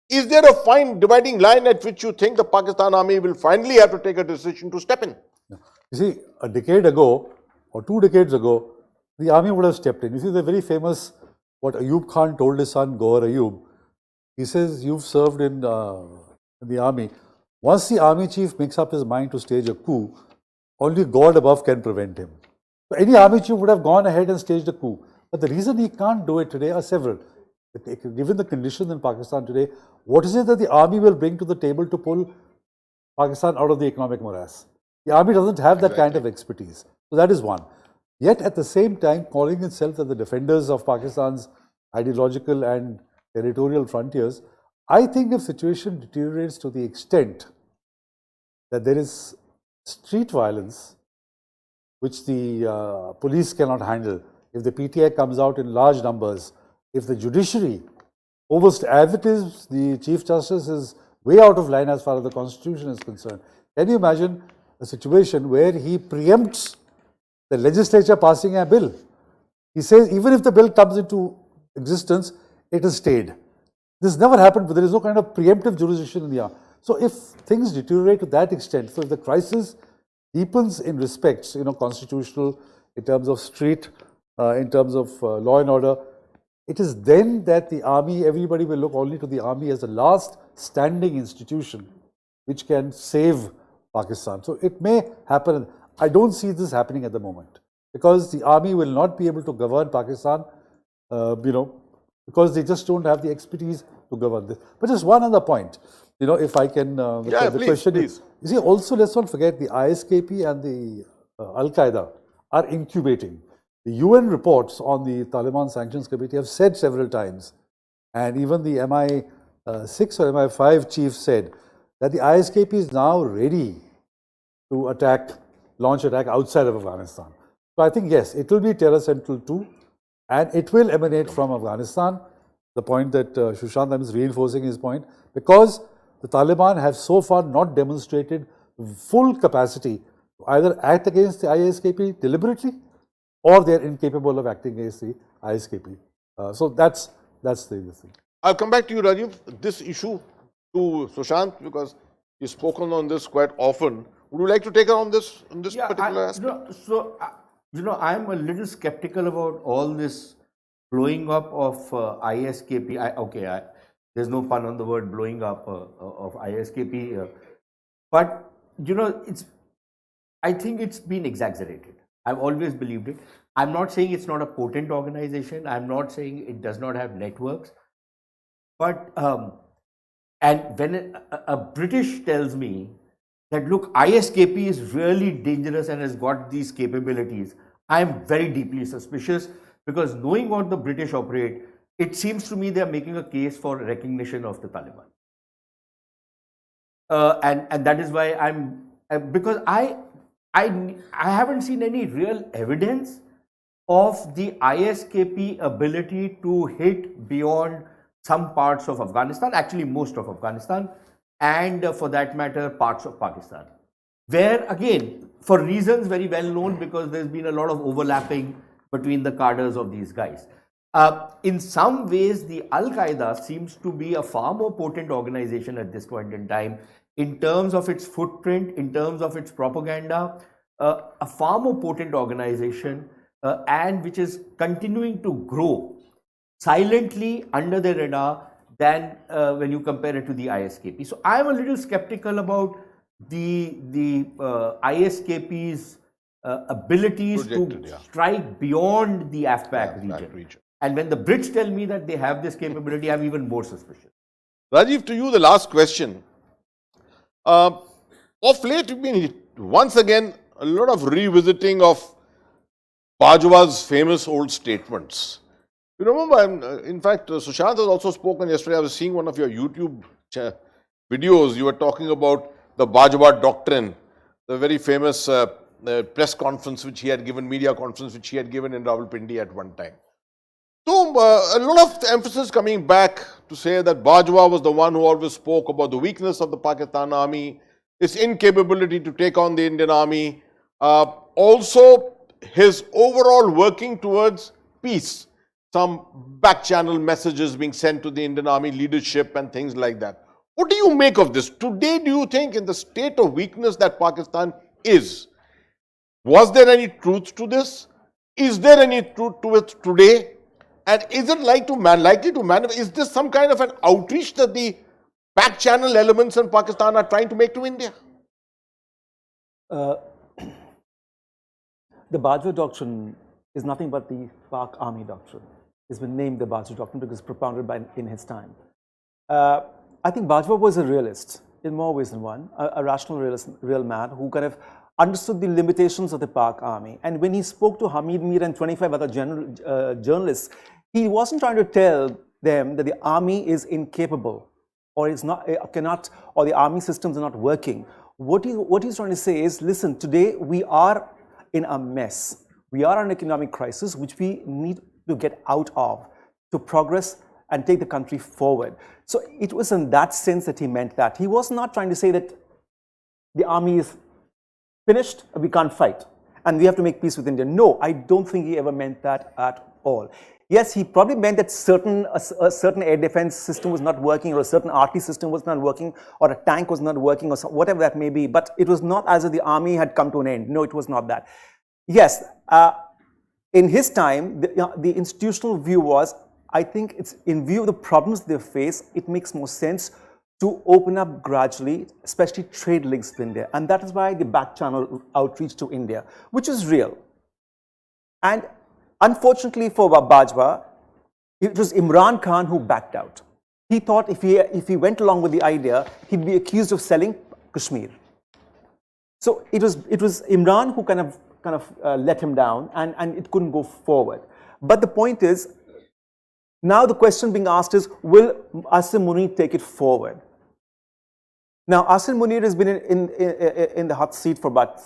[SPEAKER 12] is there a fine dividing line at which you think the Pakistan Army will finally have to take a decision to step in?
[SPEAKER 13] You see, a decade ago or 2 decades ago, the army would have stepped in. You see, the very famous, what Ayub Khan told his son, Gaurav Ayub, he says, you've served in the army. Once the army chief makes up his mind to stage a coup, only God above can prevent him. So any army chief would have gone ahead and staged a coup. But the reason he can't do it today are several. Given the conditions in Pakistan today, what is it that the army will bring to the table to pull Pakistan out of the economic morass? The army doesn't have that kind of expertise. So that is one. Yet at the same time, calling itself as the defenders of Pakistan's ideological and territorial frontiers, I think if situation deteriorates to the extent that there is street violence, which the police cannot handle, if the PTI comes out in large numbers, if the judiciary, as it is, the Chief Justice is way out of line as far as the Constitution is concerned. Can you imagine a situation where he preempts the legislature passing a bill? He says even if the bill comes into existence, it is stayed. This never happened, but there is no kind of preemptive jurisdiction in the army. So if things deteriorate to that extent, so if the crisis deepens in respects, you know, constitutional, in terms of street, in terms of law and order, it is then that the army, everybody will look only to the army as the last standing institution which can save Pakistan. So it may happen. I don't see this happening at the moment because the army will not be able to govern Pakistan, you know, because they just don't have the expertise to govern this. But just one other point, you know, if I can, the question is, you see, also let's not forget the ISKP and the Al-Qaeda are incubating. The UN reports on the Taliban Sanctions Committee have said several times, and even the MI6 or MI5 chief said that the ISKP is now ready to launch attack outside of Afghanistan. So I think, yes, it will be terror central too, and it will emanate from Afghanistan. The point that Sushant is reinforcing his point, because the Taliban have so far not demonstrated full capacity to either act against the ISKP deliberately, or they're incapable of acting against the ISKP. So that's the thing.
[SPEAKER 12] I'll come back to you, Rajiv. This issue to Sushant, because you've spoken on this quite often. Would you like to take on this particular aspect?
[SPEAKER 10] You know, I'm a little skeptical about all this blowing up of ISKP. There's no pun on the word blowing up of ISKP, but you know, I think it's been exaggerated. I've always believed it. I'm not saying it's not a potent organization. I'm not saying it does not have networks. But, and when a British tells me that, look, ISKP is really dangerous and has got these capabilities, I'm very deeply suspicious, because knowing what the British operate, it seems to me they're making a case for recognition of the Taliban. And that is why because I haven't seen any real evidence of the ISKP ability to hit beyond some parts of Afghanistan, actually most of Afghanistan, and for that matter, parts of Pakistan, where again, for reasons very well known, because there's been a lot of overlapping between the cadres of these guys. In some ways, the Al-Qaeda seems to be a far more potent organization at this point in time, in terms of its footprint, in terms of its propaganda, a far more potent organization, and which is continuing to grow silently under the radar than when you compare it to the ISKP. So I am a little skeptical about the ISKP's abilities to strike beyond the AFPAC region. And when the Brits tell me that they have this capability, I'm even more suspicious.
[SPEAKER 12] Rajiv, to you the last question. Of late, we've been once again a lot of revisiting of Bajwa's famous old statements. You remember, in fact, Sushant has also spoken yesterday. I was seeing one of your YouTube videos. You were talking about the Bajwa doctrine, the very famous press conference which he had given, media conference which he had given in Rawalpindi at one time. So, a lot of emphasis coming back to say that Bajwa was the one who always spoke about the weakness of the Pakistan army, its incapability to take on the Indian army, also his overall working towards peace, some back channel messages being sent to the Indian army leadership and things like that. What do you make of this? Today, do you think in the state of weakness that Pakistan is, was there any truth to this? Is there any truth to it today? And is it likely to manifest? Is this some kind of an outreach that the back channel elements in Pakistan are trying to make to India?
[SPEAKER 11] The Bajwa doctrine is nothing but the Pak army doctrine. It's been named the Bajwa doctrine because it's propounded in his time. I think Bajwa was a realist in more ways than one, a rational real man who kind of understood the limitations of the Pak army. And when he spoke to Hamid Mir and 25 other journalists, he wasn't trying to tell them that the army is incapable or is not, cannot, or the army systems are not working. What he's trying to say is, listen, today we are in a mess. We are in an economic crisis which we need to get out of to progress and take the country forward. So it was in that sense that he meant that. He was not trying to say that the army is finished, we can't fight, and we have to make peace with India. No, I don't think he ever meant that at all. Yes, he probably meant that a certain air defense system was not working, or a certain artillery system was not working, or a tank was not working, or whatever that may be. But it was not as if the army had come to an end. No, it was not that. Yes, in his time, the institutional view was, I think it's in view of the problems they face, it makes more sense to open up gradually, especially trade links with India. And that is why the back channel outreach to India, which is real. And unfortunately for Bajwa, it was Imran Khan who backed out. He thought if he went along with the idea, he'd be accused of selling Kashmir. So it was Imran who kind of let him down, and it couldn't go forward. But the point is, now the question being asked is, will Asim Munir take it forward? Now, Asim Munir has been in the hot seat for about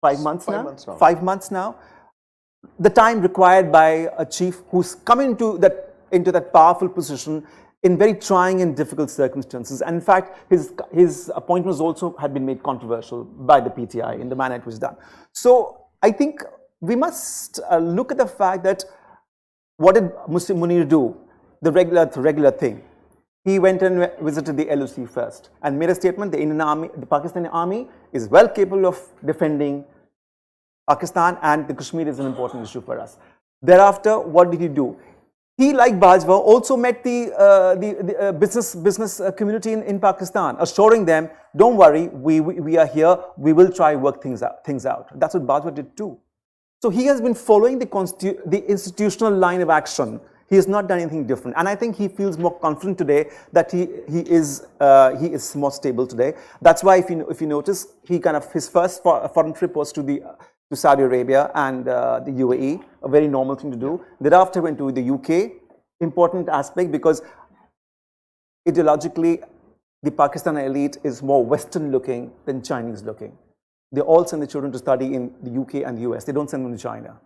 [SPEAKER 11] 5 months now. 5 months now. The time required by a chief who's come into that powerful position in very trying and difficult circumstances. And in fact, his appointment also had been made controversial by the PTI in the manner it was done. So I think we must look at the fact that what did Muslim Munir do? The regular thing. He went and visited the LOC first and made a statement: the Indian army, the Pakistani army, is well capable of defending Pakistan, and the Kashmir is an important issue for us. Thereafter, what did he do? He, like Bajwa, also met the business community in Pakistan, assuring them, "Don't worry, we are here. We will try work things out." That's what Bajwa did too. So he has been following the institutional line of action. He has not done anything different. And I think he feels more confident today that he is more stable today. That's why if you notice, his first foreign trip was to Saudi Arabia and the UAE, a very normal thing to do. Thereafter went to the UK, important aspect because ideologically the Pakistani elite is more Western looking than Chinese looking. They all send the children to study in the UK and the US. They don't send them to China.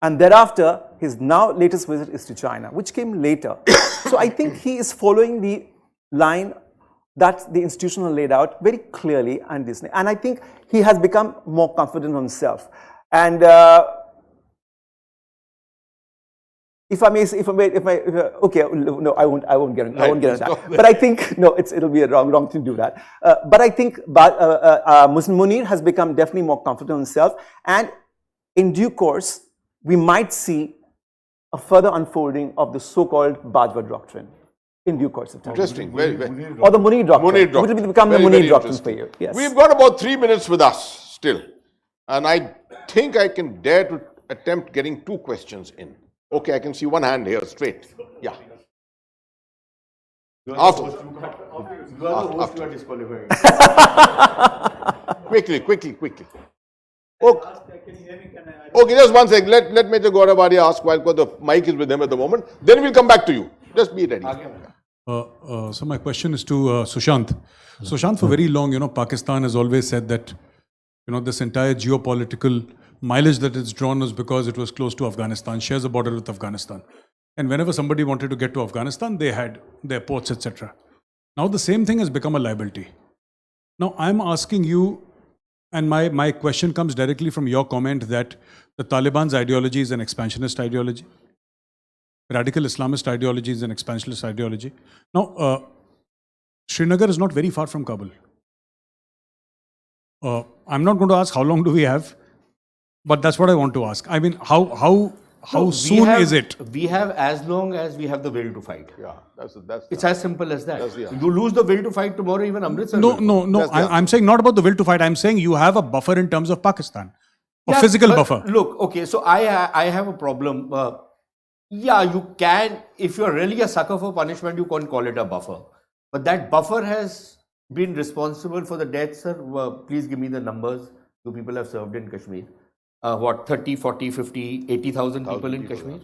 [SPEAKER 11] And thereafter, his now latest visit is to China, which came later. So I think he is following the line that the institution laid out very clearly and Disney. And I think he has become more confident on himself. And okay, no, I won't get into that. But I think, no, it'll be a wrong thing to do that. But I think Muslim Munir has become definitely more confident on himself. And in due course, we might see a further unfolding of the so-called Bajwa doctrine in due course of time.
[SPEAKER 12] Interesting, very.
[SPEAKER 11] Or the Munir doctrine.
[SPEAKER 12] Munir doctrine.
[SPEAKER 11] Which will become the Munir doctrine for you. Yes.
[SPEAKER 12] We've got about 3 minutes with us still. And I think I can dare to attempt getting 2 questions in. Okay, I can see one hand here, straight. Yeah. After. Quickly. Okay, just one second. Let Major Gaurav Arya ask while the mic is with him at the moment. Then we'll come back to you. Just be ready.
[SPEAKER 2] So my question is to Sushant. Sushant, for very long, Pakistan has always said that, this entire geopolitical mileage that it's drawn was because it was close to Afghanistan, shares a border with Afghanistan. And whenever somebody wanted to get to Afghanistan, they had their ports, etc. Now the same thing has become a liability. Now I'm asking you, and my question comes directly from your comment that the Taliban's ideology is an expansionist ideology. Radical Islamist ideology is an expansionist ideology. Now, Srinagar is not very far from Kabul. I'm not going to ask how long do we have, but that's what I want to ask. I mean, how soon is it?
[SPEAKER 10] We have as long as we have the will to fight.
[SPEAKER 12] Yeah,
[SPEAKER 10] it's as simple as that. You lose the will to fight tomorrow, even Amritsar.
[SPEAKER 2] No. I'm saying not about the will to fight. I'm saying you have a buffer in terms of Pakistan, a physical buffer.
[SPEAKER 10] Look, okay, so I have a problem. Yeah, you can, if you're really a sucker for punishment, you can't call it a buffer. But that buffer has been responsible for the deaths, sir. Please give me the numbers you people have served in Kashmir. 30, 40, 50, 80,000 people in Kashmir?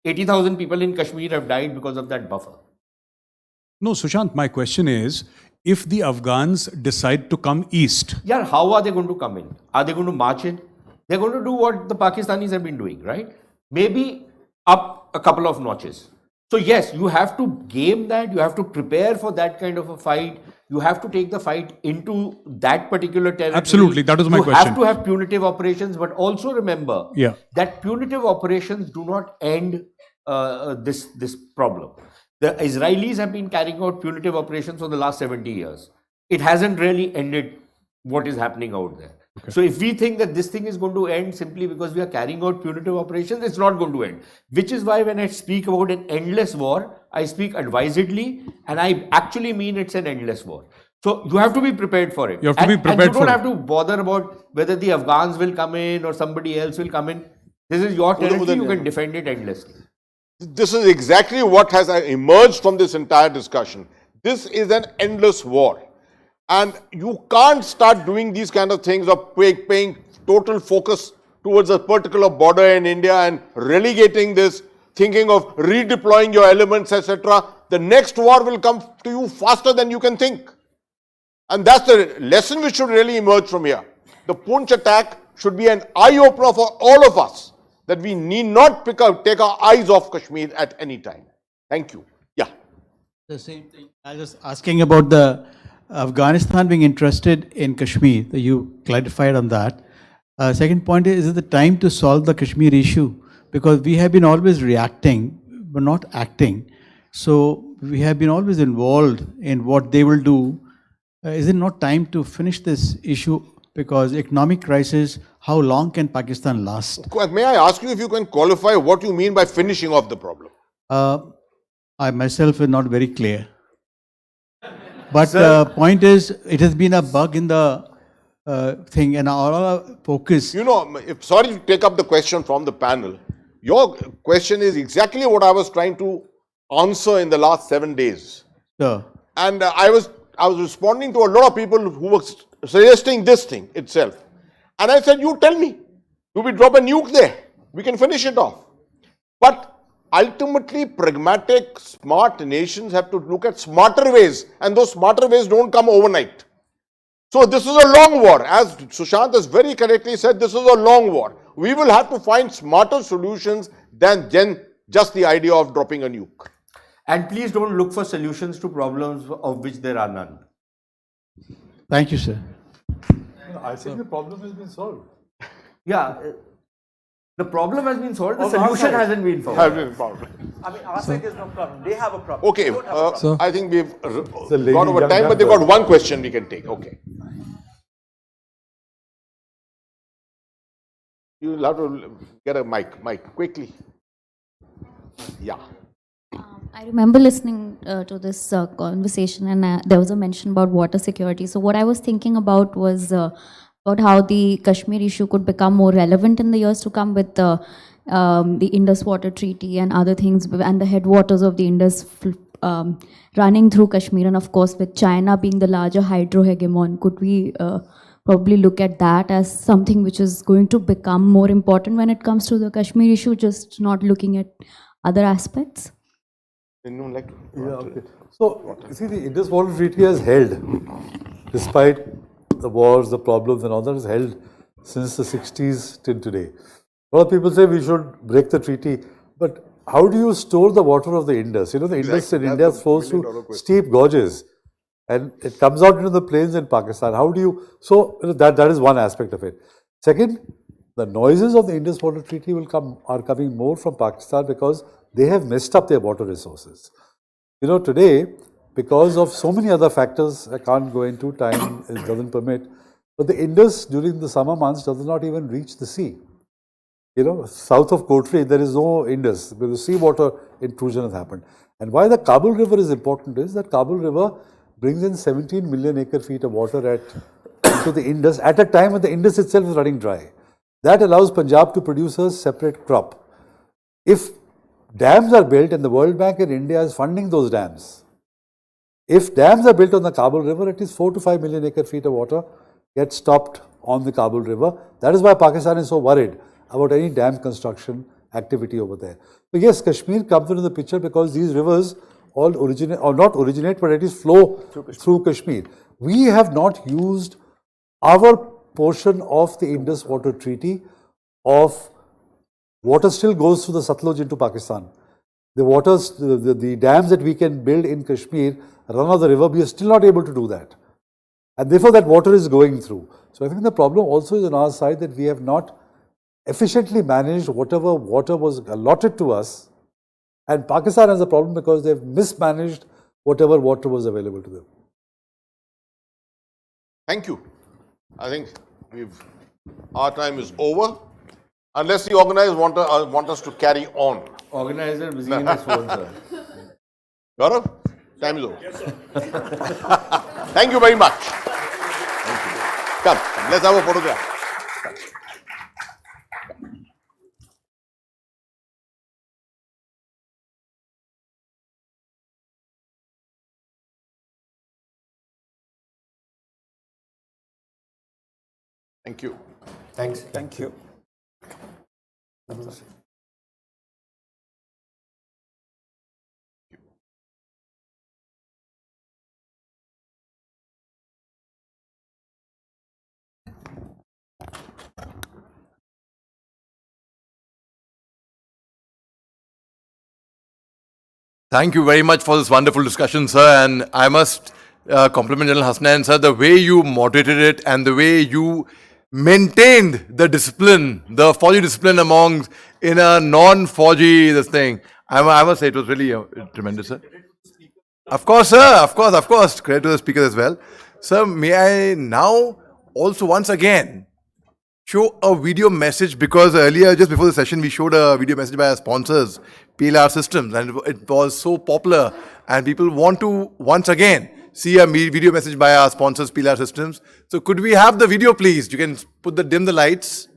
[SPEAKER 10] 80,000 people in Kashmir have died because of that buffer.
[SPEAKER 2] No, Sushant, my question is, if the Afghans decide to come east...
[SPEAKER 10] Yeah, how are they going to come in? Are they going to march in? They're going to do what the Pakistanis have been doing, right? Maybe up a couple of notches. So yes, you have to game that, you have to prepare for that kind of a fight. You have to take the fight into that particular territory.
[SPEAKER 2] Absolutely, that was my question.
[SPEAKER 10] You have to have punitive operations, but also remember that punitive operations do not end this problem. The Israelis have been carrying out punitive operations for the last 70 years. It hasn't really ended what is happening out there. Okay. So if we think that this thing is going to end simply because we are carrying out punitive operations, it's not going to end. Which is why when I speak about an endless war, I speak advisedly, and I actually mean it's an endless war. So you have to be prepared for it.
[SPEAKER 2] You have to be prepared for it.
[SPEAKER 10] And you don't have to bother about whether the Afghans will come in or somebody else will come in. This is your territory, you can defend it endlessly.
[SPEAKER 12] This is exactly what has emerged from this entire discussion. This is an endless war. And you can't start doing these kind of things of paying total focus towards a particular border in India and relegating this, thinking of redeploying your elements, etc. The next war will come to you faster than you can think. And that's the lesson which should really emerge from here. The Poonch attack should be an eye-opener for all of us, that we need not take our eyes off Kashmir at any time. Thank you. Yeah.
[SPEAKER 14] The same thing. I was just asking about the Afghanistan being interested in Kashmir. You clarified on that. Second point is it the time to solve the Kashmir issue? Because we have been always reacting, but not acting. So we have been always involved in what they will do. Is it not time to finish this issue? Because economic crisis, how long can Pakistan last?
[SPEAKER 12] May I ask you if you can qualify what you mean by finishing off the problem?
[SPEAKER 14] I myself is not very clear. But the point is, it has been a bug in the thing and all our focus.
[SPEAKER 12] You know, sorry to take up the question from the panel. Your question is exactly what I was trying to answer in the last 7 days.
[SPEAKER 14] Sure.
[SPEAKER 12] And I was responding to a lot of people who were suggesting this thing itself. And I said, you tell me, do we drop a nuke there? We can finish it off. But ultimately, pragmatic, smart nations have to look at smarter ways, and those smarter ways don't come overnight. So this is a long war. As Sushant has very correctly said, this is a long war. We will have to find smarter solutions than just the idea of dropping a nuke.
[SPEAKER 10] And please don't look for solutions to problems of which there are none.
[SPEAKER 14] Thank you, sir.
[SPEAKER 13] I think the problem has been solved.
[SPEAKER 10] Yeah, the problem has been solved, the solution hasn't been found.
[SPEAKER 12] I mean,
[SPEAKER 11] our side there's no problem. They have a problem.
[SPEAKER 12] okay, I think we've
[SPEAKER 13] lady,
[SPEAKER 12] gone over
[SPEAKER 13] young
[SPEAKER 12] time, but they've
[SPEAKER 13] girl.
[SPEAKER 12] got one question we can take. Okay. You'll have to get a mic quickly. Yeah.
[SPEAKER 16] I remember listening to this conversation, and there was a mention about water security. So what I was thinking about was about how the Kashmir issue could become more relevant in the years to come with the Indus Water Treaty and other things, and the headwaters of the Indus running through Kashmir, and of course with China being the larger hydro hegemon. Could we probably look at that as something which is going to become more important when it comes to the Kashmir issue, just not looking at other aspects?
[SPEAKER 13] So, you see, the Indus Water Treaty has held, despite the wars, the problems and all that, has held since the 60s till today. A lot of people say we should break the treaty, but how do you store the water of the Indus? You know, the Indus in India flows through steep gorges and it comes out into the plains in Pakistan. How do you, so that is one aspect of it. Second, the noises of the Indus Water Treaty are coming more from Pakistan because they have messed up their water resources. You know, today, because of so many other factors, I can't go into, time it doesn't permit, but the Indus during the summer months does not even reach the sea. You know, south of Kotri, there is no Indus, because seawater intrusion has happened. And why the Kabul River is important is that Kabul River brings in 17 million acre feet of water into the Indus at a time when the Indus itself is running dry. That allows Punjab to produce a separate crop. If dams are built, and the World Bank in India is funding those dams, if dams are built on the Kabul River, at least 4 to 5 million acre feet of water gets stopped on the Kabul River. That is why Pakistan is so worried about any dam construction activity over there. So yes, Kashmir comes into the picture because these rivers all originate, or not originate, but at least flow through Kashmir. We have not used our portion of the Indus Water Treaty of water still goes through the Satluj into Pakistan. The waters, the dams that we can build in Kashmir run on the river, we are still not able to do that. And therefore that water is going through. So I think the problem also is on our side that we have not efficiently managed whatever water was allotted to us. And Pakistan has a problem because they've mismanaged whatever water was available to them.
[SPEAKER 12] Thank you. I think our time is over. Unless the organizers want us to carry on.
[SPEAKER 10] Organizer busy in his phone, sir.
[SPEAKER 12] Gaurav, time is over. Yes, sir. Thank you very much. Thank you. Come, let's have a photograph. Thank you.
[SPEAKER 10] Thanks.
[SPEAKER 11] Thank you.
[SPEAKER 1] Thank you very much for this wonderful discussion, sir. And I must compliment General Hasnain, sir, the way you moderated it and the way you maintained the discipline, the Fauji discipline among in a non-Fauji this thing. I must say it was really tremendous, sir. Of course, sir. Of course. Credit to the speaker as well. Sir, may I now also once again show a video message, because earlier, just before the session, we showed a video message by our sponsors, PLR Systems, and it was so popular, and people want to once again see a video message by our sponsors, PLR Systems. So could we have the video, please? You can dim the lights.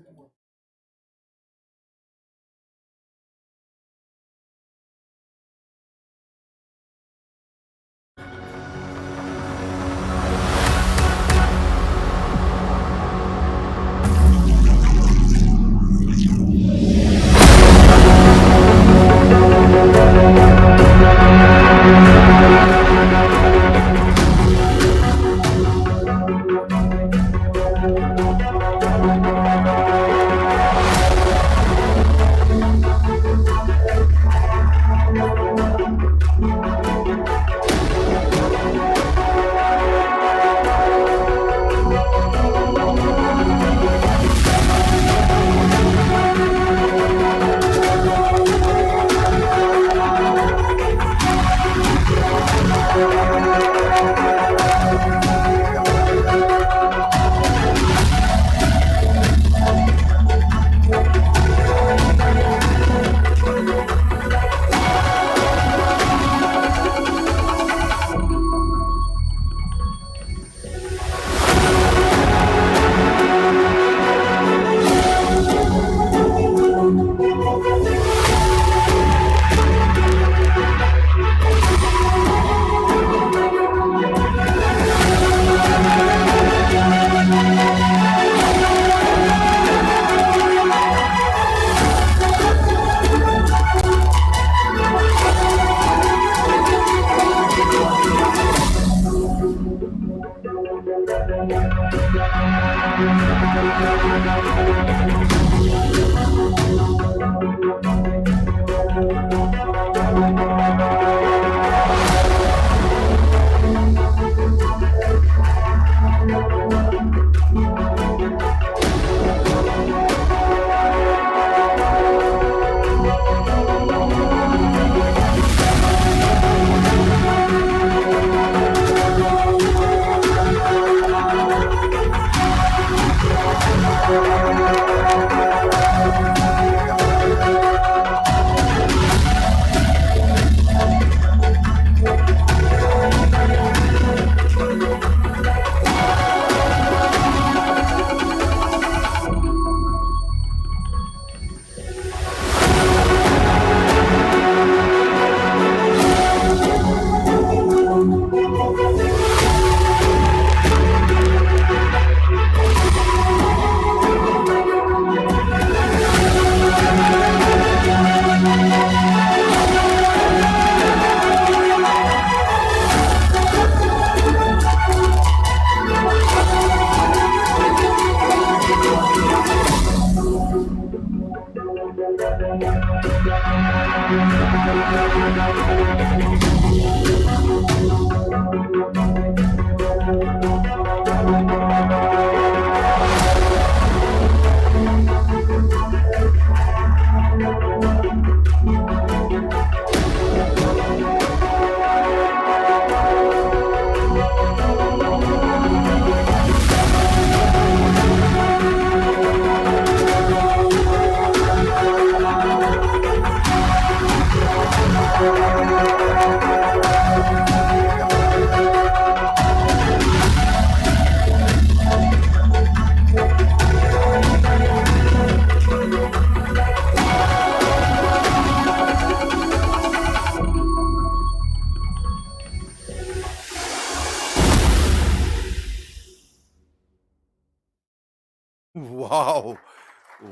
[SPEAKER 1] Wow.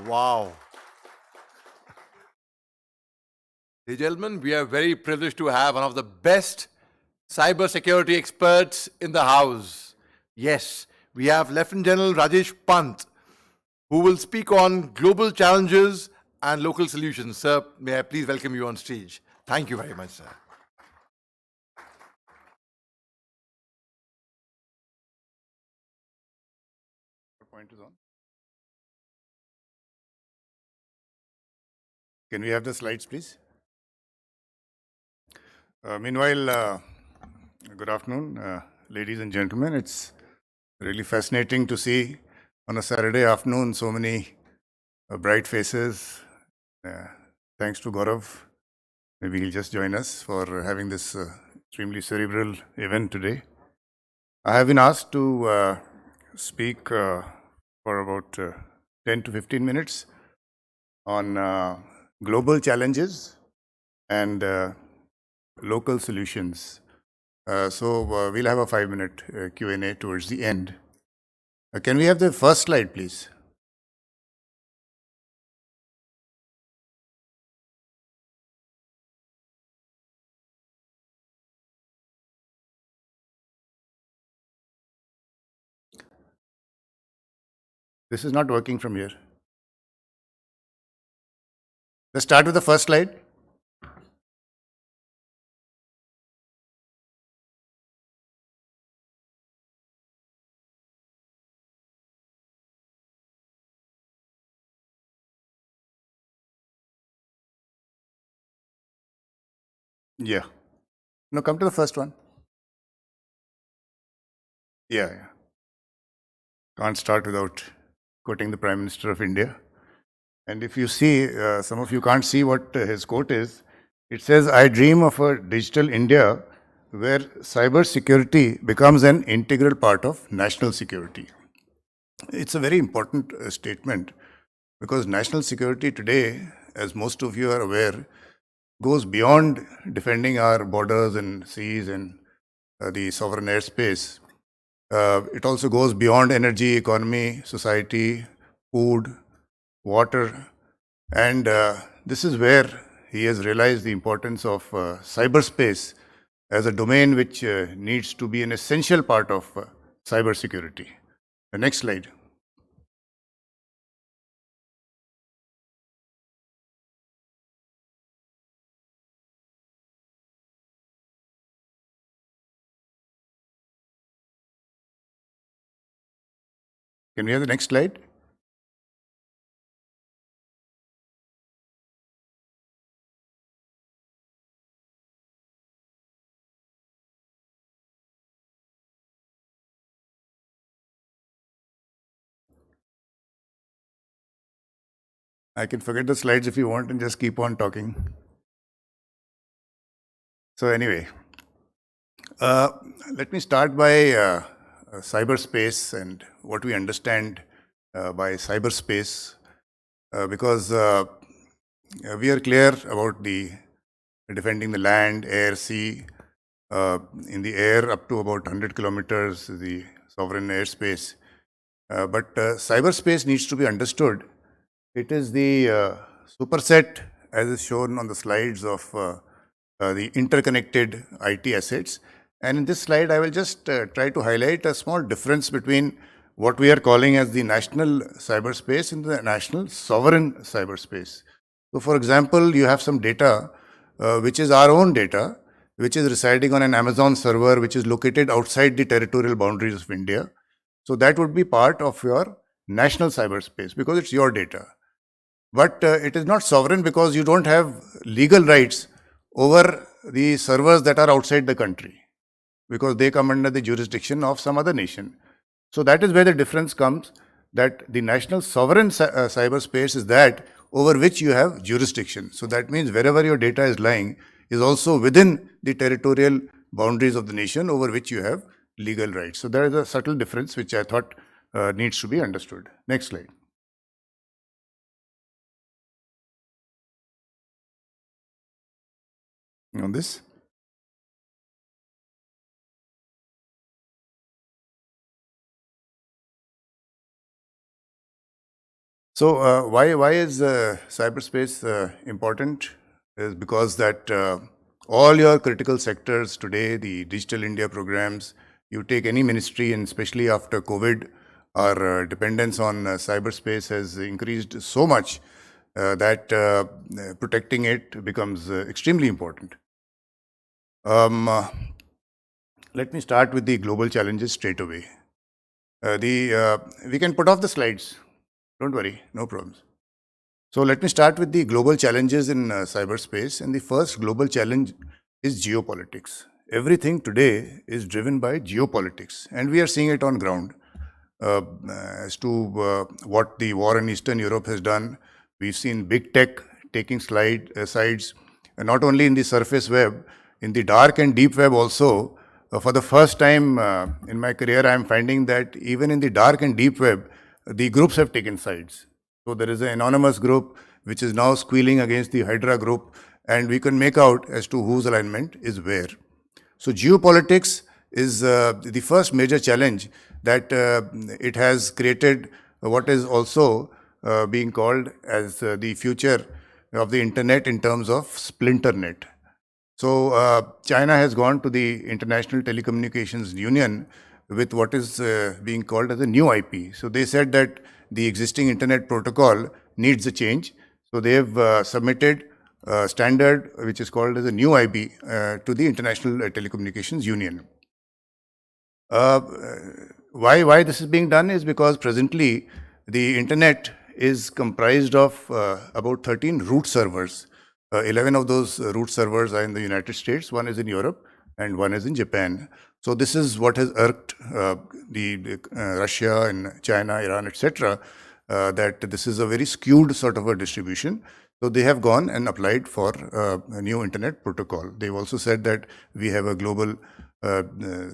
[SPEAKER 1] Wow. Ladies and gentlemen, we are very privileged to have one of the best cybersecurity experts in the house. Yes, we have Lieutenant General Rajesh Pant, who will speak on global challenges and local solutions. Sir, may I please welcome you on stage. Thank you very much, sir.
[SPEAKER 17] Point is on. Can we have the slides, please? Meanwhile, good afternoon, ladies and gentlemen. It's really fascinating to see on a Saturday afternoon so many bright faces. Thanks to Gaurav. Maybe he'll just join us for having this extremely cerebral event today. I have been asked to speak for about 10 to 15 minutes on global challenges and local solutions. So we'll have a 5-minute Q&A towards the end. Can we have the first slide, please? This is not working from here. Let's start with the first slide. Yeah. No, come to the first one. Yeah. Can't start without quoting the Prime Minister of India. And if you see, some of you can't see what his quote is. It says, "I dream of a digital India where cyber security becomes an integral part of national security." It's a very important statement because national security today, as most of you are aware, goes beyond defending our borders and seas and the sovereign airspace. It also goes beyond energy, economy, society, food, water, and this is where he has realized the importance of cyberspace as a domain which needs to be an essential part of cybersecurity. The next slide. Can we have the next slide? I can forget the slides if you want and just keep on talking. So anyway, let me start by cyberspace and what we understand by cyberspace, because we are clear about the defending the land, air, sea, in the air up to about 100 kilometers, the sovereign airspace. But cyberspace needs to be understood. It is the superset, as is shown on the slides, of the interconnected IT assets. And in this slide, I will just try to highlight a small difference between what we are calling as the national cyberspace and the national sovereign cyberspace. So for example, you have some data, which is our own data, which is residing on an Amazon server, which is located outside the territorial boundaries of India. So that would be part of your national cyberspace because it's your data. But it is not sovereign because you don't have legal rights over the servers that are outside the country, because they come under the jurisdiction of some other nation. So that is where the difference comes, that the national sovereign cyberspace is that over which you have jurisdiction. So that means wherever your data is lying is also within the territorial boundaries of the nation over which you have legal rights. So there is a subtle difference which I thought needs to be understood. Next slide. On this. So why is cyberspace important? Is because that all your critical sectors today, the Digital India programs, you take any ministry, and especially after COVID, our dependence on cyberspace has increased so much that protecting it becomes extremely important. Let me start with the global challenges straight away. We can put off the slides. Don't worry, no problems. So let me start with the global challenges in cyberspace. And the first global challenge is geopolitics. Everything today is driven by geopolitics, and we are seeing it on ground. As to what the war in Eastern Europe has done, we've seen big tech taking sides, not only in the surface web, in the dark and deep web also. for the first time in my career, I am finding that even in the dark and deep web, the groups have taken sides. So there is an anonymous group which is now squealing against the Hydra group, and we can make out as to whose alignment is where. So geopolitics is the first major challenge that it has created what is also being called as the future of the internet in terms of splinternet. So China has gone to the International Telecommunications Union with what is being called as a new IP. So they said that the existing internet protocol needs a change. So they have submitted a standard which is called as a new IP to the International Telecommunications Union. Why this is being done is because presently the internet is comprised of about 13 root servers. 11 of those root servers are in the United States, one is in Europe, and one is in Japan. So this is what has irked Russia and China, Iran, etc., that this is a very skewed sort of a distribution. So they have gone and applied for a new internet protocol. They've also said that we have a global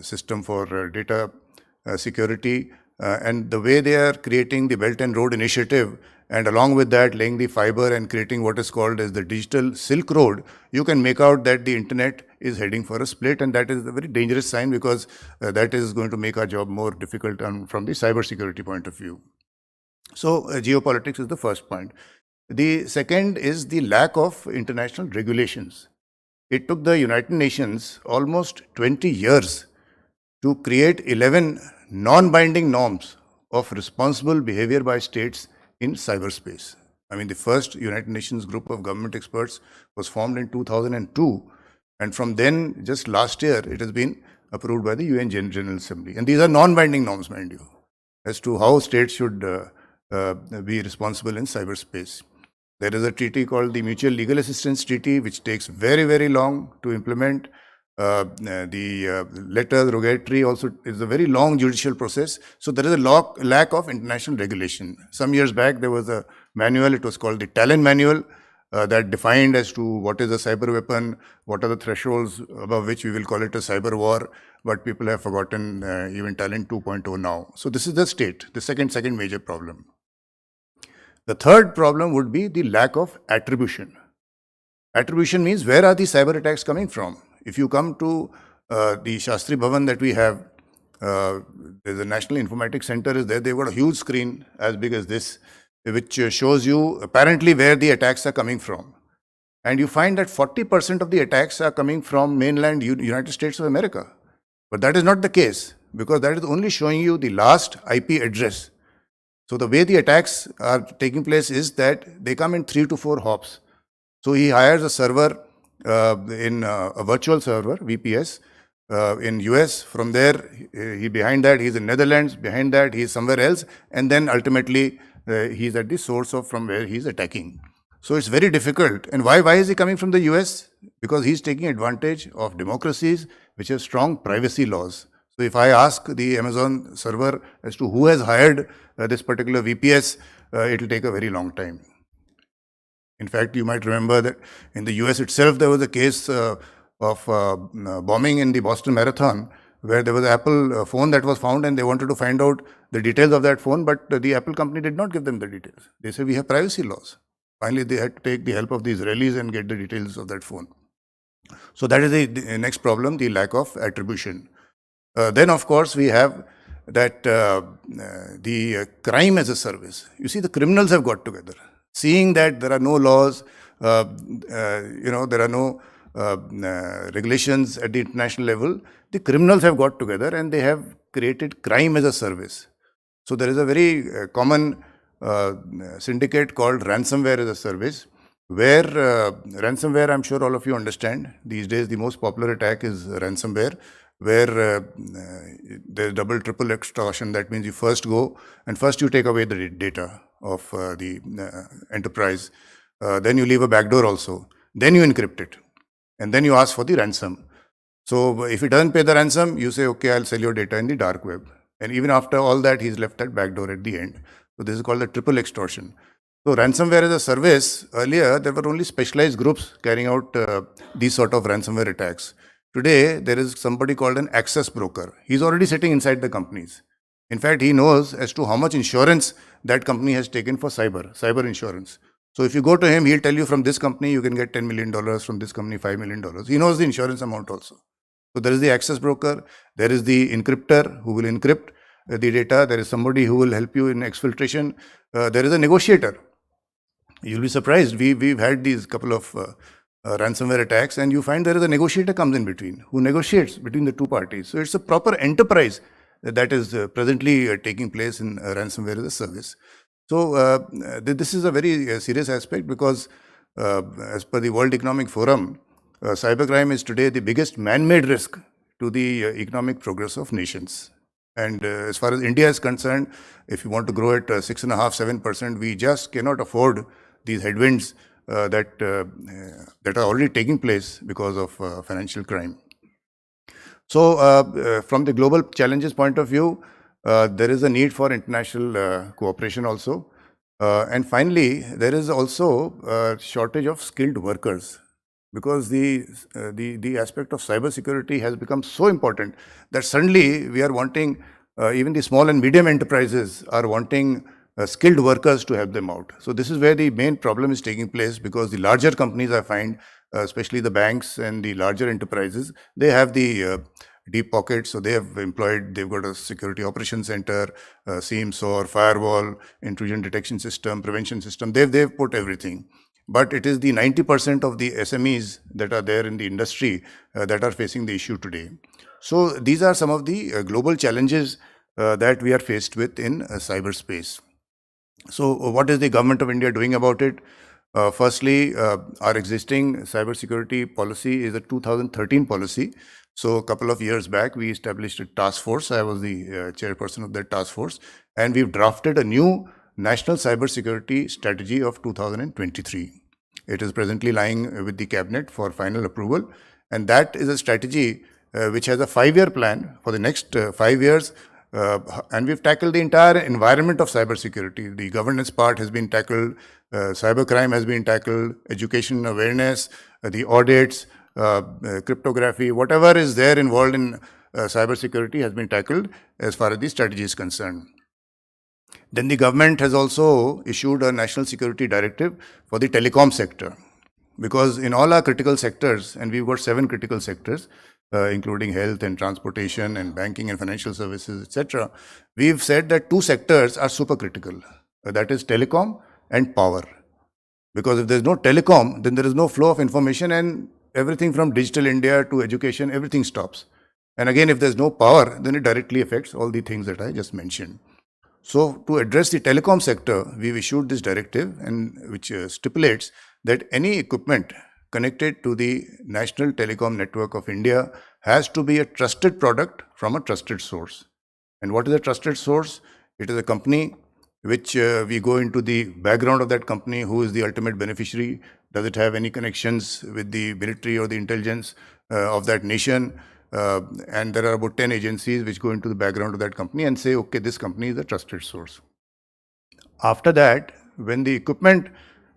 [SPEAKER 17] system for data security, and the way they are creating the Belt and Road Initiative, and along with that laying the fiber and creating what is called as the digital Silk Road, you can make out that the internet is heading for a split, and that is a very dangerous sign because that is going to make our job more difficult from the cyber security point of view. So geopolitics is the first point. The second is the lack of international regulations. It took the United Nations almost 20 years to create 11 non-binding norms of responsible behavior by states in cyberspace. I mean, the first United Nations group of government experts was formed in 2002, and from then, just last year, it has been approved by the UN General Assembly. And these are non-binding norms, mind you, as to how states should be responsible in cyberspace. There is a treaty called the Mutual Legal Assistance Treaty, which takes very, very long to implement. The letter rogatory also is a very long judicial process. So there is a lack of international regulation. Some years back, there was a manual, it was called the Talon Manual, that defined as to what is a cyber weapon, what are the thresholds above which we will call it a cyber war, but people have forgotten even Talon 2.0 now. So this is the state, the second major problem. The third problem would be the lack of attribution. Attribution means where are these cyber attacks coming from? If you come to the Shastri Bhavan that we have, there's a National Informatics Center is there. They've got a huge screen as big as this, which shows you apparently where the attacks are coming from. And you find that 40% of the attacks are coming from mainland United States of America. But that is not the case, because that is only showing you the last IP address. So the way the attacks are taking place is that they come in 3 to 4 hops. So he hires a server in a virtual server, VPS, in US. From there, behind that, he's in Netherlands. Behind that, he's somewhere else. And then ultimately, he's at the source of from where he's attacking. So it's very difficult. And why is he coming from the US? Because he's taking advantage of democracies which have strong privacy laws. So if I ask the Amazon server as to who has hired this particular VPS, it will take a very long time. In fact, you might remember that in the US itself, there was a case of bombing in the Boston Marathon, where there was an Apple phone that was found, and they wanted to find out the details of that phone, but the Apple company did not give them the details. They said, we have privacy laws. Finally, they had to take the help of the Israelis and get the details of that phone. So that is the next problem, the lack of attribution. Then, of course, we have that the crime as a service. You see, the criminals have got together. Seeing that there are no laws, there are no regulations at the international level, the criminals have got together and they have created crime as a service. So there is a very common syndicate called ransomware as a service, where ransomware, I'm sure all of you understand, these days the most popular attack is ransomware, where there's double, triple extortion. That means you first go and first you take away the data of the enterprise. Then you leave a backdoor also. Then you encrypt it. And then you ask for the ransom. So if he doesn't pay the ransom, you say, okay, I'll sell your data in the dark web. And even after all that, he's left that backdoor at the end. So this is called the triple extortion. So ransomware as a service, earlier there were only specialized groups carrying out these sort of ransomware attacks. Today, there is somebody called an access broker. He's already sitting inside the companies. In fact, he knows as to how much insurance that company has taken for cyber insurance. So if you go to him, he'll tell you from this company, you can get $10 million, from this company, $5 million. He knows the insurance amount also. So there is the access broker, there is the encryptor who will encrypt the data, there is somebody who will help you in exfiltration, there is a negotiator. You'll be surprised, we've had these couple of ransomware attacks, and you find there is a negotiator comes in between, who negotiates between the two parties. So it's a proper enterprise that is presently taking place in ransomware as a service. So this is a very serious aspect because as per the World Economic Forum, cybercrime is today the biggest man-made risk to the economic progress of nations. And as far as India is concerned, if you want to grow at 6.5–7%, we just cannot afford these headwinds that are already taking place because of financial crime. So from the global challenges point of view, there is a need for international cooperation also. And finally, there is also a shortage of skilled workers, because the aspect of cybersecurity has become so important that suddenly we are wanting, even the small and medium enterprises are wanting skilled workers to help them out. So this is where the main problem is taking place, because the larger companies, I find, especially the banks and the larger enterprises, they have the deep pockets, so they have employed, they've got a security operations center, SIEM, SOAR, firewall, intrusion detection system, prevention system, they've put everything. But it is the 90% of the SMEs that are there in the industry that are facing the issue today. So these are some of the global challenges that we are faced with in cyberspace. So what is the government of India doing about it? Firstly, our existing cybersecurity policy is a 2013 policy. So a couple of years back, we established a task force. I was the chairperson of that task force, and we've drafted a new National Cybersecurity Strategy of 2023. It is presently lying with the cabinet for final approval, and that is a strategy which has a 5-year plan for the next 5 years, and we've tackled the entire environment of cybersecurity. The governance part has been tackled, cybercrime has been tackled, education awareness, the audits, cryptography, whatever is there involved in cybersecurity has been tackled as far as the strategy is concerned. Then the government has also issued a national security directive for the telecom sector, because in all our critical sectors, and we've got 7 critical sectors, including health and transportation and banking and financial services, etc., we've said that 2 sectors are super critical, that is telecom and power. Because if there's no telecom, then there is no flow of information, and everything from digital India to education, everything stops. And again, if there's no power, then it directly affects all the things that I just mentioned. So to address the telecom sector, we've issued this directive, and which stipulates that any equipment connected to the National Telecom Network of India has to be a trusted product from a trusted source. And what is a trusted source? It is a company which we go into the background of that company, who is the ultimate beneficiary, does it have any connections with the military or the intelligence of that nation, and there are about 10 agencies which go into the background of that company and say, okay, this company is a trusted source. After that, when the equipment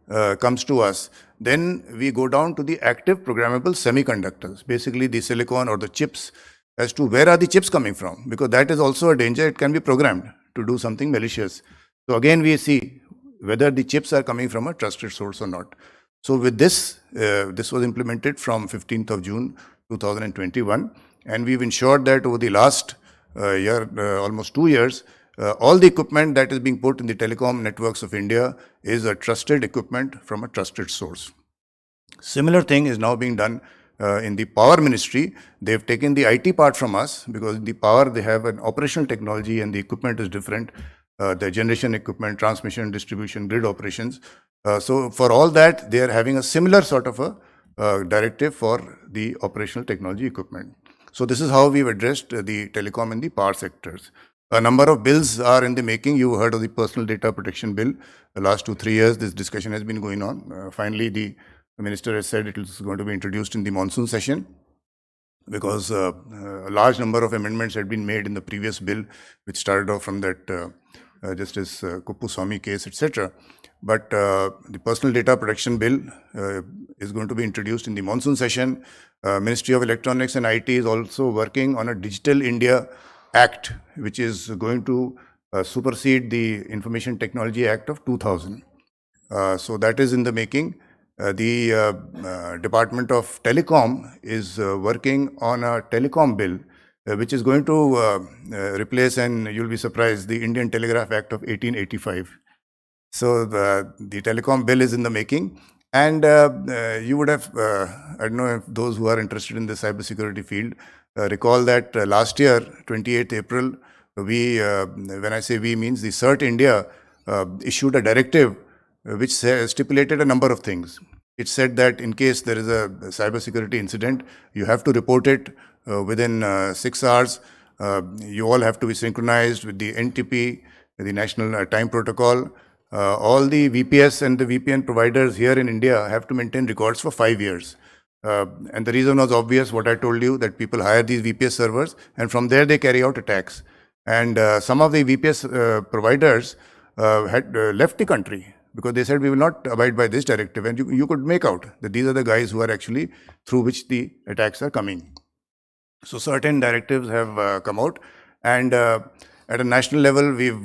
[SPEAKER 17] comes to us, then we go down to the active programmable semiconductors, basically the silicon or the chips, as to where are the chips coming from, because that is also a danger. It can be programmed to do something malicious. So again, we see whether the chips are coming from a trusted source or not. So with this, this was implemented from 15th of June 2021, and we've ensured that over the last year, almost 2 years, all the equipment that is being put in the telecom networks of India is a trusted equipment from a trusted source. Similar thing is now being done in the power ministry. They've taken the IT part from us, because in the power they have an operational technology and the equipment is different. The generation equipment, transmission, distribution, grid operations. So for all that, they are having a similar sort of a directive for the operational technology equipment. So this is how we've addressed the telecom and the power sectors. A number of bills are in the making. You heard of the personal data protection bill. The last 2-3 years, this discussion has been going on. Finally, the minister has said it is going to be introduced in the monsoon session, because a large number of amendments had been made in the previous bill, which started off from that Justice Kuppuswamy case, etc. But the Personal Data Protection Bill is going to be introduced in the monsoon session. Ministry of Electronics and IT is also working on a Digital India Act, which is going to supersede the Information Technology Act of 2000. So that is in the making. The Department of Telecom is working on a telecom bill, which is going to replace, and you'll be surprised, the Indian Telegraph Act of 1885. So the telecom bill is in the making. And you would have, I don't know if those who are interested in the cybersecurity field, recall that last year, 28th April, we, when I say we, means the CERT India issued a directive which stipulated a number of things. It said that in case there is a cybersecurity incident, you have to report it within 6 hours. You all have to be synchronized with the NTP, the National Time Protocol. All the VPS and the VPN providers here in India have to maintain records for 5 years. And the reason was obvious, what I told you, that people hire these VPS servers and from there they carry out attacks. And some of the VPS providers had left the country because they said we will not abide by this directive. And you could make out that these are the guys who are actually through which the attacks are coming. So certain directives have come out, and at a national level, we've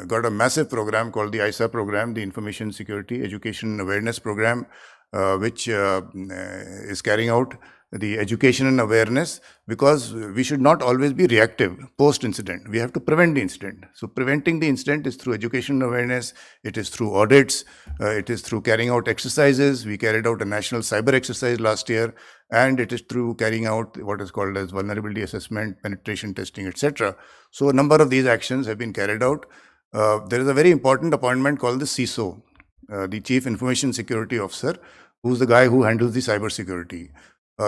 [SPEAKER 17] got a massive program called the ISA program, the Information Security Education Awareness Program, which is carrying out the education and awareness, because we should not always be reactive post-incident. We have to prevent the incident. So preventing the incident is through education and awareness, it is through audits, it is through carrying out exercises. We carried out a national cyber exercise last year, and it is through carrying out what is called as vulnerability assessment, penetration testing, etc. So a number of these actions have been carried out. There is a very important appointment called the CISO, the Chief Information Security Officer, who's the guy who handles the cyber security.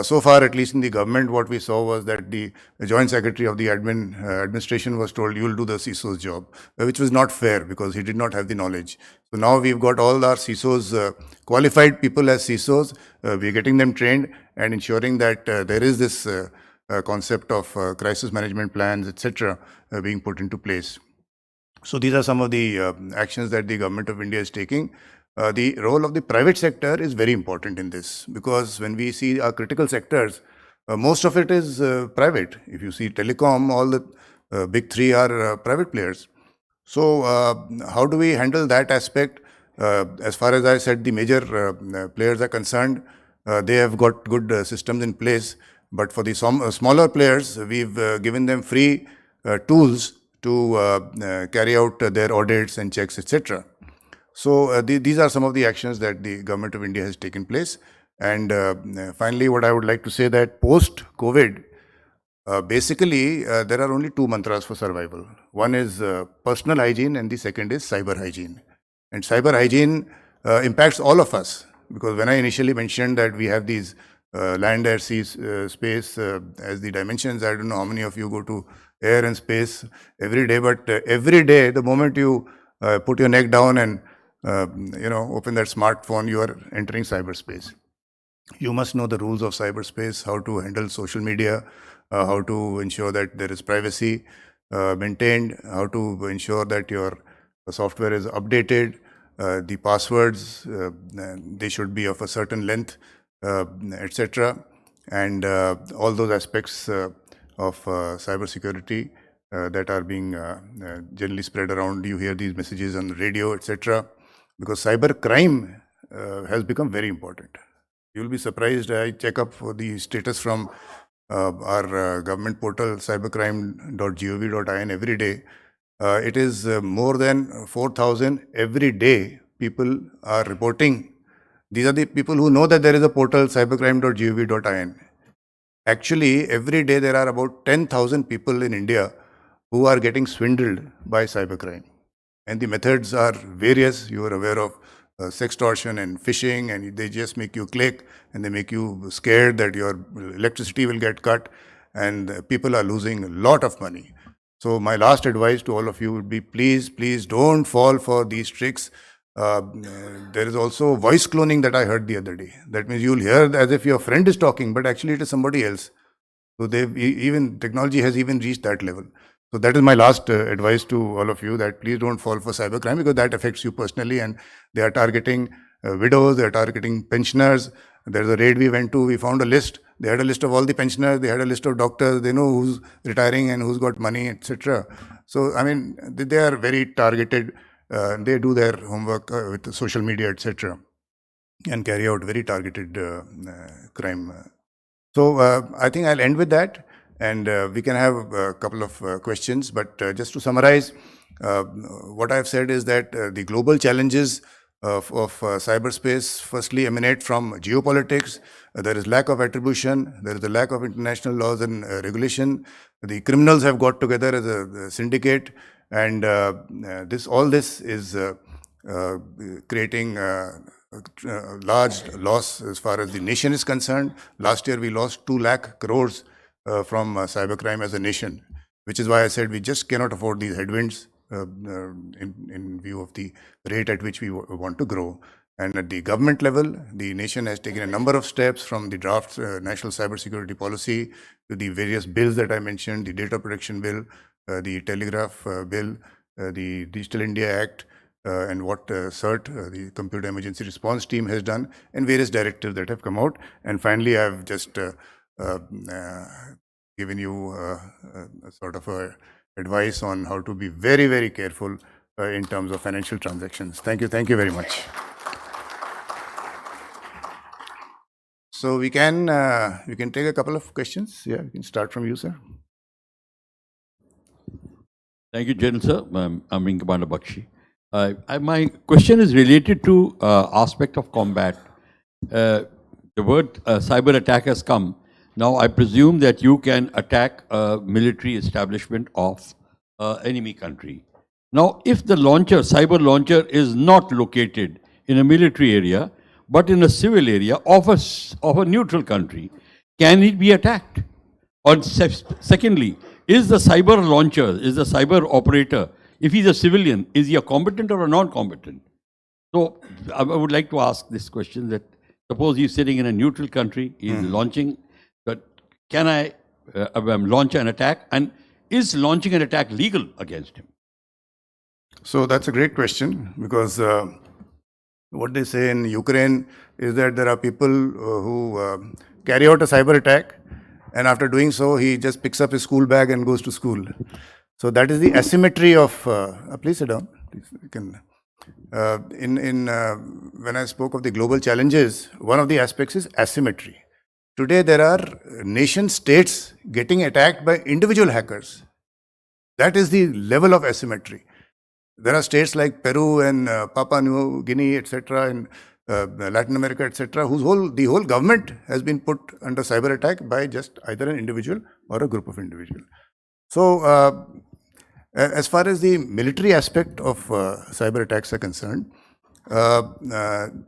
[SPEAKER 17] So far, at least in the government, what we saw was that the Joint Secretary of the administration was told, you will do the CISO's job, which was not fair because he did not have the knowledge. So now we've got all our CISOs, qualified people as CISOs, we're getting them trained and ensuring that there is this concept of crisis management plans, etc., being put into place. So these are some of the actions that the government of India is taking. The role of the private sector is very important in this, because when we see our critical sectors, most of it is private. If you see telecom, all the big three are private players. So how do we handle that aspect? As far as I said, the major players are concerned, they have got good systems in place. But for the smaller players, we've given them free tools to carry out their audits and checks, etc. So these are some of the actions that the government of India has taken place. And finally, what I would like to say that post-COVID, basically, there are only two mantras for survival. One is personal hygiene and the second is cyber hygiene. And cyber hygiene impacts all of us, because when I initially mentioned that we have these land, air, sea, space as the dimensions, I don't know how many of you go to air and space every day, but every day, the moment you put your neck down and open that smartphone, you are entering cyberspace. You must know the rules of cyberspace, how to handle social media, how to ensure that there is privacy maintained, how to ensure that your software is updated, the passwords, they should be of a certain length, etc. And all those aspects of cybersecurity that are being generally spread around. You hear these messages on the radio, etc. Because cyber crime has become very important. You'll be surprised. I check up for the status from our government portal, cybercrime.gov.in every day. It is more than 4,000 every day people are reporting. These are the people who know that there is a portal, cybercrime.gov.in. Actually, every day there are about 10,000 people in India who are getting swindled by cybercrime. And the methods are various. You are aware of sextortion and phishing, and they just make you click and they make you scared that your electricity will get cut, and people are losing a lot of money. So my last advice to all of you would be, please don't fall for these tricks. There is also voice cloning that I heard the other day. That means you'll hear as if your friend is talking, but actually it is somebody else. So technology has even reached that level. So that is my last advice to all of you, that please don't fall for cybercrime, because that affects you personally, and they are targeting widows, they are targeting pensioners. There's a raid we went to, we found a list. They had a list of all the pensioners, they had a list of doctors, they know who's retiring and who's got money, etc. So, I mean, they are very targeted. They do their homework with social media, etc. and carry out very targeted crime. So, I think I'll end with that. And we can have a couple of questions, but just to summarize, what I've said is that the global challenges of cyberspace firstly emanate from geopolitics. There is lack of attribution, there is a lack of international laws and regulation. The criminals have got together as a syndicate, and all this is creating large loss as far as the nation is concerned. Last year we lost 2 lakh crores from cybercrime as a nation, which is why I said we just cannot afford these headwinds in view of the rate at which we want to grow. And at the government level, the nation has taken a number of steps, from the draft National Cybersecurity Policy to the various bills that I mentioned, the Data Protection Bill, the Telegraph Bill, the Digital India Act, and what CERT, the Computer Emergency Response Team, has done, and various directives that have come out. And finally, I've just given you a sort of advice on how to be very, very careful in terms of financial transactions. Thank you very much. So we can take a couple of questions. Yeah, we can start from you, sir.
[SPEAKER 22] Thank you, General Sir. I'm Wing Commander Bakshi. My question is related to aspect of combat. The word cyber attack has come. Now, I presume that you can attack a military establishment of enemy country. Now, if the cyber launcher is not located in a military area, but in a civil area of a neutral country, can it be attacked? Or secondly, is the cyber launcher, is the cyber operator, if he's a civilian, is he a combatant or a non-combatant? So, I would like to ask this question, that suppose he's sitting in a neutral country, he's launching, but can I launch an attack? And is launching an attack legal against him?
[SPEAKER 17] So that's a great question, because what they say in Ukraine is that there are people who carry out a cyber attack, and after doing so, he just picks up his school bag and goes to school. So that is the asymmetry of. Please sit down. Please, you can. When I spoke of the global challenges, one of the aspects is asymmetry. Today, there are nation states getting attacked by individual hackers. That is the level of asymmetry. There are states like Peru and Papua New Guinea, etc., and Latin America, etc., the whole government has been put under cyber attack by just either an individual or a group of individuals. So, as far as the military aspect of cyber attacks are concerned,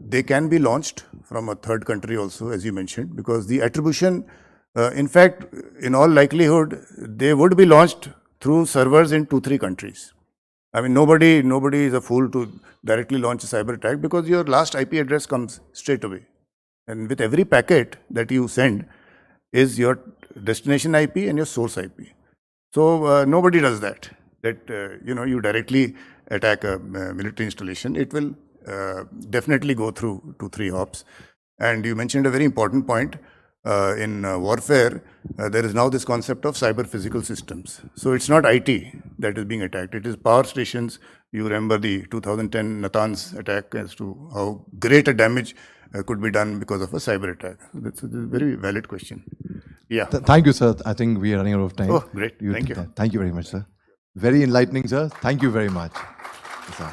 [SPEAKER 17] they can be launched from a third country also, as you mentioned, because the attribution, in fact, in all likelihood, they would be launched through servers in 2-3 countries. I mean, nobody is a fool to directly launch a cyber attack, because your last IP address comes straight away. And with every packet that you send is your destination IP and your source IP. So nobody does that. You directly attack a military installation. It will definitely go through 2-3 hops. And you mentioned a very important point. In warfare, there is now this concept of cyber physical systems. So it's not IT that is being attacked. It is power stations. You remember the 2010 Natanz attack, as to how great a damage could be done because of a cyber attack. That's a very valid question. Yeah.
[SPEAKER 18] Thank you, sir. I think we are running out of time.
[SPEAKER 17] Oh, great. Thank you.
[SPEAKER 18] Thank you very much, sir. Very enlightening, sir. Thank you very much. Yes, sir.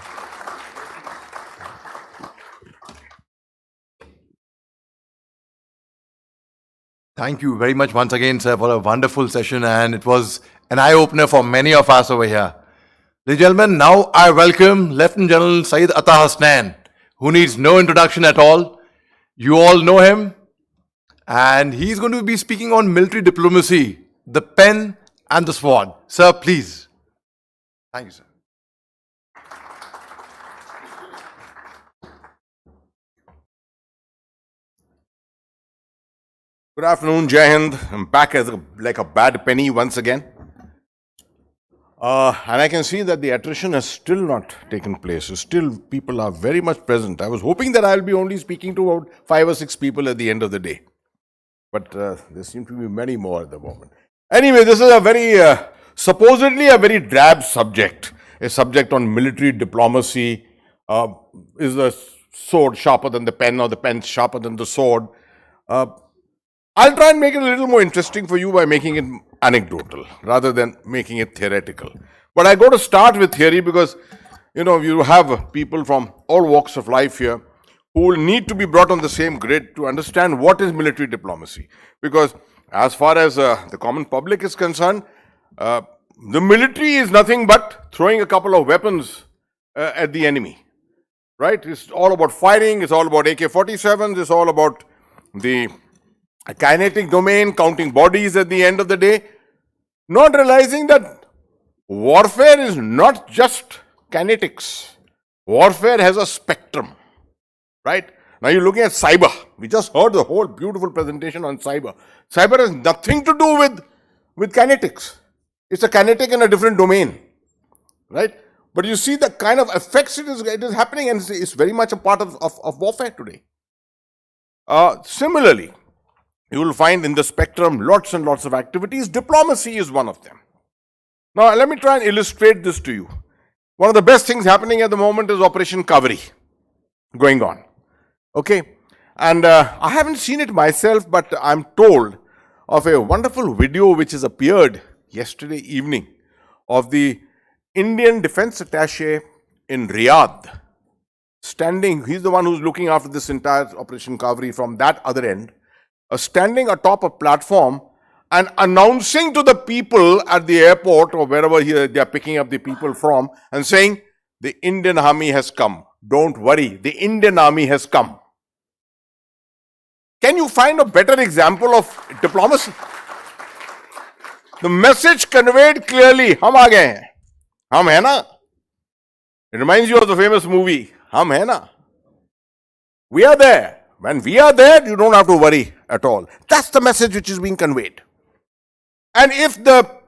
[SPEAKER 1] Thank you very much once again, sir, for a wonderful session, and it was an eye-opener for many of us over here. Ladies and gentlemen, now I welcome Lieutenant General Syed Atta Hasnain, who needs no introduction at all. You all know him, and he's going to be speaking on military diplomacy, the pen and the sword. Sir, please. Thank you, sir.
[SPEAKER 12] Good afternoon, Jai Hind. I'm back as like a bad penny once again. And I can see that the attrition has still not taken place. Still, people are very much present. I was hoping that I'll be only speaking to about 5 or 6 people at the end of the day. But there seem to be many more at the moment. Anyway, this is a very, supposedly a very drab subject. A subject on military diplomacy. Is the sword sharper than the pen or the pen sharper than the sword? I'll try and make it a little more interesting for you by making it anecdotal rather than making it theoretical. But I go to start with theory because, you know, you have people from all walks of life here who will need to be brought on the same grid to understand what is military diplomacy. Because as far as the common public is concerned, the military is nothing but throwing a couple of weapons at the enemy. Right? It's all about fighting, it's all about AK-47s, it's all about the kinetic domain, counting bodies at the end of the day, not realizing that warfare is not just kinetics. Warfare has a spectrum, right? Now you're looking at cyber. We just heard the whole beautiful presentation on cyber. Cyber has nothing to do with kinetics. It's a kinetic in a different domain, right? But you see the kind of effects it is happening, and it's very much a part of warfare today. Similarly, you will find in the spectrum lots and lots of activities. Diplomacy is one of them. Now, let me try and illustrate this to you. One of the best things happening at the moment is Operation Kaveri going on. Okay? And I haven't seen it myself, but I'm told of a wonderful video which has appeared yesterday evening of the Indian Defense Attaché in Riyadh standing. He's the one who's looking after this entire Operation Kaveri from that other end. Standing atop a platform and announcing to the people at the airport or wherever they are picking up the people from and saying, the Indian Army has come. Don't worry, the Indian Army has come. Can you find a better example of diplomacy? The message conveyed clearly, hum aa gaye hain. Hum hai na? It reminds you of the famous movie, Hum hai na? We are there. When we are there, you don't have to worry at all. That's the message which is being conveyed. And if the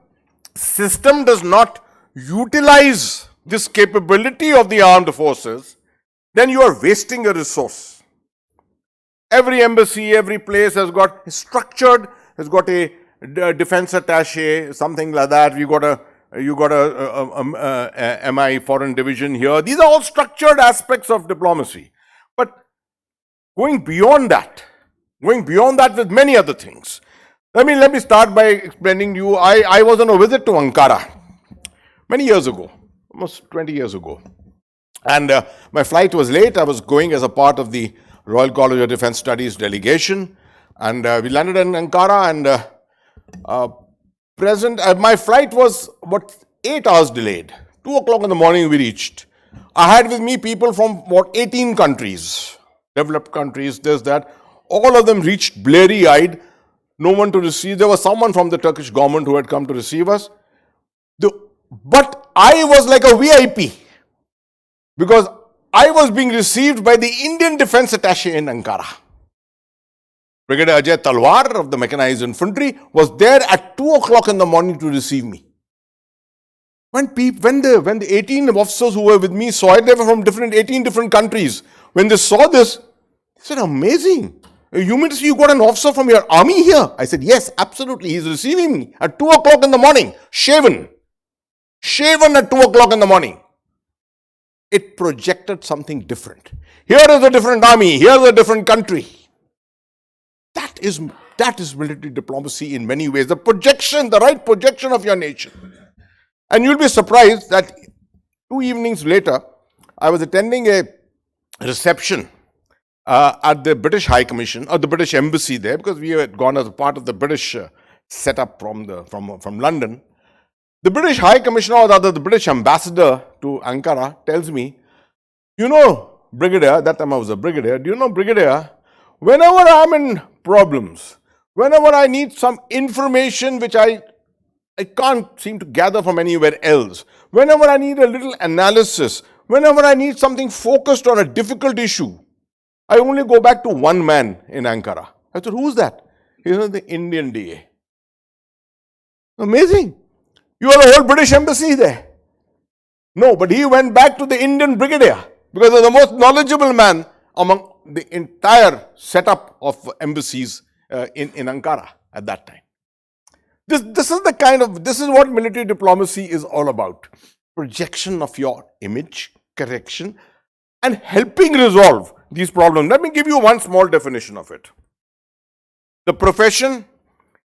[SPEAKER 12] system does not utilize this capability of the armed forces, then you are wasting a resource. Every embassy, every place has got structured, has got a defense attaché, something like that. You got a MI foreign division here. These are all structured aspects of diplomacy. But going beyond that with many other things. Let me start by explaining to you. I was on a visit to Ankara many years ago, almost 20 years ago. And my flight was late. I was going as a part of the Royal College of Defence Studies delegation. And we landed in Ankara and my flight was about 8 hours delayed. 2 o'clock in the morning we reached. I had with me people from about 18 countries. Developed countries, this, that. All of them reached bleary-eyed, no one to receive. There was someone from the Turkish government who had come to receive us. But I was like a VIP because I was being received by the Indian Defense Attaché in Ankara. Brigadier Ajay Talwar of the Mechanized Infantry was there at 2 o'clock in the morning to receive me. When the 18 officers who were with me saw it, they were from 18 different countries. When they saw this, they said, amazing. You mean to say you got an officer from your army here? I said, yes, absolutely. He's receiving me at 2 o'clock in the morning, shaven. Shaven at 2 o'clock in the morning. It projected something different. Here is a different army. Here is a different country. That is military diplomacy in many ways. The projection, the right projection of your nation. And you'll be surprised that 2 evenings later, I was attending a reception at the British High Commission or the British Embassy there, because we had gone as a part of the British setup from London. The British High Commissioner, or rather the British Ambassador to Ankara, tells me, you know, Brigadier, that time I was a Brigadier, do you know, Brigadier, whenever I'm in problems, whenever I need some information which I can't seem to gather from anywhere else, whenever I need a little analysis, whenever I need something focused on a difficult issue, I only go back to one man in Ankara. I said, who's that? He said, the Indian DA. Amazing. You have a whole British embassy there. No, but he went back to the Indian brigadier because he was the most knowledgeable man among the entire setup of embassies in Ankara at that time. This is what military diplomacy is all about. Projection of your image, correction, and helping resolve these problems. Let me give you one small definition of it. The profession,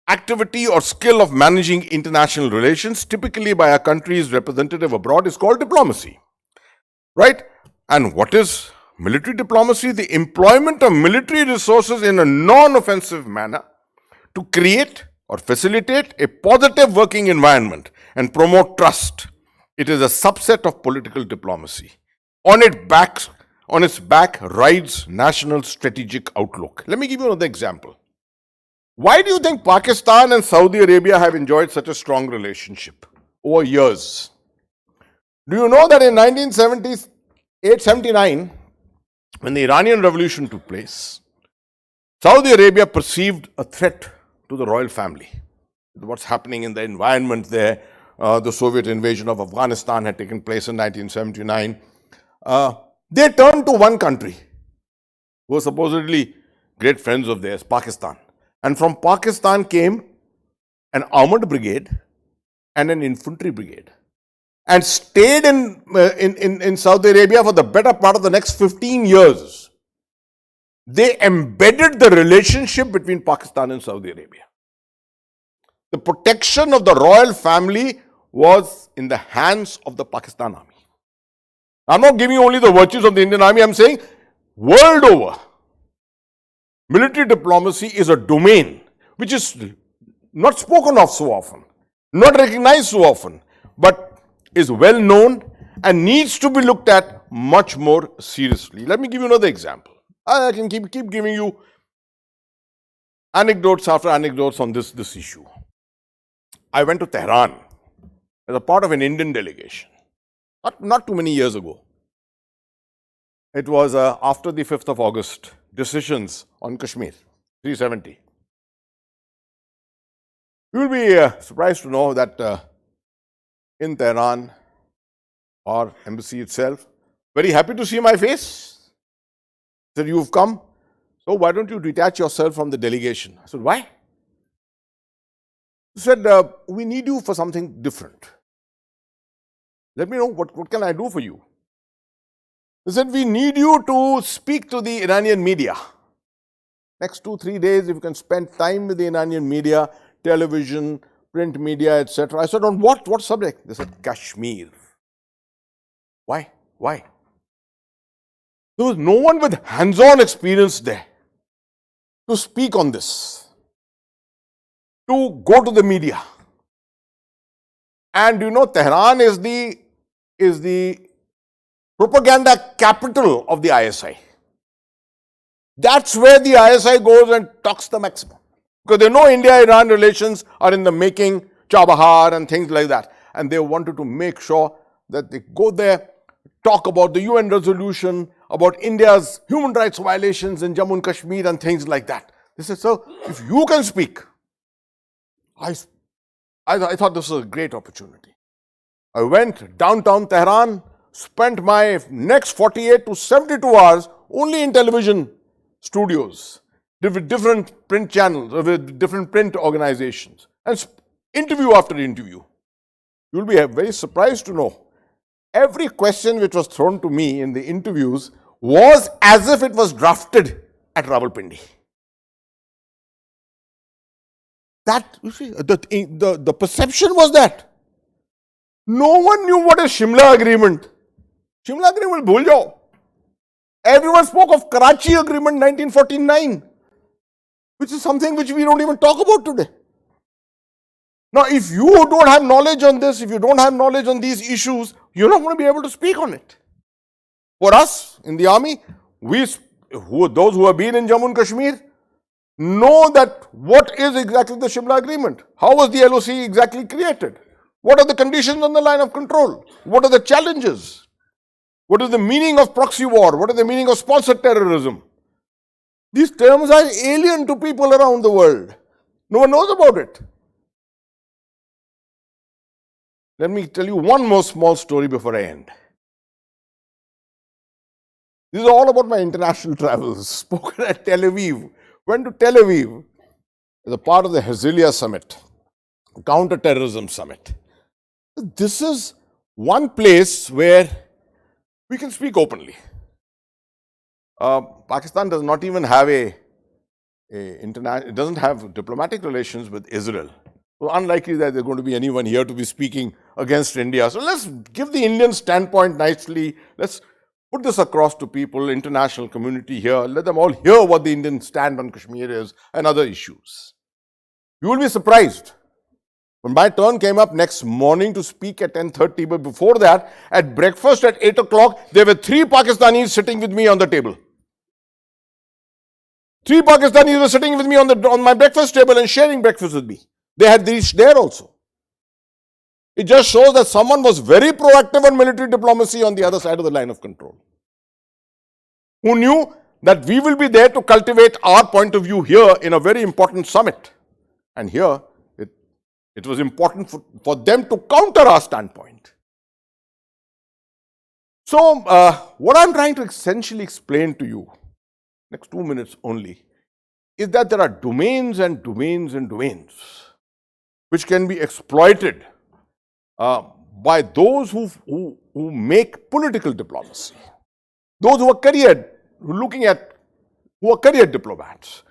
[SPEAKER 12] activity or skill of managing international relations, typically by a country's representative abroad, is called diplomacy. Right? And what is military diplomacy? The employment of military resources in a non-offensive manner to create or facilitate a positive working environment and promote trust. It is a subset of political diplomacy. On its back rides national strategic outlook. Let me give you another example. Why do you think Pakistan and Saudi Arabia have enjoyed such a strong relationship over years? Do you know that in 1978-79, when the Iranian Revolution took place, Saudi Arabia perceived a threat to the royal family. What's happening in the environment there, the Soviet invasion of Afghanistan had taken place in 1979. They turned to one country, who were supposedly great friends of theirs, Pakistan. And from Pakistan came an armored brigade and an infantry brigade, and stayed in Saudi Arabia for the better part of the next 15 years. They embedded the relationship between Pakistan and Saudi Arabia. The protection of the royal family was in the hands of the Pakistan army. I'm not giving you only the virtues of the Indian army, I'm saying world over, military diplomacy is a domain which is not spoken of so often, not recognized so often, but is well known and needs to be looked at much more seriously. Let me give you another example. I can keep giving you anecdotes after anecdotes on this issue. I went to Tehran as a part of an Indian delegation, not too many years ago. It was after the 5th of August decisions on Kashmir, 370. You will be surprised to know that in Tehran, our embassy itself, very happy to see my face. Said, you've come, so why don't you detach yourself from the delegation? I said, why? He said, we need you for something different. Let me know, what can I do for you? He said, we need you to speak to the Iranian media. Next 2-3 days, if you can spend time with the Iranian media, television, print media, etc. I said, on what subject? They said, Kashmir. Why? Why? There was no one with hands-on experience there to speak on this, to go to the media. And you know, Tehran is the propaganda capital of the ISI. That's where the ISI goes and talks the maximum. Because they know India-Iran relations are in the making, Chabahar and things like that. And they wanted to make sure that they go there, talk about the UN resolution, about India's human rights violations in Jammu and Kashmir and things like that. They said, so if you can speak, I thought this was a great opportunity. I went downtown Tehran, spent my next 48 to 72 hours only in television studios, with different print channels, with different print organizations, and interview after interview. You'll be very surprised to know, every question which was thrown to me in the interviews was as if it was drafted at Rawalpindi. That, you see, the perception was that no one knew what is Shimla Agreement. Shimla Agreement, bhul jao. Everyone spoke of Karachi Agreement 1949, which is something which we don't even talk about today. Now, if you don't have knowledge on this, if you don't have knowledge on these issues, you're not going to be able to speak on it. For us in the army, those who have been in Jammu and Kashmir know that what is exactly the Shimla Agreement? How was the LOC exactly created? What are the conditions on the line of control? What are the challenges? What is the meaning of proxy war? What is the meaning of sponsored terrorism? These terms are alien to people around the world. No one knows about it. let me tell you one more small story before I end. This is all about my international travels. Spoken at Tel Aviv. Went to Tel Aviv as a part of the Herzliya Summit, counter-terrorism summit. This is one place where we can speak openly. Pakistan does not even have it doesn't have diplomatic relations with Israel. So unlikely that there's going to be anyone here to be speaking against India. So let's give the Indian standpoint nicely. Let's put this across to people, international community here. Let them all hear what the Indian stand on Kashmir is and other issues. You will be surprised. When my turn came up next morning to speak at 10:30, but before that, at breakfast at 8 o'clock, there were 3 Pakistanis sitting with me on the table. 3 Pakistanis were sitting with me on my breakfast table and sharing breakfast with me. They had reached there also. It just shows that someone was very proactive on military diplomacy on the other side of the line of control, who knew that we will be there to cultivate our point of view here in a very important summit. And here, it was important for them to counter our standpoint. So, what I'm trying to essentially explain to you, next 2 minutes only, is that there are domains and domains and domains which can be exploited by those who make political diplomacy, those who are career diplomats,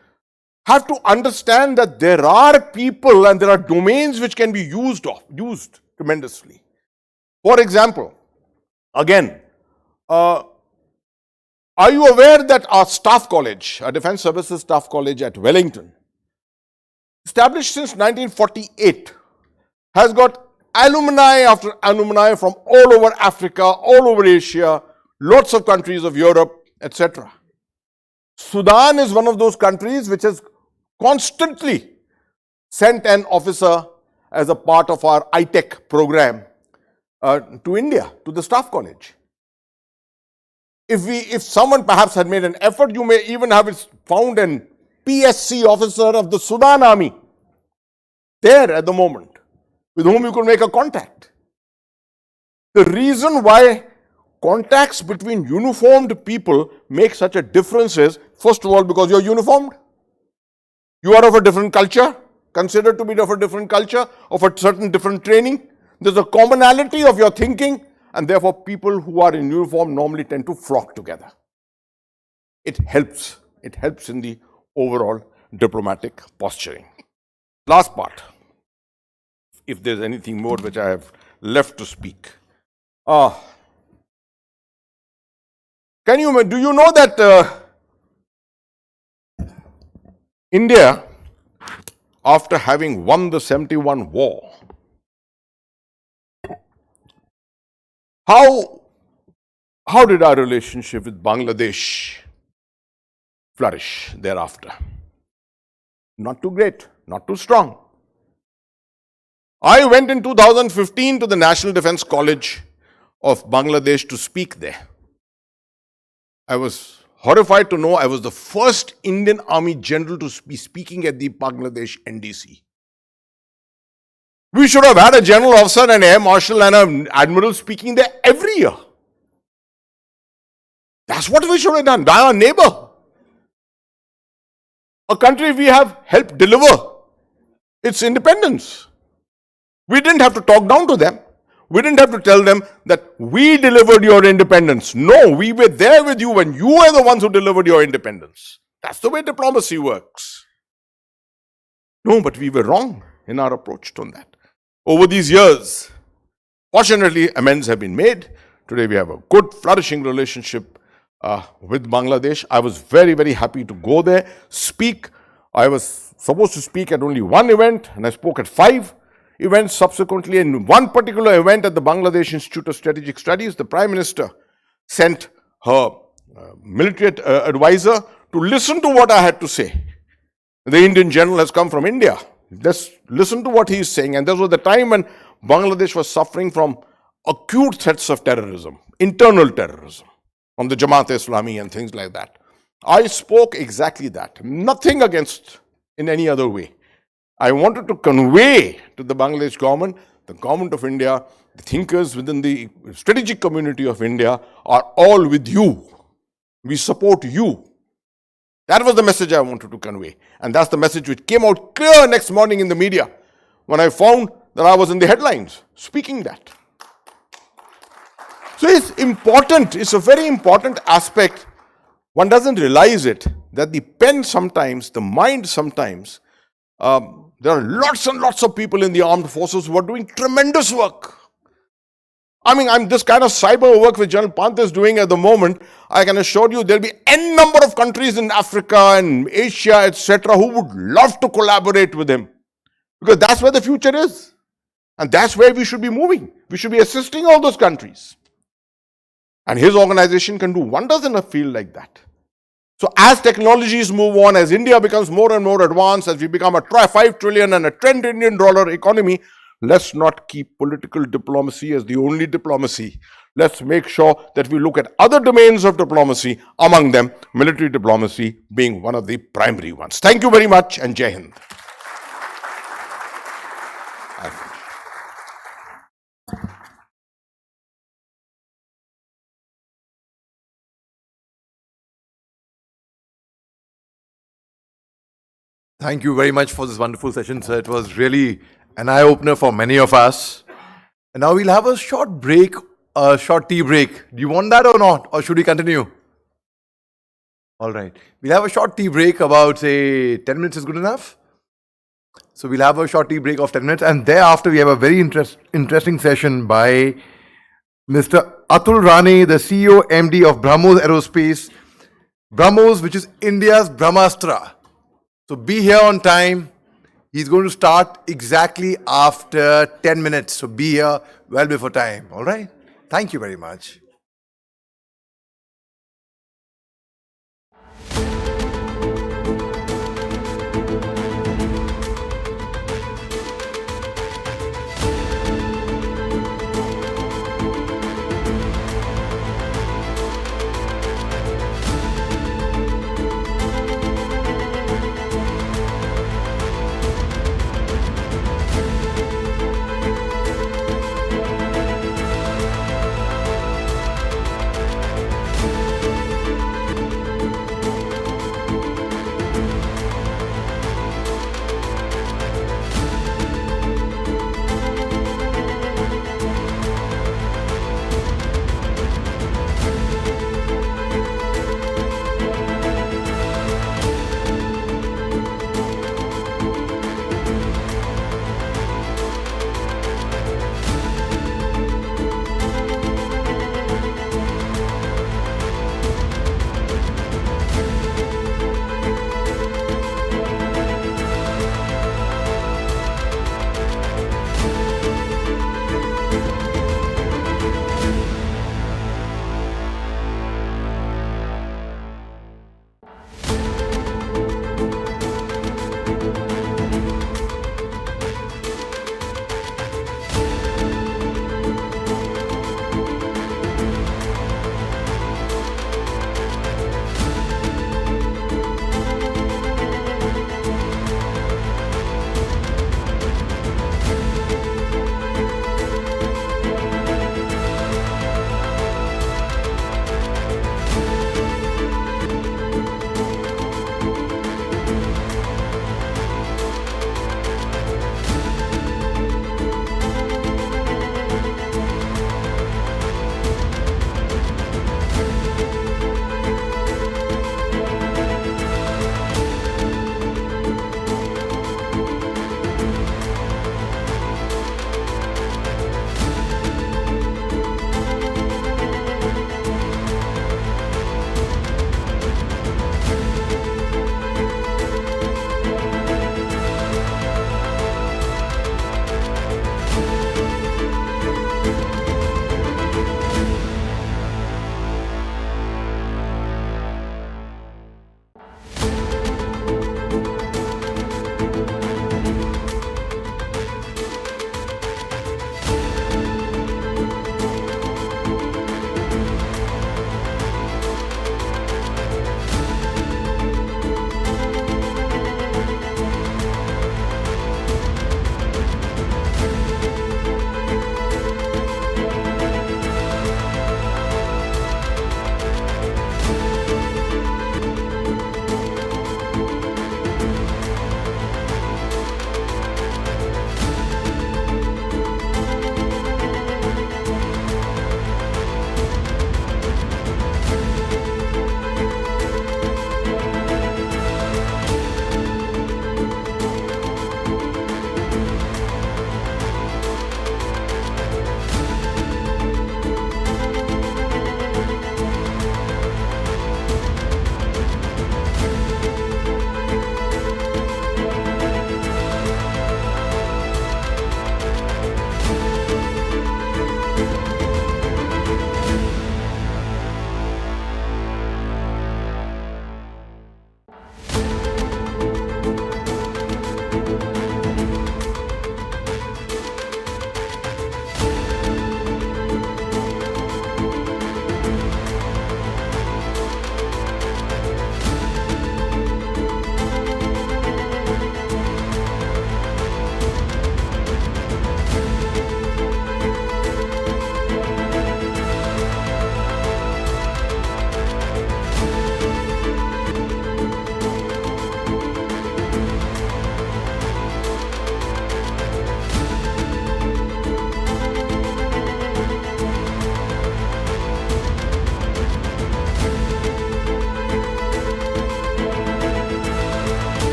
[SPEAKER 12] have to understand that there are people and there are domains which can be used tremendously. For example, again, are you aware that our staff college, our Defence Services Staff College at Wellington, established since 1948, has got alumni after alumni from all over Africa, all over Asia, lots of countries of Europe, etc. Sudan is one of those countries which has constantly sent an officer as a part of our ITEC program to India, to the staff college. If someone perhaps had made an effort, you may even have found an PSC officer of the Sudan army there at the moment, with whom you could make a contact. The reason why contacts between uniformed people make such a difference is, first of all, because you're uniformed. You are of a different culture, considered to be of a different culture, of a certain different training. There's a commonality of your thinking, and therefore people who are in uniform normally tend to flock together. It helps in the overall diplomatic posturing. Last part, if there's anything more which I have left to speak. Do you know that India, after having won the 71 war, how did our relationship with Bangladesh flourish thereafter? Not too great, not too strong. I went in 2015 to the National Defence College of Bangladesh to speak there. I was horrified to know I was the first Indian Army general to be speaking at the Bangladesh NDC. We should have had a general officer, an air marshal and an admiral speaking there every year. That's what we should have done. By our neighbor. A country we have helped deliver its independence. We didn't have to talk down to them. We didn't have to tell them that we delivered your independence. No, we were there with you when you were the ones who delivered your independence. That's the way diplomacy works. No, but we were wrong in our approach to that. Over these years, fortunately, amends have been made. Today we have a good, flourishing relationship with Bangladesh. I was very, very happy to go there, speak. I was supposed to speak at only one event, and I spoke at 5 events subsequently. In one particular event at the Bangladesh Institute of Strategic Studies, the Prime Minister sent her military advisor to listen to what I had to say. The Indian general has come from India. Let's listen to what he is saying. And this was the time when Bangladesh was suffering from acute threats of terrorism, internal terrorism, from the Jamaat-e-Islami and things like that. I spoke exactly that. Nothing against in any other way. I wanted to convey to the Bangladesh government the government of India, the thinkers within the strategic community of India are all with you. We support you. That was the message I wanted to convey. And that's the message which came out clear next morning in the media when I found that I was in the headlines speaking that. So it's important, it's a very important aspect. One doesn't realize it, that the pen sometimes, the mind sometimes, there are lots and lots of people in the armed forces who are doing tremendous work. I mean, this kind of cyber work which General Pant is doing at the moment, I can assure you there'll be n number of countries in Africa and Asia, etc., who would love to collaborate with him. Because that's where the future is. And that's where we should be moving. We should be assisting all those countries. And his organization can do wonders in a field like that. So as technologies move on, as India becomes more and more advanced, as we become a $5 trillion and a $10 trillion economy, let's not keep political diplomacy as the only diplomacy. Let's make sure that we look at other domains of diplomacy, among them military diplomacy being one of the primary ones. Thank you very much, and Jai Hind.
[SPEAKER 1] Thank you very much for this wonderful session, sir. It was really an eye-opener for many of us. And now we'll have a short break, a short tea break. Do you want that or not? Or should we continue? All right. We'll have a short tea break, about, say, 10 minutes is good enough. So we'll have a short tea break of 10 minutes. And thereafter, we have a very interesting session by Mr. Atul Rane, the CEO, MD of BrahMos Aerospace. BrahMos, which is India's Brahmastra. So be here on time. He's going to start exactly after 10 minutes. So be here well before time. All right? Thank you very much.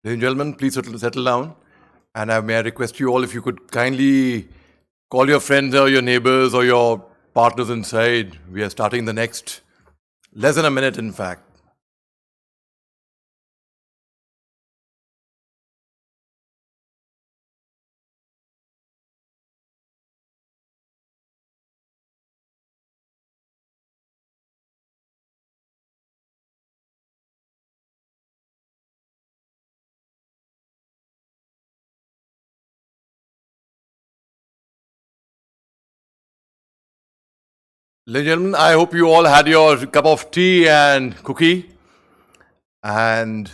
[SPEAKER 1] Ladies and gentlemen, please settle down. And may I request you all if you could kindly call your friends or your neighbors or your partners inside. We are starting the next less than a minute, in fact. Ladies and gentlemen, I hope you all had your cup of tea and cookie. And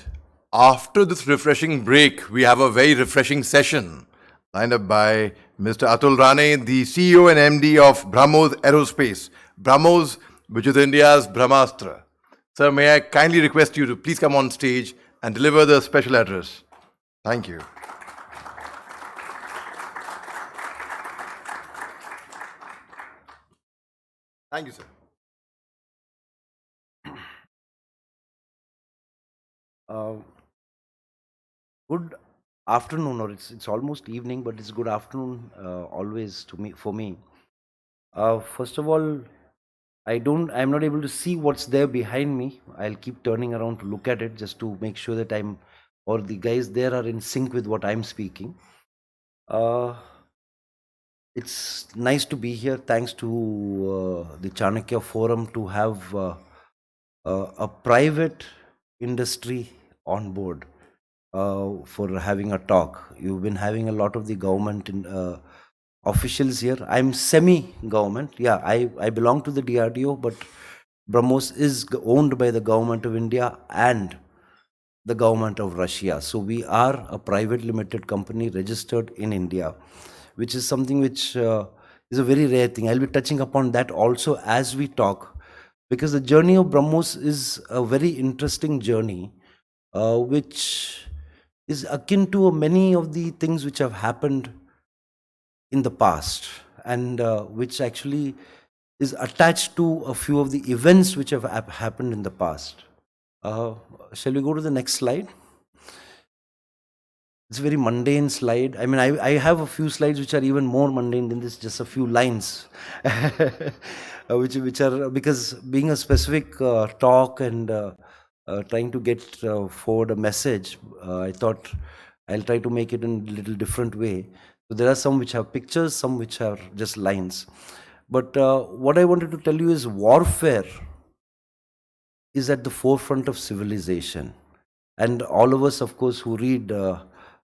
[SPEAKER 1] after this refreshing break, we have a very refreshing session lined up by Mr. Atul Rane, the CEO and MD of BrahMos Aerospace. BrahMos, which is India's Brahmastra. Sir, may I kindly request you to please come on stage and deliver the special address. Thank you. Thank you, sir.
[SPEAKER 19] Good afternoon, or it's almost evening, but it's good afternoon always for me. First of all, I'm not able to see what's there behind me. I'll keep turning around to look at it just to make sure that the guys there are in sync with what I'm speaking. It's nice to be here. Thanks to the Chanakya Forum to have a private industry on board for having a talk. You've been having a lot of the government officials here. I'm semi-government. Yeah, I belong to the DRDO, but BrahMos is owned by the government of India and the government of Russia. So we are a private limited company registered in India, which is something which is a very rare thing. I'll be touching upon that also as we talk, because the journey of BrahMos is a very interesting journey, which is akin to many of the things which have happened in the past, and which actually is attached to a few of the events which have happened in the past. Shall we go to the next slide? It's a very mundane slide. I mean, I have a few slides which are even more mundane than this, just a few lines, which are, because being a specific talk and trying to get forward a message, I thought I'll try to make it in a little different way. So there are some which have pictures, some which are just lines. But what I wanted to tell you is warfare is at the forefront of civilization. And all of us, of course, who read,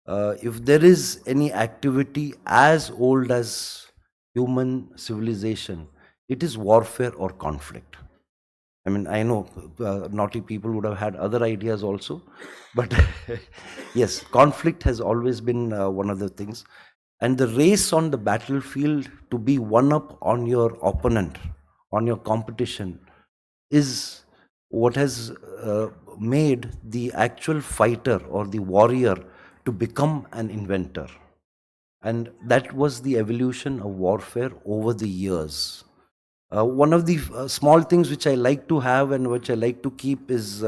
[SPEAKER 19] if there is any activity as old as human civilization, it is warfare or conflict. I mean, I know naughty people would have had other ideas also, but yes, conflict has always been one of the things. And the race on the battlefield to be one up on your opponent, on your competition, is what has made the actual fighter or the warrior to become an inventor. And that was the evolution of warfare over the years. One of the small things which I like to have and which I like to keep is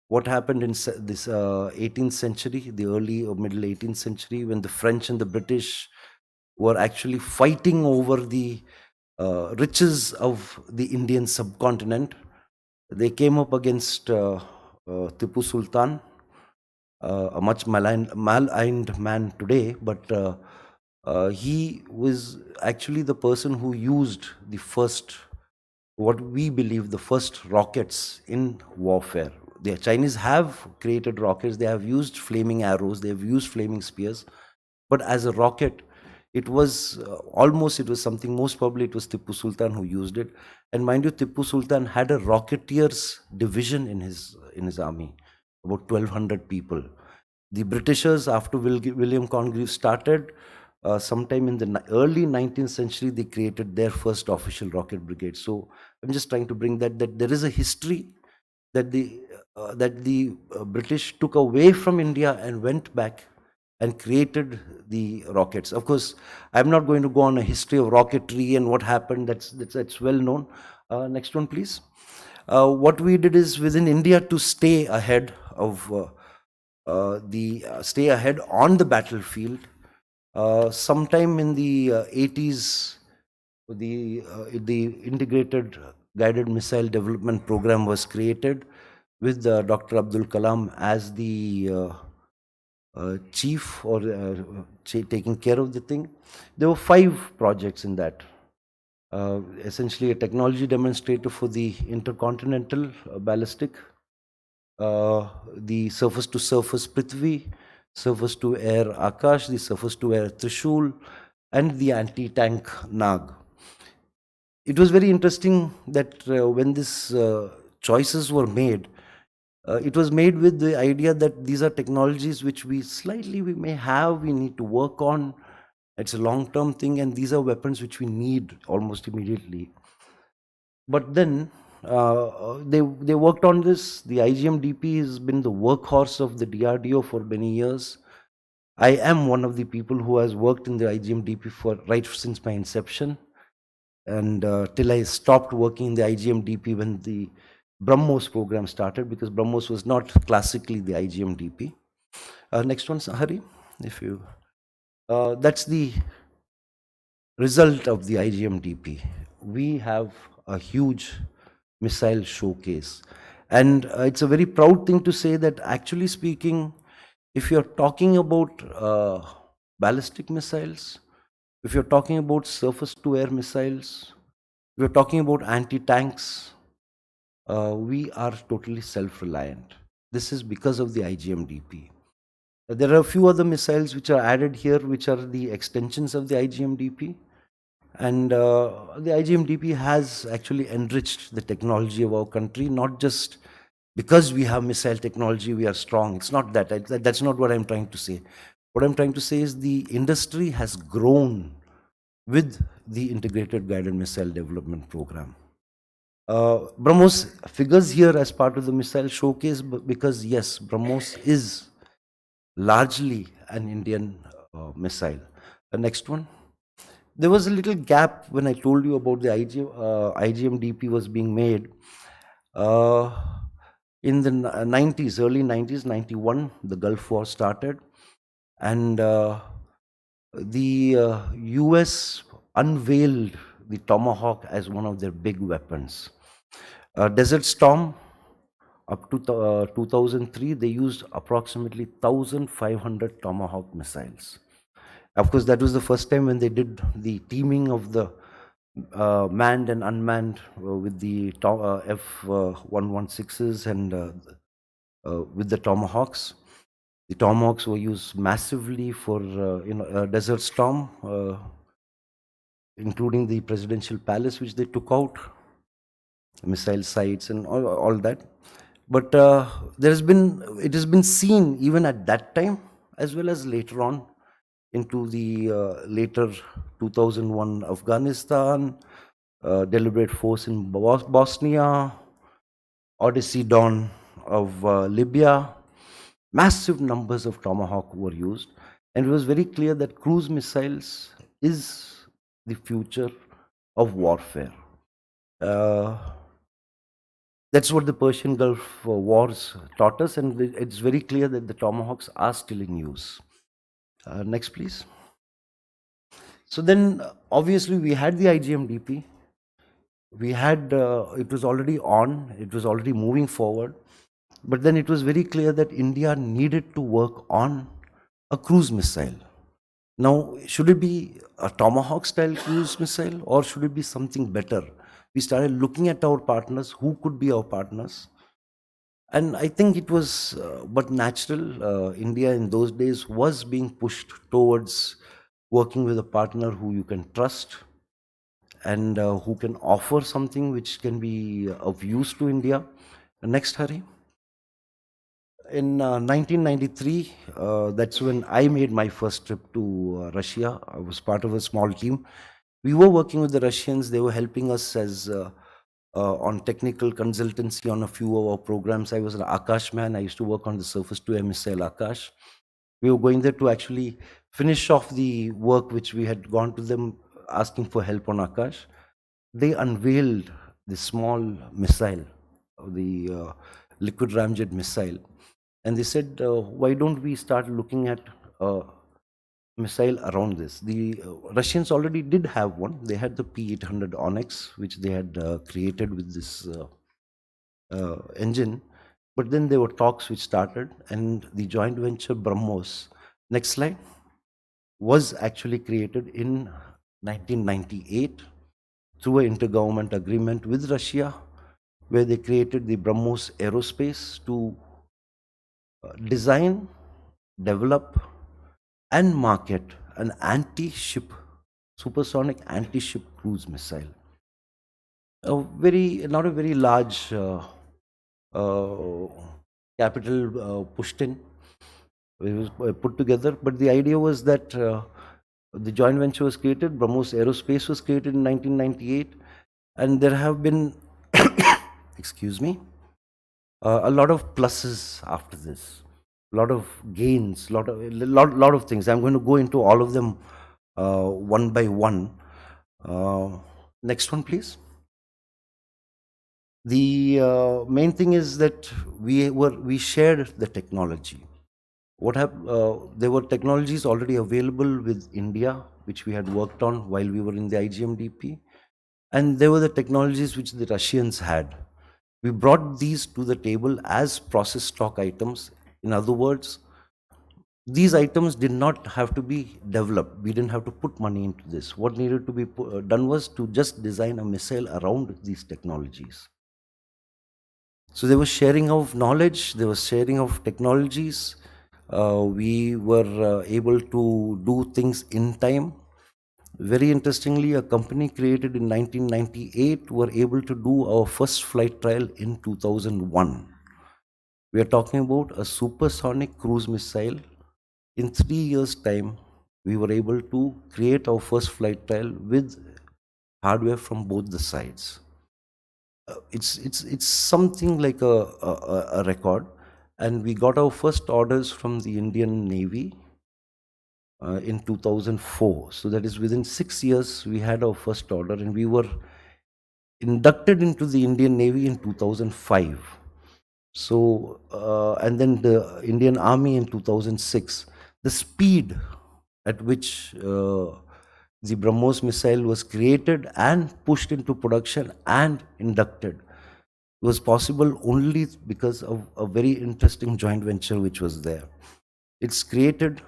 [SPEAKER 19] what happened in this 18th century, the early or middle 18th century, when the French and the British were actually fighting over the riches of the Indian subcontinent. They came up against Tipu Sultan, a much maligned man today, but he was actually the person who used the first, what we believe, the first rockets in warfare. The Chinese have created rockets, they have used flaming arrows, they have used flaming spears, but as a rocket, it was something, most probably it was Tipu Sultan who used it. And mind you, Tipu Sultan had a rocketeers division in his army, about 1,200 people. The Britishers, after William Congreve started, sometime in the early 19th century, they created their first official rocket brigade. So I'm just trying to bring that there is a history that the British took away from India and went back and created the rockets. Of course, I'm not going to go on a history of rocketry and what happened. That's well known. Next one, please. What we did is, within India, to stay ahead of stay ahead on the battlefield. Sometime in the 80s, the Integrated Guided Missile Development Program was created with Dr. Abdul Kalam as the chief or taking care of the thing. There were 5 projects in that. Essentially a technology demonstrator for the intercontinental ballistic, the surface-to-surface Prithvi, surface-to-air Akash, the surface-to-air Trishul, and the anti-tank Nag. It was very interesting that when these choices were made, it was made with the idea that these are technologies which we may have, we need to work on. It's a long-term thing, and these are weapons which we need almost immediately. But then they worked on this. The IGM-DP has been the workhorse of the DRDO for many years. I am one of the people who has worked in the IGM-DP right since my inception, and till I stopped working in the IGM-DP when the BrahMos program started, because BrahMos was not classically the IGM-DP. Next one, Hari, if you... that's the result of the IGM-DP. We have a huge missile showcase. And it's a very proud thing to say that, actually speaking, if you're talking about ballistic missiles, if you're talking about surface-to-air missiles, if you're talking about anti-tanks, we are totally self-reliant. This is because of the IGM-DP. There are a few other missiles which are added here, which are the extensions of the IGM-DP. And the IGM-DP has actually enriched the technology of our country, not just because we have missile technology, we are strong. It's not that. That's not what I'm trying to say. What I'm trying to say is the industry has grown with the Integrated Guided Missile Development Program. BrahMos figures here as part of the missile showcase because, yes, BrahMos is largely an Indian missile. The next one. There was a little gap when I told you about the IGM-DP was being made. In the 90s, early 90s, 91, the Gulf War started. And the US unveiled the Tomahawk as one of their big weapons. Desert Storm, up to 2003, they used approximately 1,500 Tomahawk missiles. Of course, that was the first time when they did the teaming of the manned and unmanned with the F-116s and with the Tomahawks. The Tomahawks were used massively for Desert Storm, including the presidential palace, which they took out, missile sites and all that. But it has been seen even at that time as well as later on into the later 2001 Afghanistan, deliberate force in Bosnia, Odyssey Dawn of Libya. Massive numbers of Tomahawk were used, and it was very clear that cruise missiles is the future of warfare. That's what the Persian Gulf wars taught us, and it's very clear that the Tomahawks are still in use. Next, please. So then, obviously, we had the IGM-DP. We had, it was already on, it was already moving forward. But then it was very clear that India needed to work on a cruise missile. Now, should it be a Tomahawk-style cruise missile, or should it be something better? We started looking at our partners, who could be our partners. And I think it was but natural. India in those days was being pushed towards working with a partner who you can trust and who can offer something which can be of use to India. Next, Hari. In 1993, that's when I made my first trip to Russia. I was part of a small team. We were working with the Russians. They were helping us as on technical consultancy on a few of our programs. I was an Akash man. I used to work on the surface-to-air missile Akash. We were going there to actually finish off the work which we had gone to them asking for help on Akash. They unveiled the small missile, the liquid ramjet missile. And they said, why don't we start looking at missile around this? The Russians already did have one. They had the P-800 Onyx, which they had created with this engine. But then there were talks which started, and the joint venture BrahMos, next slide, was actually created in 1998 through an intergovernment agreement with Russia, where they created the BrahMos Aerospace to design, develop, and market an anti-ship, supersonic anti-ship cruise missile. Not a very large capital pushed in. It was put together, but the idea was that the joint venture was created, BrahMos Aerospace was created in 1998, and there have been, excuse me, a lot of pluses after this, a lot of gains, lot of things. I'm going to go into all of them one by one. Next one, please. The main thing is that we shared the technology. There were technologies already available with India, which we had worked on while we were in the IGMDP, and there were the technologies which the Russians had. We brought these to the table as process stock items. In other words, these items did not have to be developed. We didn't have to put money into this. What needed to be done was to just design a missile around these technologies. So there was sharing of knowledge, there was sharing of technologies. We were able to do things in time. Very interestingly, a company created in 1998 were able to do our first flight trial in 2001. We are talking about a supersonic cruise missile. In 3 years' time, we were able to create our first flight trial with hardware from both the sides. It's something like a record, and we got our first orders from the Indian Navy in 2004. So that is within 6 years we had our first order, and we were inducted into the Indian Navy in 2005. So and then the Indian Army in 2006. The speed at which the BrahMos missile was created and pushed into production and inducted was possible only because of a very interesting joint venture which was there. It's created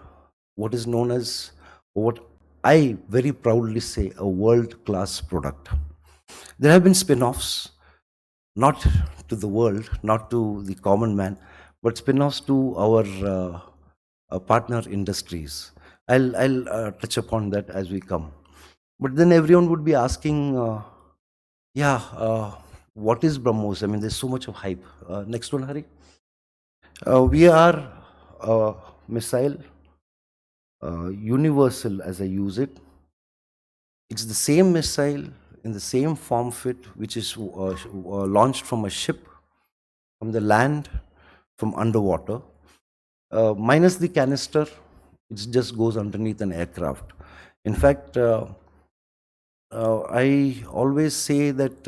[SPEAKER 19] what is known as, what I very proudly say, a world-class product. There have been spin-offs, not to the world, not to the common man, but spin-offs to our partner industries. I'll touch upon that as we come. But then everyone would be asking, what is BrahMos? I mean, there's so much of hype. Next one, Hari. We are a missile, universal as I use it. It's the same missile in the same form fit, which is launched from a ship, from the land, from underwater. Minus the canister, it just goes underneath an aircraft. In fact, I always say that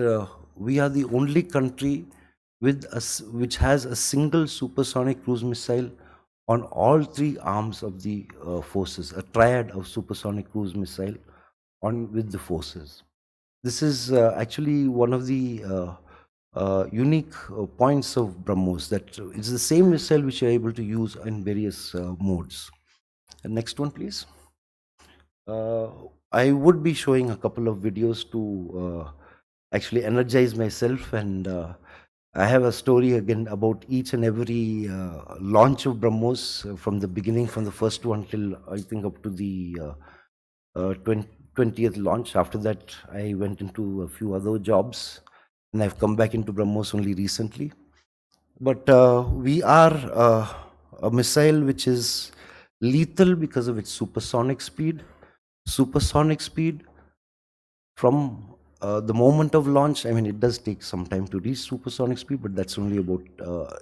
[SPEAKER 19] we are the only country which has a single supersonic cruise missile on all three arms of the forces, a triad of supersonic cruise missile with the forces. This is actually one of the unique points of BrahMos, that it's the same missile which you're able to use in various modes. And next one, please. I would be showing a couple of videos to actually energize myself, and I have a story again about each and every launch of BrahMos from the beginning, from the first one till I think up to the 20th launch. After that, I went into a few other jobs, and I've come back into BrahMos only recently. But we are a missile which is lethal because of its supersonic speed. Supersonic speed from the moment of launch, I mean, it does take some time to reach supersonic speed, but that's only about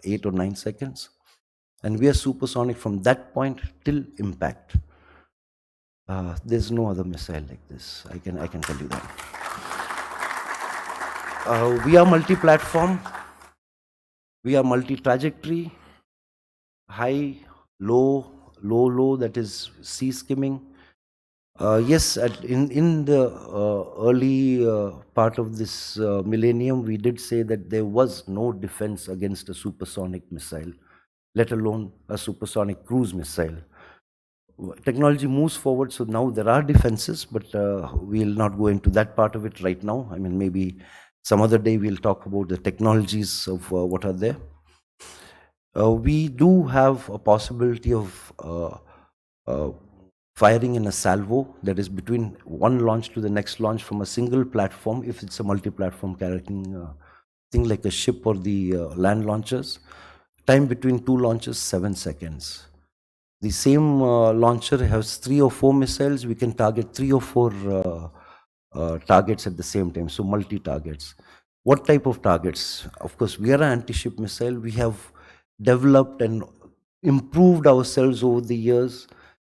[SPEAKER 19] 8 or 9 seconds. And we are supersonic from that point till impact. There's no other missile like this. I can tell you that. We are multi-platform. We are multi-trajectory. high, low, low, low, that is sea skimming. Yes, in the early part of this millennium, we did say that there was no defense against a supersonic missile, let alone a supersonic cruise missile. Technology moves forward, so now there are defenses, but we'll not go into that part of it right now. I mean, maybe some other day we'll talk about the technologies of what are there. We do have a possibility of firing in a salvo, that is between one launch to the next launch from a single platform, if it's a multi-platform carrying thing like a ship or the land launchers. Time between two launches, 7 seconds. The same launcher has 3 or 4 missiles. We can target 3 or 4 targets at the same time, so multi-targets. What type of targets? Of course, we are an anti-ship missile. We have developed and improved ourselves over the years,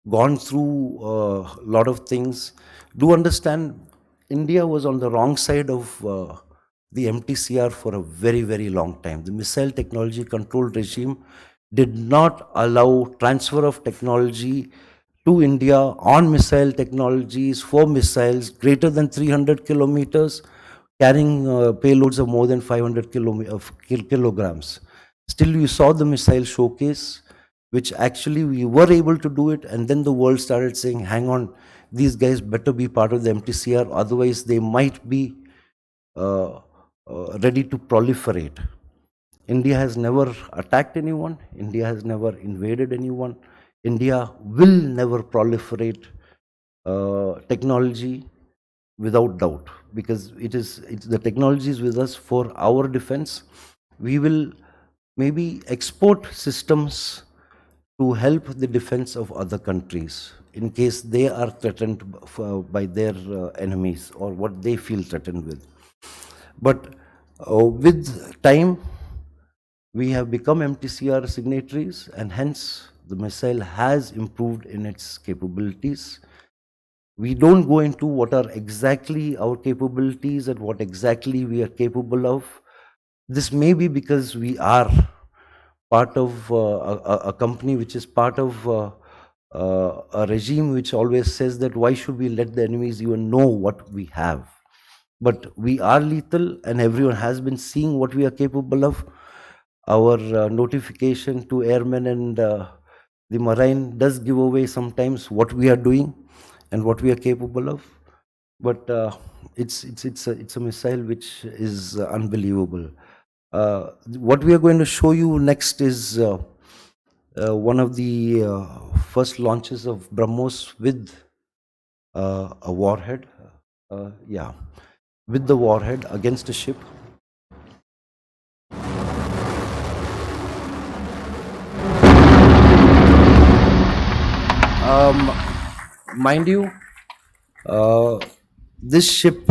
[SPEAKER 19] gone through a lot of things. Do understand, India was on the wrong side of the MTCR for a very, very long time. The missile technology control regime did not allow transfer of technology to India on missile technologies for missiles greater than 300 kilometers, carrying payloads of more than 500 kilograms. Still, you saw the missile showcase, which actually we were able to do it, and then the world started saying, hang on, these guys better be part of the MTCR, otherwise they might be ready to proliferate. India has never attacked anyone. India has never invaded anyone. India will never proliferate technology without doubt, because it's the technology is with us for our defense. We will maybe export systems to help the defense of other countries in case they are threatened by their enemies or what they feel threatened with. But with time, we have become MTCR signatories, and hence the missile has improved in its capabilities. We don't go into what are exactly our capabilities and what exactly we are capable of. This may be because we are part of a company which is part of a regime which always says that why should we let the enemies even know what we have? But we are lethal, and everyone has been seeing what we are capable of. Our notification to airmen and the marine does give away sometimes what we are doing and what we are capable of. But it's a missile which is unbelievable. What we are going to show you next is one of the first launches of BrahMos with a warhead. With the warhead against a ship. Mind you, this ship,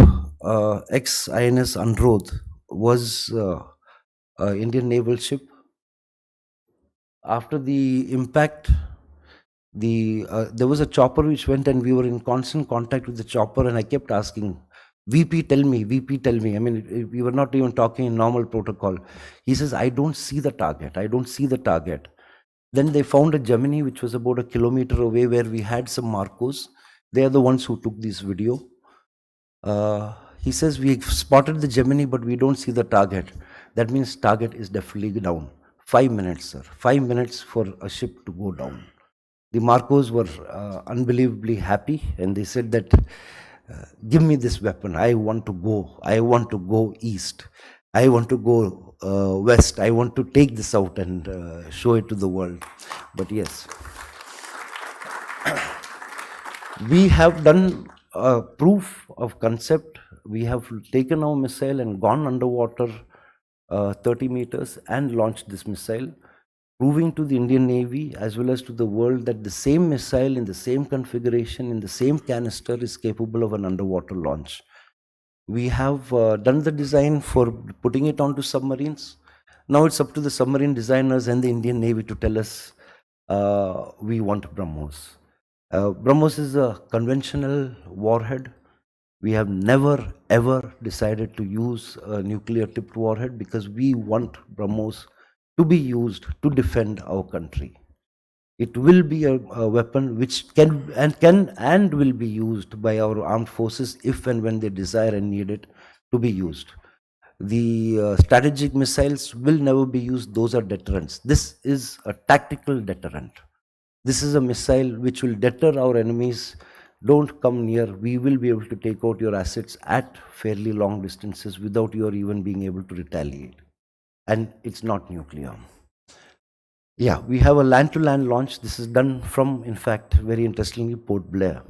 [SPEAKER 19] ex-INS Anrodh, was an Indian naval ship. After the impact, there was a chopper which went, and we were in constant contact with the chopper, and I kept asking, VP, tell me, VP, tell me. I mean, we were not even talking in normal protocol. He says, I don't see the target. I don't see the target. Then they found a Gemini, which was about 1 kilometer away, where we had some Marcos. They are the ones who took this video. He says, we spotted the Gemini, but we don't see the target. That means target is definitely down. 5 minutes, sir. 5 minutes for a ship to go down. The Marcos were unbelievably happy, and they said that, give me this weapon. I want to go. I want to go east. I want to go west. I want to take this out and show it to the world. But yes, we have done proof of concept. We have taken our missile and gone underwater 30 meters and launched this missile, proving to the Indian Navy as well as to the world that the same missile in the same configuration, in the same canister, is capable of an underwater launch. We have done the design for putting it onto submarines. Now it's up to the submarine designers and the Indian Navy to tell us we want BrahMos. BrahMos is a conventional warhead. We have never ever decided to use a nuclear tipped warhead because we want BrahMos to be used to defend our country. It will be a weapon which can and will be used by our armed forces if and when they desire and need it to be used. The strategic missiles will never be used. Those are deterrents. This is a tactical deterrent. This is a missile which will deter our enemies. Don't come near. We will be able to take out your assets at fairly long distances without your even being able to retaliate. And it's not nuclear. Yeah, we have a land-to-land launch. This is done from, in fact, very interestingly, Port Blair.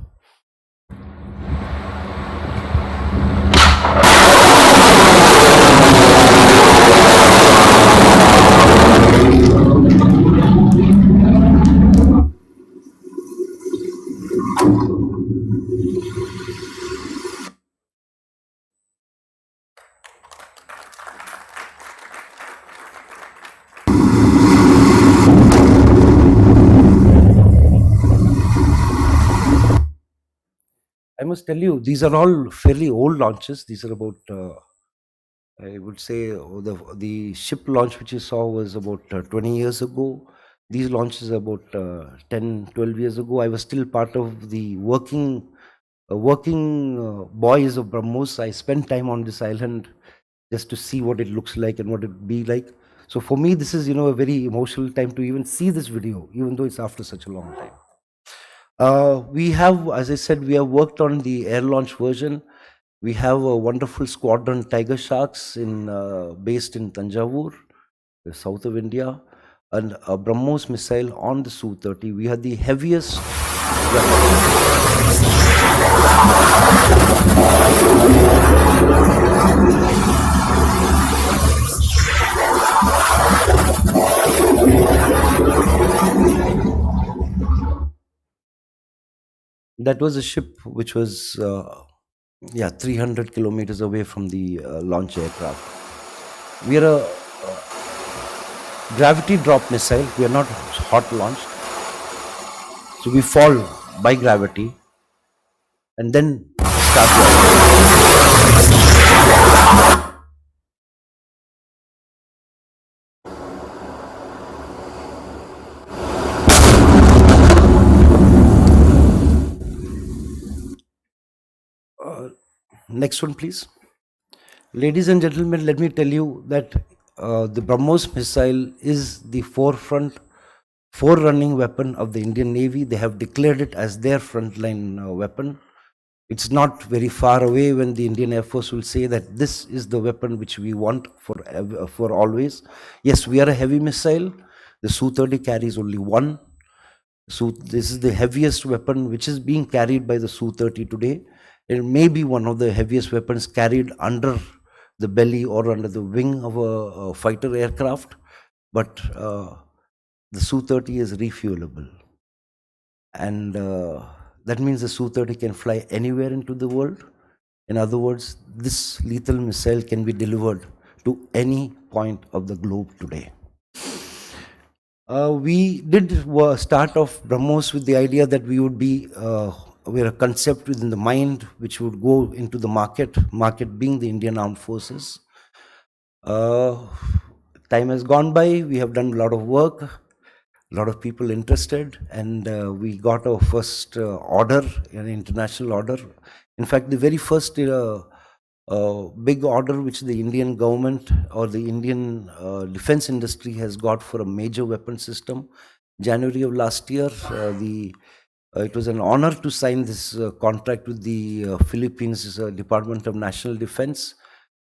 [SPEAKER 19] I must tell you, these are all fairly old launches. These are about, I would say, the ship launch which you saw was about 20 years ago. These launches are about 10, 12 years ago. I was still part of the working boys of BrahMos. I spent time on this island just to see what it looks like and what it would be like. So for me, this is, a very emotional time to even see this video, even though it's after such a long time. We have, as I said, we have worked on the air launch version. We have a wonderful squadron Tiger Sharks based in Tanjavur, the south of India, and a BrahMos missile on the Su-30. We had the heaviest That was a ship which was, 300 kilometers away from the launch aircraft. We are a gravity drop missile. We are not hot launched. So we fall by gravity and then start launching. Next one, please. Ladies and gentlemen, let me tell you that the BrahMos missile is the forerunning weapon of the Indian Navy. They have declared it as their frontline weapon. It's not very far away when the Indian Air Force will say that this is the weapon which we want for always. Yes, we are a heavy missile. The Su-30 carries only one. So this is the heaviest weapon which is being carried by the Su-30 today. It may be one of the heaviest weapons carried under the belly or under the wing of a fighter aircraft, but the Su-30 is refuelable. And that means the Su-30 can fly anywhere into the world. In other words, this lethal missile can be delivered to any point of the globe today. We did start off BrahMos with the idea that we would be we're a concept within the mind which would go into the market being the Indian Armed Forces. Time has gone by, we have done a lot of work, a lot of people interested, and we got our first order, an international order. In fact, the very first big order which the Indian government or the Indian defense industry has got for a major weapon system, January of last year, it was an honor to sign this contract with the Philippines Department of National Defense,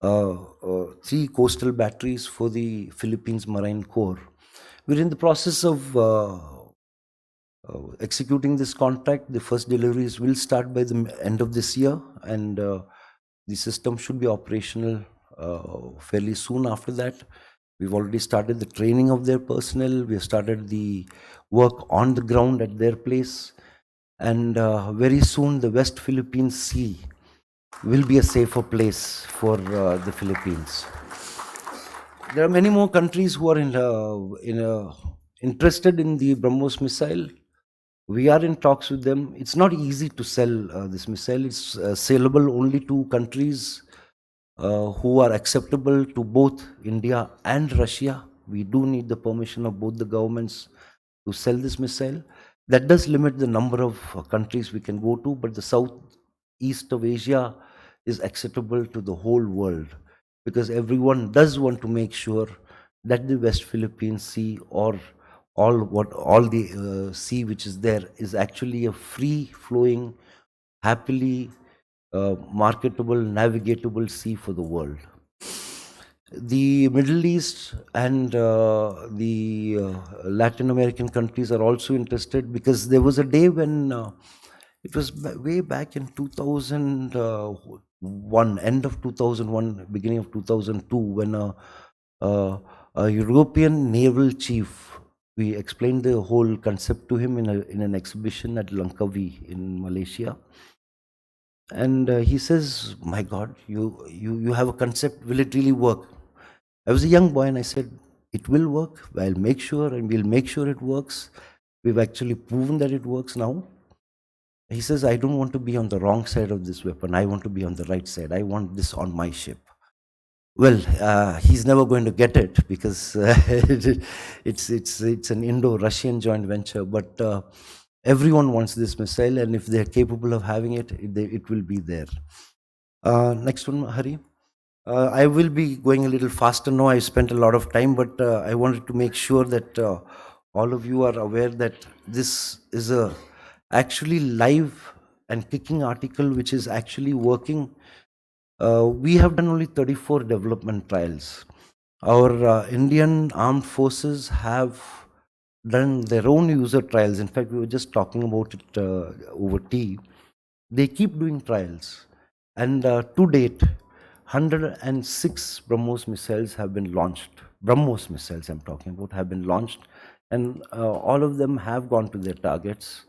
[SPEAKER 19] 3 coastal batteries for the Philippines Marine Corps. We're in the process of executing this contract. The first deliveries will start by the end of this year, and the system should be operational fairly soon after that. We've already started the training of their personnel. We have started the work on the ground at their place. And very soon the West Philippine Sea will be a safer place for the Philippines. There are many more countries who are interested in the BrahMos missile. We are in talks with them. It's not easy to sell this missile. It's saleable only to countries who are acceptable to both India and Russia. We do need the permission of both the governments to sell this missile. That does limit the number of countries we can go to, but the southeast of Asia is acceptable to the whole world, because everyone does want to make sure that the West Philippine Sea or all the sea which is there is actually a free-flowing, happily marketable, navigatable sea for the world. The Middle East and the Latin American countries are also interested, because there was a day when it was way back in 2001, end of 2001, beginning of 2002, when a European Naval Chief, we explained the whole concept to him in an exhibition at Langkawi in Malaysia. And he says, my God, you have a concept, will it really work? I was a young boy and I said, it will work, I'll make sure, and we'll make sure it works. We've actually proven that it works now. He says, I don't want to be on the wrong side of this weapon, I want to be on the right side, I want this on my ship. Well, he's never going to get it, because it's an Indo-Russian joint venture, but everyone wants this missile, and if they're capable of having it, it will be there. Next one, Hari. I will be going a little faster now. I spent a lot of time, but I wanted to make sure that all of you are aware that this is a actually live and kicking article which is actually working. We have done only 34 development trials. Our Indian armed forces have done their own user trials. In fact, we were just talking about it over tea. They keep doing trials, and to date, 106 BrahMos missiles have been launched. BrahMos missiles I'm talking about have been launched, and all of them have gone to their targets.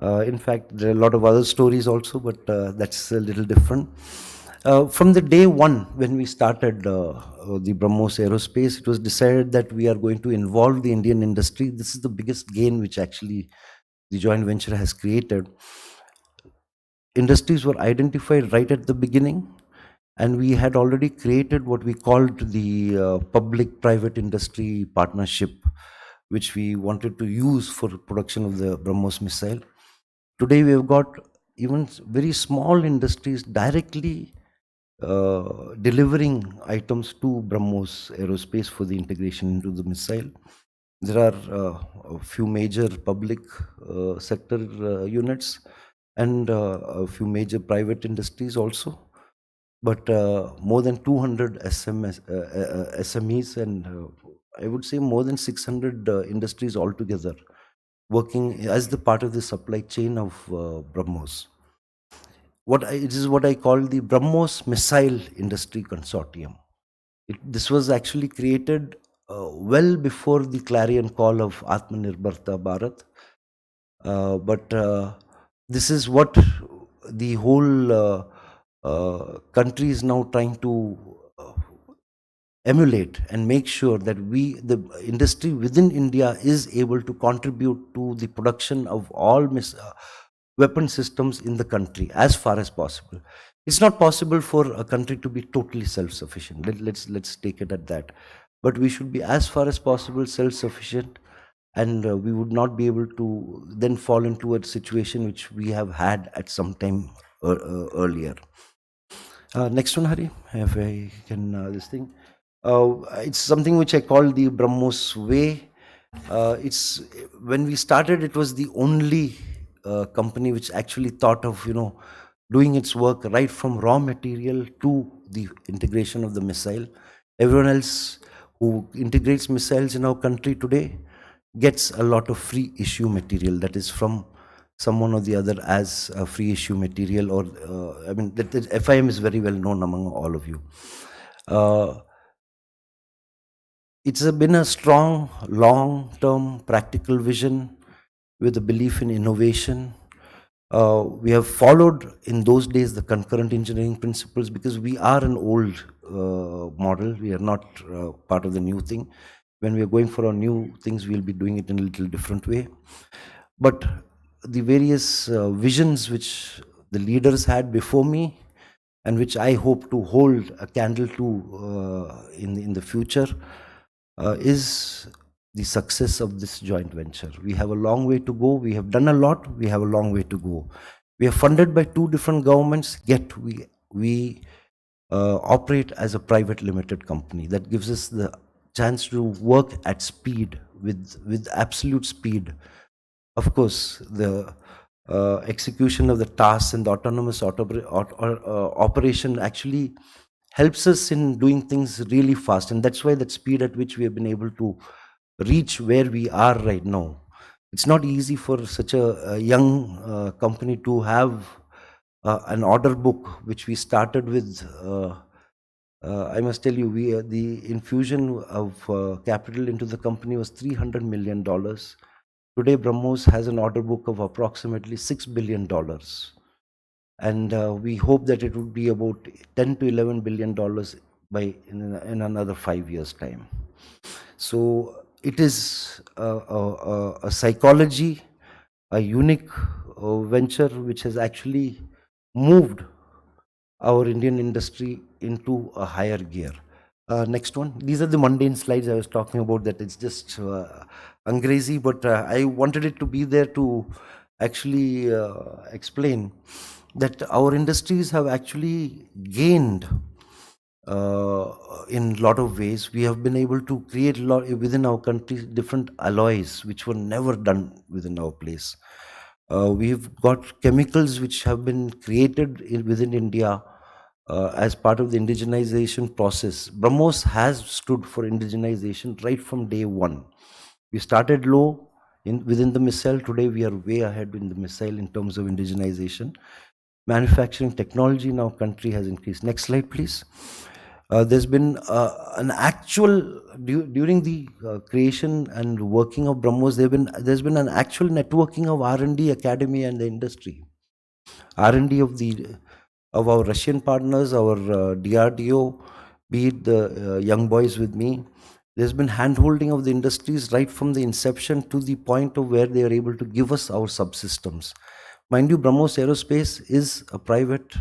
[SPEAKER 19] In fact, there are a lot of other stories also, but that's a little different. From the day one, when we started the BrahMos Aerospace, it was decided that we are going to involve the Indian industry. This is the biggest gain which actually the joint venture has created. Industries were identified right at the beginning, and we had already created what we called the public-private industry partnership, which we wanted to use for production of the BrahMos missile. Today, we have got even very small industries directly delivering items to BrahMos Aerospace for the integration into the missile. There are a few major public sector units and a few major private industries also, but more than 200 SMEs and I would say more than 600 industries altogether working as the part of the supply chain of BrahMos. It is what I call the BrahMos Missile Industry Consortium. This was actually created well before the clarion call of Atmanirbharta Bharat. But this is what the whole country is now trying to emulate and make sure that the industry within India is able to contribute to the production of all weapon systems in the country as far as possible. It's not possible for a country to be totally self-sufficient. Let's take it at that. But we should be as far as possible self-sufficient, and we would not be able to then fall into a situation which we have had at some time earlier. Next one, Hari, if I can, this thing. It's something which I call the BrahMos way. When we started, it was the only company which actually thought of, doing its work right from raw material to the integration of the missile. Everyone else who integrates missiles in our country today gets a lot of free issue material that is from someone or the other as a free issue material, or the FIM is very well known among all of you. It's been a strong, long-term practical vision with a belief in innovation. We have followed in those days the concurrent engineering principles because we are an old model. We are not part of the new thing. When we are going for our new things, we'll be doing it in a little different way. But the various visions which the leaders had before me and which I hope to hold a candle to in the future is the success of this joint venture. We have a long way to go. We have done a lot. We have a long way to go. We are funded by 2 different governments, yet we operate as a private limited company. That gives us the chance to work at speed, with absolute speed. Of course, the execution of the tasks and the autonomous operation actually helps us in doing things really fast. And that's why that speed at which we have been able to reach where we are right now. It's not easy for such a young company to have an order book, which we started with. I must tell you, the infusion of capital into the company was $300 million. Today, BrahMos has an order book of approximately $6 billion. And we hope that it would be about $10 to $11 billion in another 5 years' time. So it is a psychology, a unique venture which has actually moved our Indian industry into a higher gear. Next one. These are the mundane slides I was talking about, that it's just angrezi, but I wanted it to be there to actually explain that our industries have actually gained in a lot of ways. We have been able to create within our country different alloys which were never done within our place. We've got chemicals which have been created within India as part of the indigenization process. BrahMos has stood for indigenization right from day one. We started low within the missile. Today we are way ahead in the missile in terms of indigenization. Manufacturing technology in our country has increased. Next slide, please. There's been an actual, during the creation and working of BrahMos, there's been an actual networking of R&D, academy and the industry. R&D of our Russian partners, our DRDO, be it the young boys with me. There's been hand-holding of the industries right from the inception to the point of where they are able to give us our subsystems. Mind you, BrahMos Aerospace is a private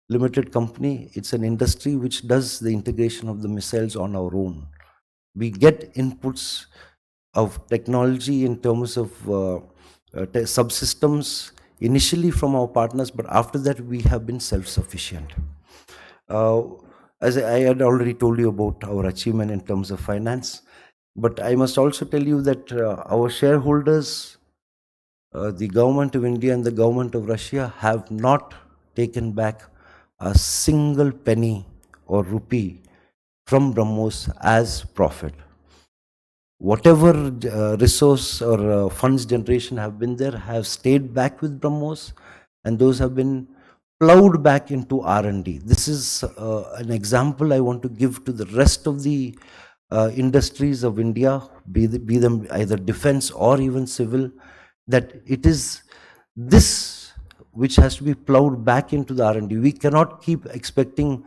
[SPEAKER 19] limited company. It's an industry which does the integration of the missiles on our own. We get inputs of technology in terms of subsystems initially from our partners, but after that we have been self-sufficient. As I had already told you about our achievement in terms of finance, but I must also tell you that our shareholders, the government of India and the government of Russia, have not taken back a single penny or rupee from BrahMos as profit. Whatever resource or funds generation have been there have stayed back with BrahMos, and those have been plowed back into R&D. This is an example I want to give to the rest of the industries of India, be them either defense or even civil, that it is this which has to be plowed back into the R&D. We cannot keep expecting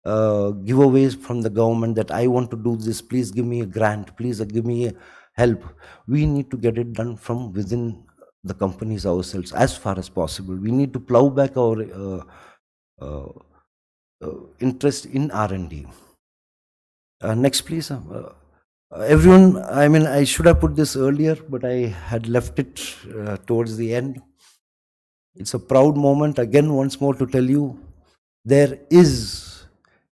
[SPEAKER 19] giveaways from the government that I want to do this, please give me a grant, please give me a help. We need to get it done from within the companies ourselves as far as possible. We need to plow back our interest in R&D. Next, please. Everyone, I mean, I should have put this earlier, but I had left it towards the end. It's a proud moment, again, once more to tell you, there is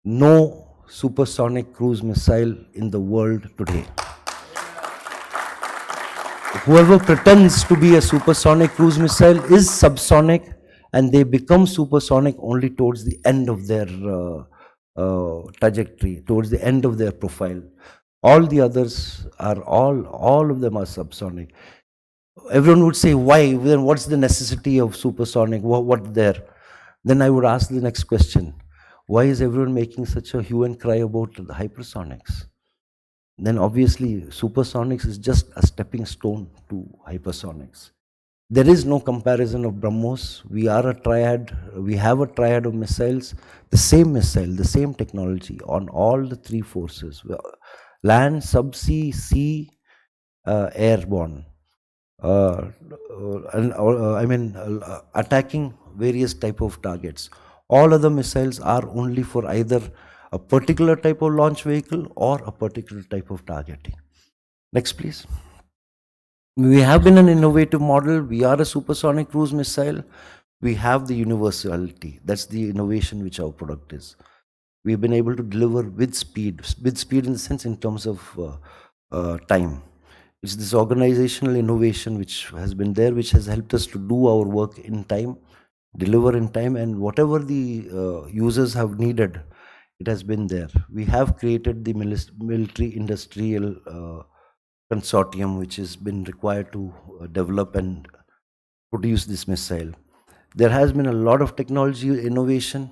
[SPEAKER 19] no supersonic cruise missile in the world today. Whoever pretends to be a supersonic cruise missile is subsonic, and they become supersonic only towards the end of their trajectory, towards the end of their profile. All the others are, all of them are subsonic. Everyone would say, why? Then what's the necessity of supersonic? What there? Then I would ask the next question. Why is everyone making such a hue and cry about the hypersonics? Then obviously supersonics is just a stepping stone to hypersonics. There is no comparison of BrahMos. We are a triad. We have a triad of missiles, the same missile, the same technology on all the three forces: land, subsea, sea, airborne. Attacking various type of targets. All other missiles are only for either a particular type of launch vehicle or a particular type of targeting. Next, please. We have been an innovative model. We are a supersonic cruise missile. We have the universality. That's the innovation which our product is. We've been able to deliver with speed in the sense in terms of time. It's this organizational innovation which has been there, which has helped us to do our work in time, deliver in time, and whatever the users have needed, it has been there. We have created the military industrial consortium which has been required to develop and produce this missile. There has been a lot of technology innovation.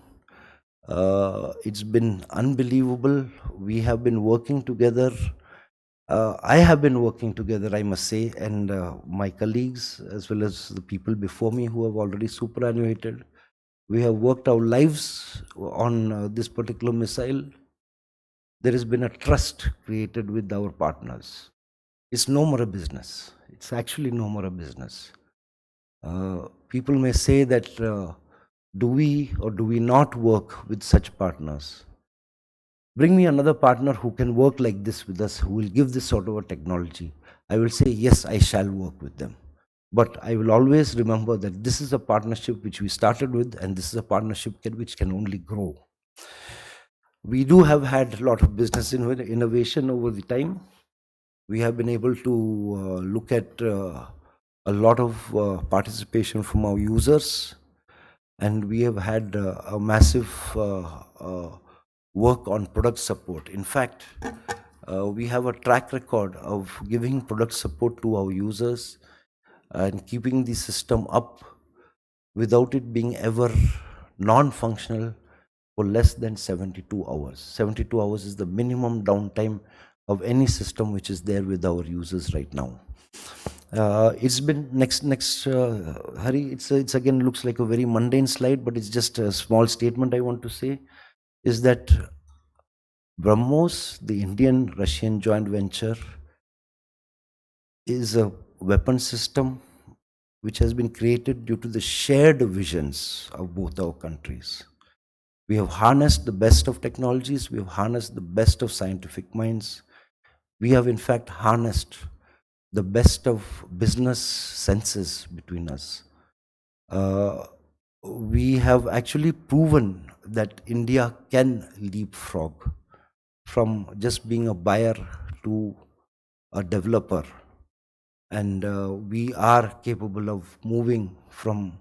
[SPEAKER 19] It's been unbelievable. We have been working together. I have been working together, I must say, and my colleagues as well as the people before me who have already superannuated. We have worked our lives on this particular missile. There has been a trust created with our partners. It's no more a business. It's actually no more a business. People may say that do we or do we not work with such partners? Bring me another partner who can work like this with us, who will give this sort of a technology. I will say, yes, I shall work with them. But I will always remember that this is a partnership which we started with, and this is a partnership which can only grow. We do have had a lot of business innovation over the time. We have been able to look at a lot of participation from our users, and we have had a massive work on product support. In fact, we have a track record of giving product support to our users and keeping the system up without it being ever non-functional for less than 72 hours. 72 hours is the minimum downtime of any system which is there with our users right now. It's been next Hari, it's again looks like a very mundane slide, but it's just a small statement I want to say, is that BrahMos, the Indian-Russian joint venture, is a weapon system which has been created due to the shared visions of both our countries. We have harnessed the best of technologies, we have harnessed the best of scientific minds. We have in fact harnessed the best of business senses between us. We have actually proven that India can leapfrog from just being a buyer to a developer. And we are capable of moving from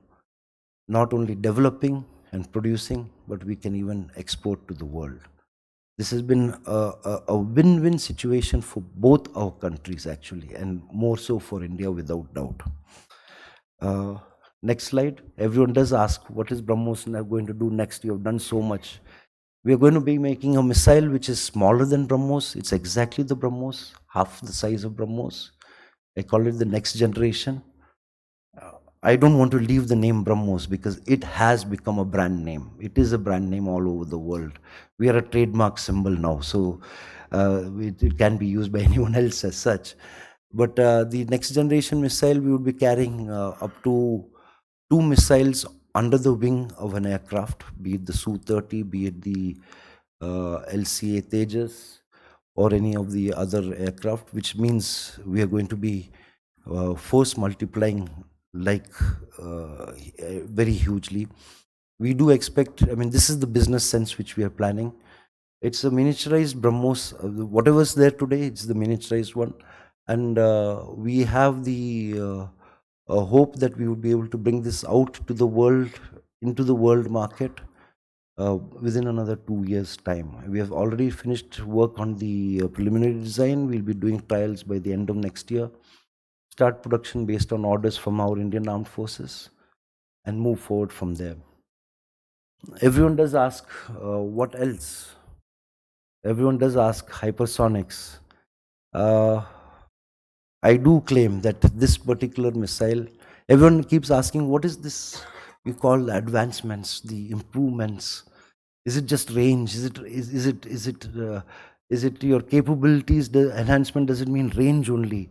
[SPEAKER 19] not only developing and producing, but we can even export to the world. This has been a win-win situation for both our countries actually, and more so for India without doubt. Next slide. Everyone does ask, what is BrahMos going to do next? You have done so much. We are going to be making a missile which is smaller than BrahMos. It's exactly the BrahMos, half the size of BrahMos. I call it the next generation. I don't want to leave the name BrahMos because it has become a brand name. It is a brand name all over the world. We are a trademark symbol now, so it can be used by anyone else as such. But the next generation missile, we would be carrying up to 2 missiles under the wing of an aircraft, be it the Su-30, be it the LCA Tejas, or any of the other aircraft, which means we are going to be force multiplying like very hugely. We do expect, I mean, this is the business sense which we are planning. It's a miniaturized BrahMos. Whatever's there today, it's the miniaturized one. And we have the hope that we would be able to bring this out to the world, into the world market within another 2 years' time. We have already finished work on the preliminary design. We'll be doing trials by the end of next year. Start production based on orders from our Indian Armed Forces and move forward from there. Everyone does ask, what else? Everyone does ask hypersonics. I do claim that this particular missile, everyone keeps asking, what is this you call advancements, the improvements? Is it just range? Is it your capabilities? The enhancement, does it mean range only?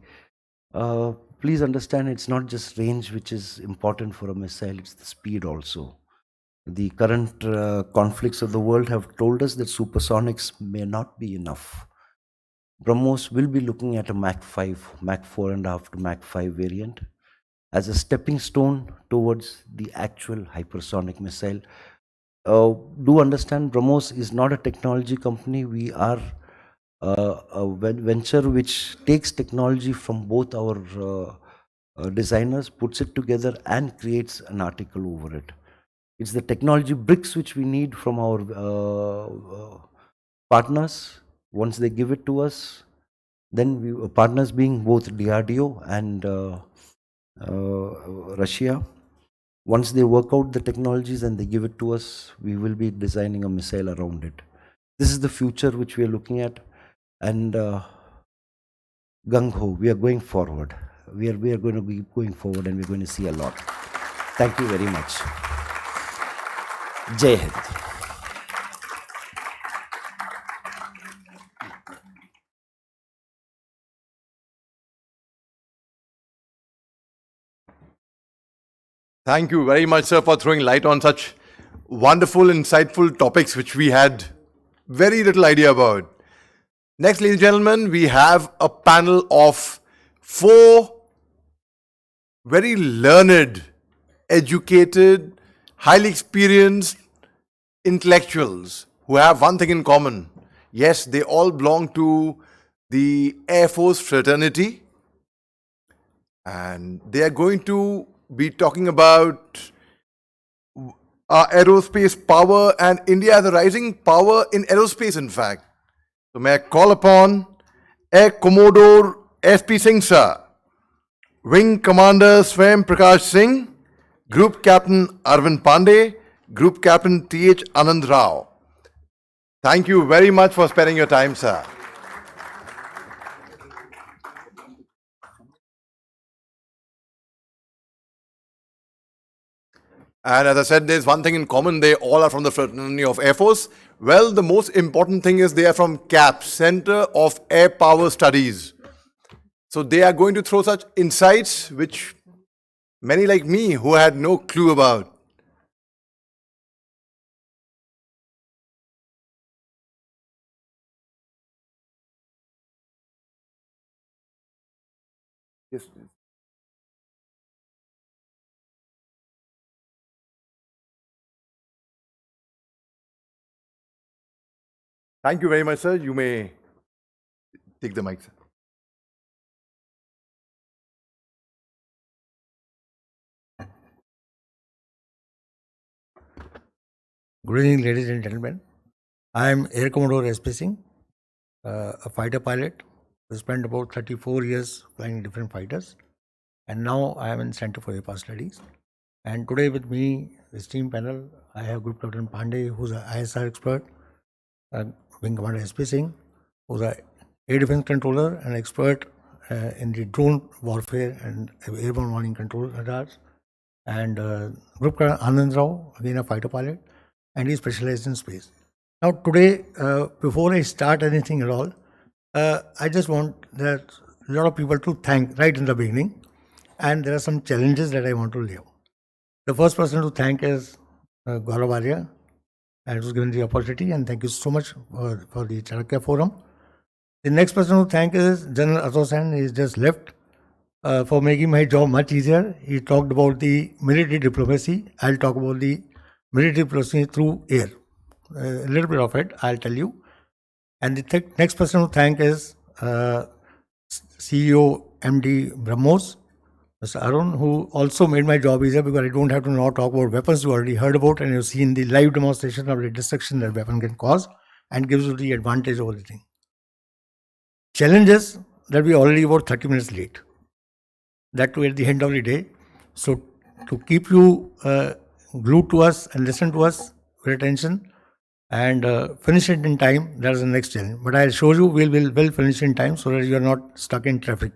[SPEAKER 19] Please understand, it's not just range which is important for a missile, it's the speed also. The current conflicts of the world have told us that supersonics may not be enough. BrahMos will be looking at a Mach 5, Mach 4.5 to Mach 5 variant as a stepping stone towards the actual hypersonic missile. Do understand, BrahMos is not a technology company. We are a venture which takes technology from both our designers, puts it together and creates an article over it. It's the technology bricks which we need from our partners. Once they give it to us, then we, partners being both DRDO and Russia, once they work out the technologies and they give it to us, we will be designing a missile around it. This is the future which we are looking at, and gung-ho, we are going forward. We are going to be going forward, and we're going to see a lot. Thank you very much. Jai Hind.
[SPEAKER 1] Thank you very much, sir, for throwing light on such wonderful, insightful topics which we had very little idea about. Next, ladies and gentlemen, we have a panel of 4 very learned, educated, highly experienced intellectuals who have one thing in common. Yes, they all belong to the Air Force fraternity, and they are going to be talking about aerospace power and India as a rising power in aerospace, in fact. So may I call upon Air Commodore SP Singh, sir, Wing Commander Swayam Prakash Singh, Group Captain Arvind Pandey, Group Captain TH Anand Rao. Thank you very much for sparing your time, sir. And as I said, there's one thing in common. They all are from the fraternity of Air Force. Well, the most important thing is they are from CAP, Center of Air Power Studies. So they are going to throw such insights which many like me who had no clue about. Yes, please. Thank you very much, sir. You may take the mic, sir.
[SPEAKER 20] Good evening, ladies and gentlemen. I am Air Commodore SP Singh, a fighter pilot who spent about 34 years flying different fighters. And now I am in Center for Air Power Studies. And today with me, this team panel, I have Group Captain Pandey, who's an ISR expert, Wing Commander SP Singh, who's an air defense controller and expert in the drone warfare and airborne warning control radars, and Group Captain Anand Rao, again a fighter pilot, and he specialized in space. Now today, before I start anything at all, I just want that a lot of people to thank right in the beginning, and there are some challenges that I want to lay out. The first person to thank is Gaurav Arya, and who's given the opportunity, and thank you so much for the Chanakya forum. The next person to thank is General Asosan. He's just left for making my job much easier. He talked about the military diplomacy. I'll talk about the military diplomacy through air. A little bit of it, I'll tell you. And the next person to thank is CEO MD BrahMos, Mr. Arun, who also made my job easier because I don't have to now talk about weapons you already heard about and you've seen the live demonstration of the destruction that weapon can cause and gives you the advantage over the thing. Challenges that we are already about 30 minutes late. That too at the end of the day. So to keep you glued to us and listen to us with attention and finish it in time, that is the next challenge. But I'll show you we'll finish in time so that you are not stuck in traffic.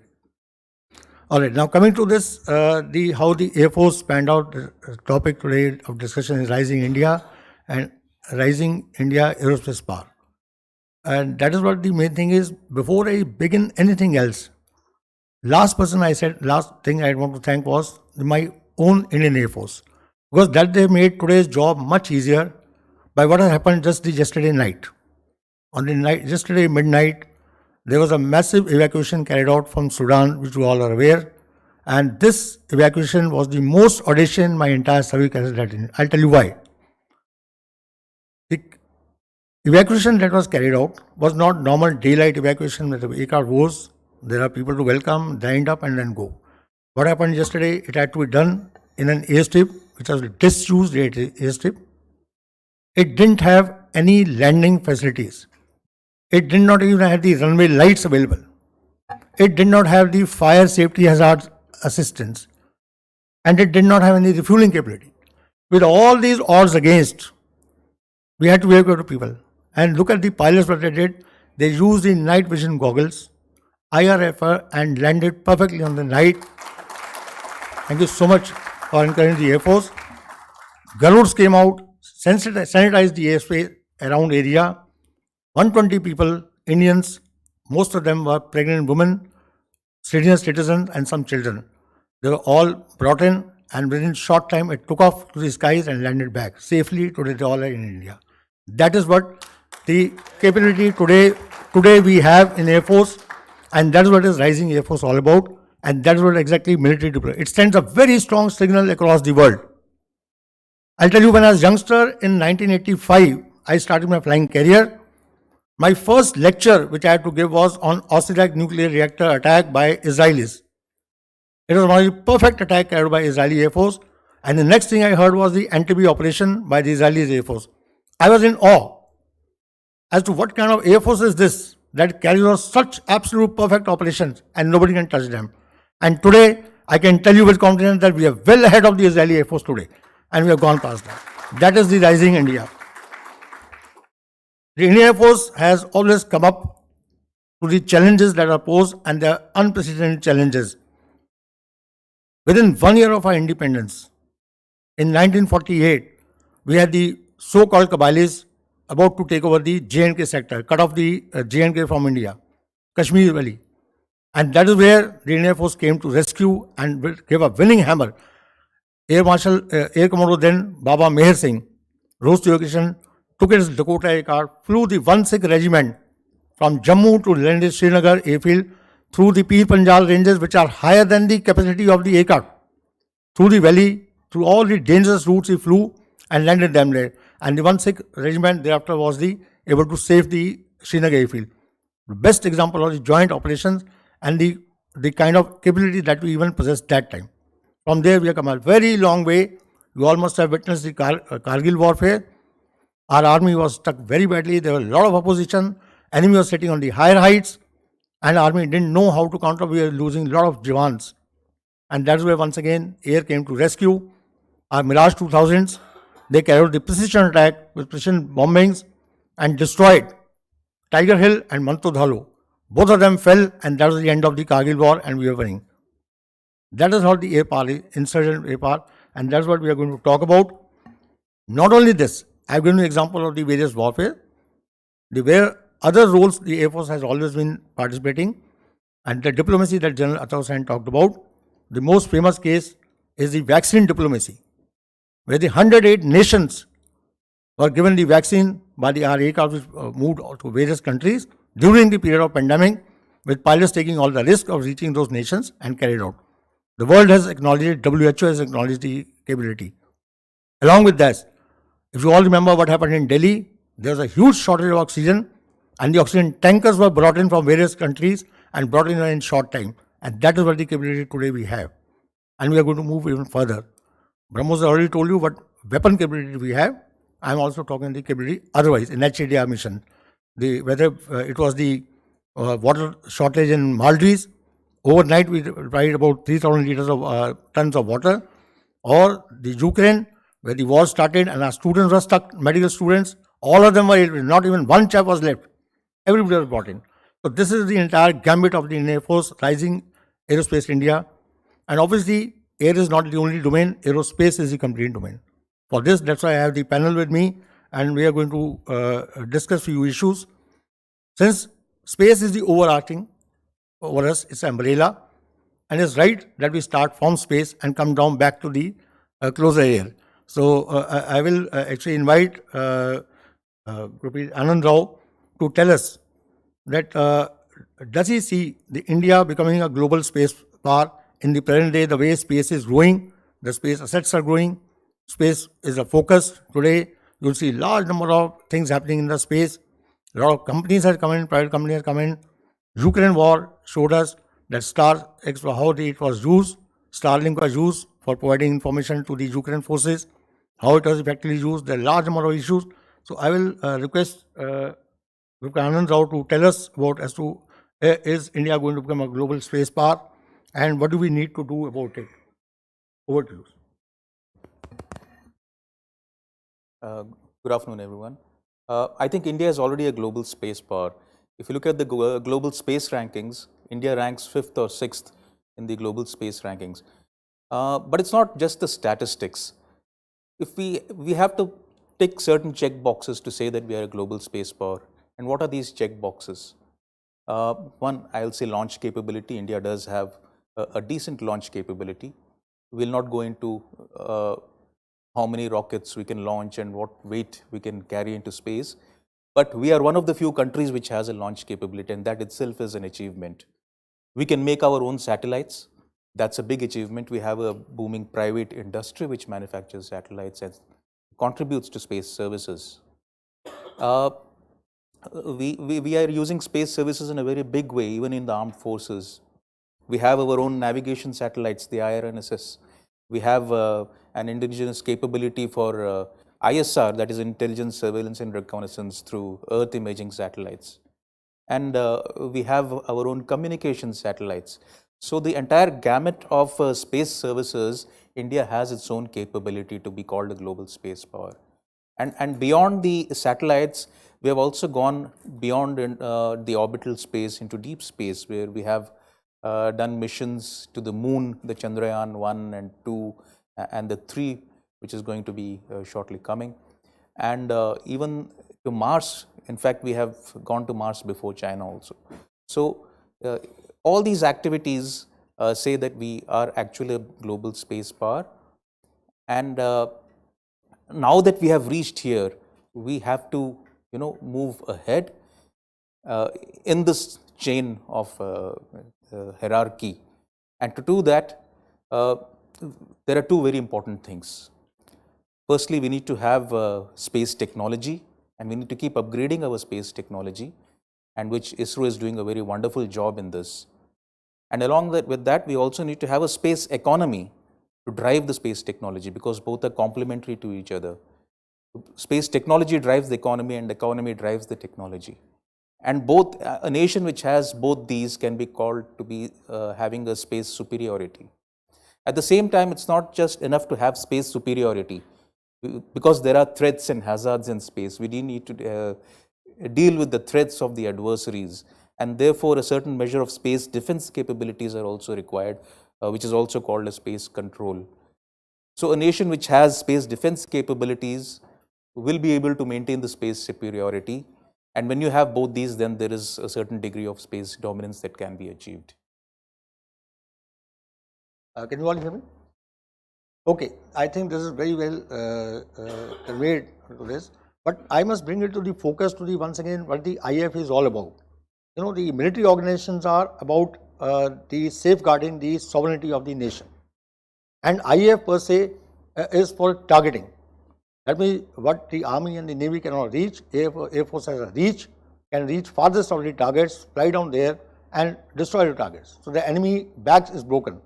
[SPEAKER 20] All right, now coming to this, how the Air Force panned out, the topic today of discussion is Rising India and Rising India Aerospace Power. And that is what the main thing is. Before I begin anything else, last thing I want to thank was my own Indian Air Force, because that they made today's job much easier by what has happened just yesterday night. On the night, yesterday midnight, there was a massive evacuation carried out from Sudan, which we all are aware. And this evacuation was the most audacious in my entire service career. I'll tell you why. The evacuation that was carried out was not normal daylight evacuation where the aircraft goes, there are people to welcome, lined up and then go. What happened yesterday, it had to be done in an airstrip, which was a disused airstrip. It didn't have any landing facilities. It did not even have the runway lights available. It did not have the fire safety hazard assistance. And it did not have any refueling capability. With all these odds against, we had to evacuate people. And look at the pilots what they did. They used the night vision goggles, IRFR, and landed perfectly on the night. Thank you so much for encouraging the Air Force. Garuds came out, sanitized the airspace around area. 120 people, Indians, most of them were pregnant women, senior citizens, and some children. They were all brought in, and within short time, it took off to the skies and landed back safely. Today, they all are in India. That is what the capability today we have in Air Force, and that is what is Rising Air Force all about, and that is what exactly military deployment. It sends a very strong signal across the world. I'll tell you, when I was a youngster in 1985, I started my flying career. My first lecture which I had to give was on Osirak nuclear reactor attack by Israelis. It was one of the perfect attack carried by Israeli Air Force, and the next thing I heard was the Entebbe operation by the Israeli Air Force. I was in awe as to what kind of Air Force is this that carries out such absolute perfect operations and nobody can touch them. And today, I can tell you with confidence that we are well ahead of the Israeli Air Force today, and we have gone past that. That is the Rising India. The Indian Air Force has always come up to the challenges that are posed, and they are unprecedented challenges. Within 1 year of our independence, in 1948, we had the so-called Kabbalists about to take over the J&K sector, cut off the J&K from India, Kashmir Valley. And that is where the Indian Air Force came to rescue and gave a winning hammer. Air Commodore then, Baba Meher Singh, rose to the occasion, took his Dakota aircraft, flew the 1/6 regiment from Jammu to landed Srinagar airfield through the Pir Panjal ranges, which are higher than the capacity of the aircraft, through the valley, through all the dangerous routes he flew and landed them there. And the 1/6 regiment thereafter was able to save the Srinagar airfield. The best example of the joint operations and the kind of capability that we even possessed that time. From there, we have come a very long way. You all must have witnessed the Kargil warfare. Our army was stuck very badly. There was a lot of opposition. Enemy was sitting on the higher heights, and army didn't know how to counter. We were losing a lot of jawans. And that's where once again air came to rescue. Our Mirage 2000s, they carried out the precision attack with precision bombings and destroyed Tiger Hill and Mantodhalo. Both of them fell, and that was the end of the Kargil war, and we were winning. That is how the air power is, insurgent air power, and that's what we are going to talk about. Not only this, I have given you an example of the various warfare, where other roles the Air Force has always been participating, and the diplomacy that General Atal Hussain talked about. The most famous case is the vaccine diplomacy, where the 108 nations were given the vaccine by the our aircraft which moved to various countries during the period of pandemic, with pilots taking all the risk of reaching those nations and carried out. The world has acknowledged it, WHO has acknowledged the capability. Along with that, if you all remember what happened in Delhi, there was a huge shortage of oxygen, and the oxygen tankers were brought in from various countries and brought in short time. And that is what the capability today we have. And we are going to move even further. BrahMos already told you what weapon capability we have. I am also talking the capability otherwise in HADR mission. Whether it was the water shortage in Maldives, overnight we provided about 3,000 liters of tons of water, or the Ukraine, where the war started and our students were stuck, medical students, all of them were, not even one chap was left. Everybody was brought in. So this is the entire gambit of the Indian Air Force, Rising Aerospace India. And obviously, air is not the only domain, aerospace is the complete domain. For this, that's why I have the panel with me, and we are going to discuss a few issues. Since space is the overarching over us, it's an umbrella, and it's right that we start from space and come down back to the closer air. So I will actually invite Guru Anand Rao to tell us that does he see the India becoming a global space power in the present day, the way space is growing, the space assets are growing, space is a focus. Today, you'll see large number of things happening in the space. A lot of companies have come in, private companies have come in. Ukraine war showed us that how it was used, Starlink was used for providing information to the Ukraine forces, how it was effectively used, there are large number of issues. So I will request Dr. Anand Rao to tell us about as to is India going to become a global space power and what do we need to do about it? Over to you.
[SPEAKER 3] Good afternoon, everyone. I think India is already a global space power. If you look at the global space rankings, India ranks 5th or 6th in the global space rankings. But it's not just the statistics. If we have to tick certain check boxes to say that we are a global space power. And what are these check boxes? One, I'll say launch capability. India does have a decent launch capability. We'll not go into how many rockets we can launch and what weight we can carry into space. But we are one of the few countries which has a launch capability, and that itself is an achievement. We can make our own satellites. That's a big achievement. We have a booming private industry which manufactures satellites and contributes to space services. We are using space services in a very big way, even in the armed forces. We have our own navigation satellites, the IRNSS. We have an indigenous capability for ISR, that is intelligence, surveillance and reconnaissance through Earth imaging satellites. And we have our own communication satellites. So the entire gamut of space services, India has its own capability to be called a global space power. And beyond the satellites, we have also gone beyond the orbital space into deep space, where we have done missions to the moon, the Chandrayaan 1 and 2 and the 3, which is going to be shortly coming. And even to Mars. In fact, we have gone to Mars before China also. So all these activities say that we are actually a global space power. And now that we have reached here, we have to move ahead in this chain of hierarchy. And to do that, there are two very important things. Firstly, we need to have space technology, and we need to keep upgrading our space technology, and which ISRO is doing a very wonderful job in this. And along with that, we also need to have a space economy to drive the space technology, because both are complementary to each other. Space technology drives the economy, and the economy drives the technology. And both, a nation which has both these can be called to be having a space superiority. At the same time, it's not just enough to have space superiority, because there are threats and hazards in space. We need to deal with the threats of the adversaries, and therefore a certain measure of space defense capabilities are also required, which is also called a space control. So a nation which has space defense capabilities will be able to maintain the space superiority. And when you have both these, then there is a certain degree of space dominance that can be achieved.
[SPEAKER 20] Can you all hear me? Okay, I think this is very well conveyed to this, but I must bring it to the focus to the once again what the IF is all about. The military organizations are about the safeguarding the sovereignty of the nation, and IF per se is for targeting. That means what the Army and the Navy cannot reach, Air Force has a reach, can reach farthest of the targets, fly down there and destroy the targets. So the enemy backs is broken.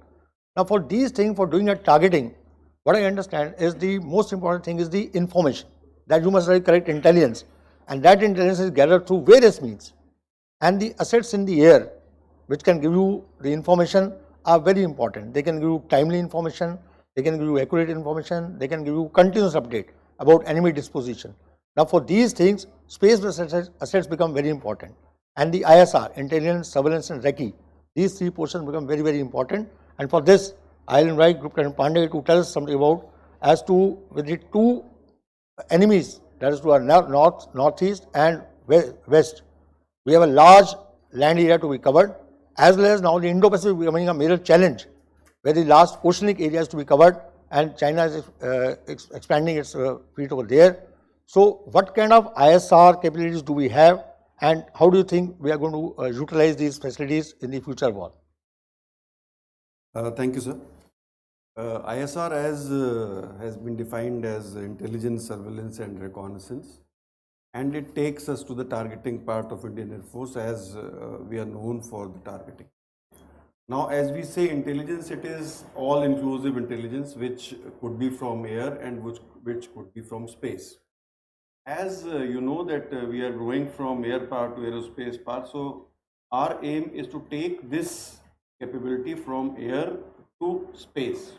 [SPEAKER 20] Now for these things, for doing a targeting, what I understand is the most important thing is the information, that you must have correct intelligence, and that intelligence is gathered through various means. And the assets in the air which can give you the information are very important. They can give you timely information, they can give you accurate information, they can give you continuous update about enemy disposition. Now for these things, space assets become very important, and the ISR, intelligence, surveillance and recce, these three portions become very, very important. And for this, I will invite Group Captain Pandey to tell us something about as to with the two enemies, that is to our north, northeast and west, we have a large land area to be covered, as well as now the Indo-Pacific becoming a major challenge, where the last oceanic area is to be covered, and China is expanding its fleet over there. So what kind of ISR capabilities do we have, and how do you think we are going to utilize these facilities in the future war?
[SPEAKER 15] Thank you, sir. ISR has been defined as intelligence, surveillance and reconnaissance, and it takes us to the targeting part of Indian Air Force, as we are known for the targeting. Now, as we say intelligence, it is all-inclusive intelligence, which could be from air and which could be from space. As you know that we are growing from air part to aerospace part, so our aim is to take this capability from air to space.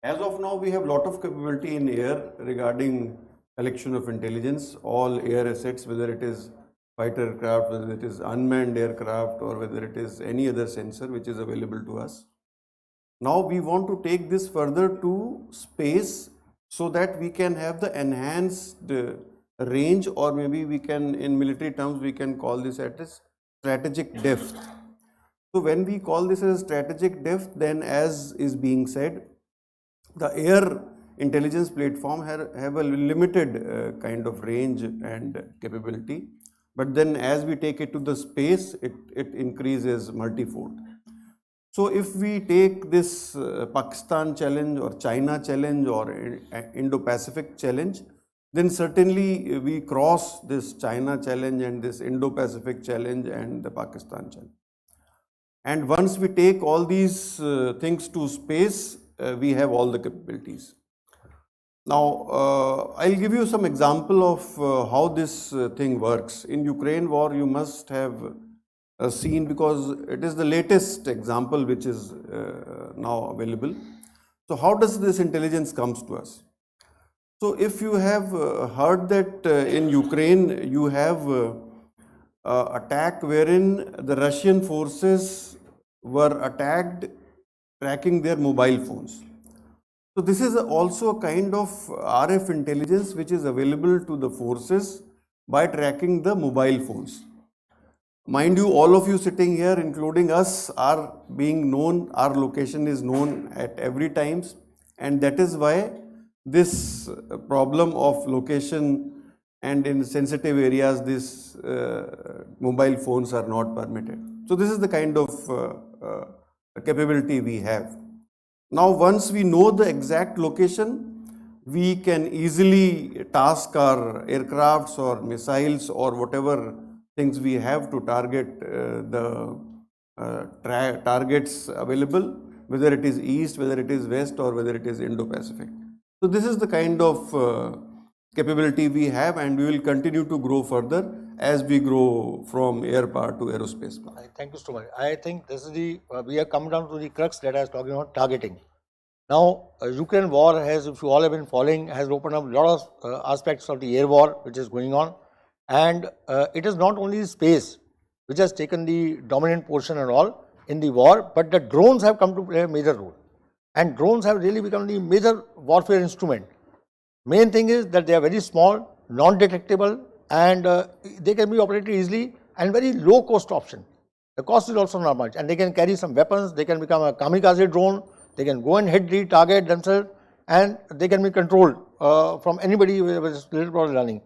[SPEAKER 15] As of now, we have a lot of capability in air regarding collection of intelligence, all air assets, whether it is fighter aircraft, whether it is unmanned aircraft, or whether it is any other sensor which is available to us. Now we want to take this further to space so that we can have the enhanced range, or maybe we can, in military terms, we can call this as strategic depth. So when we call this as strategic depth, then as is being said, the air intelligence platform have a limited kind of range and capability. But then as we take it to the space, it increases multifold. So if we take this Pakistan challenge or China challenge or Indo-Pacific challenge, then certainly we cross this China challenge and this Indo-Pacific challenge and the Pakistan challenge. And once we take all these things to space, we have all the capabilities. Now, I'll give you some example of how this thing works. In Ukraine war, you must have seen, because it is the latest example which is now available. So how does this intelligence comes to us? So if you have heard that in Ukraine, you have attack wherein the Russian forces were attacked tracking their mobile phones. So this is also a kind of RF intelligence which is available to the forces by tracking the mobile phones. Mind you, all of you sitting here, including us, are being known, our location is known at every times, and that is why this problem of location and in sensitive areas, this mobile phones are not permitted. So this is the kind of capability we have. Now, once we know the exact location, we can easily task our aircrafts or missiles or whatever things we have to target the targets available, whether it is east, whether it is west, or whether it is Indo-Pacific. So this is the kind of capability we have, and we will continue to grow further as we grow from air power to aerospace power.
[SPEAKER 20] Thank you so much. I think this is the, we have come down to the crux that I was talking about, targeting. Now, Ukraine war has, if you all have been following, has opened up a lot of aspects of the air war which is going on. And it is not only space which has taken the dominant portion and all in the war, but the drones have come to play a major role. And drones have really become the major warfare instrument. Main thing is that they are very small, non-detectable, and they can be operated easily and very low cost option. The cost is also not much, and they can carry some weapons, they can become a kamikaze drone, they can go and hit the target themselves, and they can be controlled from anybody with a little bit of learning.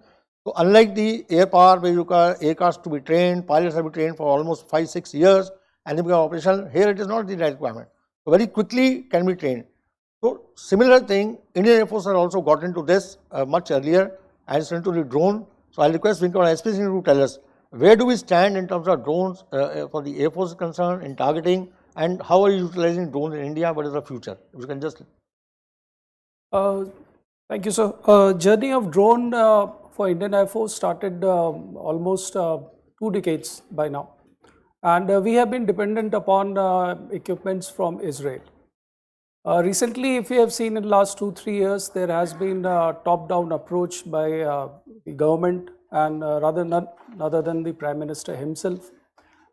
[SPEAKER 20] So unlike the air power where you require aircrafts to be trained, pilots have been trained for almost 5-6 years and they become operational, here it is not the right requirement. So very quickly can be trained. So similar thing, Indian Air Force has also got into this much earlier and it's into the drone. So I'll request Vincom Aerospace to tell us, where do we stand in terms of drones for the Air Force is concerned in targeting, and how are you utilizing drones in India? What is the future? If you can just...
[SPEAKER 21] Thank you, sir. Journey of drone for Indian Air Force started almost 2 decades by now. And we have been dependent upon equipments from Israel. Recently, if you have seen in the last 2-3 years, there has been a top-down approach by the government and rather than the Prime Minister himself.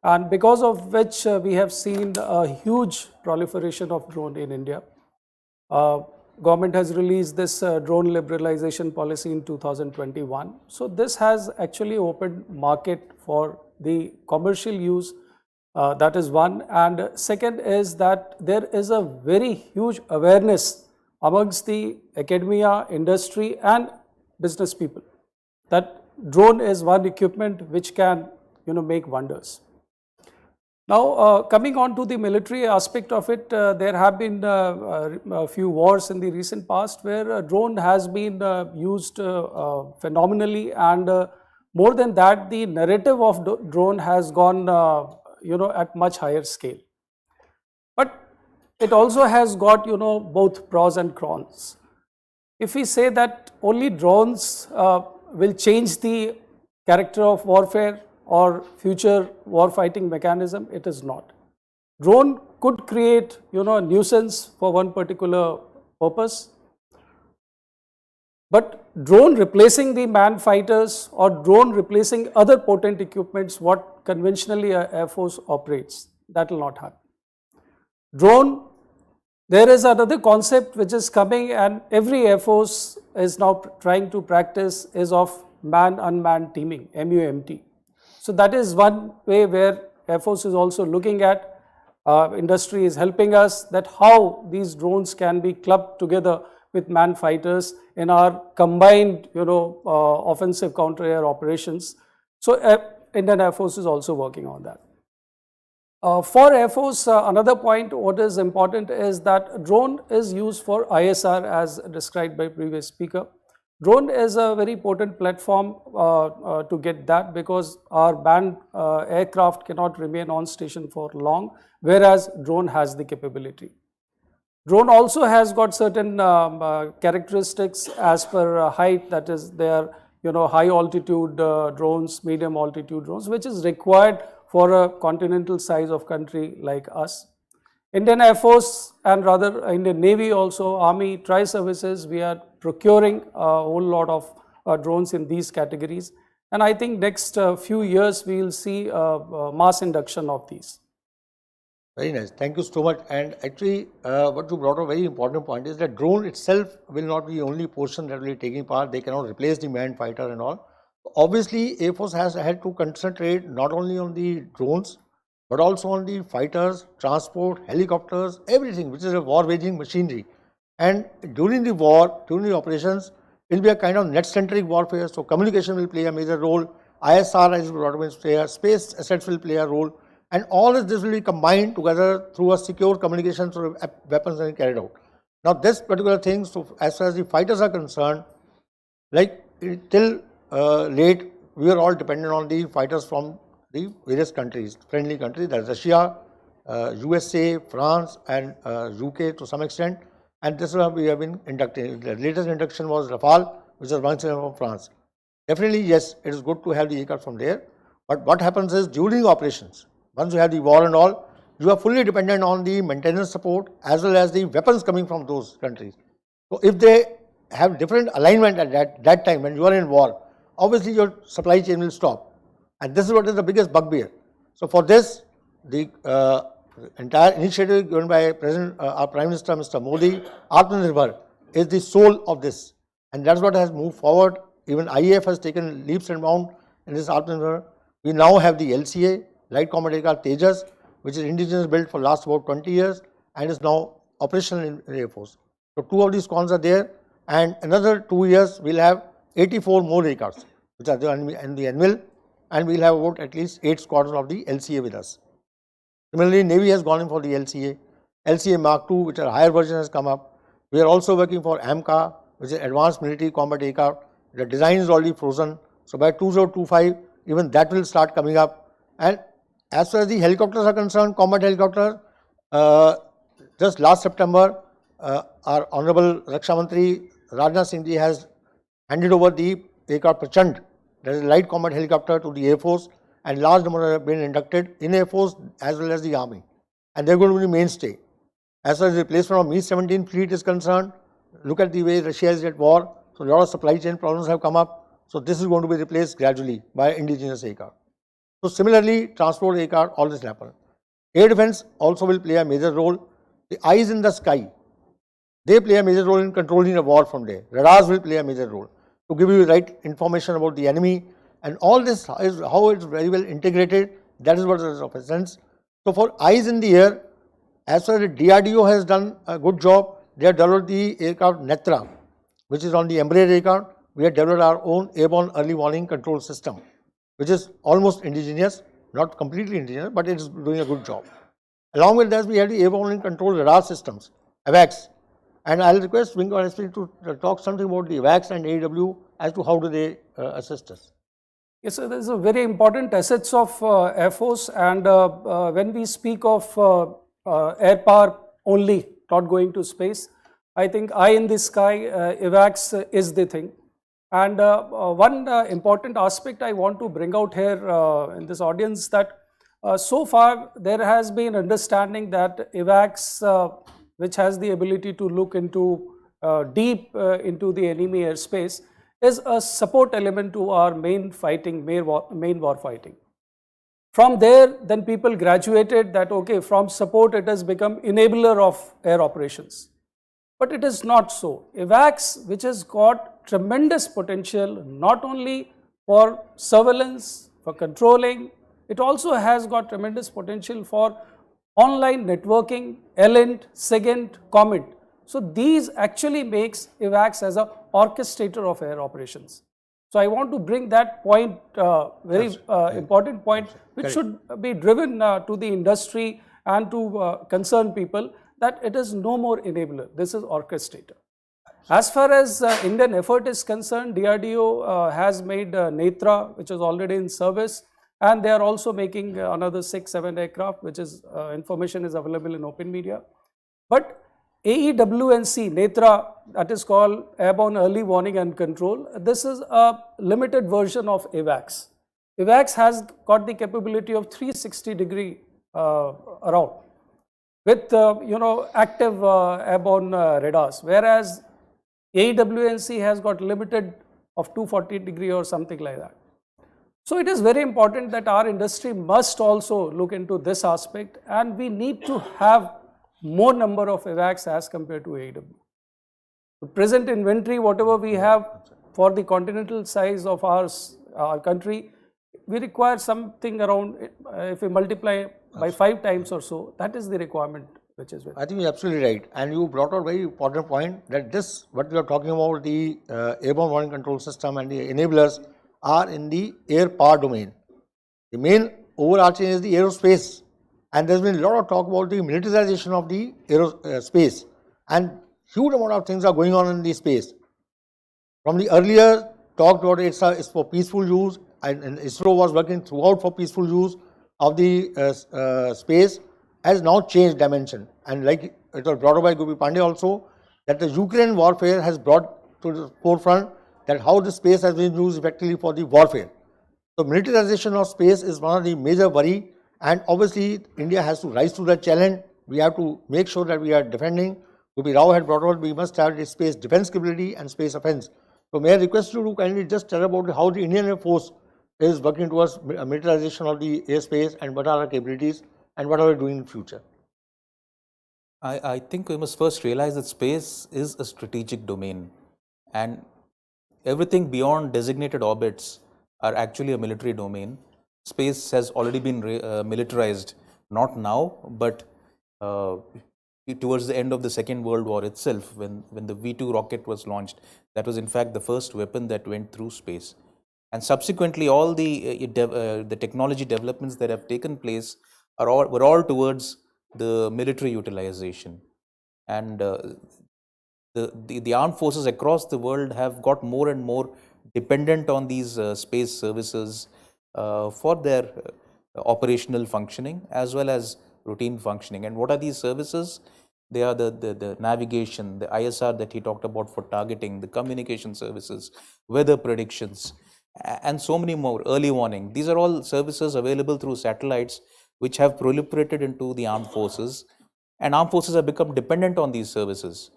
[SPEAKER 21] And because of which we have seen a huge proliferation of drone in India. Government has released this drone liberalization policy in 2021. So this has actually opened market for the commercial use. That is one. And second is that there is a very huge awareness amongst the academia, industry and business people that drone is one equipment which can make wonders. Now, coming on to the military aspect of it, there have been a few wars in the recent past where drone has been used phenomenally, and more than that, the narrative of drone has gone at much higher scale. But it also has got both pros and cons. If we say that only drones will change the character of warfare or future war fighting mechanism, it is not. Drone could create a nuisance for one particular purpose, but drone replacing the manned fighters or drone replacing other potent equipments what conventionally a Air Force operates, that will not happen. Drone, there is another concept which is coming and every Air Force is now trying to practice, is of man-unmanned teaming, MUMT. So that is one way where Air Force is also looking at, industry is helping us, that how these drones can be clubbed together with manned fighters in our combined offensive counter-air operations. So Indian Air Force is also working on that. For Air Force, another point what is important is that drone is used for ISR as described by previous speaker. Drone is a very potent platform to get that, because our manned aircraft cannot remain on station for long, whereas drone has the capability. Drone also has got certain characteristics as per height, that is they are high altitude drones, medium altitude drones, which is required for a continental size of country like us. Indian Air Force and rather Indian Navy also, Army, Tri-Services, we are procuring a whole lot of drones in these categories. And I think next few years we will see mass induction of these.
[SPEAKER 20] Very nice. Thank you so much. And actually, what you brought up a very important point is that drone itself will not be the only portion that will be taking part. They cannot replace the manned fighter and all. Obviously, Air Force has had to concentrate not only on the drones, but also on the fighters, transport, helicopters, everything which is a war waging machinery. And during the war, during the operations, it will be a kind of net-centric warfare. So communication will play a major role. ISR, as brought up, will play a space assets will play a role. And all of this will be combined together through a secure communication through weapons and carried out. Now this particular thing, so as far as the fighters are concerned, like till late, we are all dependent on the fighters from the various countries, friendly countries, that's Russia, USA, France and UK to some extent. And this is how we have been inducting. The latest induction was Rafale, which is once from France. Definitely, yes, it is good to have the aircraft from there. But what happens is during operations, once you have the war and all, you are fully dependent on the maintenance support as well as the weapons coming from those countries. So if they have different alignment at that time when you are in war, obviously your supply chain will stop. And this is what is the biggest bugbear. So for this, the entire initiative given by our Prime Minister, Mr. Modi, Atmanirbharta, is the soul of this. And that's what has moved forward. Even IAF has taken leaps and bounds in this Atmanirbharta. We now have the LCA, Light Combat Aircraft Tejas, which is indigenous built for last about 20 years and is now operational in the Air Force. So two of these cons are there, and another 2 years we'll have 84 more aircrafts, which are in the annual, and we'll have about at least 8 squadrons of the LCA with us. Similarly, Navy has gone in for the LCA. LCA Mark II, which are a higher version, has come up. We are also working for AMCA, which is Advanced Military Combat Aircraft. The design is already frozen. So by 2025, even that will start coming up. And as far as the helicopters are concerned, combat helicopters, just last September, our Honorable Raksha Mantri Rajnath Singh Ji has handed over the aircraft Prachand, that is a light combat helicopter, to the Air Force, and large number have been inducted in Air Force as well as the Army, and they are going to be the mainstay. As far as the replacement of Mi-17 fleet is concerned, look at the way Russia is at war, so a lot of supply chain problems have come up, so this is going to be replaced gradually by indigenous aircraft. So similarly, transport aircraft, all this will happen. Air defense also will play a major role. The eyes in the sky, they play a major role in controlling the war from there. Radars will play a major role to give you the right information about the enemy, and all this is how it's very well integrated. That is what is of essence. So for eyes in the air, as far as the DRDO has done a good job, they have developed the aircraft Netra, which is on the Embraer aircraft. We have developed our own airborne early warning control system, which is almost indigenous, not completely indigenous, but it is doing a good job. Along with that, we have the airborne warning control radar systems, AVACS. And I'll request Wing Commander to talk something about the AVACS and AEW as to how do they assist us.
[SPEAKER 21] Yes, sir, there is a very important assets of Air Force, and when we speak of air power only, not going to space, I think eye in the sky, AVACS is the thing. And one important aspect I want to bring out here in this audience, that so far there has been understanding that AVACS, which has the ability to look into deep into the enemy airspace, is a support element to our main war fighting. From there, then people graduated that, okay, from support it has become enabler of air operations. But it is not so. AVACS, which has got tremendous potential not only for surveillance, for controlling, it also has got tremendous potential for online networking, ELINT, SIGINT, COMET. So these actually makes AVACS as an orchestrator of air operations. So I want to bring that point, very important point, which should be driven to the industry and to concerned people, that it is no more enabler, this is orchestrator. As far as Indian effort is concerned, DRDO has made Netra, which is already in service, and they are also making another 6-7 aircraft, which is information is available in open media. But AEWNC, Netra, that is called Airborne Early Warning and Control, this is a limited version of AVACS. AVACS has got the capability of 360-degree around with active airborne radars, whereas AEWNC has got limited of 240-degree or something like that. So it is very important that our industry must also look into this aspect, and we need to have more number of AVACS as compared to AEW. The present inventory, whatever we have for the continental size of our country, we require something around, if we multiply by 5 times or so, that is the requirement which is with.
[SPEAKER 20] I think you're absolutely right. And you brought out a very important point that this, what we are talking about, the airborne warning control system and the enablers are in the air power domain. The main overarching is the aerospace. And there's been a lot of talk about the militarization of the aerospace. And huge amount of things are going on in the space. From the earlier talk about it's for peaceful use, and ISRO was working throughout for peaceful use of the space, has now changed dimension. And like it was brought up by Gopi Pandey also, that the Ukraine warfare has brought to the forefront that how the space has been used effectively for the warfare. So militarization of space is one of the major worry, and obviously India has to rise to that challenge. We have to make sure that we are defending. Gopi Rao had brought out, we must have the space defense capability and space offense. So may I request you to kindly just tell about how the Indian Air Force is working towards militarization of the airspace, and what are our capabilities and what are we doing in the future?
[SPEAKER 3] I think we must first realize that space is a strategic domain, and everything beyond designated orbits are actually a military domain. Space has already been militarized, not now, but towards the end of the Second World War itself, when the V2 rocket was launched. That was in fact the first weapon that went through space. And subsequently, all the technology developments that have taken place were all towards the military utilization. And the armed forces across the world have got more and more dependent on these space services for their operational functioning as well as routine functioning. And what are these services? They are the navigation, the ISR that he talked about for targeting, the communication services, weather predictions, and so many more, early warning. These are all services available through satellites which have proliferated into the armed forces, and armed forces have become dependent on these services.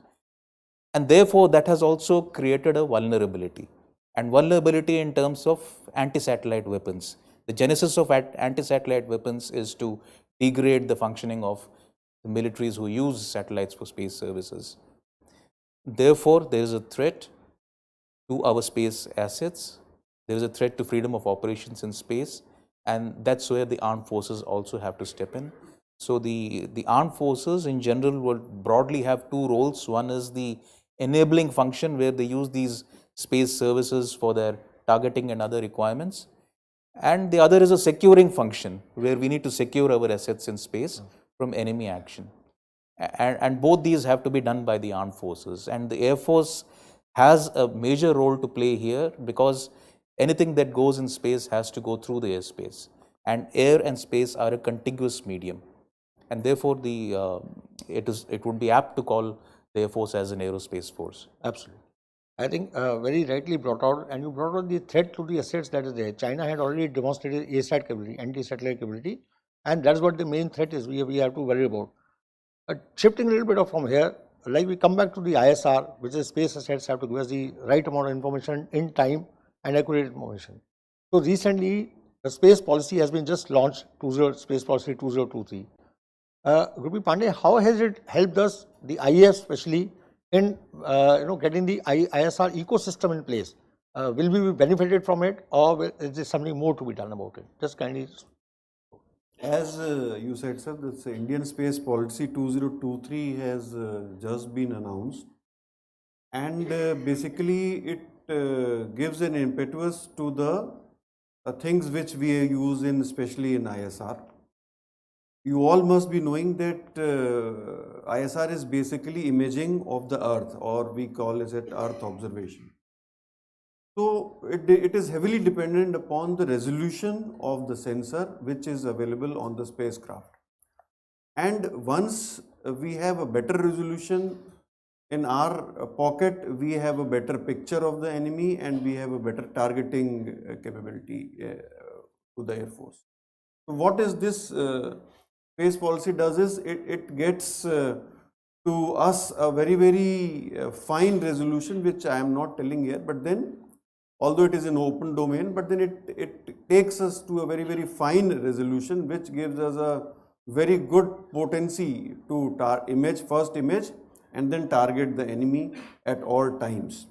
[SPEAKER 3] And therefore, that has also created a vulnerability, and vulnerability in terms of anti-satellite weapons. The genesis of anti-satellite weapons is to degrade the functioning of the militaries who use satellites for space services. Therefore, there is a threat to our space assets. There is a threat to freedom of operations in space, and that's where the armed forces also have to step in. So the armed forces in general would broadly have two roles. One is the enabling function, where they use these space services for their targeting and other requirements. And the other is a securing function, where we need to secure our assets in space from enemy action. And both these have to be done by the armed forces. And the Air Force has a major role to play here, because anything that goes in space has to go through the airspace. And air and space are a contiguous medium. And therefore, it would be apt to call the Air Force as an aerospace force.
[SPEAKER 20] Absolutely. I think very rightly brought out, and you brought out the threat to the assets that is there. China had already demonstrated ASAT capability, anti-satellite capability, and that's what the main threat is we have to worry about. Shifting a little bit from here, like we come back to the ISR, which is space assets have to give us the right amount of information in time and accurate information. So recently, the space policy has been just launched, Space Policy 2023. Group Pandey, how has it helped us, the IAF especially, in getting the ISR ecosystem in place? Will we be benefited from it, or is there something more to be done about it? Just kindly.
[SPEAKER 15] As you said, sir, this Indian Space Policy 2023 has just been announced, and basically it gives an impetus to the things which we use in, especially in ISR. You all must be knowing that ISR is basically imaging of the Earth, or we call it Earth observation. So it is heavily dependent upon the resolution of the sensor which is available on the spacecraft. And once we have a better resolution in our pocket, we have a better picture of the enemy, and we have a better targeting capability to the Air Force. So what is this space policy does is it gets to us a very, very fine resolution, which I am not telling here, but then although it is an open domain, but then it takes us to a very, very fine resolution, which gives us a very good potency to first image, and then target the enemy at all times.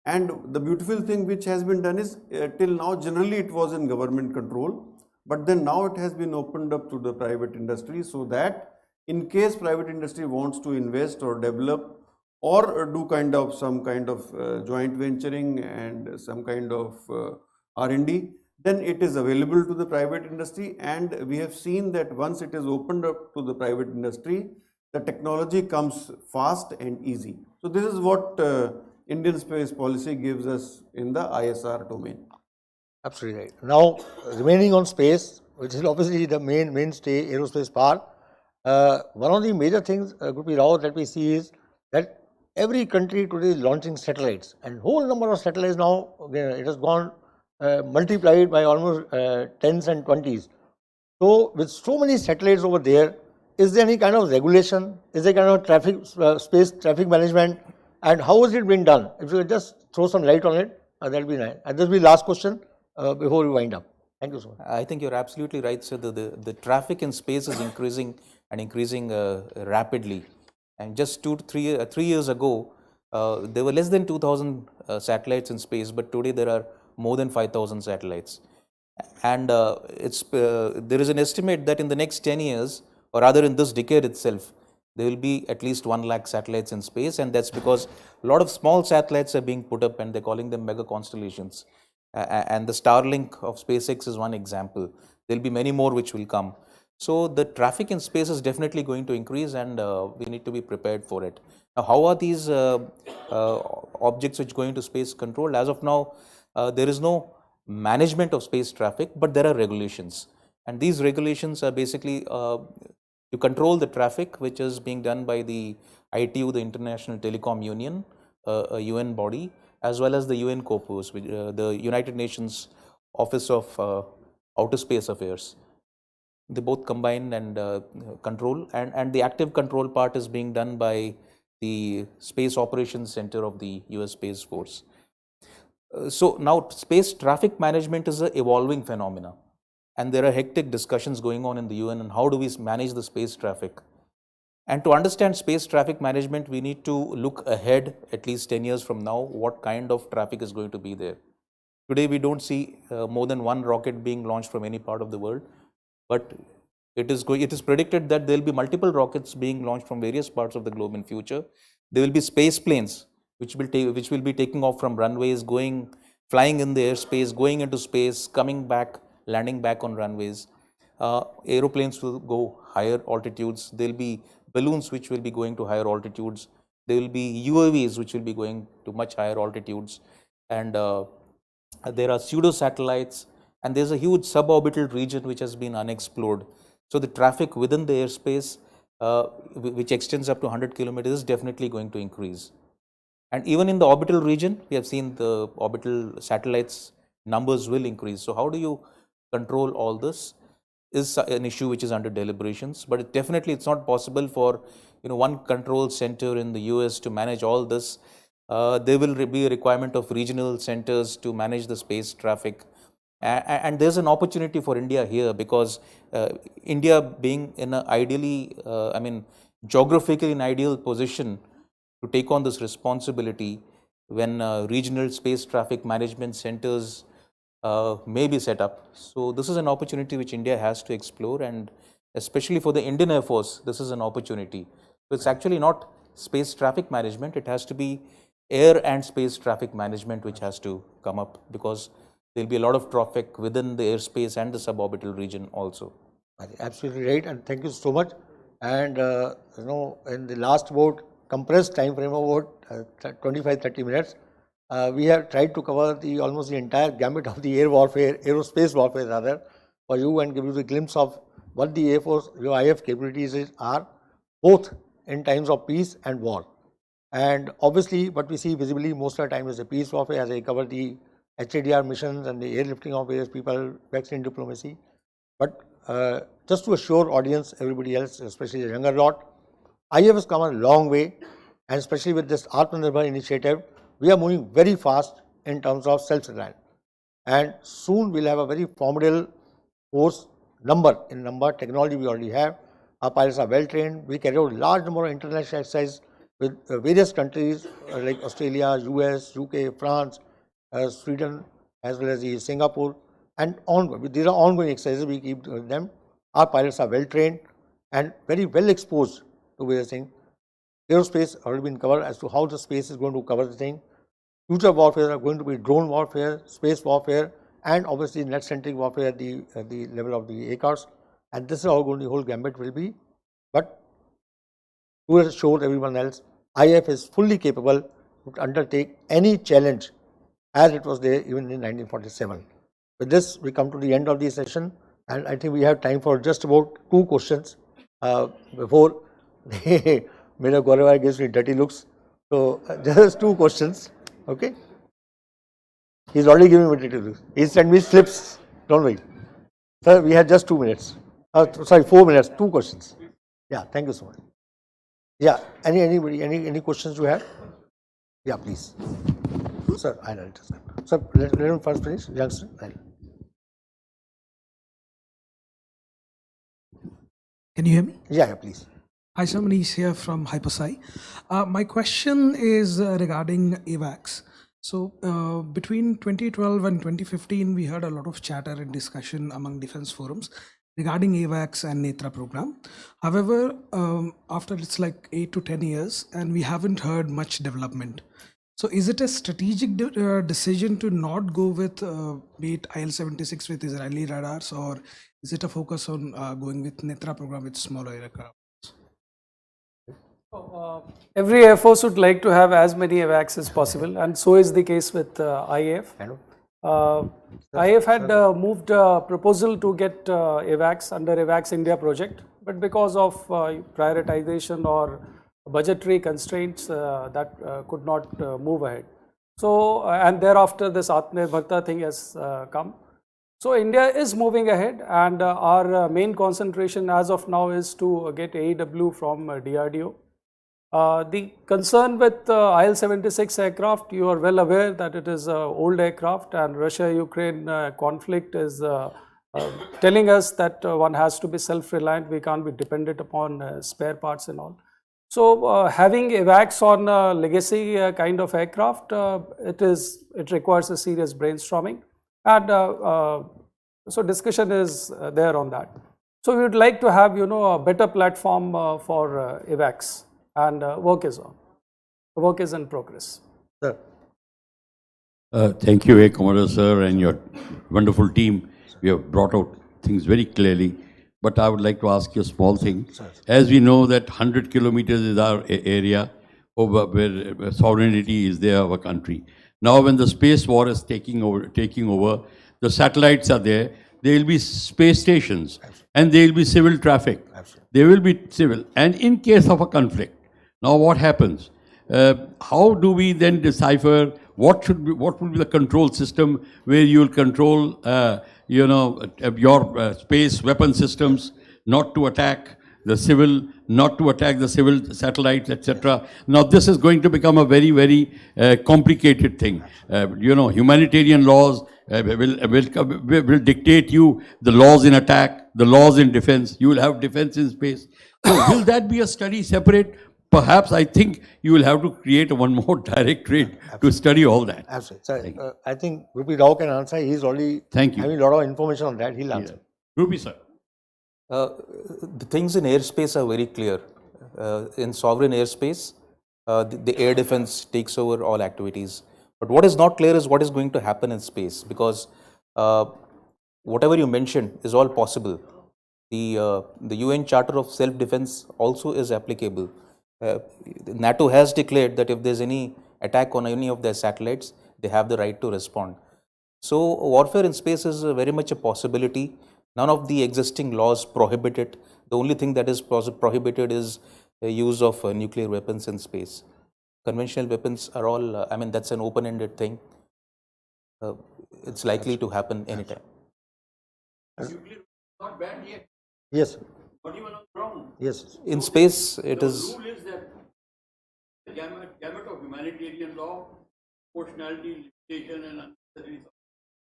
[SPEAKER 15] And the beautiful thing which has been done is, till now generally it was in government control, but then now it has been opened up to the private industry, so that in case private industry wants to invest or develop or do some kind of joint venturing and some kind of R&D, then it is available to the private industry. And we have seen that once it is opened up to the private industry, the technology comes fast and easy. So this is what Indian space policy gives us in the ISR domain.
[SPEAKER 20] Absolutely right. Now, remaining on space, which is obviously the mainstay aerospace part, one of the major things, Group Rao, that we see is that every country today is launching satellites, and whole number of satellites now, it has gone multiplied by almost 10s and 20s. So with so many satellites over there, is there any kind of regulation? Is there kind of space traffic management? And how is it being done? If you could just throw some light on it, that will be nice. And this will be the last question before we wind up. Thank you so much.
[SPEAKER 3] I think you're absolutely right, sir. The traffic in space is increasing and increasing rapidly. And just 3 years ago, there were less than 2,000 satellites in space, but today there are more than 5,000 satellites. And there is an estimate that in the next 10 years, or rather in this decade itself, there will be at least 1 lakh satellites in space, and that's because a lot of small satellites are being put up, and they're calling them mega constellations. And the Starlink of SpaceX is one example. There'll be many more which will come. So the traffic in space is definitely going to increase, and we need to be prepared for it. Now, how are these objects which go into space controlled? As of now, there is no management of space traffic, but there are regulations. And these regulations are basically to control the traffic, which is being done by the ITU, the International Telecom Union, a UN body, as well as the UN COPUS, the United Nations Office of Outer Space Affairs. They both combine and control, and the active control part is being done by the Space Operations Center of the US Space Force. So now space traffic management is an evolving phenomena, and there are hectic discussions going on in the UN on how do we manage the space traffic. And to understand space traffic management, we need to look ahead at least 10 years from now, what kind of traffic is going to be there. Today, we don't see more than one rocket being launched from any part of the world. But It is predicted that there will be multiple rockets being launched from various parts of the globe in future. There will be space planes which will be taking off from runways, flying in the airspace, going into space, coming back, landing back on runways. Aeroplanes will go higher altitudes. There will be balloons which will be going to higher altitudes. There will be UAVs which will be going to much higher altitudes. And there are pseudo satellites, and there's a huge suborbital region which has been unexplored. So the traffic within the airspace, which extends up to 100 kilometers, is definitely going to increase. And even in the orbital region, we have seen the orbital satellites numbers will increase. So how do you control all this is an issue which is under deliberations, but it's not possible for one control center in the US to manage all this. There will be a requirement of regional centers to manage the space traffic. And there's an opportunity for India here, because India being in a geographically an ideal position to take on this responsibility when regional space traffic management centers may be set up. So this is an opportunity which India has to explore, and especially for the Indian Air Force, this is an opportunity. So it's actually not space traffic management, it has to be air and space traffic management which has to come up, because there will be a lot of traffic within the airspace and the suborbital region also.
[SPEAKER 20] Absolutely right, and thank you so much. And in the last about compressed time frame of about 25-30 minutes, we have tried to cover almost the entire gamut of the aerospace warfare rather, for you, and give you the glimpse of what the Air Force, your IF capabilities are, both in times of peace and war. And obviously, what we see visibly most of the time is the peace warfare, as I cover the HADR missions and the airlifting of various people, vaccine diplomacy. But just to assure audience, everybody else, especially the younger lot, IF has come a long way, and especially with this Atmanirbharta initiative, we are moving very fast in terms of self-reliance. And soon we'll have a very formidable force number, technology we already have. Our pilots are well trained. We carry out a large number of international exercises with various countries like Australia, US, UK, France, Sweden, as well as Singapore, and ongoing. These are ongoing exercises, we keep doing them. Our pilots are well trained and very well exposed to various things. Aerospace already been covered as to how the space is going to cover the thing. Future warfare are going to be drone warfare, space warfare, and obviously net-centric warfare at the level of the aircrafts. And this is how going the whole gambit will be. But to assure everyone else, IF is fully capable to undertake any challenge as it was there even in 1947. With this, we come to the end of the session, and I think we have time for just about 2 questions before Mera Gaurav gives me dirty looks. So just 2 questions, okay? He's already giving me dirty looks. He sent me slips, don't worry. Sir, we had just 2 minutes. Sorry, 4 minutes, 2 questions. Yeah, thank you so much. Yeah, anybody, any questions you have? Yeah, please. Sir, I know. Sir, let him first finish, youngster.
[SPEAKER 5] Can you hear me?
[SPEAKER 20] Yeah, please.
[SPEAKER 5] Hi, Manish here from Hypersci. My question is regarding AWACS. So between 2012 and 2015, we heard a lot of chatter and discussion among defense forums regarding AWACS and Netra program. However, after it's like 8 to 10 years, and we haven't heard much development. So is it a strategic decision to not go with be it IL-76 with Israeli radars, or is it a focus on going with Netra program with smaller aircraft?
[SPEAKER 21] Every Air Force would like to have as many AWACS as possible, and so is the case with IAF. IAF had moved a proposal to get AWACS under AWACS India project, but because of prioritization or budgetary constraints, that could not move ahead. So, and thereafter this Atmanirbharta thing has come. So India is moving ahead, and our main concentration as of now is to get AEW from DRDO. The concern with IL-76 aircraft, you are well aware that it is an old aircraft, and Russia-Ukraine conflict is telling us that one has to be self-reliant, we can't be dependent upon spare parts and all. So having AWACS on a legacy kind of aircraft, it requires a serious brainstorming, and so discussion is there on that. So we would like to have, a better platform for AWACS, and work is on. Work is in progress.
[SPEAKER 15] Sir.
[SPEAKER 22] Thank you, Air Commodore sir, and your wonderful team. We have brought out things very clearly. But I would like to ask you a small thing. As we know that 100 kilometers is our area over where sovereignty is there of a country. Now when the space war is taking over, the satellites are there, there will be space stations, and there will be civil traffic. There will be civil. And in case of a conflict, now what happens? How do we then decipher what will be the control system where you will control your space weapon systems not to attack the civil, not to attack the civil satellites, etc. Now this is going to become a very, very complicated thing. Humanitarian laws will dictate you the laws in attack, the laws in defense. You will have defense in space. So will that be a study separate? Perhaps I think you will have to create one more directorate to study all that.
[SPEAKER 20] Absolutely. Sir, I think Rupi Rao can answer. He's already having a lot of information on that. He'll answer.
[SPEAKER 22] Rupi, sir.
[SPEAKER 3] The things in airspace are very clear. In sovereign airspace, the air defense takes over all activities. But what is not clear is what is going to happen in space, because whatever you mentioned is all possible. The UN Charter of Self-Defense also is applicable. NATO has declared that if there's any attack on any of their satellites, they have the right to respond. So warfare in space is very much a possibility. None of the existing laws prohibit it. The only thing that is prohibited is the use of nuclear weapons in space. Conventional weapons are all, that's an open-ended thing. It's likely to happen anytime.
[SPEAKER 22] Not banned yet.
[SPEAKER 20] Yes.
[SPEAKER 22] Not even on the ground.
[SPEAKER 20] Yes.
[SPEAKER 3] In space, it is.
[SPEAKER 22] The rule is that the gamut of humanitarian law, proportionality, limitation, and unnecessary.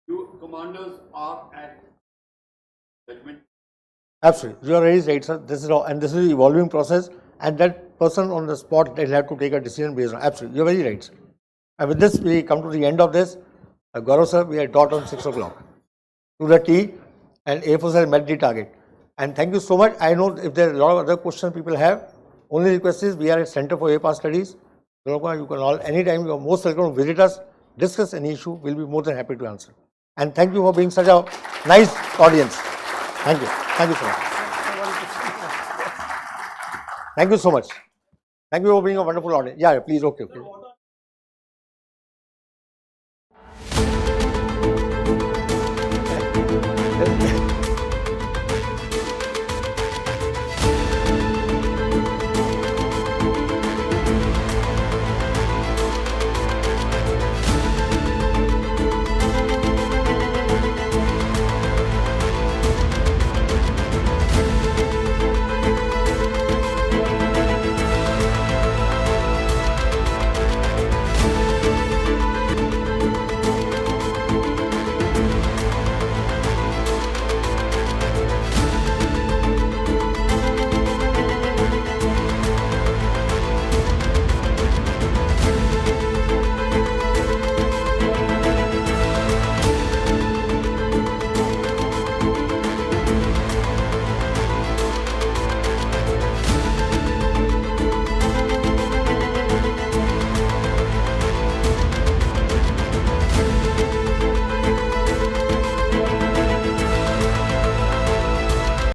[SPEAKER 22] You commanders are at judgment.
[SPEAKER 20] Absolutely. You are very right, sir. This is all, and this is an evolving process, and that person on the spot, they'll have to take a decision based on. Absolutely. You're very right, sir. And with this, we come to the end of this. Gaurav, sir, we are dot on 6 o'clock. To the T, and A4 has met the target. And thank you so much. I know if there are a lot of other questions people have, only request is we are at Center for APA Studies. You can all, anytime you are most welcome to visit us, discuss any issue, we'll be more than happy to answer. And thank you for being such a nice audience. Thank you. Thank you so much. Thank you so much. Thank you for being a wonderful audience. Yeah, please, okay.